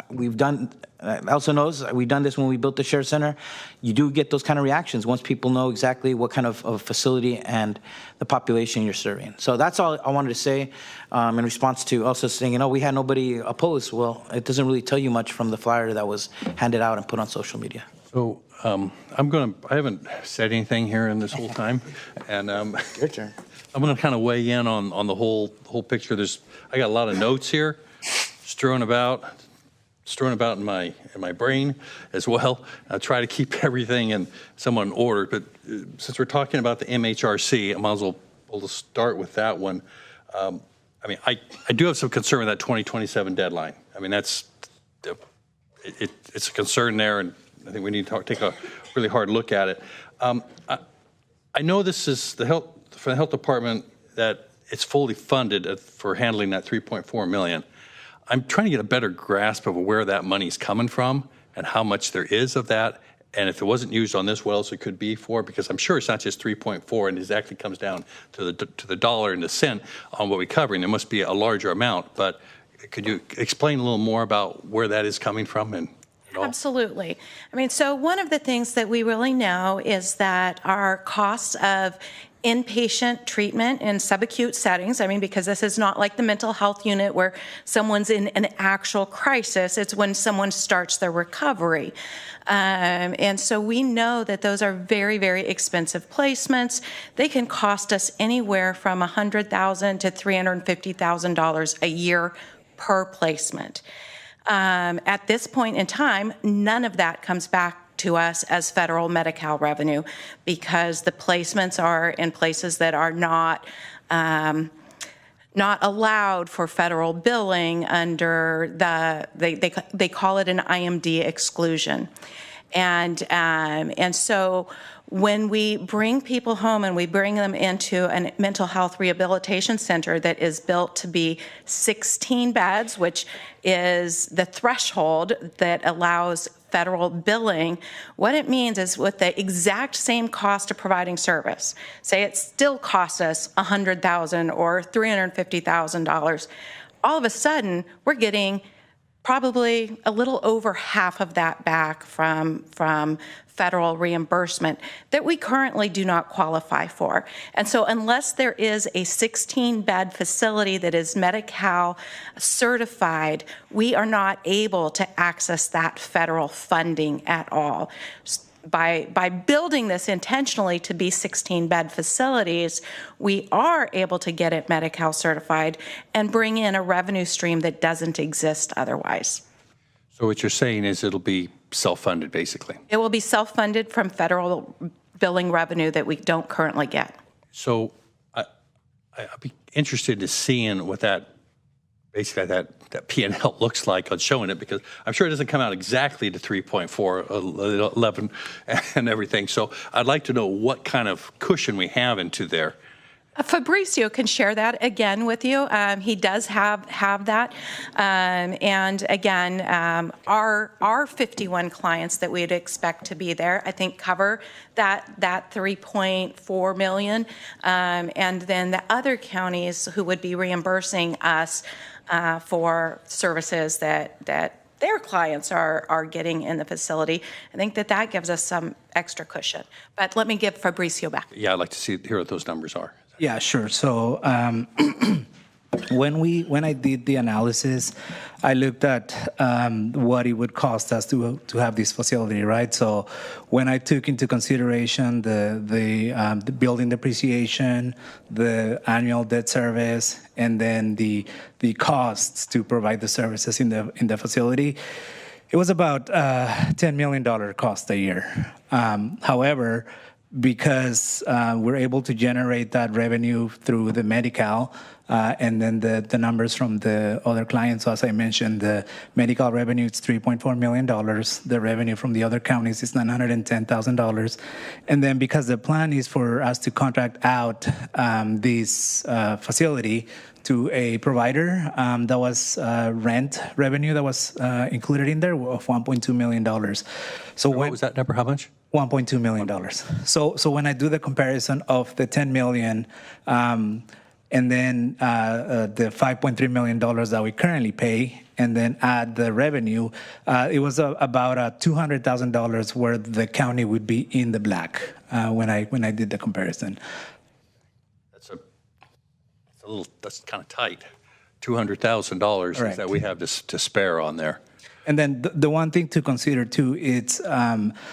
we've done, Elsa knows, we've done this when we built the Share Center. You do get those kind of reactions once people know exactly what kind of facility and the population you're serving. So that's all I wanted to say in response to Elsa saying, we had nobody opposed. Well, it doesn't really tell you much from the flyer that was handed out and put on social media. So I haven't said anything here in this whole time, and your turn. I'm going to kind of weigh in on the whole picture. I got a lot of notes here, strewn about in my brain as well. I try to keep everything in somewhat in order, but since we're talking about the MHRC, I might as well start with that one. I mean, I do have some concern with that 2027 deadline. I mean, it's a concern there, and I think we need to take a really hard look at it. I know this is for the health department that it's fully funded for handling that $3.4 million. I'm trying to get a better grasp of where that money's coming from and how much there is of that. And if it wasn't used on this, what else it could be for? Because I'm sure it's not just 3.4 and it actually comes down to the dollar and the cent on what we're covering. There must be a larger amount, but could you explain a little more about where that is coming from and all? Absolutely. I mean, so one of the things that we really know is that our costs of inpatient treatment in subacute settings, I mean, because this is not like the mental health unit where someone's in an actual crisis, it's when someone starts their recovery. And so we know that those are very, very expensive placements. They can cost us anywhere from $100,000 to $350,000 a year per placement. At this point in time, none of that comes back to us as federal Medi-Cal revenue because the placements are in places that are not allowed for federal billing under they call it an IMD exclusion. And so when we bring people home and we bring them into a mental health rehabilitation center that is built to be 16 beds, which is the threshold that allows federal billing, what it means is with the exact same cost of providing service, say it still costs us $100,000 or $350,000, all of a sudden we're getting probably a little over half of that back from federal reimbursement that we currently do not qualify for. And so unless there is a 16-bed facility that is Medi-Cal certified, we are not able to access that federal funding at all. By building this intentionally to be 16-bed facilities, we are able to get it Medi-Cal certified and bring in a revenue stream that doesn't exist otherwise. So what you're saying is it'll be self-funded, basically. It will be self-funded from federal billing revenue that we don't currently get. So I'd be interested to seeing what that P&L looks like on showing it, because I'm sure it doesn't come out exactly to 3.4, 11 and everything. So I'd like to know what kind of cushion we have into there. Fabricio can share that again with you. He does have that. And again, our 51 clients that we'd expect to be there, I think cover that 3.4 million. And then the other counties who would be reimbursing us for services that their clients are getting in the facility. I think that gives us some extra cushion. But let me give Fabricio back. Yeah, I'd like to hear what those numbers are. Yeah, sure. So when I did the analysis, I looked at what it would cost us to have this facility, right? So when I took into consideration the building depreciation, the annual debt service, and then the costs to provide the services in the facility, it was about $10 million cost a year. However, because we're able to generate that revenue through the Medi-Cal, and then the numbers from the other clients. So as I mentioned, the Medi-Cal revenue is $3.4 million. The revenue from the other counties is $910,000. And then because the plan is for us to contract out this facility to a provider, that was rent revenue that was included in there of $1.2 million. So what was that number? How much? $1.2 million. So when I do the comparison of the $10 million, and then the $5.3 million that we currently pay, and then add the revenue, it was about $200,000 where the county would be in the black when I did the comparison. That's kind of tight. $200,000 Correct. that we have to spare on there. And then the one thing to consider too, it's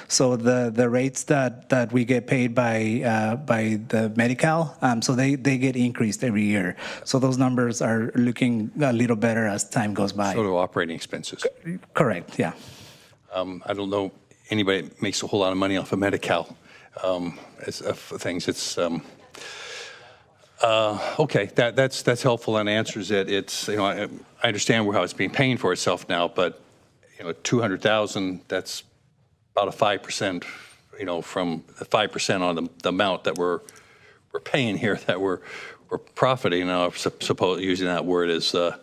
so the rates that we get paid by the Medi-Cal, so they get increased every year. So those numbers are looking a little better as time goes by. So do operating expenses. Correct. Yeah. I don't know anybody that makes a whole lot of money off of Medi-Cal things. It's okay. That's helpful and answers it. It's I understand how it's being paying for itself now, but 200,000, that's about a 5%, from the 5% on the amount that we're paying here, that we're profiting. Now, I suppose using that word is to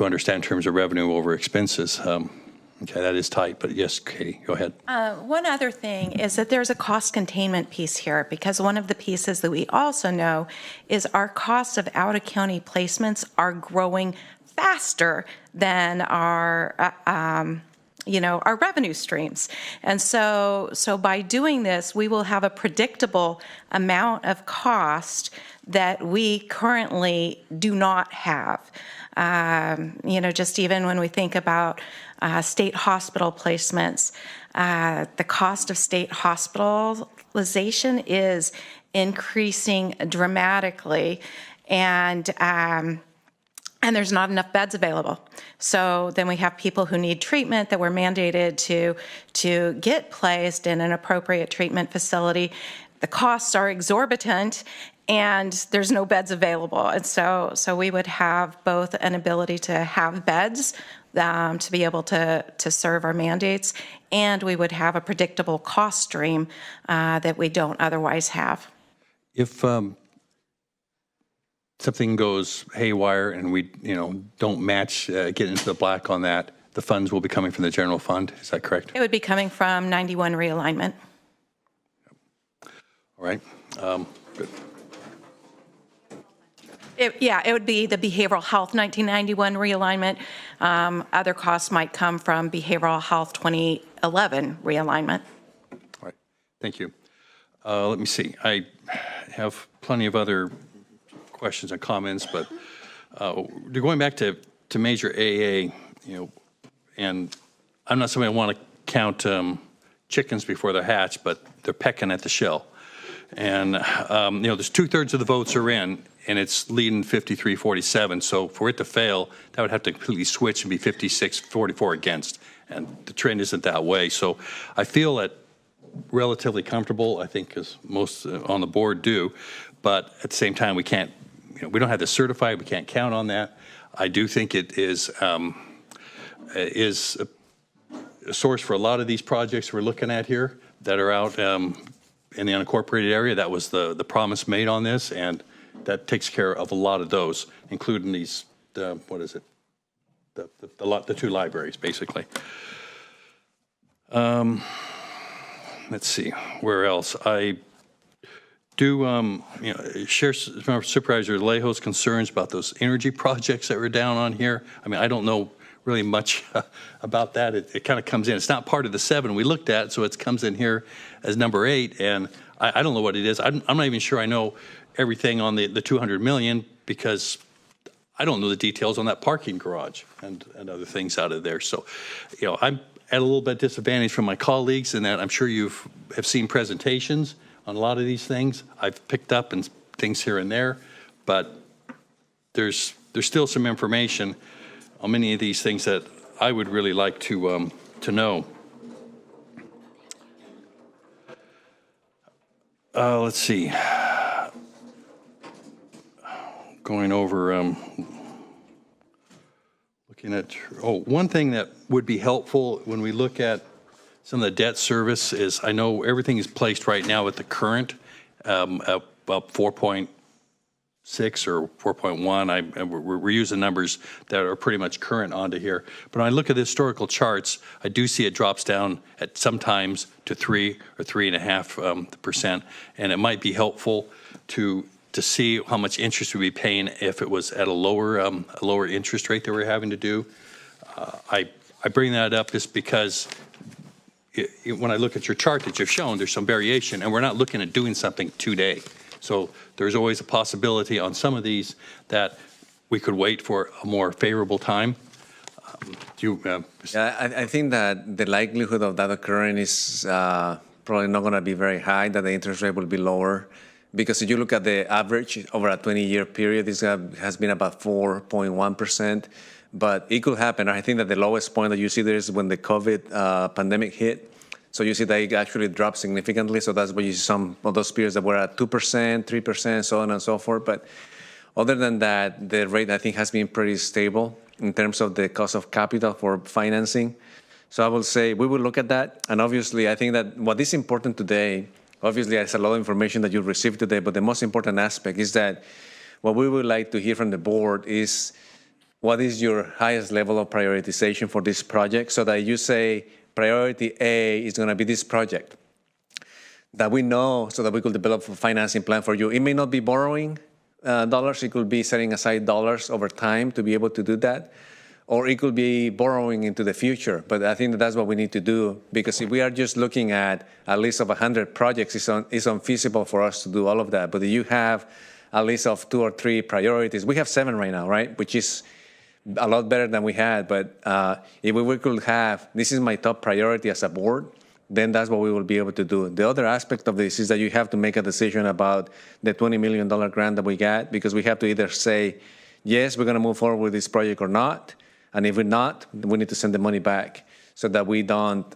understand in terms of revenue over expenses. Okay, that is tight, but yes, Katie, go ahead. One other thing is that there's a cost containment piece here, because one of the pieces that we also know is our costs of out-of-county placements are growing faster than our our revenue streams. And so by doing this, we will have a predictable amount of cost that we currently do not have. Just even when we think about state hospital placements, the cost of state hospitalization is increasing dramatically, and there's not enough beds available. So then we have people who need treatment that we're mandated to get placed in an appropriate treatment facility. The costs are exorbitant, and there's no beds available. And so we would have both an ability to have beds to be able to serve our mandates, and we would have a predictable cost stream that we don't otherwise have. If something goes haywire and we, don't match, get into the black on that, the funds will be coming from the general fund. Is that correct? It would be coming from 91 realignment. All right. Good. It would be the behavioral health 1991 realignment. Other costs might come from behavioral health 2011 realignment. All right. Thank you. Let me see. I have plenty of other questions and comments, but going back to Major AA, and I'm not somebody I want to count chickens before they're hatched, but they're pecking at the shell. And, there's 2/3 of the votes are in, and it's leading 53-47. So for it to fail, that would have to completely switch and be 56-44 against. And the trend isn't that way. So I feel that relatively comfortable, I think, as most on the board do. But at the same time, we can't, we don't have this certified. We can't count on that. I do think it is a source for a lot of these projects we're looking at here that are out in the unincorporated area. That was the promise made on this, and that takes care of a lot of those, including these, what is it? The two libraries, basically. Let's see, where else? I do share Supervisor Alejo's concerns about those energy projects that were down on here. I mean, I don't know really much about that. It kind of comes in. It's not part of the 7 we looked at, so it comes in here as number 8, and I don't know what it is. I'm not even sure I know everything on the 200 million, because I don't know the details on that parking garage and other things out of there. So, I'm at a little bit disadvantage from my colleagues in that I'm sure have seen presentations on a lot of these things. I've picked up and things here and there, but there's still some information on many of these things that I would really like to know. Let's see. Going over, looking at, one thing that would be helpful when we look at some of the debt service is, I know everything is placed right now at the current, about 4.6 or 4.1. We're using numbers that are pretty much current onto here. But when I look at the historical charts, I do see it drops down at sometimes to 3 or 3.5%. And it might be helpful to to see how much interest we'd be paying if it was at a lower interest rate that we're having to do. I bring that up just because when I look at your chart that you've shown, there's some variation, and we're not looking at doing something today. So there's always a possibility on some of these that we could wait for a more favorable time. I think that the likelihood of that occurring is probably not going to be very high, that the interest rate will be lower. Because if you look at the average over a 20-year period, this has been about 4.1%. But it could happen. I think that the lowest point that you see there is when the COVID pandemic hit. So you see that it actually dropped significantly. So that's why you see some of those periods that were at 2%, 3%, so on and so forth. But other than that, the rate, I think, has been pretty stable in terms of the cost of capital for financing. So I will say we will look at that. And obviously, I think that what is important today, obviously, there's a lot of information that you received today, but the most important aspect is that what we would like to hear from the board is what is your highest level of prioritization for this project, so that you say priority A is going to be this project that we know, so that we could develop a financing plan for you. It may not be borrowing dollars, it could be setting aside dollars over time to be able to do that, or it could be borrowing into the future. But I think that that's what we need to do, because if we are just looking at a list of 100 projects, it's unfeasible for us to do all of that. But if you have a list of 2 or 3 priorities, we have 7 right now, right? Which is a lot better than we had. But if we could have, this is my top priority as a board, then that's what we will be able to do. The other aspect of this is that you have to make a decision about the $20 million grant that we got, because we have to either say, yes, we're going to move forward with this project or not. And if we're not, we need to send the money back so that we don't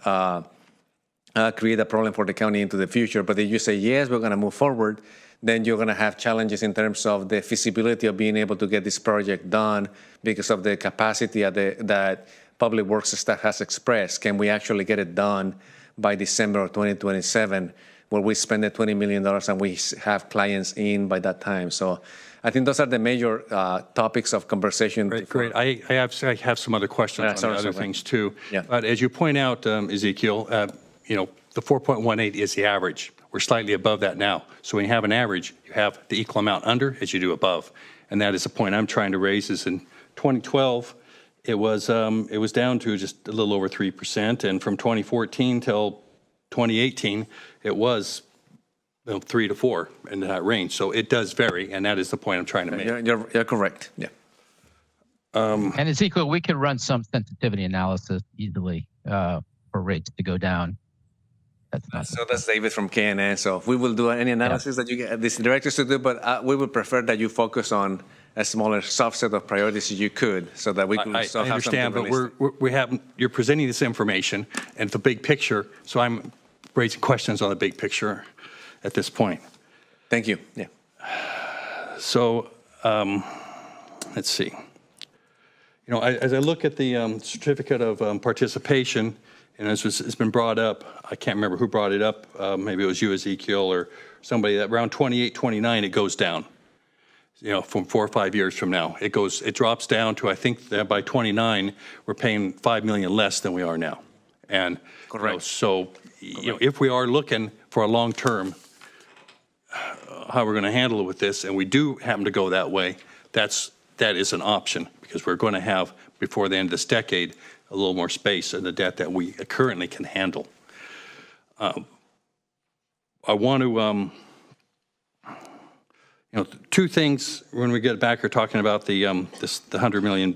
create a problem for the county into the future. But if you say, yes, we're going to move forward, then you're going to have challenges in terms of the feasibility of being able to get this project done because of the capacity that Public Works staff has expressed. Can we actually get it done by December of 2027, where we spend the $20 million and we have clients in by that time? So I think those are the major topics of conversation. Great. I have some other questions on other things too. Yeah. But as you point out, Ezekiel, the 4.18 is the average. We're slightly above that now. So when you have an average, you have the equal amount under as you do above. And that is the point I'm trying to raise. Is in 2012, it was down to just a little over 3%. And from 2014 till 2018, it was 3 to 4 in that range. So it does vary, and that is the point I'm trying to make. You're correct. Yeah. And Ezekiel, we could run some sensitivity analysis easily for rates to go down. So that's David from KNN. So we will do any analysis that you get these directors to do, but we would prefer that you focus on a smaller subset of priorities as you could, so that we can still have something realistic. But you're presenting this information and the big picture, so I'm raising questions on the big picture at this point. Thank you. Yeah. So let's see. As I look at the certificate of participation, and as it's been brought up, I can't remember who brought it up. Maybe it was you, Ezekiel, or somebody. That around 28, 29, it goes down. From 4 or 5 years from now, it drops down to, I think that by 29, we're paying $5 million less than we are now. And correct. If we are looking for a long term, how we're going to handle it with this, and we do happen to go that way, that is an option, because we're going to have before the end of this decade a little more space in the debt that we currently can handle. I want to, two things when we get back are talking about the $100 million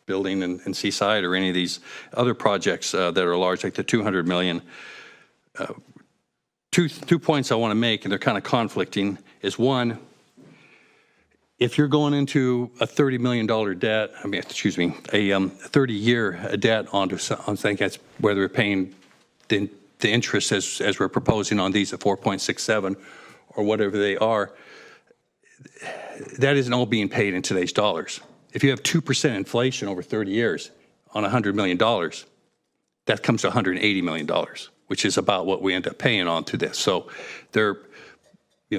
building in Seaside, or any of these other projects that are large, like the $200 million. Two points I want to make, and they're kind of conflicting, is one, if you're going into a $30 million debt, a 30-year debt onto something, that's whether we're paying the interest as we're proposing on these at 4.67 or whatever they are, that isn't all being paid in today's dollars. If you have 2% inflation over 30 years on $100 million, that comes to $180 million, which is about what we end up paying on to this. So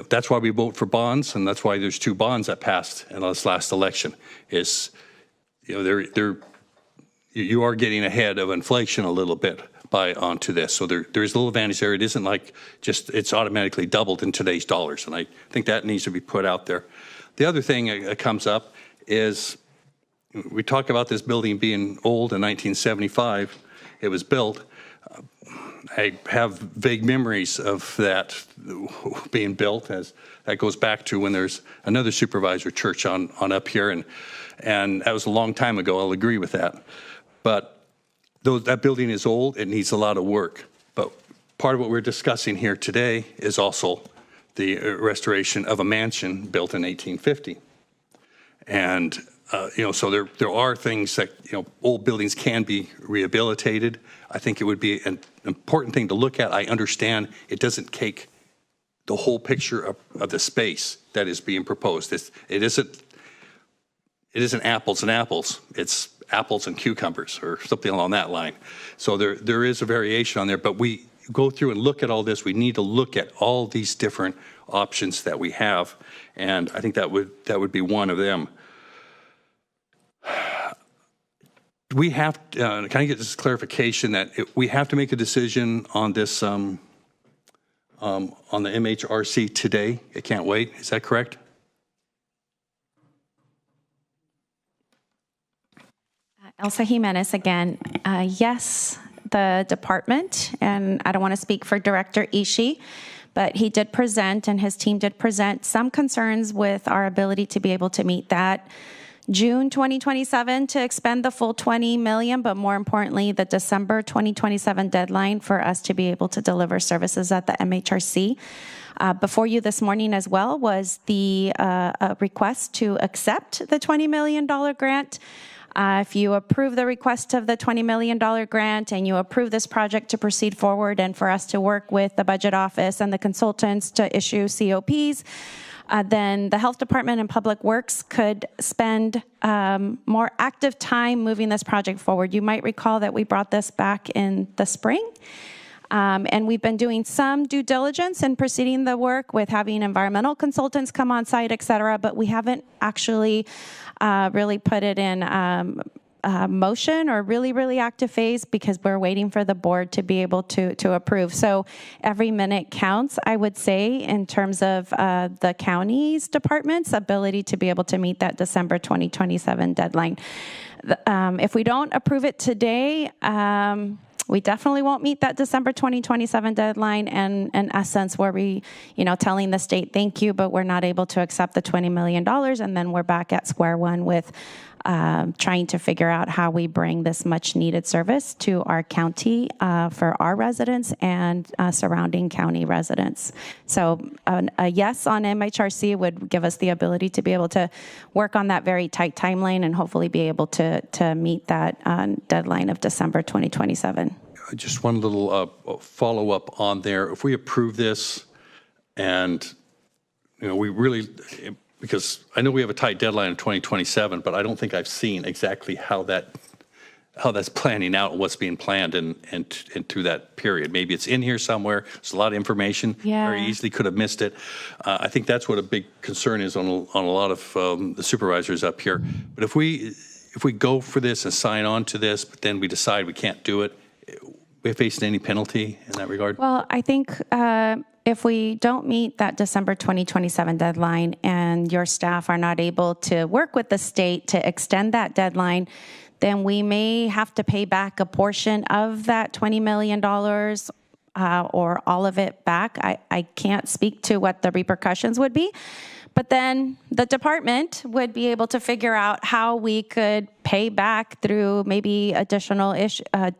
that's why we vote for bonds, and that's why there's 2 bonds that passed in this last election. You are getting ahead of inflation a little bit buy onto this. So there is a little advantage there. It isn't like just it's automatically doubled in today's dollars, and I think that needs to be put out there. The other thing that comes up is we talk about this building being old in 1975. It was built. I have vague memories of that being built, as that goes back to when there's another supervisor church on up here, and that was a long time ago. I'll agree with that. But that building is old. It needs a lot of work. But part of what we're discussing here today is also the restoration of a mansion built in 1850. And so there are things that, old buildings can be rehabilitated. I think it would be an important thing to look at. I understand it doesn't take the whole picture of the space that is being proposed. It isn't apples and apples. It's apples and cucumbers or something along that line. So there is a variation on there, but we go through and look at all this. We need to look at all these different options that we have, and I think that would be one of them. We have, can I get this clarification that we have to make a decision on this, on the MHRC today? It can't wait, is that correct? Elsa Jimenez again. Yes, the department, and I don't want to speak for Director Ishii, but he did present and his team did present some concerns with our ability to be able to meet that June 2027 to expend the full $20 million, but more importantly, the December 2027 deadline for us to be able to deliver services at the MHRC. Before you this morning as well was the request to accept the $20 million grant. If you approve the request of the $20 million grant and you approve this project to proceed forward and for us to work with the budget office and the consultants to issue COPs, then the Health Department and Public Works could spend more active time moving this project forward. You might recall that we brought this back in the spring. And we've been doing some due diligence and proceeding the work with having environmental consultants come on site, et cetera, but we haven't actually really put it in motion or really active phase because we're waiting for the board to be able to approve. So every minute counts, I would say, in terms of the county's department's ability to be able to meet that December 2027 deadline. If we don't approve it today, we definitely won't meet that December 2027 deadline, and in essence, where we, telling the state thank you, but we're not able to accept the $20 million, and then we're back at square one with trying to figure out how we bring this much-needed service to our county for our residents and surrounding county residents. So a yes on MHRC would give us the ability to be able to work on that very tight timeline and hopefully be able to meet that deadline of December 2027. Just one little follow-up on there. If we approve this and, we really, because I know we have a tight deadline in 2027, but I don't think I've seen exactly how that's planning out and what's being planned and through that period. Maybe it's in here somewhere. There's a lot of information. Yeah. Very easily could have missed it. I think that's what a big concern is on a lot of the supervisors up here. But if we go for this and sign on to this, but then we decide we can't do it, we facing any penalty in that regard? Well, I think if we don't meet that December 2027 deadline and your staff are not able to work with the state to extend that deadline, then we may have to pay back a portion of that $20 million or all of it back. I can't speak to what the repercussions would be. But then the department would be able to figure out how we could pay back through maybe additional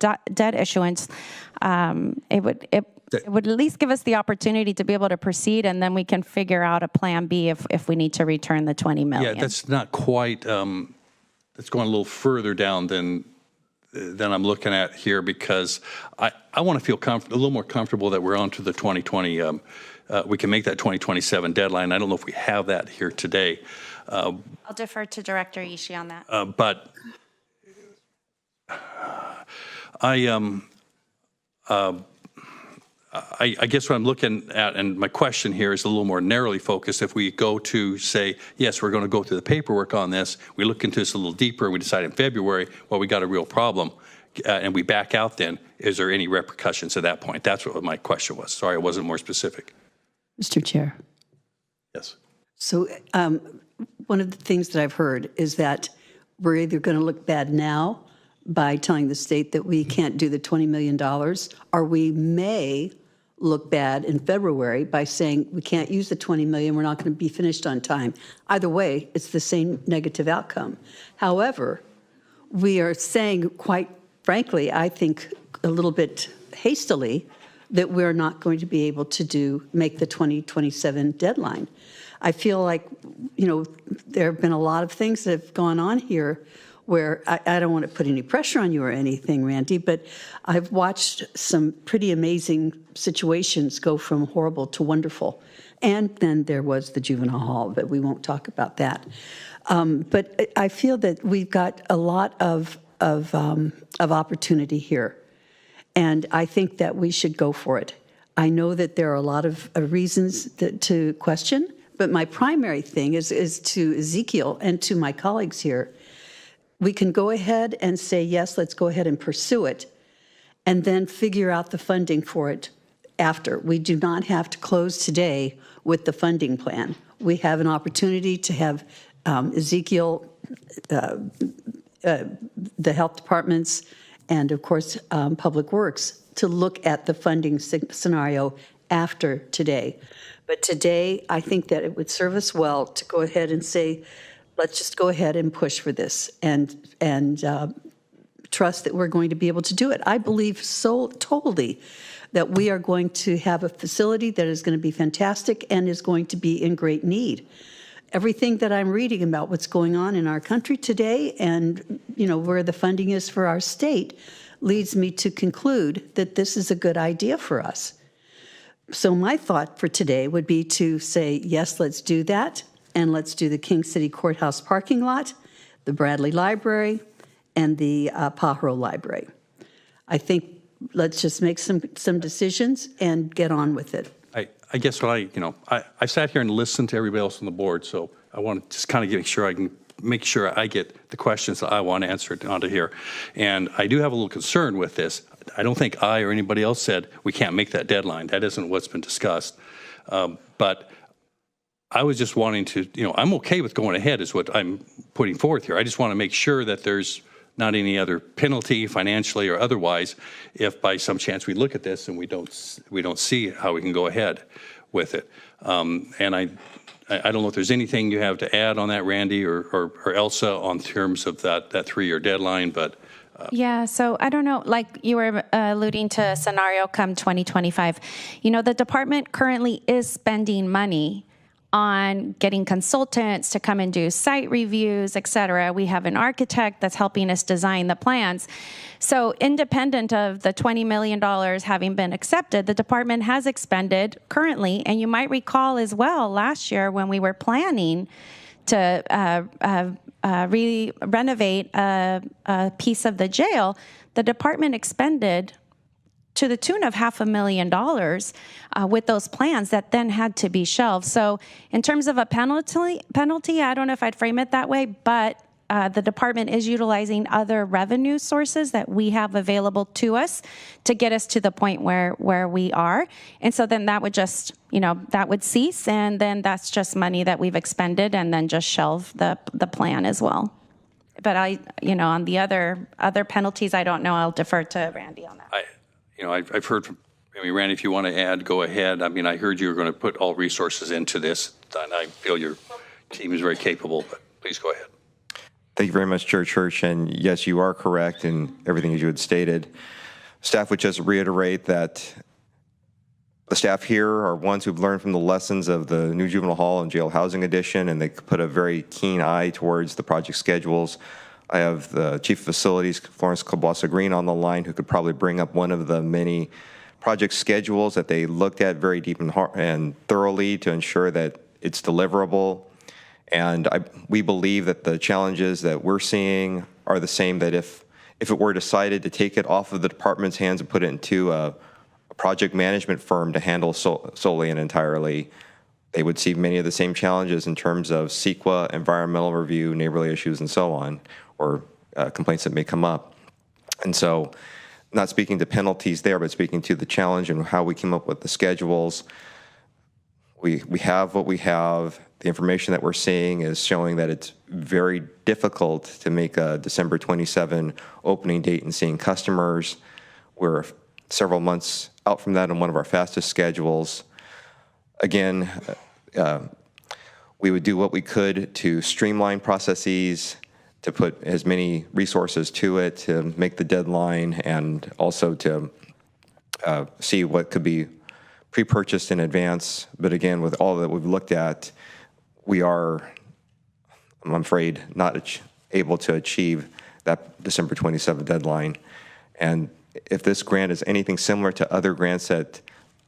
debt issuance. It would at least give us the opportunity to be able to proceed, and then we can figure out a plan B if we need to return the $20 million. Yeah, that's not quite. That's going a little further down than I'm looking at here, because I want to feel a little more comfortable that we're on to the 2020. We can make that 2027 deadline. I don't know if we have that here today. I'll defer to Director Ishii on that. But I guess what I'm looking at, and my question here is a little more narrowly focused. If we go to say, yes, we're going to go through the paperwork on this, we look into this a little deeper, and we decide in February, well, we got a real problem. and we back out, then is there any repercussions at that point? That's what my question was. Sorry, I wasn't more specific. Mr. Chair. Yes. So one of the things that I've heard is that we're either going to look bad now by telling the state that we can't do the $20 million, or we may look bad in February by saying we can't use the $20 million, we're not going to be finished on time. Either way, it's the same negative outcome. However, we are saying, quite frankly, I think a little bit hastily, that we're not going to be able to make the 2027 deadline. I feel like, you know, there have been a lot of things that have gone on here where I don't want to put any pressure on you or anything, Randy, but I've watched some pretty amazing situations go from horrible to wonderful. And then there was the juvenile hall, but we won't talk about that. But I feel that we've got a lot of opportunity here. And I think that we should go for it. I know that there are a lot of reasons to question, but my primary thing is to Ezekiel and to my colleagues here. We can go ahead and say, yes, let's go ahead and pursue it, and then figure out the funding for it after. We do not have to close today with the funding plan. We have an opportunity to have Ezekiel, the health departments, and of course, Public Works, to look at the funding scenario after today. But today, I think that it would serve us well to go ahead and say, let's just go ahead and push for this and trust that we're going to be able to do it. I believe so totally that we are going to have a facility that is going to be fantastic and is going to be in great need. Everything that I'm reading about what's going on in our country today and, you know, where the funding is for our state leads me to conclude that this is a good idea for us. So my thought for today would be to say, yes, let's do that. And let's do the King City Courthouse parking lot, the Bradley Library, and the Pajaro Library. I let's just make some decisions and get on with it. I guess what I sat here and listened to everybody else on the board, so I want to just kind of make sure I get the questions that I want answered onto here. And I do have a little concern with this. I don't think I or anybody else said we can't make that deadline. That isn't what's been discussed. But I was just wanting to, I'm okay with going ahead is what I'm putting forth here. I just want to make sure that there's not any other penalty financially or otherwise if by some chance we look at this and we don't see how we can go ahead with it. And I don't know if there's anything you have to add on that, Randy or Elsa, on terms of that 3-year deadline, but yeah, so I don't know, like you were alluding to a scenario come 2025. The department currently is spending money on getting consultants to come and do site reviews, et cetera. We have an architect that's helping us design the plans. So independent of the $20 million having been accepted, the department has expended currently, and you might recall as well last year when we were planning to renovate a piece of the jail, the department expended to the tune of $500,000 with those plans that then had to be shelved. So in terms of a penalty, I don't know if I'd frame it that way, but the department is utilizing other revenue sources that we have available to us to get us to the point where we are. And so then that would just, that would cease, and then that's just money that we've expended and then just shelve the plan as well. But on the other penalties, I don't know. I'll defer to Randy on that. I've heard from, Randy, if you want to add, go ahead. I heard you were going to put all resources into this, and I feel your team is very capable, but please go ahead. Thank you very much, Chair Church. And yes, you are correct in everything as you had stated. Staff would just reiterate that the staff here are ones who've learned from the lessons of the new juvenile hall and jail housing addition, and they put a very keen eye towards the project schedules. I have the Chief of Facilities, Florence Cabasa Green, on the line, who could probably bring up one of the many project schedules that they looked at very deep and thoroughly to ensure that it's deliverable. And we believe that the challenges that we're seeing are the same, that if it were decided to take it off of the department's hands and put it into a project management firm to handle solely and entirely, they would see many of the same challenges in terms of CEQA, environmental review, neighborly issues, and so on, or complaints that may come up. And so, not speaking to penalties there, but speaking to the challenge and how we came up with the schedules. We have what we have. The information that we're seeing is showing that it's very difficult to make a December 27 opening date and seeing customers. We're several months out from that on one of our fastest schedules. Again, we would do what we could to streamline processes, to put as many resources to it, to make the deadline, and also to see what could be pre-purchased in advance. But again, with all that we've looked at, we are, I'm afraid, not able to achieve that December 27 deadline. And if this grant is anything similar to other grants that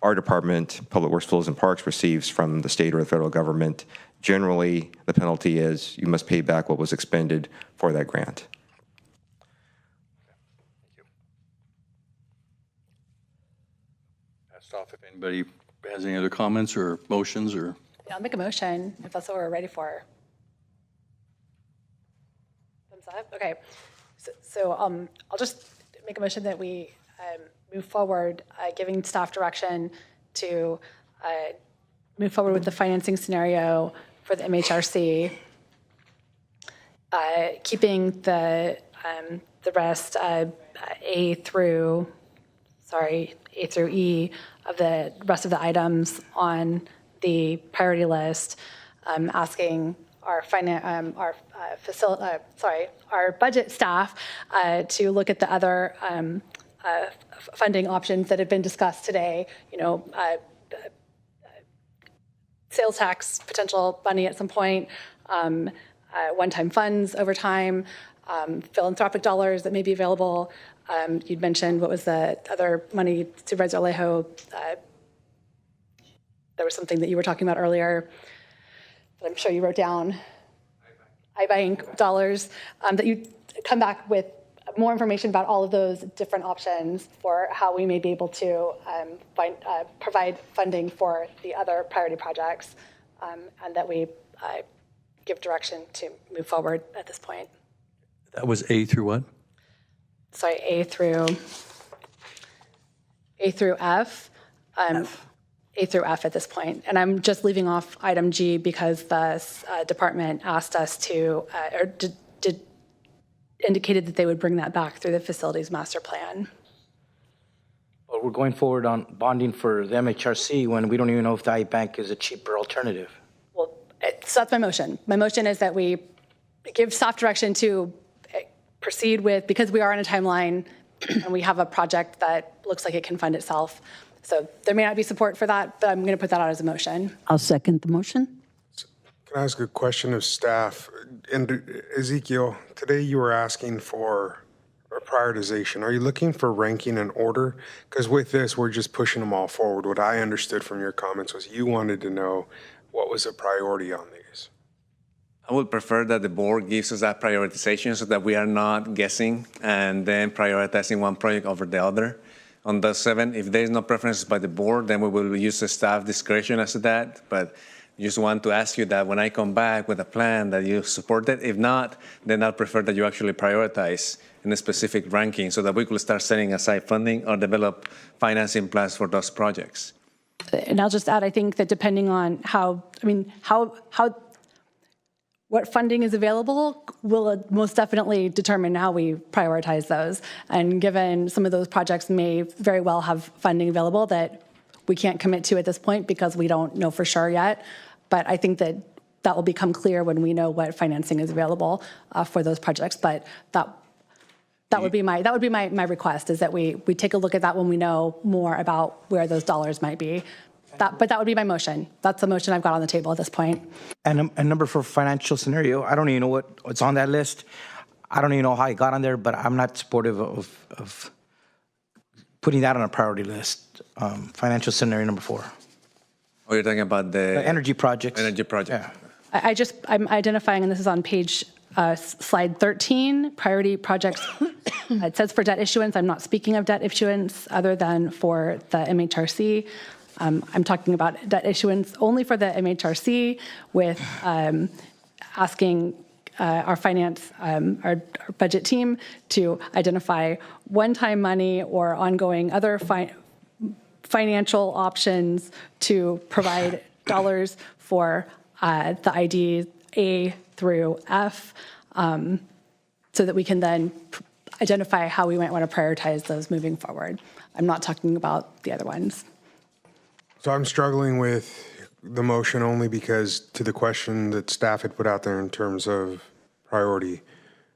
our department, Public Works, Facilities, and Parks, receives from the state or the federal government, generally the penalty is you must pay back what was expended for that grant. Pass it off if anybody has any other comments or motions or. Yeah, I'll make a motion if that's what we're ready for. Thumbs up? Okay. So I'll just make a motion that we move forward, giving staff direction to move forward with the financing scenario for the MHRC, keeping the rest A through E of the rest of the items on the priority list, asking our our budget staff to look at the other funding options that have been discussed today. You know, sales tax potential money at some point, one-time funds over time, philanthropic dollars that may be available. You'd mentioned what was the other money, Supervisor Alejo. There was something that you were talking about earlier that I'm sure you wrote down. iBuying dollars, that you come back with more information about all of those different options for how we may be able to provide funding for the other priority projects, and that we give direction to move forward at this point. That was A through what? Sorry, A through F. A through F at this point. And I'm just leaving off item G because the department asked us to, or indicated that they would bring that back through the facilities master plan. But we're going forward on bonding for the MHRC when we don't even know if the iBank is a cheaper alternative. Well, so that's my motion. My motion is that we give staff direction to proceed with, because we are on a timeline and we have a project that looks like it can fund itself. So there may not be support for that, but I'm going to put that out as a motion. I'll second the motion. Can I ask a question of staff? And Ezekiel, today you were asking for a prioritization. Are you looking for ranking and order? Because with this, we're just pushing them all forward. What I understood from your comments was you wanted to know what was a priority on these. I would prefer that the board gives us that prioritization so that we are not guessing and then prioritizing one project over the other. On the 7, if there is no preferences by the board, then we will use the staff discretion as to that. But just want to ask you that when I come back with a plan that you support it. If not, then I'll prefer that you actually prioritize in a specific ranking so that we could start setting aside funding or develop financing plans for those projects. And I'll just add, I think that depending on what funding is available will most definitely determine how we prioritize those. And given some of those projects may very well have funding available that we can't commit to at this point because we don't know for sure yet. But I think that will become clear when we know what financing is available for those projects. But that would be my request, is that we take a look at that when we know more about where those dollars might be. But that would be my motion. That's the motion I've got on the table at this point. And a number for financial scenario, I don't even know what's on that list. I don't even know how it got on there, but I'm not supportive of putting that on a priority list. Financial scenario number 4. Oh, you're talking about the energy projects. Energy project. Yeah. I'm identifying, and this is on page slide 13, priority projects. It says for debt issuance. I'm not speaking of debt issuance other than for the MHRC. I'm talking about debt issuance only for the MHRC with asking our finance, our budget team to identify one-time money or ongoing other financial options to provide dollars for the ID A through F, so that we can then identify how we might want to prioritize those moving forward. I'm not talking about the other ones. So I'm struggling with the motion only because to the question that staff had put out there in terms of priority,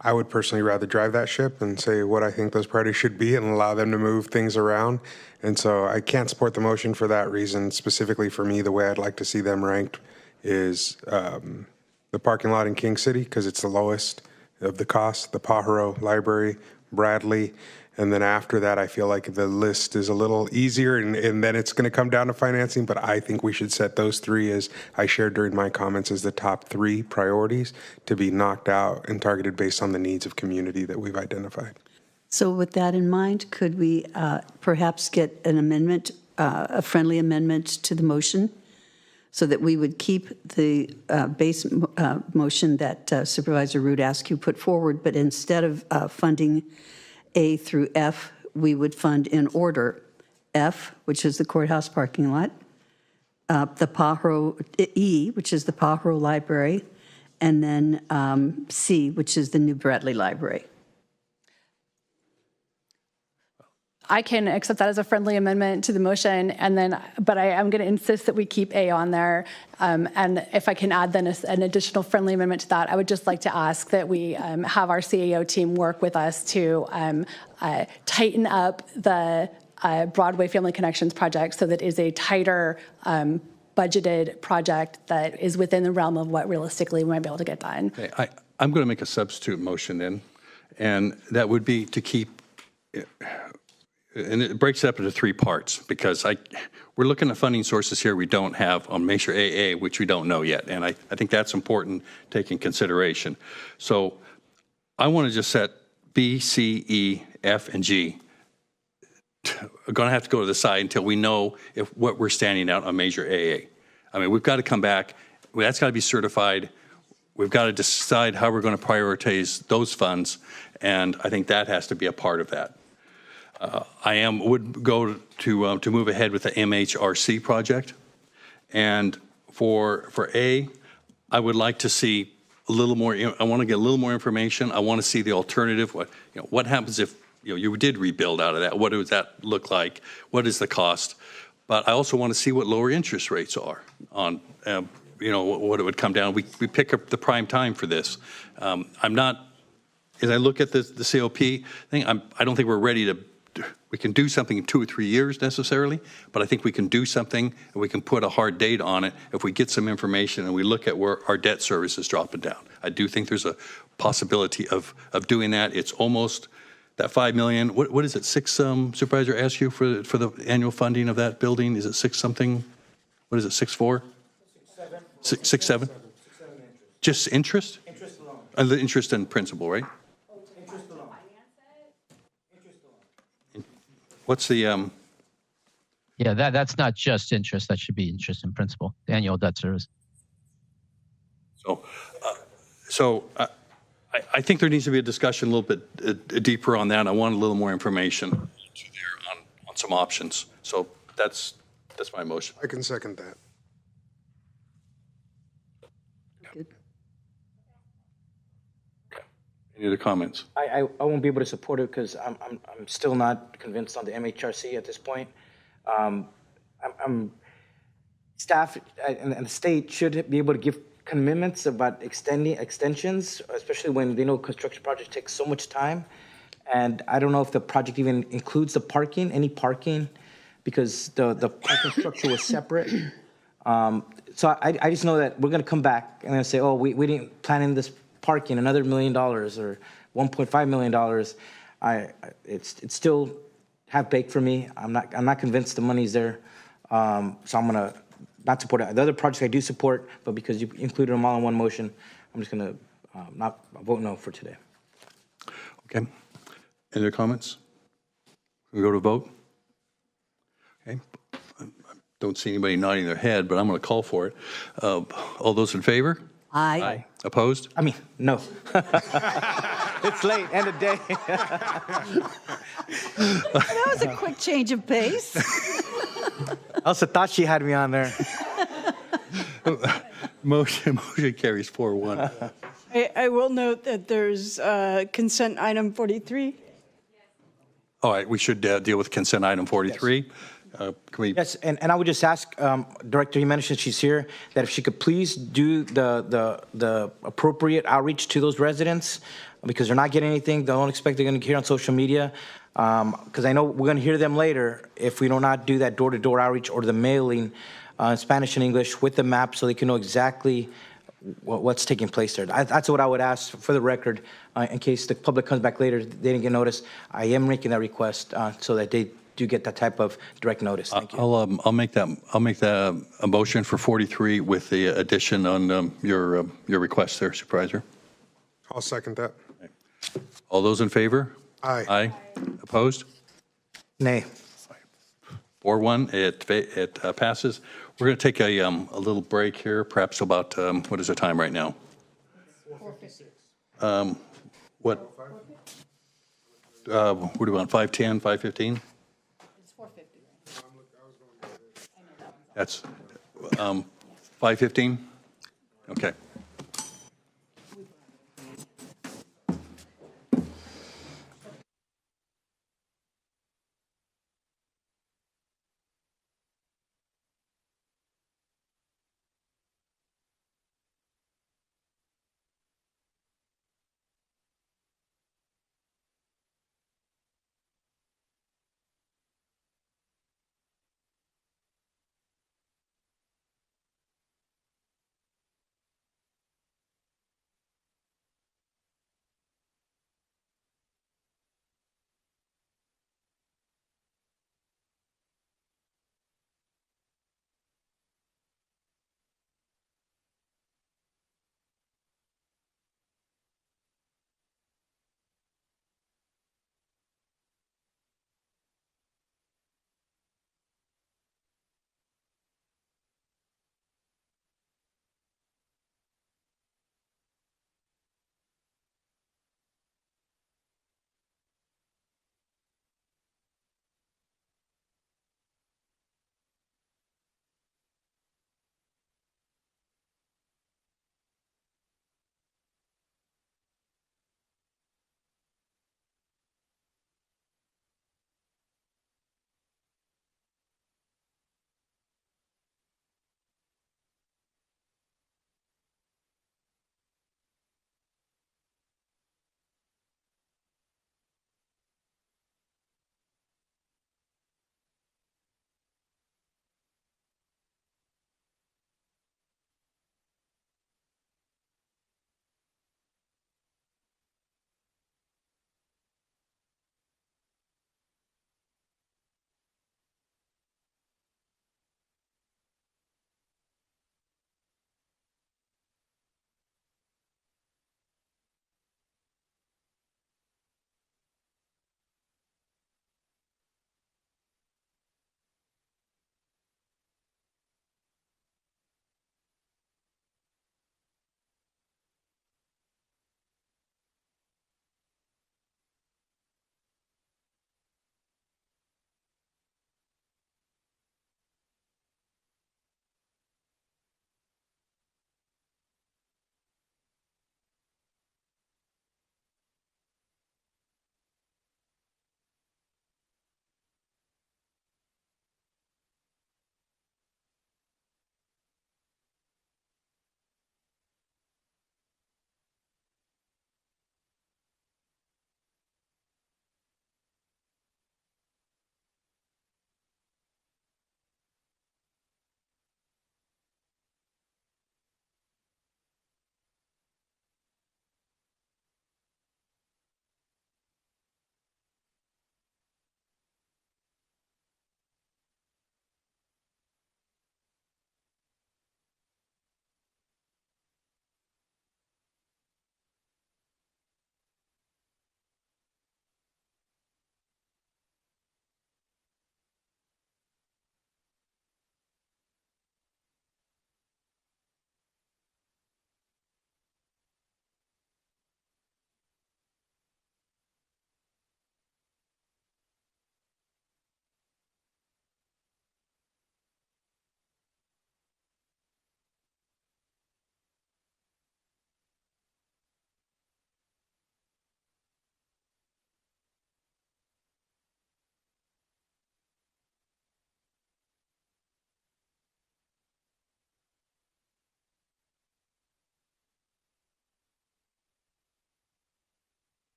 I would personally rather drive that ship and say what I think those priorities should be and allow them to move things around. And so I can't support the motion for that reason. Specifically for me, the way I'd like to see them ranked is the parking lot in King City, because it's the lowest of the cost, the Pajaro Library, Bradley, and then after that, I feel like the list is a little easier, and then it's going to come down to financing, but I think we should set those three, as I shared during my comments, as the top three priorities to be knocked out and targeted based on the needs of community that we've identified. So with that in mind, could we perhaps get an amendment, a friendly amendment to the motion, so that we would keep the base motion that Supervisor Root Askew put forward, but instead of funding A through F, we would fund in order F, which is the courthouse parking lot, the Pajaro E, which is the Pajaro Library, and then C, which is the New Bradley Library. I can accept that as a friendly amendment to the motion, and then, but I am going to insist that we keep A on there. And if I can add then an additional friendly amendment to that, I would just like to ask that we have our CAO team work with us to tighten up the Broadway Family Connections project so that it is a tighter budgeted project that is within the realm of what realistically we might be able to get done. Okay, I'm going to make a substitute motion then, and that would be to keep, and it breaks it up into three parts, because we're looking at funding sources here we don't have on Measure AA, which we don't know yet, and I think that's important to take in consideration. So I want to just set B, C, E, F, and G. We're going to have to go to the side until we know what we're standing out on Measure AA. I mean, we've got to come back. That's got to be certified. We've got to decide how we're going to prioritize those funds, and I think that has to be a part of that. I would go to move ahead with the MHRC project, and for A, I would like to see a little more. I want to get a little more information. I want to see the alternative. What happens if you did rebuild out of that? What does that look like? What is the cost? But I also want to see what lower interest rates are on. What it would come down. We pick up the prime time for this. I'm not. As I look at the COP thing, I don't think we're ready to. We can do something in 2 or 3 years necessarily, but I think we can do something and we can put a hard date on it if we get some information and we look at where our debt service is dropping down. I do think there's a possibility of doing that. It's almost that $5 million. What is it? Supervisor asked you for the annual funding of that building. Is it 6 something? What is it? 6.4? 6.7. Just interest? Interest alone. The interest and principal, right? What's the Yeah, that's not just interest. That should be interest and principal, the annual debt service. So I think there needs to be a discussion a little bit deeper on that. I want a little more information there on some options. So that's my motion. I can second that. Good. Any other comments? I won't be able to support it because I'm still not convinced on the MHRC at this point. Staff and the state should be able to give commitments about extensions, especially when they know construction projects take so much time. And I don't know if the project even includes the parking, any parking, because the parking structure was separate. So I just know that we're going to come back and say, oh, we didn't plan in this parking another $1 million or $1.5 million. It's still half baked for me. I'm not convinced the money's there. So I'm gonna not support it. The other projects I do support, but because you included them all in one motion, I'm just gonna not vote no for today. Okay. Any other comments? We go to vote. Okay. I don't see anybody nodding their head, but I'm going to call for it. All those in favor? Aye. Opposed? I mean, no. It's late, end of day. That was a quick change of pace. Elsa thought she had me on there. Motion carries 4-1. I will note that there's consent item 43. All right, we should deal with consent item 43. Can we? Yes, and I would just ask Director Jimenez, since she's here, that if she could please do the appropriate outreach to those residents, because they're not getting anything. Don't expect they're going to hear on social media, because I know we're going to hear them later if we do not do that door-to-door outreach or the mailing in Spanish and English with the map, so they can know exactly what's taking place there. That's what I would ask for the record, in case the public comes back later, they didn't get notice. I am making that request so that they do get that type of direct notice. Thank you. I'll make that a motion for 43 with the addition on your request there, Supervisor. I'll second that. All those in favor? Aye. Aye. Opposed? Nay. 4-1. It passes. We're going to take a little break here, perhaps about what is the time right now? 4:56. What do we want? 5:10, 5:15? It's 4:50. That's 5:15? Okay.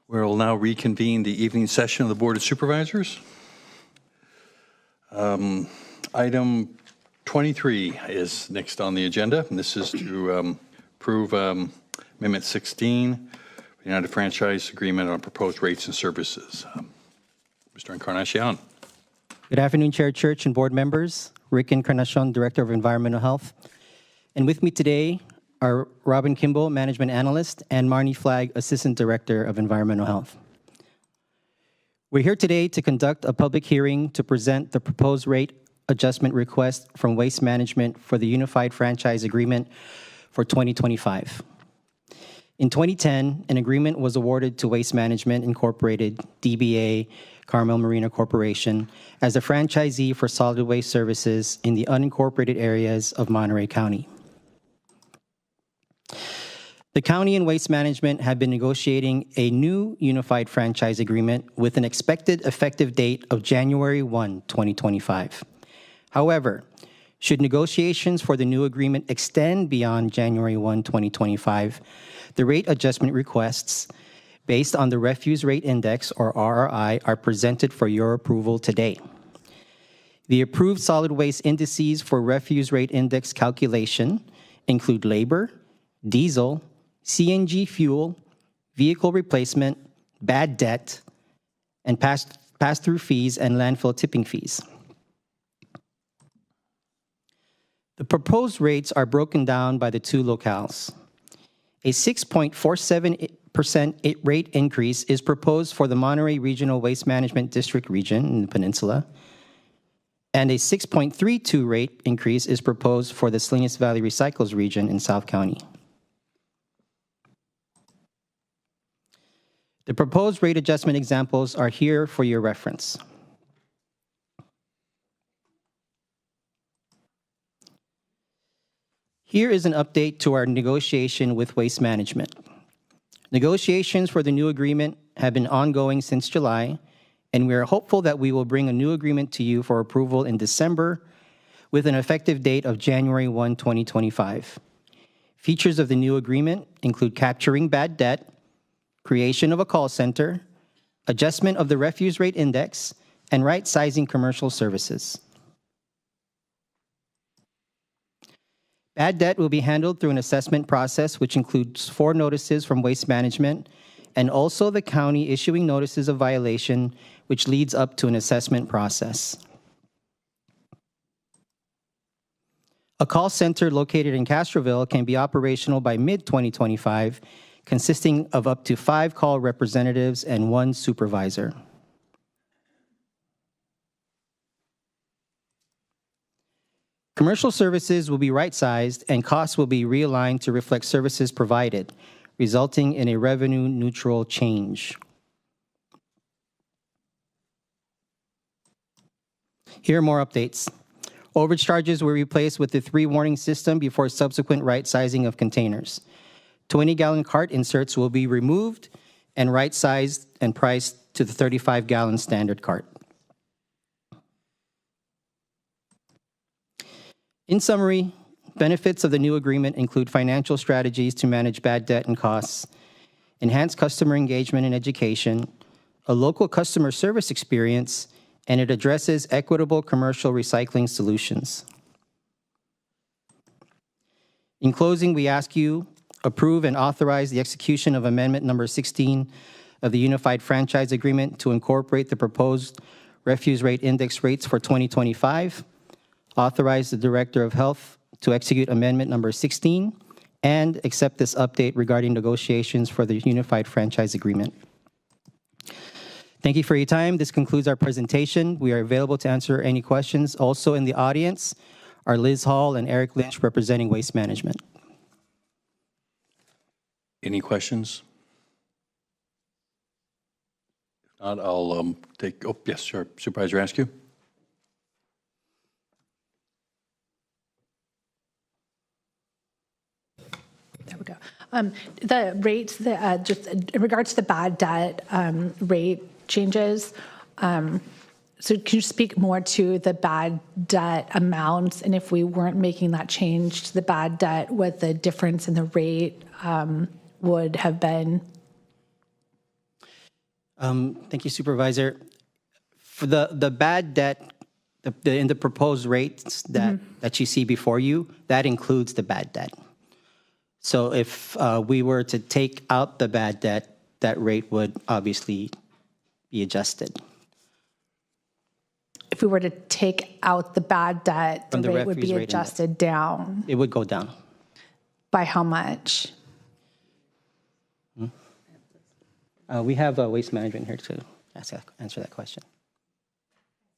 We'll now reconvene the evening session of the Board of Supervisors. Item 23 is next on the agenda, and this is to approve Amendment 16, United Franchise Agreement on Proposed Rates and Services. Mr. Encarnacion. Good afternoon, Chair Church and board members. Rick Encarnacion, Director of Environmental Health. And with me today are Robin Kimball, Management Analyst, and Marnie Flagg, Assistant Director of Environmental Health. We're here today to conduct a public hearing to present the proposed rate adjustment request from Waste Management for the Unified Franchise Agreement for 2025. In 2010, an agreement was awarded to Waste Management Incorporated, DBA, Carmel Marina Corporation, as a franchisee for solid waste services in the unincorporated areas of Monterey County. The county and Waste Management have been negotiating a new unified franchise agreement with an expected effective date of January 1, 2025. However, should negotiations for the new agreement extend beyond January 1, 2025, the rate adjustment requests based on the Refuse Rate Index, or RRI, are presented for your approval today. The approved solid waste indices for Refuse Rate Index calculation include labor, diesel, CNG fuel, vehicle replacement, bad debt, and pass-through fees and landfill tipping fees. The proposed rates are broken down by the two locales. A 6.47% rate increase is proposed for the Monterey Regional Waste Management District region in the peninsula, and a 6.32 rate increase is proposed for the Salinas Valley Recycles region in South County. The proposed rate adjustment examples are here for your reference. Here is an update to our negotiation with Waste Management. Negotiations for the new agreement have been ongoing since July, and we are hopeful that we will bring a new agreement to you for approval in December with an effective date of January 1, 2025. Features of the new agreement include capturing bad debt, creation of a call center, adjustment of the Refuse Rate Index, and right-sizing commercial services. Bad debt will be handled through an assessment process, which includes 4 notices from Waste Management, and also the county issuing notices of violation, which leads up to an assessment process. A call center located in Castroville can be operational by mid-2025, consisting of up to 5 call representatives and 1 supervisor. Commercial services will be right-sized and costs will be realigned to reflect services provided, resulting in a revenue-neutral change. Here are more updates. Overage charges were replaced with the 3-warning system before subsequent right-sizing of containers. 20-gallon cart inserts will be removed and right-sized and priced to the 35-gallon standard cart. In summary, benefits of the new agreement include financial strategies to manage bad debt and costs, enhanced customer engagement and education, a local customer service experience, and it addresses equitable commercial recycling solutions. In closing, we ask you approve and authorize the execution of Amendment Number 16 of the Unified Franchise Agreement to incorporate the proposed Refuse Rate Index rates for 2025, authorize the Director of Health to execute Amendment Number 16, and accept this update regarding negotiations for the Unified Franchise Agreement. Thank you for your time. This concludes our presentation. We are available to answer any questions. Also in the audience are Liz Hall and Eric Lynch representing Waste Management. Any questions? If not, I'll take, oh, yes, sure. Supervisor Askew. There we go. The rates, just in regards to the bad debt rate changes, so can you speak more to the bad debt amounts, and if we weren't making that change to the bad debt, what the difference in the rate would have been? Thank you, Supervisor. For the bad debt, in the proposed rates that you see before you, that includes the bad debt. So if we were to take out the bad debt, that rate would obviously be adjusted. If we were to take out the bad debt, From the the rate would referee's be rate index. adjusted down. It would go down. By how much? We have Waste Management here to answer that question.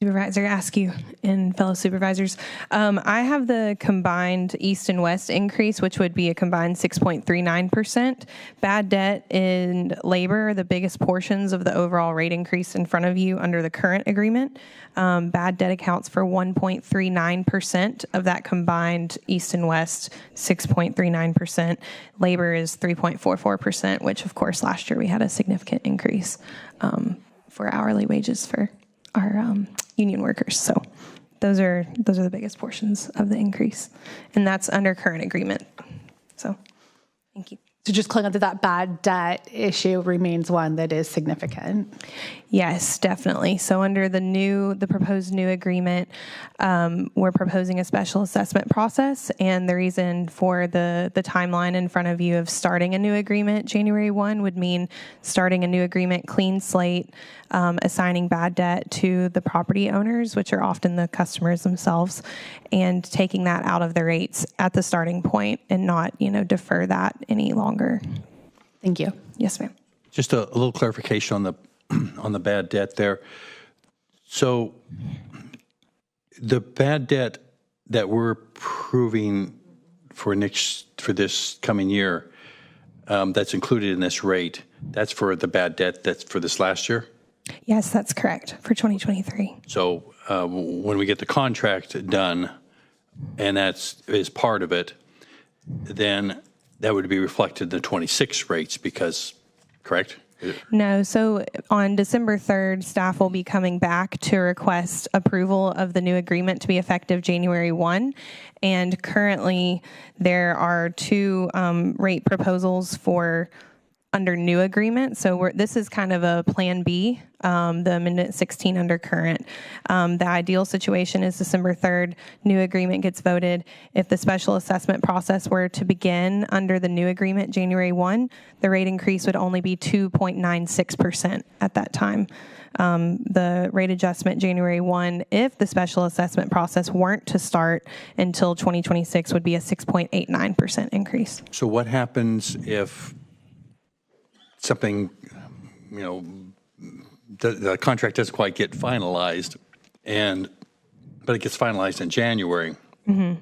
Supervisor Askew and fellow supervisors. I have the combined east and west increase, which would be a combined 6.39%. Bad debt and labor are the biggest portions of the overall rate increase in front of you under the current agreement. Bad debt accounts for 1.39% of that combined east and west 6.39%. Labor is 3.44%, which of course last year we had a significant increase for hourly wages for our union workers. So those are the biggest portions of the increase, and that's under current agreement. So thank you. So just clinging to that bad debt issue remains one that is significant. Yes, definitely. So under the proposed new agreement, we're proposing a special assessment process, and the reason for the timeline in front of you of starting a new agreement January 1 would mean starting a new agreement, clean slate, assigning bad debt to the property owners, which are often the customers themselves, and taking that out of the rates at the starting point and not, defer that any longer. Thank you. Yes, ma'am. Just a little clarification on the bad debt there. So the bad debt that we're proving for this coming year, that's included in this rate, that's for the bad debt that's for this last year? Yes, that's correct, for 2023. So when we get the contract done, and that's is part of it, then that would be reflected in the 26 rates because, correct? No, so on December 3rd, staff will be coming back to request approval of the new agreement to be effective January 1. And currently, there are two rate proposals for under new agreement. So this is kind of a plan B, the amendment 16 under current. The ideal situation is December 3rd, new agreement gets voted. If the special assessment process were to begin under the new agreement January 1, the rate increase would only be 2.96% at that time. The rate adjustment January 1, if the special assessment process weren't to start until 2026, would be a 6.89% increase. So what happens if something, the contract doesn't quite get finalized, but it gets finalized in January? Mm-hmm.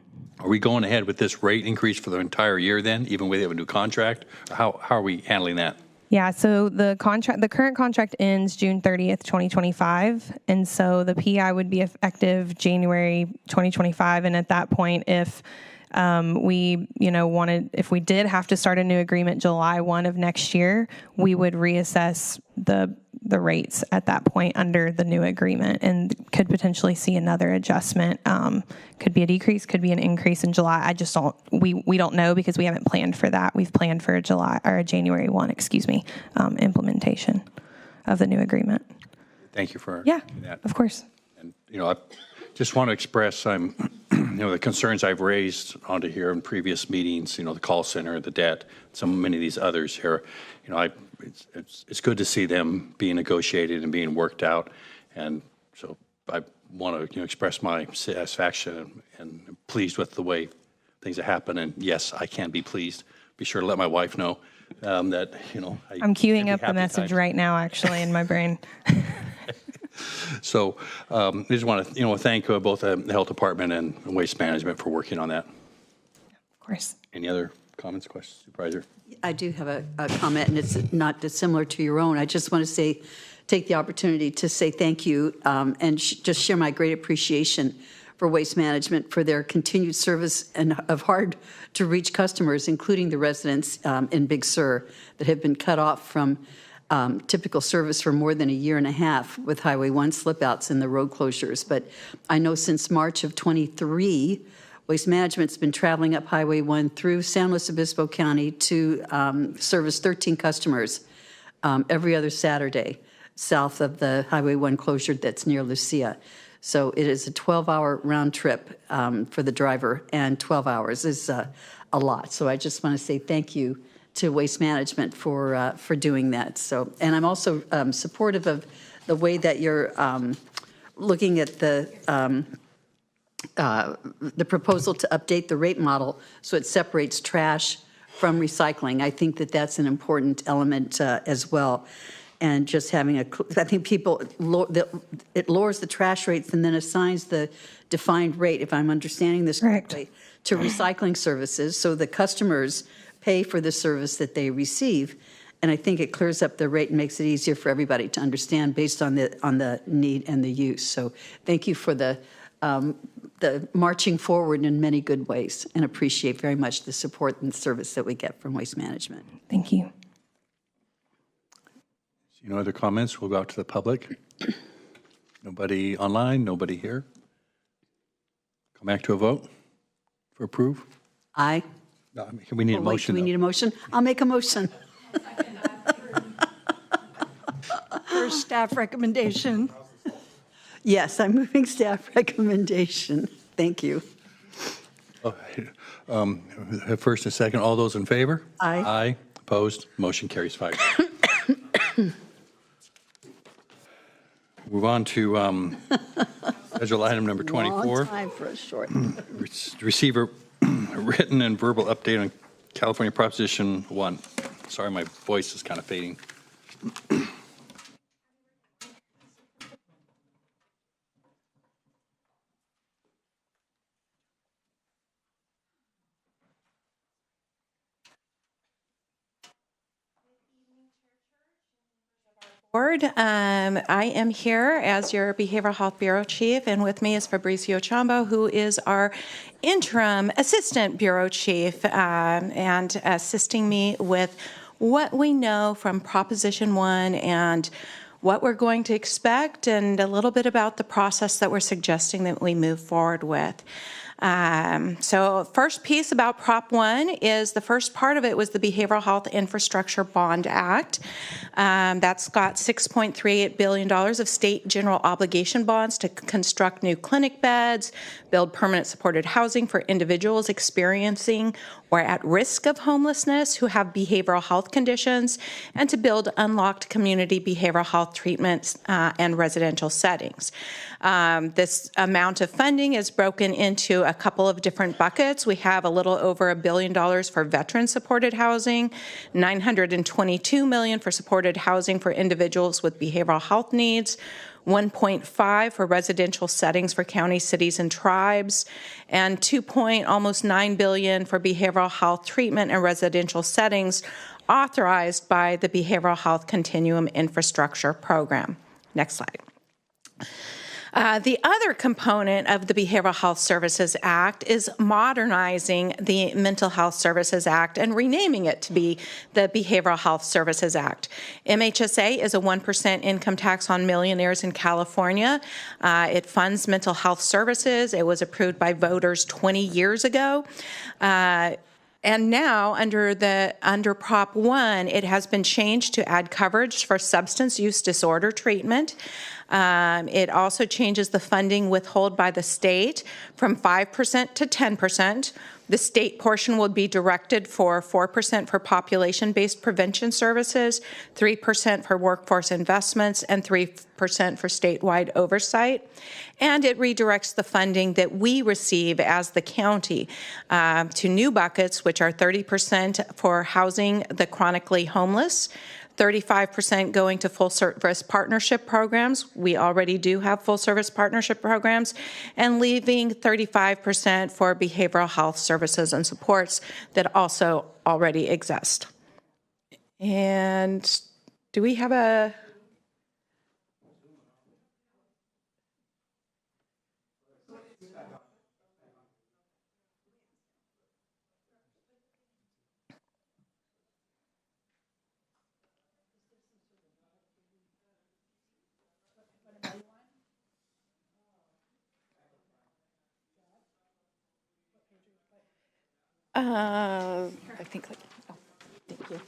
Are we going ahead with this rate increase for the entire year then, even when they have a new contract? How are we handling that? Yeah, so the current contract ends June 30th, 2025, and so the PI would be effective January 2025. And at that point, if if we did have to start a new agreement July 1 of next year, we would reassess the rates at that point under the new agreement and could potentially see another adjustment. Could be a decrease, could be an increase in July. We don't know because we haven't planned for that. We've planned for a January 1, implementation of the new agreement. Thank you for that. Of course. And, I just want to express the concerns I've raised onto here in previous meetings, the call center, the debt, many of these others here. It's good to see them being negotiated and being worked out. And so I want to express my satisfaction and pleased with the way things have happened. And yes, I can be pleased. Be sure to let my wife know that, I'm queuing up the message right now, actually, in my brain. So I just want to, thank both the Health Department and Waste Management for working on that. Of course. Any other comments, questions, Supervisor? I do have a comment, and it's not dissimilar to your own. I just want to take the opportunity to say thank you and just share my great appreciation for Waste Management for their continued service and of hard-to-reach customers, including the residents in Big Sur that have been cut off from typical service for more than a year and a half with Highway 1 slip-outs and the road closures. But I know since March of 23, Waste Management's been traveling up Highway 1 through San Luis Obispo County to service 13 customers every other Saturday south of the Highway 1 closure that's near Lucia. So it is a 12-hour round trip for the driver, and 12 hours is a lot. So I just want to say thank you to Waste Management for doing that. So, and I'm also supportive of the way that you're looking at the proposal to update the rate model so it separates trash from recycling. I think that that's an important element as well. And just having I think people, it lowers the trash rates and then assigns the defined rate, if I'm understanding this correctly, to recycling services. So the customers pay for the service that they receive. And I think it clears up the rate and makes it easier for everybody to understand based on the need and the use. So thank you for the marching forward in many good ways, and appreciate very much the support and service that we get from Waste Management. Thank you. No other comments? We'll go out to the public. Nobody online, nobody here. Come back to a vote for approve. Aye. No, we need a motion. We need a motion. I'll make a motion. For staff recommendation. Yes, I'm moving staff recommendation. Thank you. First and second, all those in favor? Aye. Aye. Opposed? Motion carries 5. Move on to schedule item number 24. Long time for a short. Receive a written and verbal update on California Proposition 1. Sorry, my voice is kind of fading. Board. I am here as your Behavioral Health Bureau Chief, and with me is Fabrizio Ciambo, who is our interim Assistant Bureau Chief, and assisting me with what we know from Proposition 1 and what we're going to expect, and a little bit about the process that we're suggesting that we move forward with. So first piece about Prop 1 is the first part of it was the Behavioral Health Infrastructure Bond Act. That's got $6.38 billion of state general obligation bonds to construct new clinic beds, build permanent supported housing for individuals experiencing or at risk of homelessness who have behavioral health conditions, and to build unlocked community behavioral health treatments and residential settings. This amount of funding is broken into a couple of different buckets. We have a little over $1 billion for veteran-supported housing, $922 million for supported housing for individuals with behavioral health needs, 1.5 for residential settings for counties, cities, and tribes, and almost $9 billion for behavioral health treatment and residential settings authorized by the Behavioral Health Continuum Infrastructure Program. Next slide. The other component of the Behavioral Health Services Act is modernizing the Mental Health Services Act and renaming it to be the Behavioral Health Services Act. MHSA is a 1% income tax on millionaires in California. It funds mental health services. It was approved by voters 20 years ago. And now, under Prop 1, it has been changed to add coverage for substance use disorder treatment. It also changes the funding withheld by the state from 5% to 10%. The state portion will be directed for 4% for population-based prevention services, 3% for workforce investments, and 3% for statewide oversight. And it redirects the funding that we receive as the county to new buckets, which are 30% for housing the chronically homeless, 35% going to full-service partnership programs. We already do have full-service partnership programs, and leaving 35% for behavioral health services and supports that also already exist. And do we have a... I think, oh, thank you.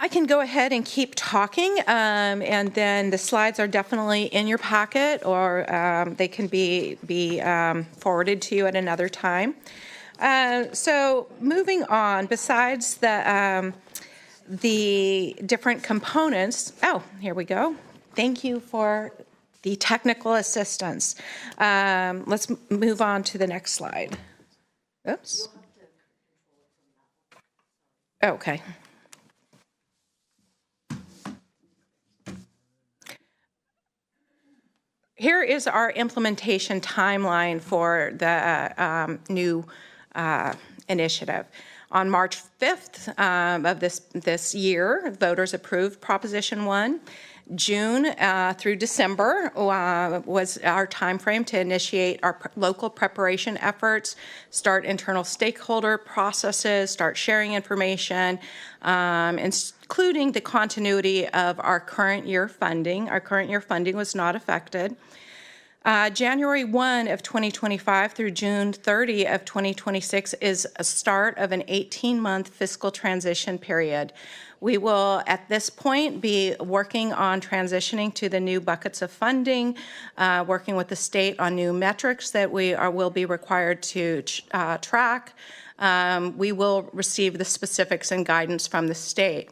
I can go ahead and keep talking, and then the slides are definitely in your packet, or they can be forwarded to you at another time. So moving on, besides the different components, oh, here we go. Thank you for the technical assistance. Let's move on to the next slide. Oops. Okay. Here is our implementation timeline for the new initiative. On March 5th of this year, voters approved Proposition 1. June through December was our time frame to initiate our local preparation efforts, start internal stakeholder processes, start sharing information, including the continuity of our current year funding. Our current year funding was not affected. January 1 of 2025 through June 30 of 2026 is a start of an 18-month fiscal transition period. We will, at this point, be working on transitioning to the new buckets of funding, working with the state on new metrics that we will be required to track. We will receive the specifics and guidance from the state.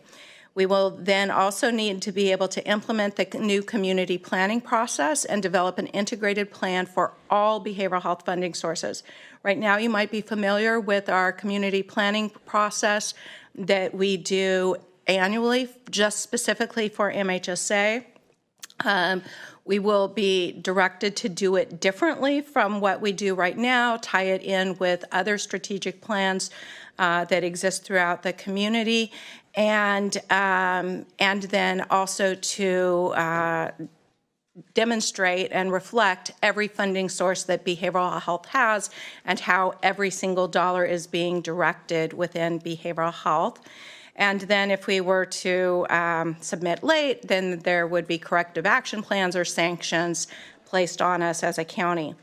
We will then also need to be able to implement the new community planning process and develop an integrated plan for all behavioral health funding sources. Right now, you might be familiar with our community planning process that we do annually, just specifically for MHSA. We will be directed to do it differently from what we do right now, tie it in with other strategic plans that exist throughout the community, and then also to demonstrate and reflect every funding source that behavioral health has and how every single dollar is being directed within behavioral health. And then if we were to submit late, then there would be corrective action plans or sanctions placed on us as a county.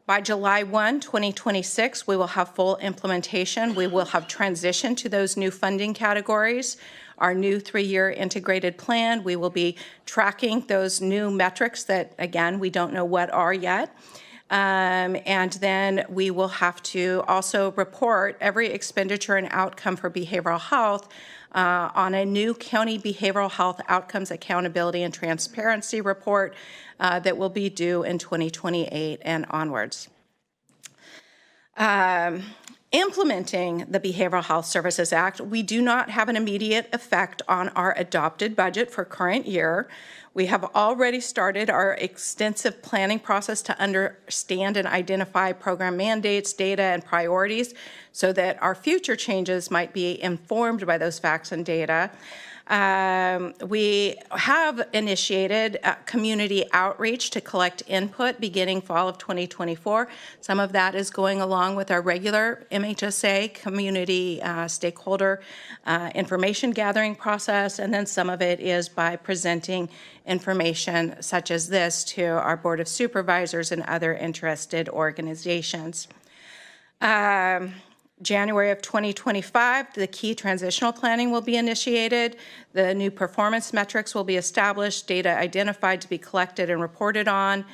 By July 1, 2026, we will have full implementation. We will have transitioned to those new funding categories. Our new 3-year integrated plan, we will be tracking those new metrics that, again, we don't know what are yet. And then we will have to also report every expenditure and outcome for behavioral health on a new county behavioral health outcomes accountability and transparency report that will be due in 2028 and onwards. Implementing the Behavioral Health Services Act, we do not have an immediate effect on our adopted budget for current year. We have already started our extensive planning process to understand and identify program mandates, data, and priorities so that our future changes might be informed by those facts and data. We have initiated community outreach to collect input beginning fall of 2024. Some of that is going along with our regular MHSA community stakeholder information gathering process, and then some of it is by presenting information such as this to our Board of Supervisors and other interested organizations. January of 2025, the key transitional planning will be initiated. The new performance metrics will be established, data identified to be collected and reported on.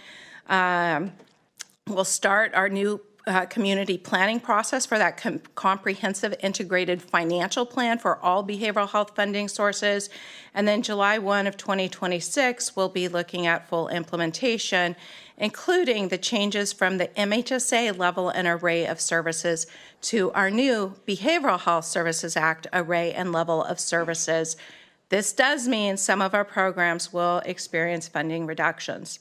We'll start our new community planning process for that comprehensive integrated financial plan for all behavioral health funding sources. And then July 1 of 2026, we'll be looking at full implementation, including the changes from the MHSA level and array of services to our new Behavioral Health Services Act array and level of services. This does mean some of our programs will experience funding reductions.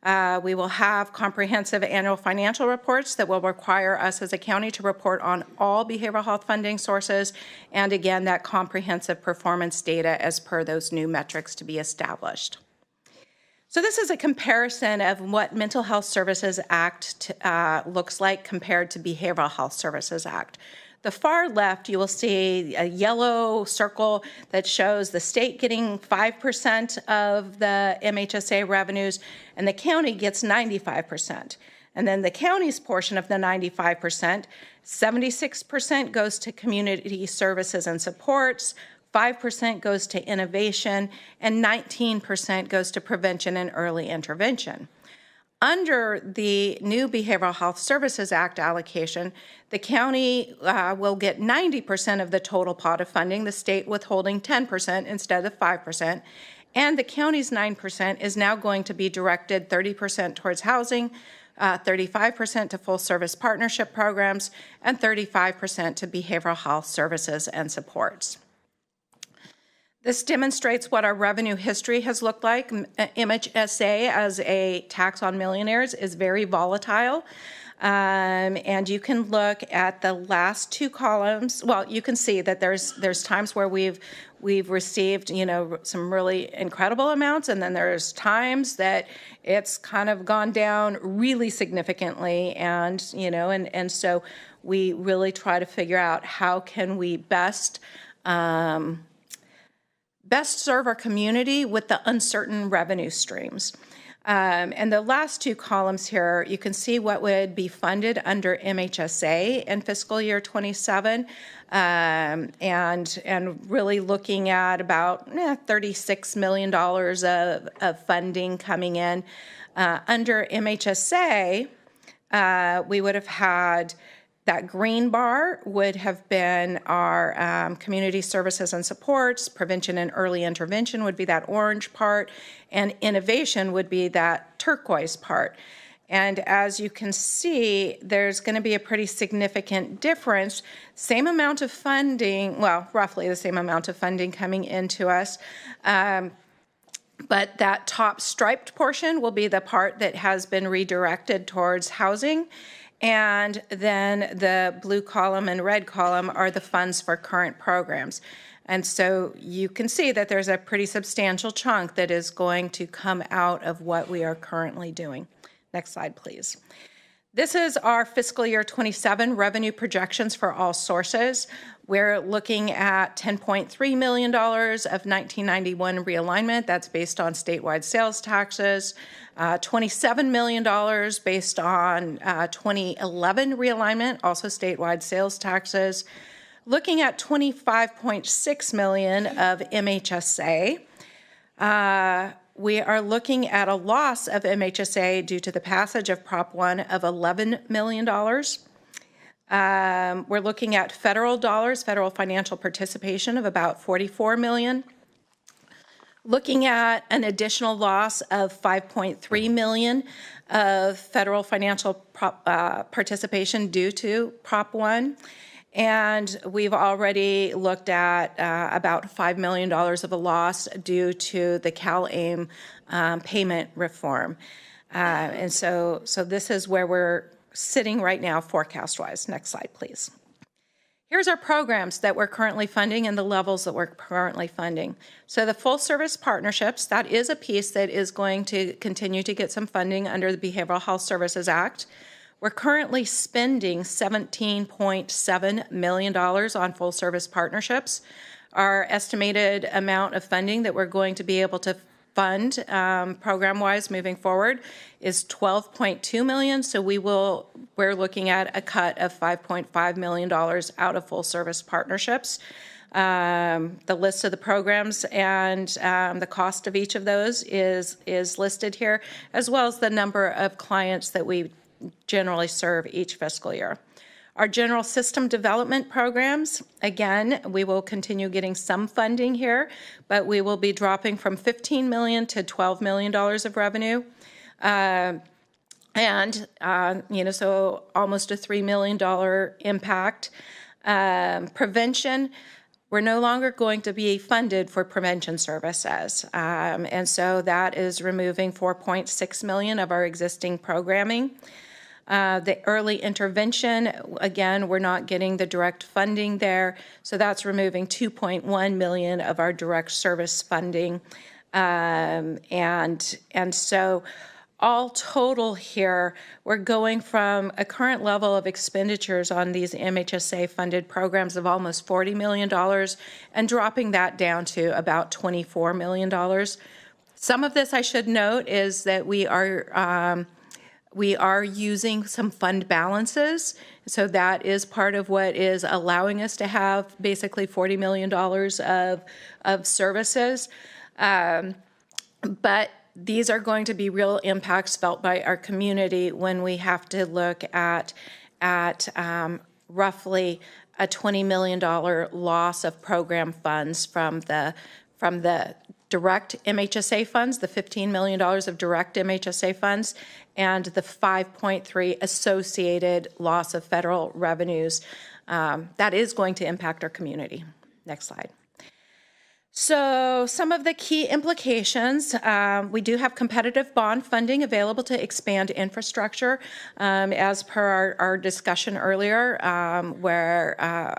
We will have comprehensive annual financial reports that will require us as a county to report on all behavioral health funding sources, and again, that comprehensive performance data as per those new metrics to be established. So this is a comparison of what Mental Health Services Act looks like compared to Behavioral Health Services Act. The far left, you will see a yellow circle that shows the state getting 5% of the MHSA revenues, and the county gets 95%. And then the county's portion of the 95%, 76% goes to community services and supports, 5% goes to innovation, and 19% goes to prevention and early intervention. Under the new Behavioral Health Services Act allocation, the county will get 90% of the total pot of funding, the state withholding 10% instead of 5%, and the county's 9% is now going to be directed 30% towards housing, 35% to full service partnership programs, and 35% to behavioral health services and supports. This demonstrates what our revenue history has looked like. MHSA as a tax on millionaires is very volatile. And you can look at the last two columns. Well, you can see that there's times where we've received, some really incredible amounts, and then there's times that it's kind of gone down really significantly. And, and so we really try to figure out how can we best serve our community with the uncertain revenue streams. And the last two columns here, you can see what would be funded under MHSA in fiscal year 27, and really looking at about $36 million of funding coming in. Under MHSA, we would have had that green bar would have been our community services and supports. Prevention and early intervention would be that orange part, and innovation would be that turquoise part. And as you can see, there's going to be a pretty significant difference. Same amount of funding, well, roughly the same amount of funding coming into us. But that top striped portion will be the part that has been redirected towards housing. And then the blue column and red column are the funds for current programs. And so you can see that there's a pretty substantial chunk that is going to come out of what we are currently doing. Next slide, please. This is our fiscal year 27 revenue projections for all sources. We're looking at $10.3 million of 1991 realignment. That's based on statewide sales taxes. $27 million based on 2011 realignment, also statewide sales taxes. Looking at $25.6 million of MHSA. We are looking at a loss of MHSA due to the passage of Prop 1 of $11 million. We're looking at federal dollars, federal financial participation of about $44 million. Looking at an additional loss of $5.3 million of federal financial participation due to Prop 1. And we've already looked at about $5 million of a loss due to the CalAIM payment reform. And so this is where we're sitting right now forecast-wise. Next slide, please. Here's our programs that we're currently funding and the levels that we're currently funding. So the full service partnerships, that is a piece that is going to continue to get some funding under the Behavioral Health Services Act. We're currently spending $17.7 million on full service partnerships. Our estimated amount of funding that we're going to be able to fund program-wise moving forward is $12.2 million. So we're looking at a cut of $5.5 million out of full service partnerships. The list of the programs and the cost of each of those is listed here, as well as the number of clients that we generally serve each fiscal year. Our general system development programs, again, we will continue getting some funding here, but we will be dropping from $15 million to $12 million of revenue. So almost a $3 million impact. Prevention, we're no longer going to be funded for prevention services. And so that is removing $4.6 million of our existing programming. The early intervention, again, we're not getting the direct funding there, so that's removing $2.1 million of our direct service funding. And so all total here, we're going from a current level of expenditures on these MHSA funded programs of almost $40 million and dropping that down to about $24 million. Some of this I should note is that we are We are using some fund balances, so that is part of what is allowing us to have basically $40 million of services. But these are going to be real impacts felt by our community when we have to look at roughly a $20 million loss of program funds from the direct MHSA funds, the $15 million of direct MHSA funds, and the 5.3 associated loss of federal revenues. That is going to impact our community. Next slide. So some of the key implications, we do have competitive bond funding available to expand infrastructure, as per our discussion earlier, where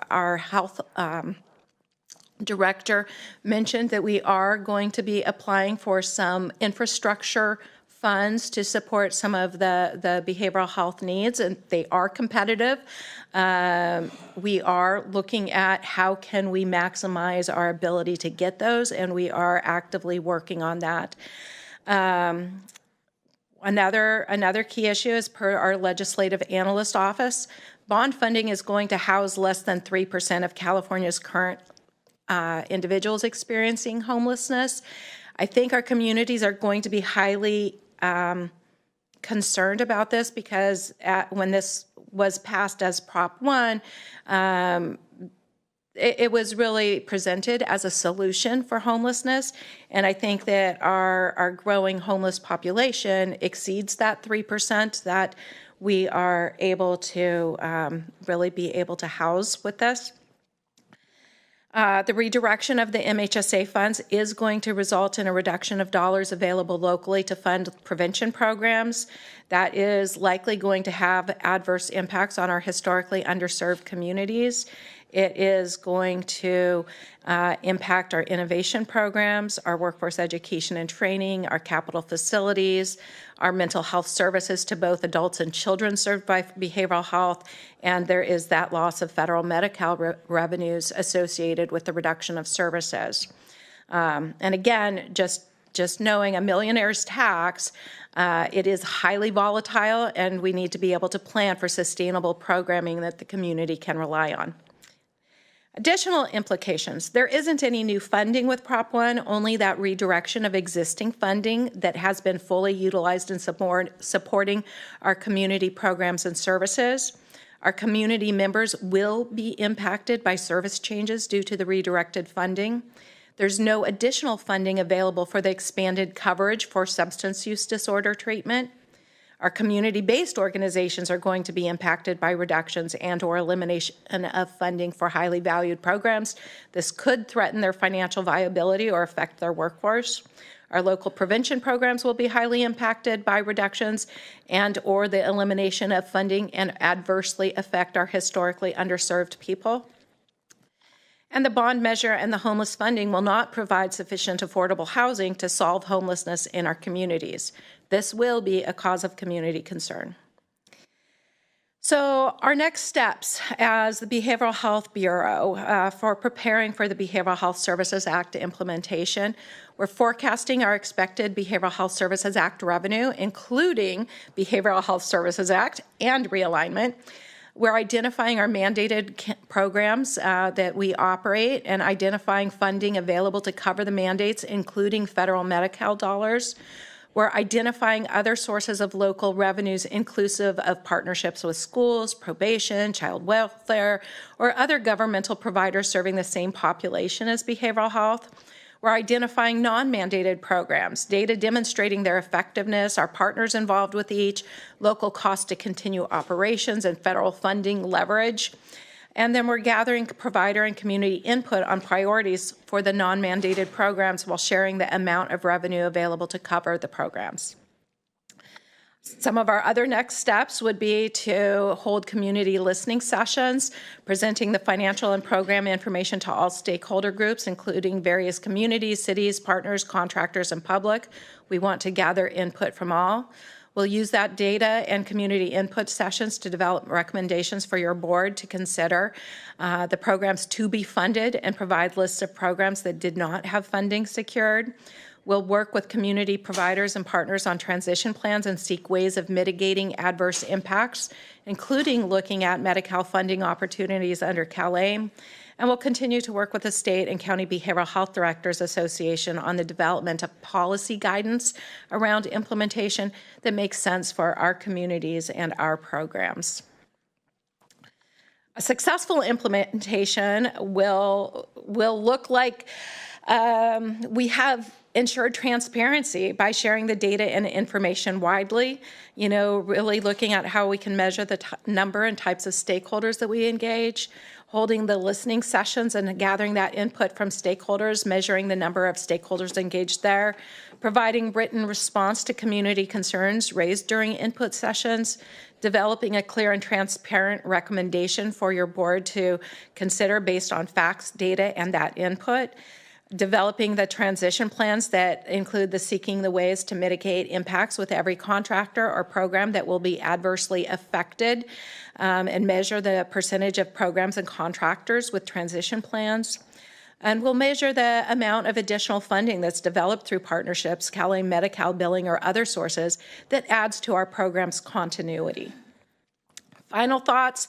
our health director mentioned that we are going to be applying for some infrastructure funds to support some of the behavioral health needs, and they are competitive. We are looking at how can we maximize our ability to get those, and we are actively working on that. Another key issue is per our legislative analyst office, bond funding is going to house less than 3% of California's current individuals experiencing homelessness. I think our communities are going to be highly concerned about this because when this was passed as Prop 1, it was really presented as a solution for homelessness. And I think that our growing homeless population exceeds that 3% that we are able to really be able to house with this. The redirection of the MHSA funds is going to result in a reduction of dollars available locally to fund prevention programs. That is likely going to have adverse impacts on our historically underserved communities. It is going to impact our innovation programs, our workforce education and training, our capital facilities, our mental health services to both adults and children served by behavioral health, and there is that loss of federal Medi-Cal revenues associated with the reduction of services. And again, just knowing a millionaire's tax, it is highly volatile, and we need to be able to plan for sustainable programming that the community can rely on. Additional implications. There isn't any new funding with Prop 1, only that redirection of existing funding that has been fully utilized in supporting our community programs and services. Our community members will be impacted by service changes due to the redirected funding. There's no additional funding available for the expanded coverage for substance use disorder treatment. Our community-based organizations are going to be impacted by reductions and/or elimination of funding for highly valued programs. This could threaten their financial viability or affect their workforce. Our local prevention programs will be highly impacted by reductions and/or the elimination of funding and adversely affect our historically underserved people. And the bond measure and the homeless funding will not provide sufficient affordable housing to solve homelessness in our communities. This will be a cause of community concern. So our next steps as the Behavioral Health Bureau for preparing for the Behavioral Health Services Act implementation, we're forecasting our expected Behavioral Health Services Act revenue, including Behavioral Health Services Act and realignment. We're identifying our mandated programs that we operate and identifying funding available to cover the mandates, including federal Medi-Cal dollars. We're identifying other sources of local revenues inclusive of partnerships with schools, probation, child welfare, or other governmental providers serving the same population as behavioral health. We're identifying non-mandated programs, data demonstrating their effectiveness, our partners involved with each, local cost to continue operations, and federal funding leverage. And then we're gathering provider and community input on priorities for the non-mandated programs while sharing the amount of revenue available to cover the programs. Some of our other next steps would be to hold community listening sessions, presenting the financial and program information to all stakeholder groups, including various communities, cities, partners, contractors, and public. We want to gather input from all. We'll use that data and community input sessions to develop recommendations for your board to consider the programs to be funded and provide lists of programs that did not have funding secured. We'll work with community providers and partners on transition plans and seek ways of mitigating adverse impacts, including looking at Medi-Cal funding opportunities under CalAIM. And we'll continue to work with the State and County Behavioral Health Directors Association on the development of policy guidance around implementation that makes sense for our communities and our programs. A successful implementation will look like we have ensured transparency by sharing the data and information widely, really looking at how we can measure the number and types of stakeholders that we engage, holding the listening sessions and gathering that input from stakeholders, measuring the number of stakeholders engaged there, providing written response to community concerns raised during input sessions, developing a clear and transparent recommendation for your board to consider based on facts, data, and that input, developing the transition plans that include seeking the ways to mitigate impacts with every contractor or program that will be adversely affected, and measure the percentage of programs and contractors with transition plans. And we'll measure the amount of additional funding that's developed through partnerships, CalAIM, Medi-Cal billing, or other sources that adds to our program's continuity. Final thoughts.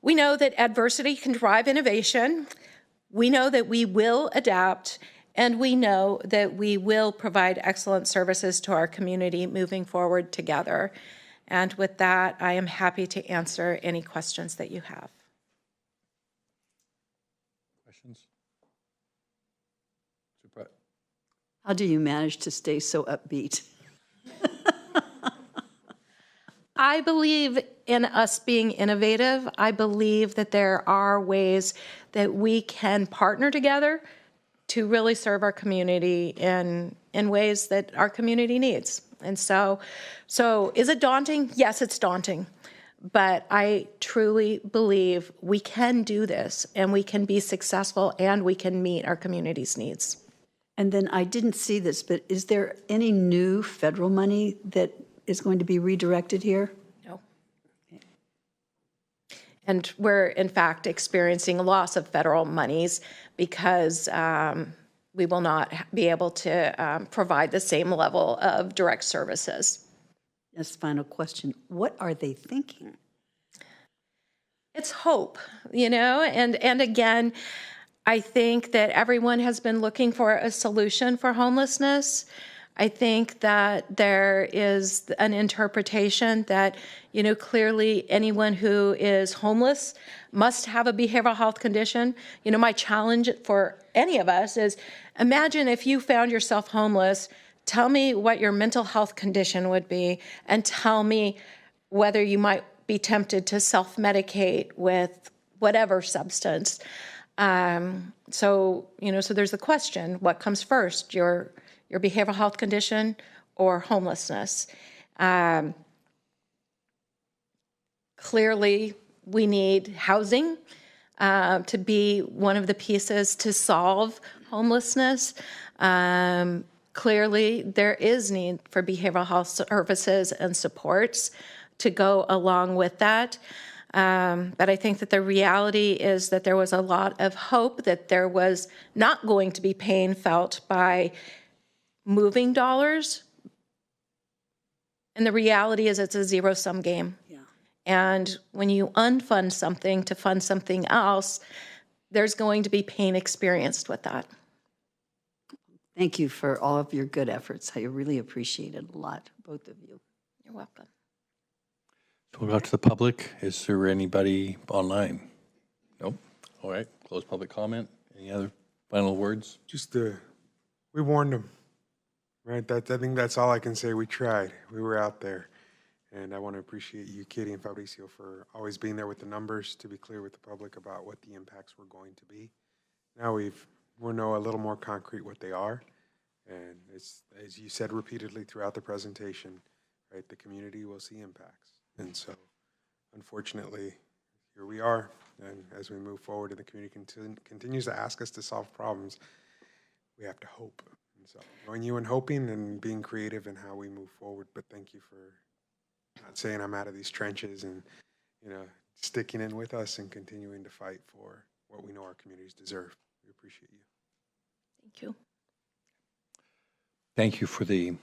We know that adversity can drive innovation. We know that we will adapt, and we know that we will provide excellent services to our community moving forward together. And with that, I am happy to answer any questions that you have. Questions? How do you manage to stay so upbeat? I believe in us being innovative. I believe that there are ways that we can partner together to really serve our community in ways that our community needs. And so is it daunting? Yes, it's daunting. But I truly believe we can do this, and we can be successful, and we can meet our community's needs. And then I didn't see this, but is there any new federal money that is going to be redirected here? No. And we're, in fact, experiencing a loss of federal monies because we will not be able to provide the same level of direct services. Yes, final question. What are they thinking? It's hope, and again, I think that everyone has been looking for a solution for homelessness. I think that there is an interpretation that, clearly anyone who is homeless must have a behavioral health condition. My challenge for any of us is, imagine if you found yourself homeless, tell me what your mental health condition would be, and tell me whether you might be tempted to self-medicate with whatever substance. So there's the question, what comes first, your behavioral health condition or homelessness? Clearly, we need housing to be one of the pieces to solve homelessness. Clearly, there is need for behavioral health services and supports to go along with that. But I think that the reality is that there was a lot of hope that there was not going to be pain felt by moving dollars. And the reality is it's a zero-sum game. Yeah. And when you unfund something to fund something else, there's going to be pain experienced with that. Thank you for all of your good efforts. I really appreciate it a lot, both of you. You're welcome. So we'll go to the public. Is there anybody online? Nope. All right. Close public comment. Any other final words? Just we warned them, right? I think that's all I can say. We tried. We were out there. And I want to appreciate you, Katie and Fabricio, for always being there with the numbers to be clear with the public about what the impacts were going to be. Now we know a little more concrete what they are. And it's, as you said repeatedly throughout the presentation, right, the community will see impacts. And so, unfortunately, here we are. And as we move forward and the community continues to ask us to solve problems, we have to hope. And so, join you in hoping and being creative in how we move forward. But thank you for not saying I'm out of these trenches and, sticking in with us and continuing to fight for what we know our communities deserve. We appreciate you. Thank you. Thank you for the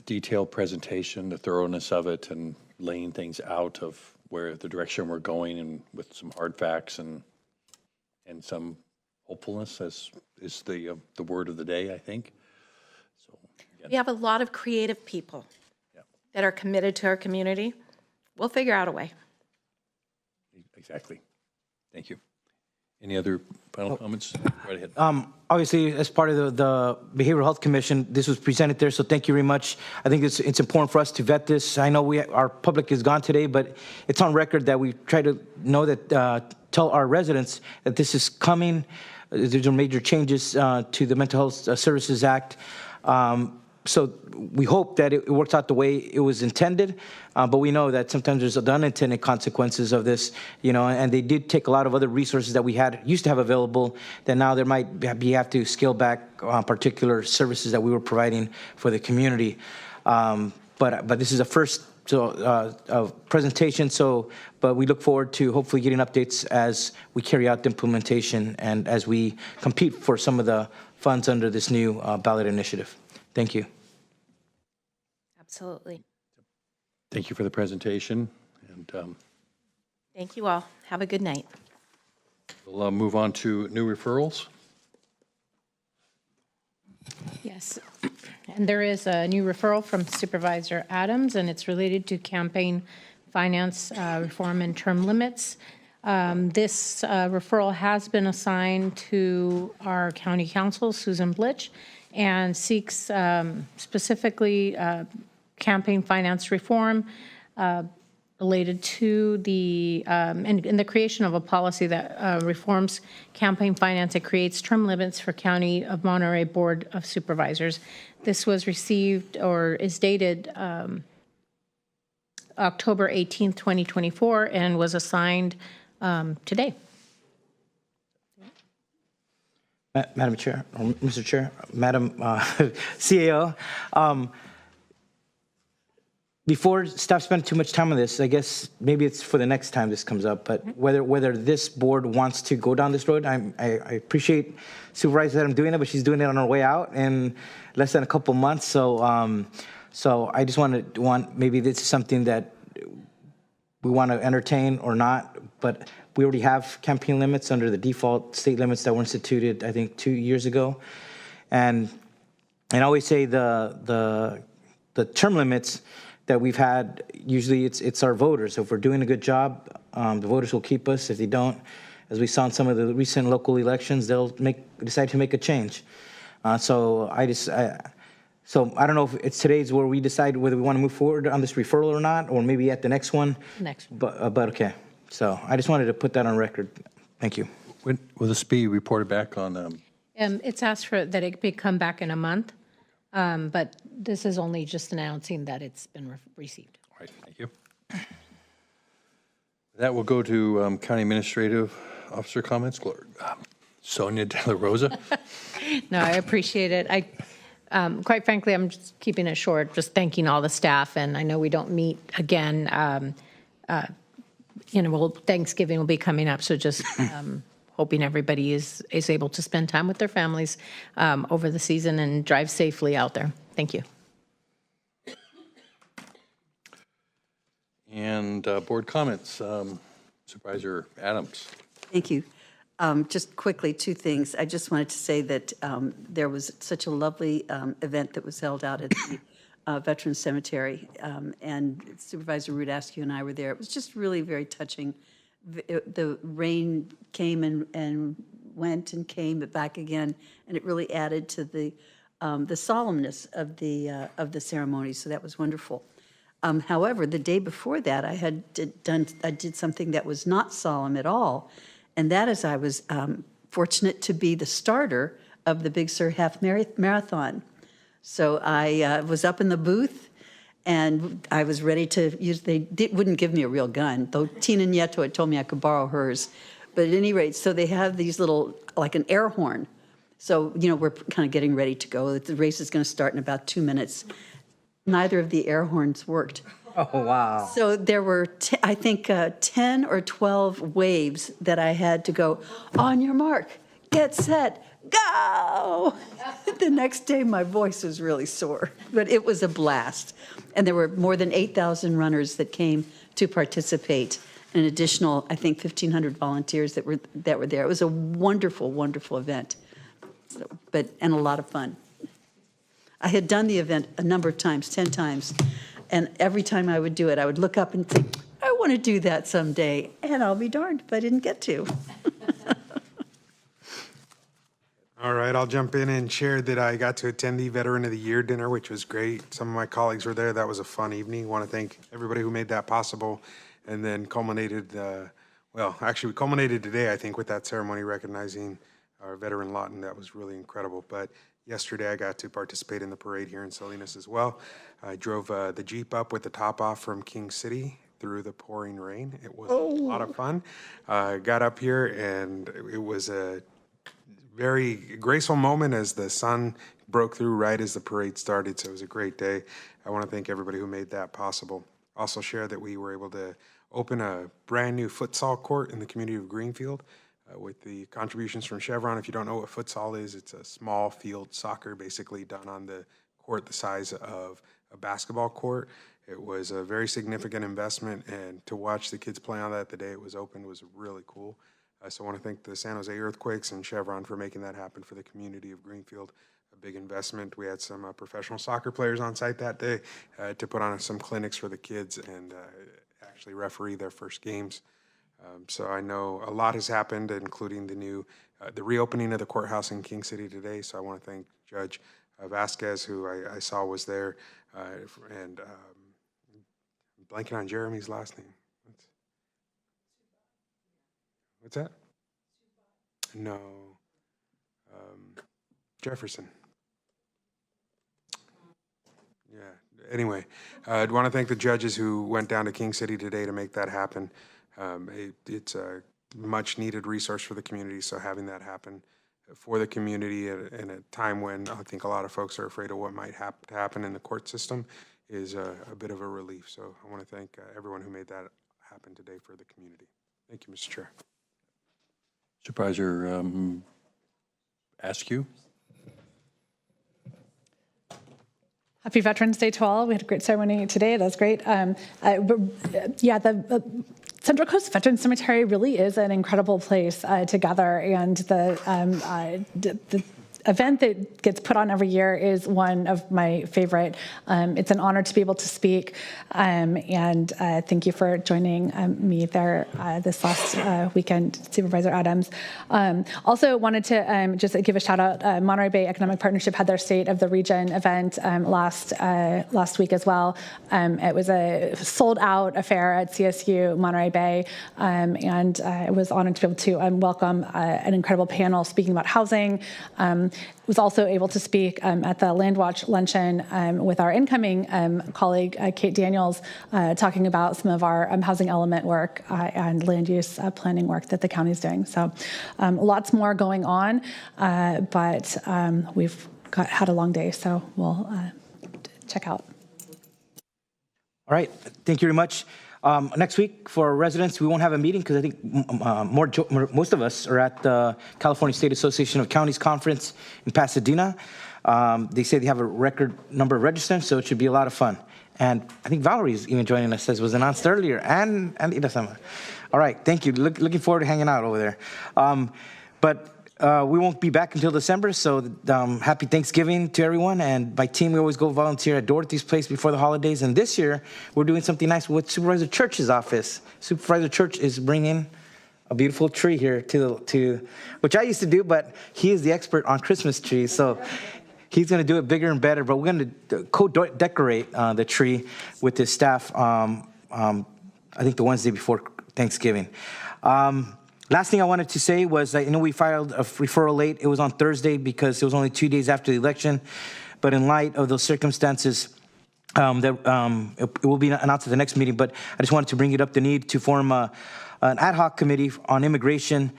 detailed presentation, the thoroughness of it, and laying things out of where the direction we're going, and with some hard facts and some hopefulness, as is the word of the day, I think. So again, we have a lot of creative people that are committed to our community. We'll figure out a way. Exactly. Thank you. Any other final comments? Right ahead. Obviously, as part of the Behavioral Health Commission, this was presented there, so thank you very much. I think it's important for us to vet this. I know our public is gone today, but it's on record that we try to know that, tell our residents that this is coming. There's major changes to the Mental Health Services Act. So we hope that it works out the way it was intended, but we know that sometimes there's the unintended consequences of this, and they did take a lot of other resources that we used to have available that now there might have to scale back particular services that we were providing for the community. But this is a first presentation, but we look forward to hopefully getting updates as we carry out the implementation and as we compete for some of the funds under this new ballot initiative. Thank you. Absolutely. Thank you for the presentation. And thank you all. Have a good night. We'll move on to new referrals. Yes. And there is a new referral from Supervisor Adams, and it's related to campaign finance reform and term limits. This referral has been assigned to our county counsel, Susan Blitch, and seeks specifically campaign finance reform related to the and the creation of a policy that reforms campaign finance. It creates term limits for County of Monterey Board of Supervisors. This was received or is dated October 18th, 2024, and was assigned today. Madam Chair, or Mr. Chair, Madam CAO, before staff spend too much time on this, I guess maybe it's for the next time this comes up, but whether this board wants to go down this road, I appreciate Supervisor Adam doing it, but she's doing it on her way out in less than a couple months. So so I just want maybe this is something that we want to entertain or not, but we already have campaign limits under the default state limits that were instituted, I think, 2 years ago. And I always say the term limits that we've had, usually it's our voters. So if we're doing a good job, the voters will keep us. If they don't, as we saw in some of the recent local elections, they'll decide to make a change. So I don't know if it's today's where we decide whether we want to move forward on this referral or not, or maybe at the next one. Next one. But okay. So I just wanted to put that on record. Thank you. When will this be reported back on? It's asked for that it be come back in a month, but this is only just announcing that it's been received. All right, thank you. That will go to County Administrative Officer comments. Sonia De La Rosa. No, I appreciate it. Quite frankly, I'm just keeping it short, just thanking all the staff, and I know we don't meet again. Thanksgiving will be coming up, so just hoping everybody is able to spend time with their families over the season and drive safely out there. Thank you. And board comments. Supervisor Adams. Thank you. Just quickly, two things. I just wanted to say that there was such a lovely event that was held out at the Veterans Cemetery, and Supervisor Rudascu and I were there. It was just really very touching. The rain came and went and came, but back again, and it really added to the solemnness of the ceremony. So that was wonderful. However, the day before that, I did something that was not solemn at all, and that is I was fortunate to be the starter of the Big Sur Half Marathon. So I was up in the booth, and I was ready to use. They wouldn't give me a real gun, though Tina Nieto had told me I could borrow hers. But at any rate, so they have these little, like an air horn. So, we're kind of getting ready to go. The race is going to start in about 2 minutes. Neither of the air horns worked. Oh, wow. So there were, I think, 10 or 12 waves that I had to go, on your mark, get set, go! The next day, my voice was really sore, but it was a blast. And there were more than 8,000 runners that came to participate. An additional, I think, 1,500 volunteers that were there. It was a wonderful, wonderful event, and a lot of fun. I had done the event a number of times, 10 times, and every time I would do it, I would look up and think, I want to do that someday, and I'll be darned if I didn't get to. All right, I'll jump in and share that I got to attend the Veteran of the Year dinner, which was great. Some of my colleagues were there. That was a fun evening. I want to thank everybody who made that possible. And then culminated, we culminated today, I think, with that ceremony recognizing our veteran Lawton. That was really incredible. But yesterday I got to participate in the parade here in Salinas as well. I drove the Jeep up with the top off from King City through the pouring rain. It was a lot of fun. Got up here and it was a very graceful moment as the sun broke through right as the parade started. So it was a great day. I want to thank everybody who made that possible. Also share that we were able to open a brand new futsal court in the community of Greenfield with the contributions from Chevron. If you don't know what futsal is, it's a small field soccer basically done on the court the size of a basketball court. It was a very significant investment, and to watch the kids play on that the day it was opened was really cool. So I want to thank the San Jose Earthquakes and Chevron for making that happen for the community of Greenfield. A big investment. We had some professional soccer players on site that day to put on some clinics for the kids and actually referee their first games. So I know a lot has happened, including the reopening of the courthouse in King City today. So I want to thank Judge Vasquez, who I saw was there, and I'm blanking on Jeremy's last name. What's that? No. Jefferson. Yeah. Anyway, I'd want to thank the judges who went down to King City today to make that happen. It's a much needed resource for the community, so having that happen for the community in a time when I think a lot of folks are afraid of what might happen in the court system is a bit of a relief. So I want to thank everyone who made that happen today for the community. Thank you, Mr. Chair. Supervisor Askew. Happy Veterans Day to all. We had a great ceremony today. That was great. The Central Coast Veterans Cemetery really is an incredible place to gather, and the event that gets put on every year is one of my favorite. It's an honor to be able to speak, and thank you for joining me there this last weekend, Supervisor Adams. Also wanted to just give a shout out. Monterey Bay Economic Partnership had their State of the Region event last week as well. It was a sold out affair at CSU Monterey Bay, and I was honored to be able to welcome an incredible panel speaking about housing. Was also able to speak at the Landwatch luncheon with our incoming colleague, Kate Daniels, talking about some of our housing element work and land use planning work that the county is doing. So lots more going on, but we've had a long day, so we'll check out. All right, thank you very much. Next week for residents, we won't have a meeting because I think most of us are at the California State Association of Counties Conference in Pasadena. They say they have a record number of registrants, so it should be a lot of fun. And I think Valerie's even joining us, as was announced earlier, and Ida-sama. All right, thank you. Looking forward to hanging out over there. But we won't be back until December, so happy Thanksgiving to everyone. And by team, we always go volunteer at Dorothy's place before the holidays. And this year, we're doing something nice with Supervisor Church's office. Supervisor Church is bringing a beautiful tree here to which I used to do, but he is the expert on Christmas trees, so he's going to do it bigger and better. But we're going to co-decorate the tree with his staff, I think the Wednesday before Thanksgiving. Last thing I wanted to say was that, we filed a referral late. It was on Thursday because it was only 2 days after the election. But in light of those circumstances, it will be announced at the next meeting. But I just wanted to bring it up, the need to form an ad hoc committee on immigration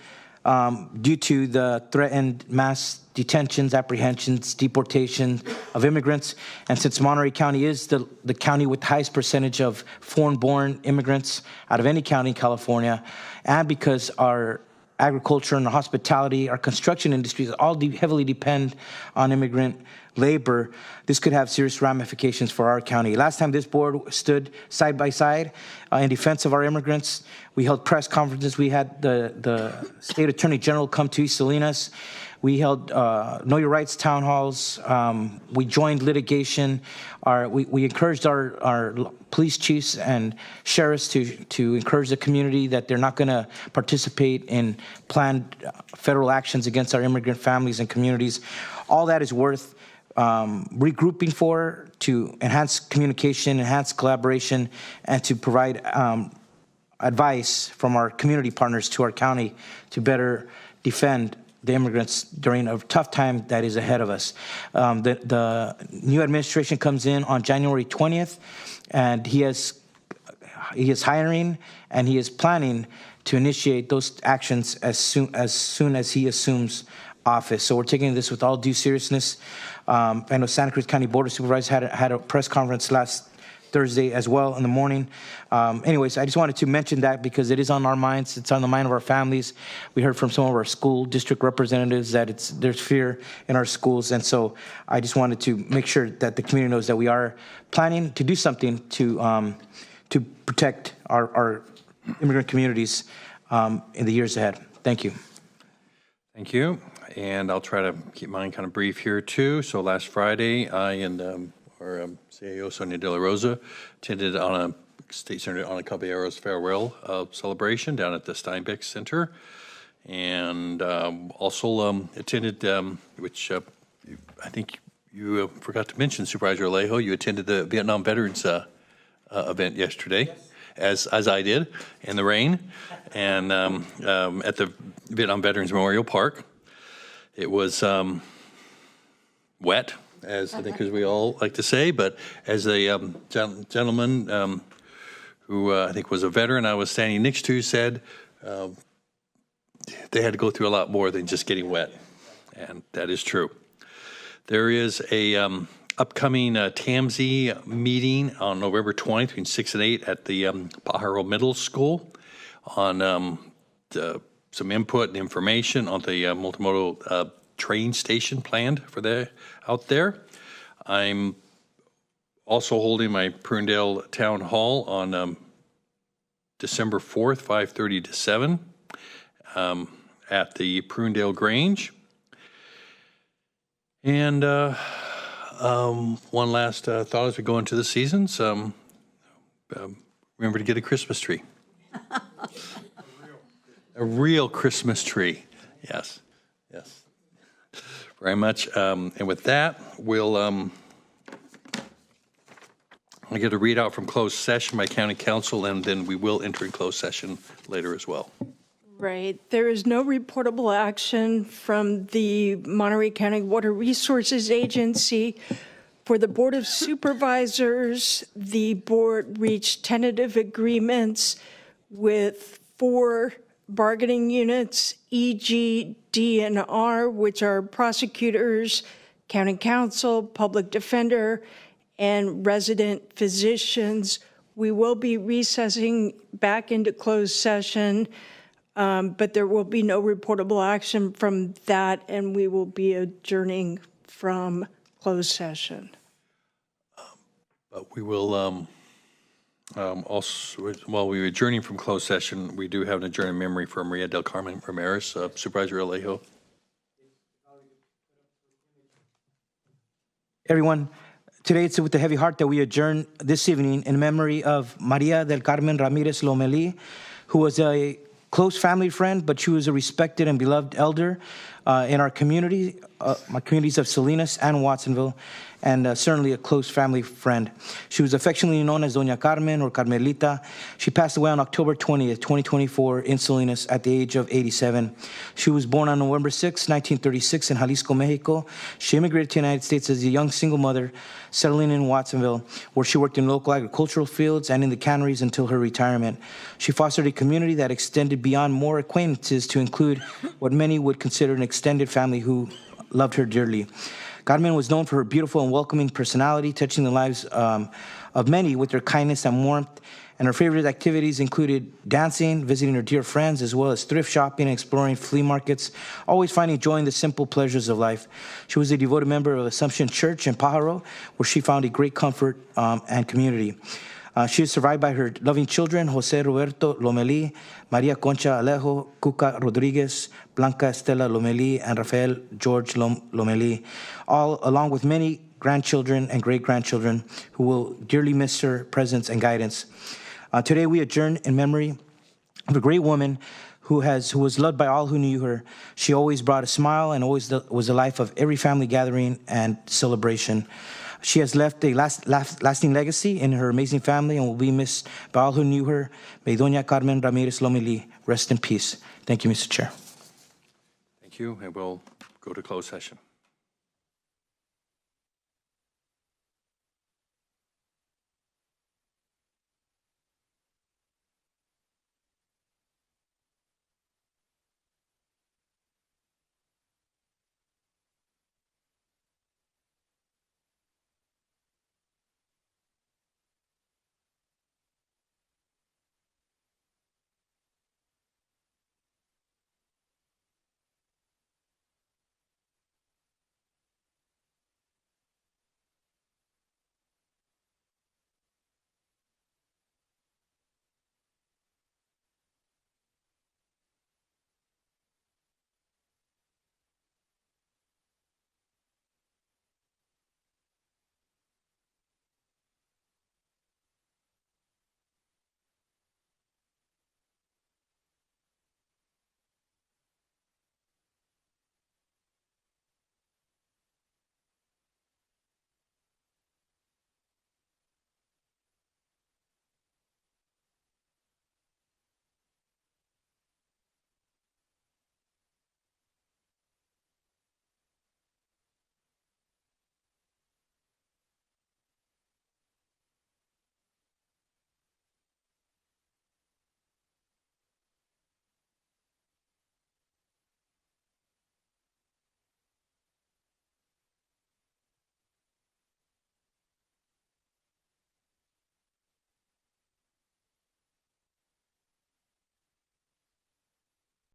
due to the threatened mass detentions, apprehensions, deportation of immigrants. And since Monterey County is the county with the highest percentage of foreign-born immigrants out of any county in California, and because our agriculture and hospitality, our construction industries all heavily depend on immigrant labor. This could have serious ramifications for our county. Last time this board stood side by side in defense of our immigrants, we held press conferences. We had the state attorney general come to East Salinas. We held Know Your Rights town halls. We joined litigation. We encouraged our police chiefs and sheriffs to encourage the community that they're not going to participate in planned federal actions against our immigrant families and communities. All that is worth regrouping for, to enhance communication, enhance collaboration, and to provide advice from our community partners to our county to better defend the immigrants during a tough time that is ahead of us. The new administration comes in on January 20th, and he is hiring and he is planning to initiate those actions as soon as he assumes office. So we're taking this with all due seriousness. I know Santa Cruz County Board of Supervisors had a press conference last Thursday as well in the morning. Anyways, I just wanted to mention that because it is on our minds. It's on the mind of our families. We heard from some of our school district representatives that there's fear in our schools. And so I just wanted to make sure that the community knows that we are planning to do something to protect our immigrant communities in the years ahead. Thank you. Thank you. And I'll try to keep mine kind of brief here too. So last Friday, I and our CAO Sonia De La Rosa attended on a State Senator Ana Caballero's farewell celebration down at the Steinbeck Center, and also attended, which I think you forgot to mention, Supervisor Alejo, you attended the Vietnam Veterans event yesterday, as I did, in the rain, and at the Vietnam Veterans Memorial Park. It was wet, as I think as we all like to say, but as a gentleman who I think was a veteran I was standing next to said, they had to go through a lot more than just getting wet, and that is true. There is a upcoming TAMSI meeting on November 20th between 6 and 8 at the Pajaro Middle School on some input and information on the multimodal train station planned for out there. I'm also holding my Prunedale Town Hall on December 4th, 5:30 to 7 at the Prunedale Grange. And one last thought as we go into the seasons, remember to get a Christmas tree. A real Christmas tree. Yes, yes. Very much. And with that, we'll I get a readout from closed session by County Council, and then we will enter in closed session later as well. Right. There is no reportable action from the Monterey County Water Resources Agency. For the Board of Supervisors, the board reached tentative agreements with 4 bargaining units, EG, DNR, which are prosecutors, county counsel, public defender, and resident physicians. We will be recessing back into closed session, but there will be no reportable action from that, and we will be adjourning from closed session. But we will also, while we were adjourning from closed session, we do have an adjourned memory from Maria del Carmen Ramirez, Supervisor Alejo. Everyone, today it's with a heavy heart that we adjourn this evening in memory of Maria del Carmen Ramirez Lomelí, who was a close family friend, but she was a respected and beloved elder in our community, my communities of Salinas and Watsonville, and certainly a close family friend. She was affectionately known as Doña Carmen or Carmelita. She passed away on October 20th, 2024 in Salinas at the age of 87. She was born on November 6, 1936 in Jalisco, Mexico. She immigrated to the United States as a young single mother, settling in Watsonville, where she worked in local agricultural fields and in the canneries until her retirement. She fostered a community that extended beyond more acquaintances to include what many would consider an extended family who loved her dearly. Carmen was known for her beautiful and welcoming personality, touching the lives of many with her kindness and warmth. And her favorite activities included dancing, visiting her dear friends, as well as thrift shopping and exploring flea markets, always finding joy in the simple pleasures of life. She was a devoted member of Assumption Church in Pajaro, where she found a great comfort and community. She is survived by her loving children, Jose Roberto Lomelí, Maria Concha Alejo, Cuca Rodriguez, Blanca Estela Lomelí, and Rafael George Lomelí, all along with many grandchildren and great-grandchildren who will dearly miss her presence and guidance. Today we adjourn in memory of a great woman who was loved by all who knew her. She always brought a smile and always was the life of every family gathering and celebration. She has left a lasting legacy in her amazing family and will be missed by all who knew her. May Doña Carmen Ramirez Lomelí rest in peace. Thank you, Mr. Chair. Thank you, and we'll go to closed session.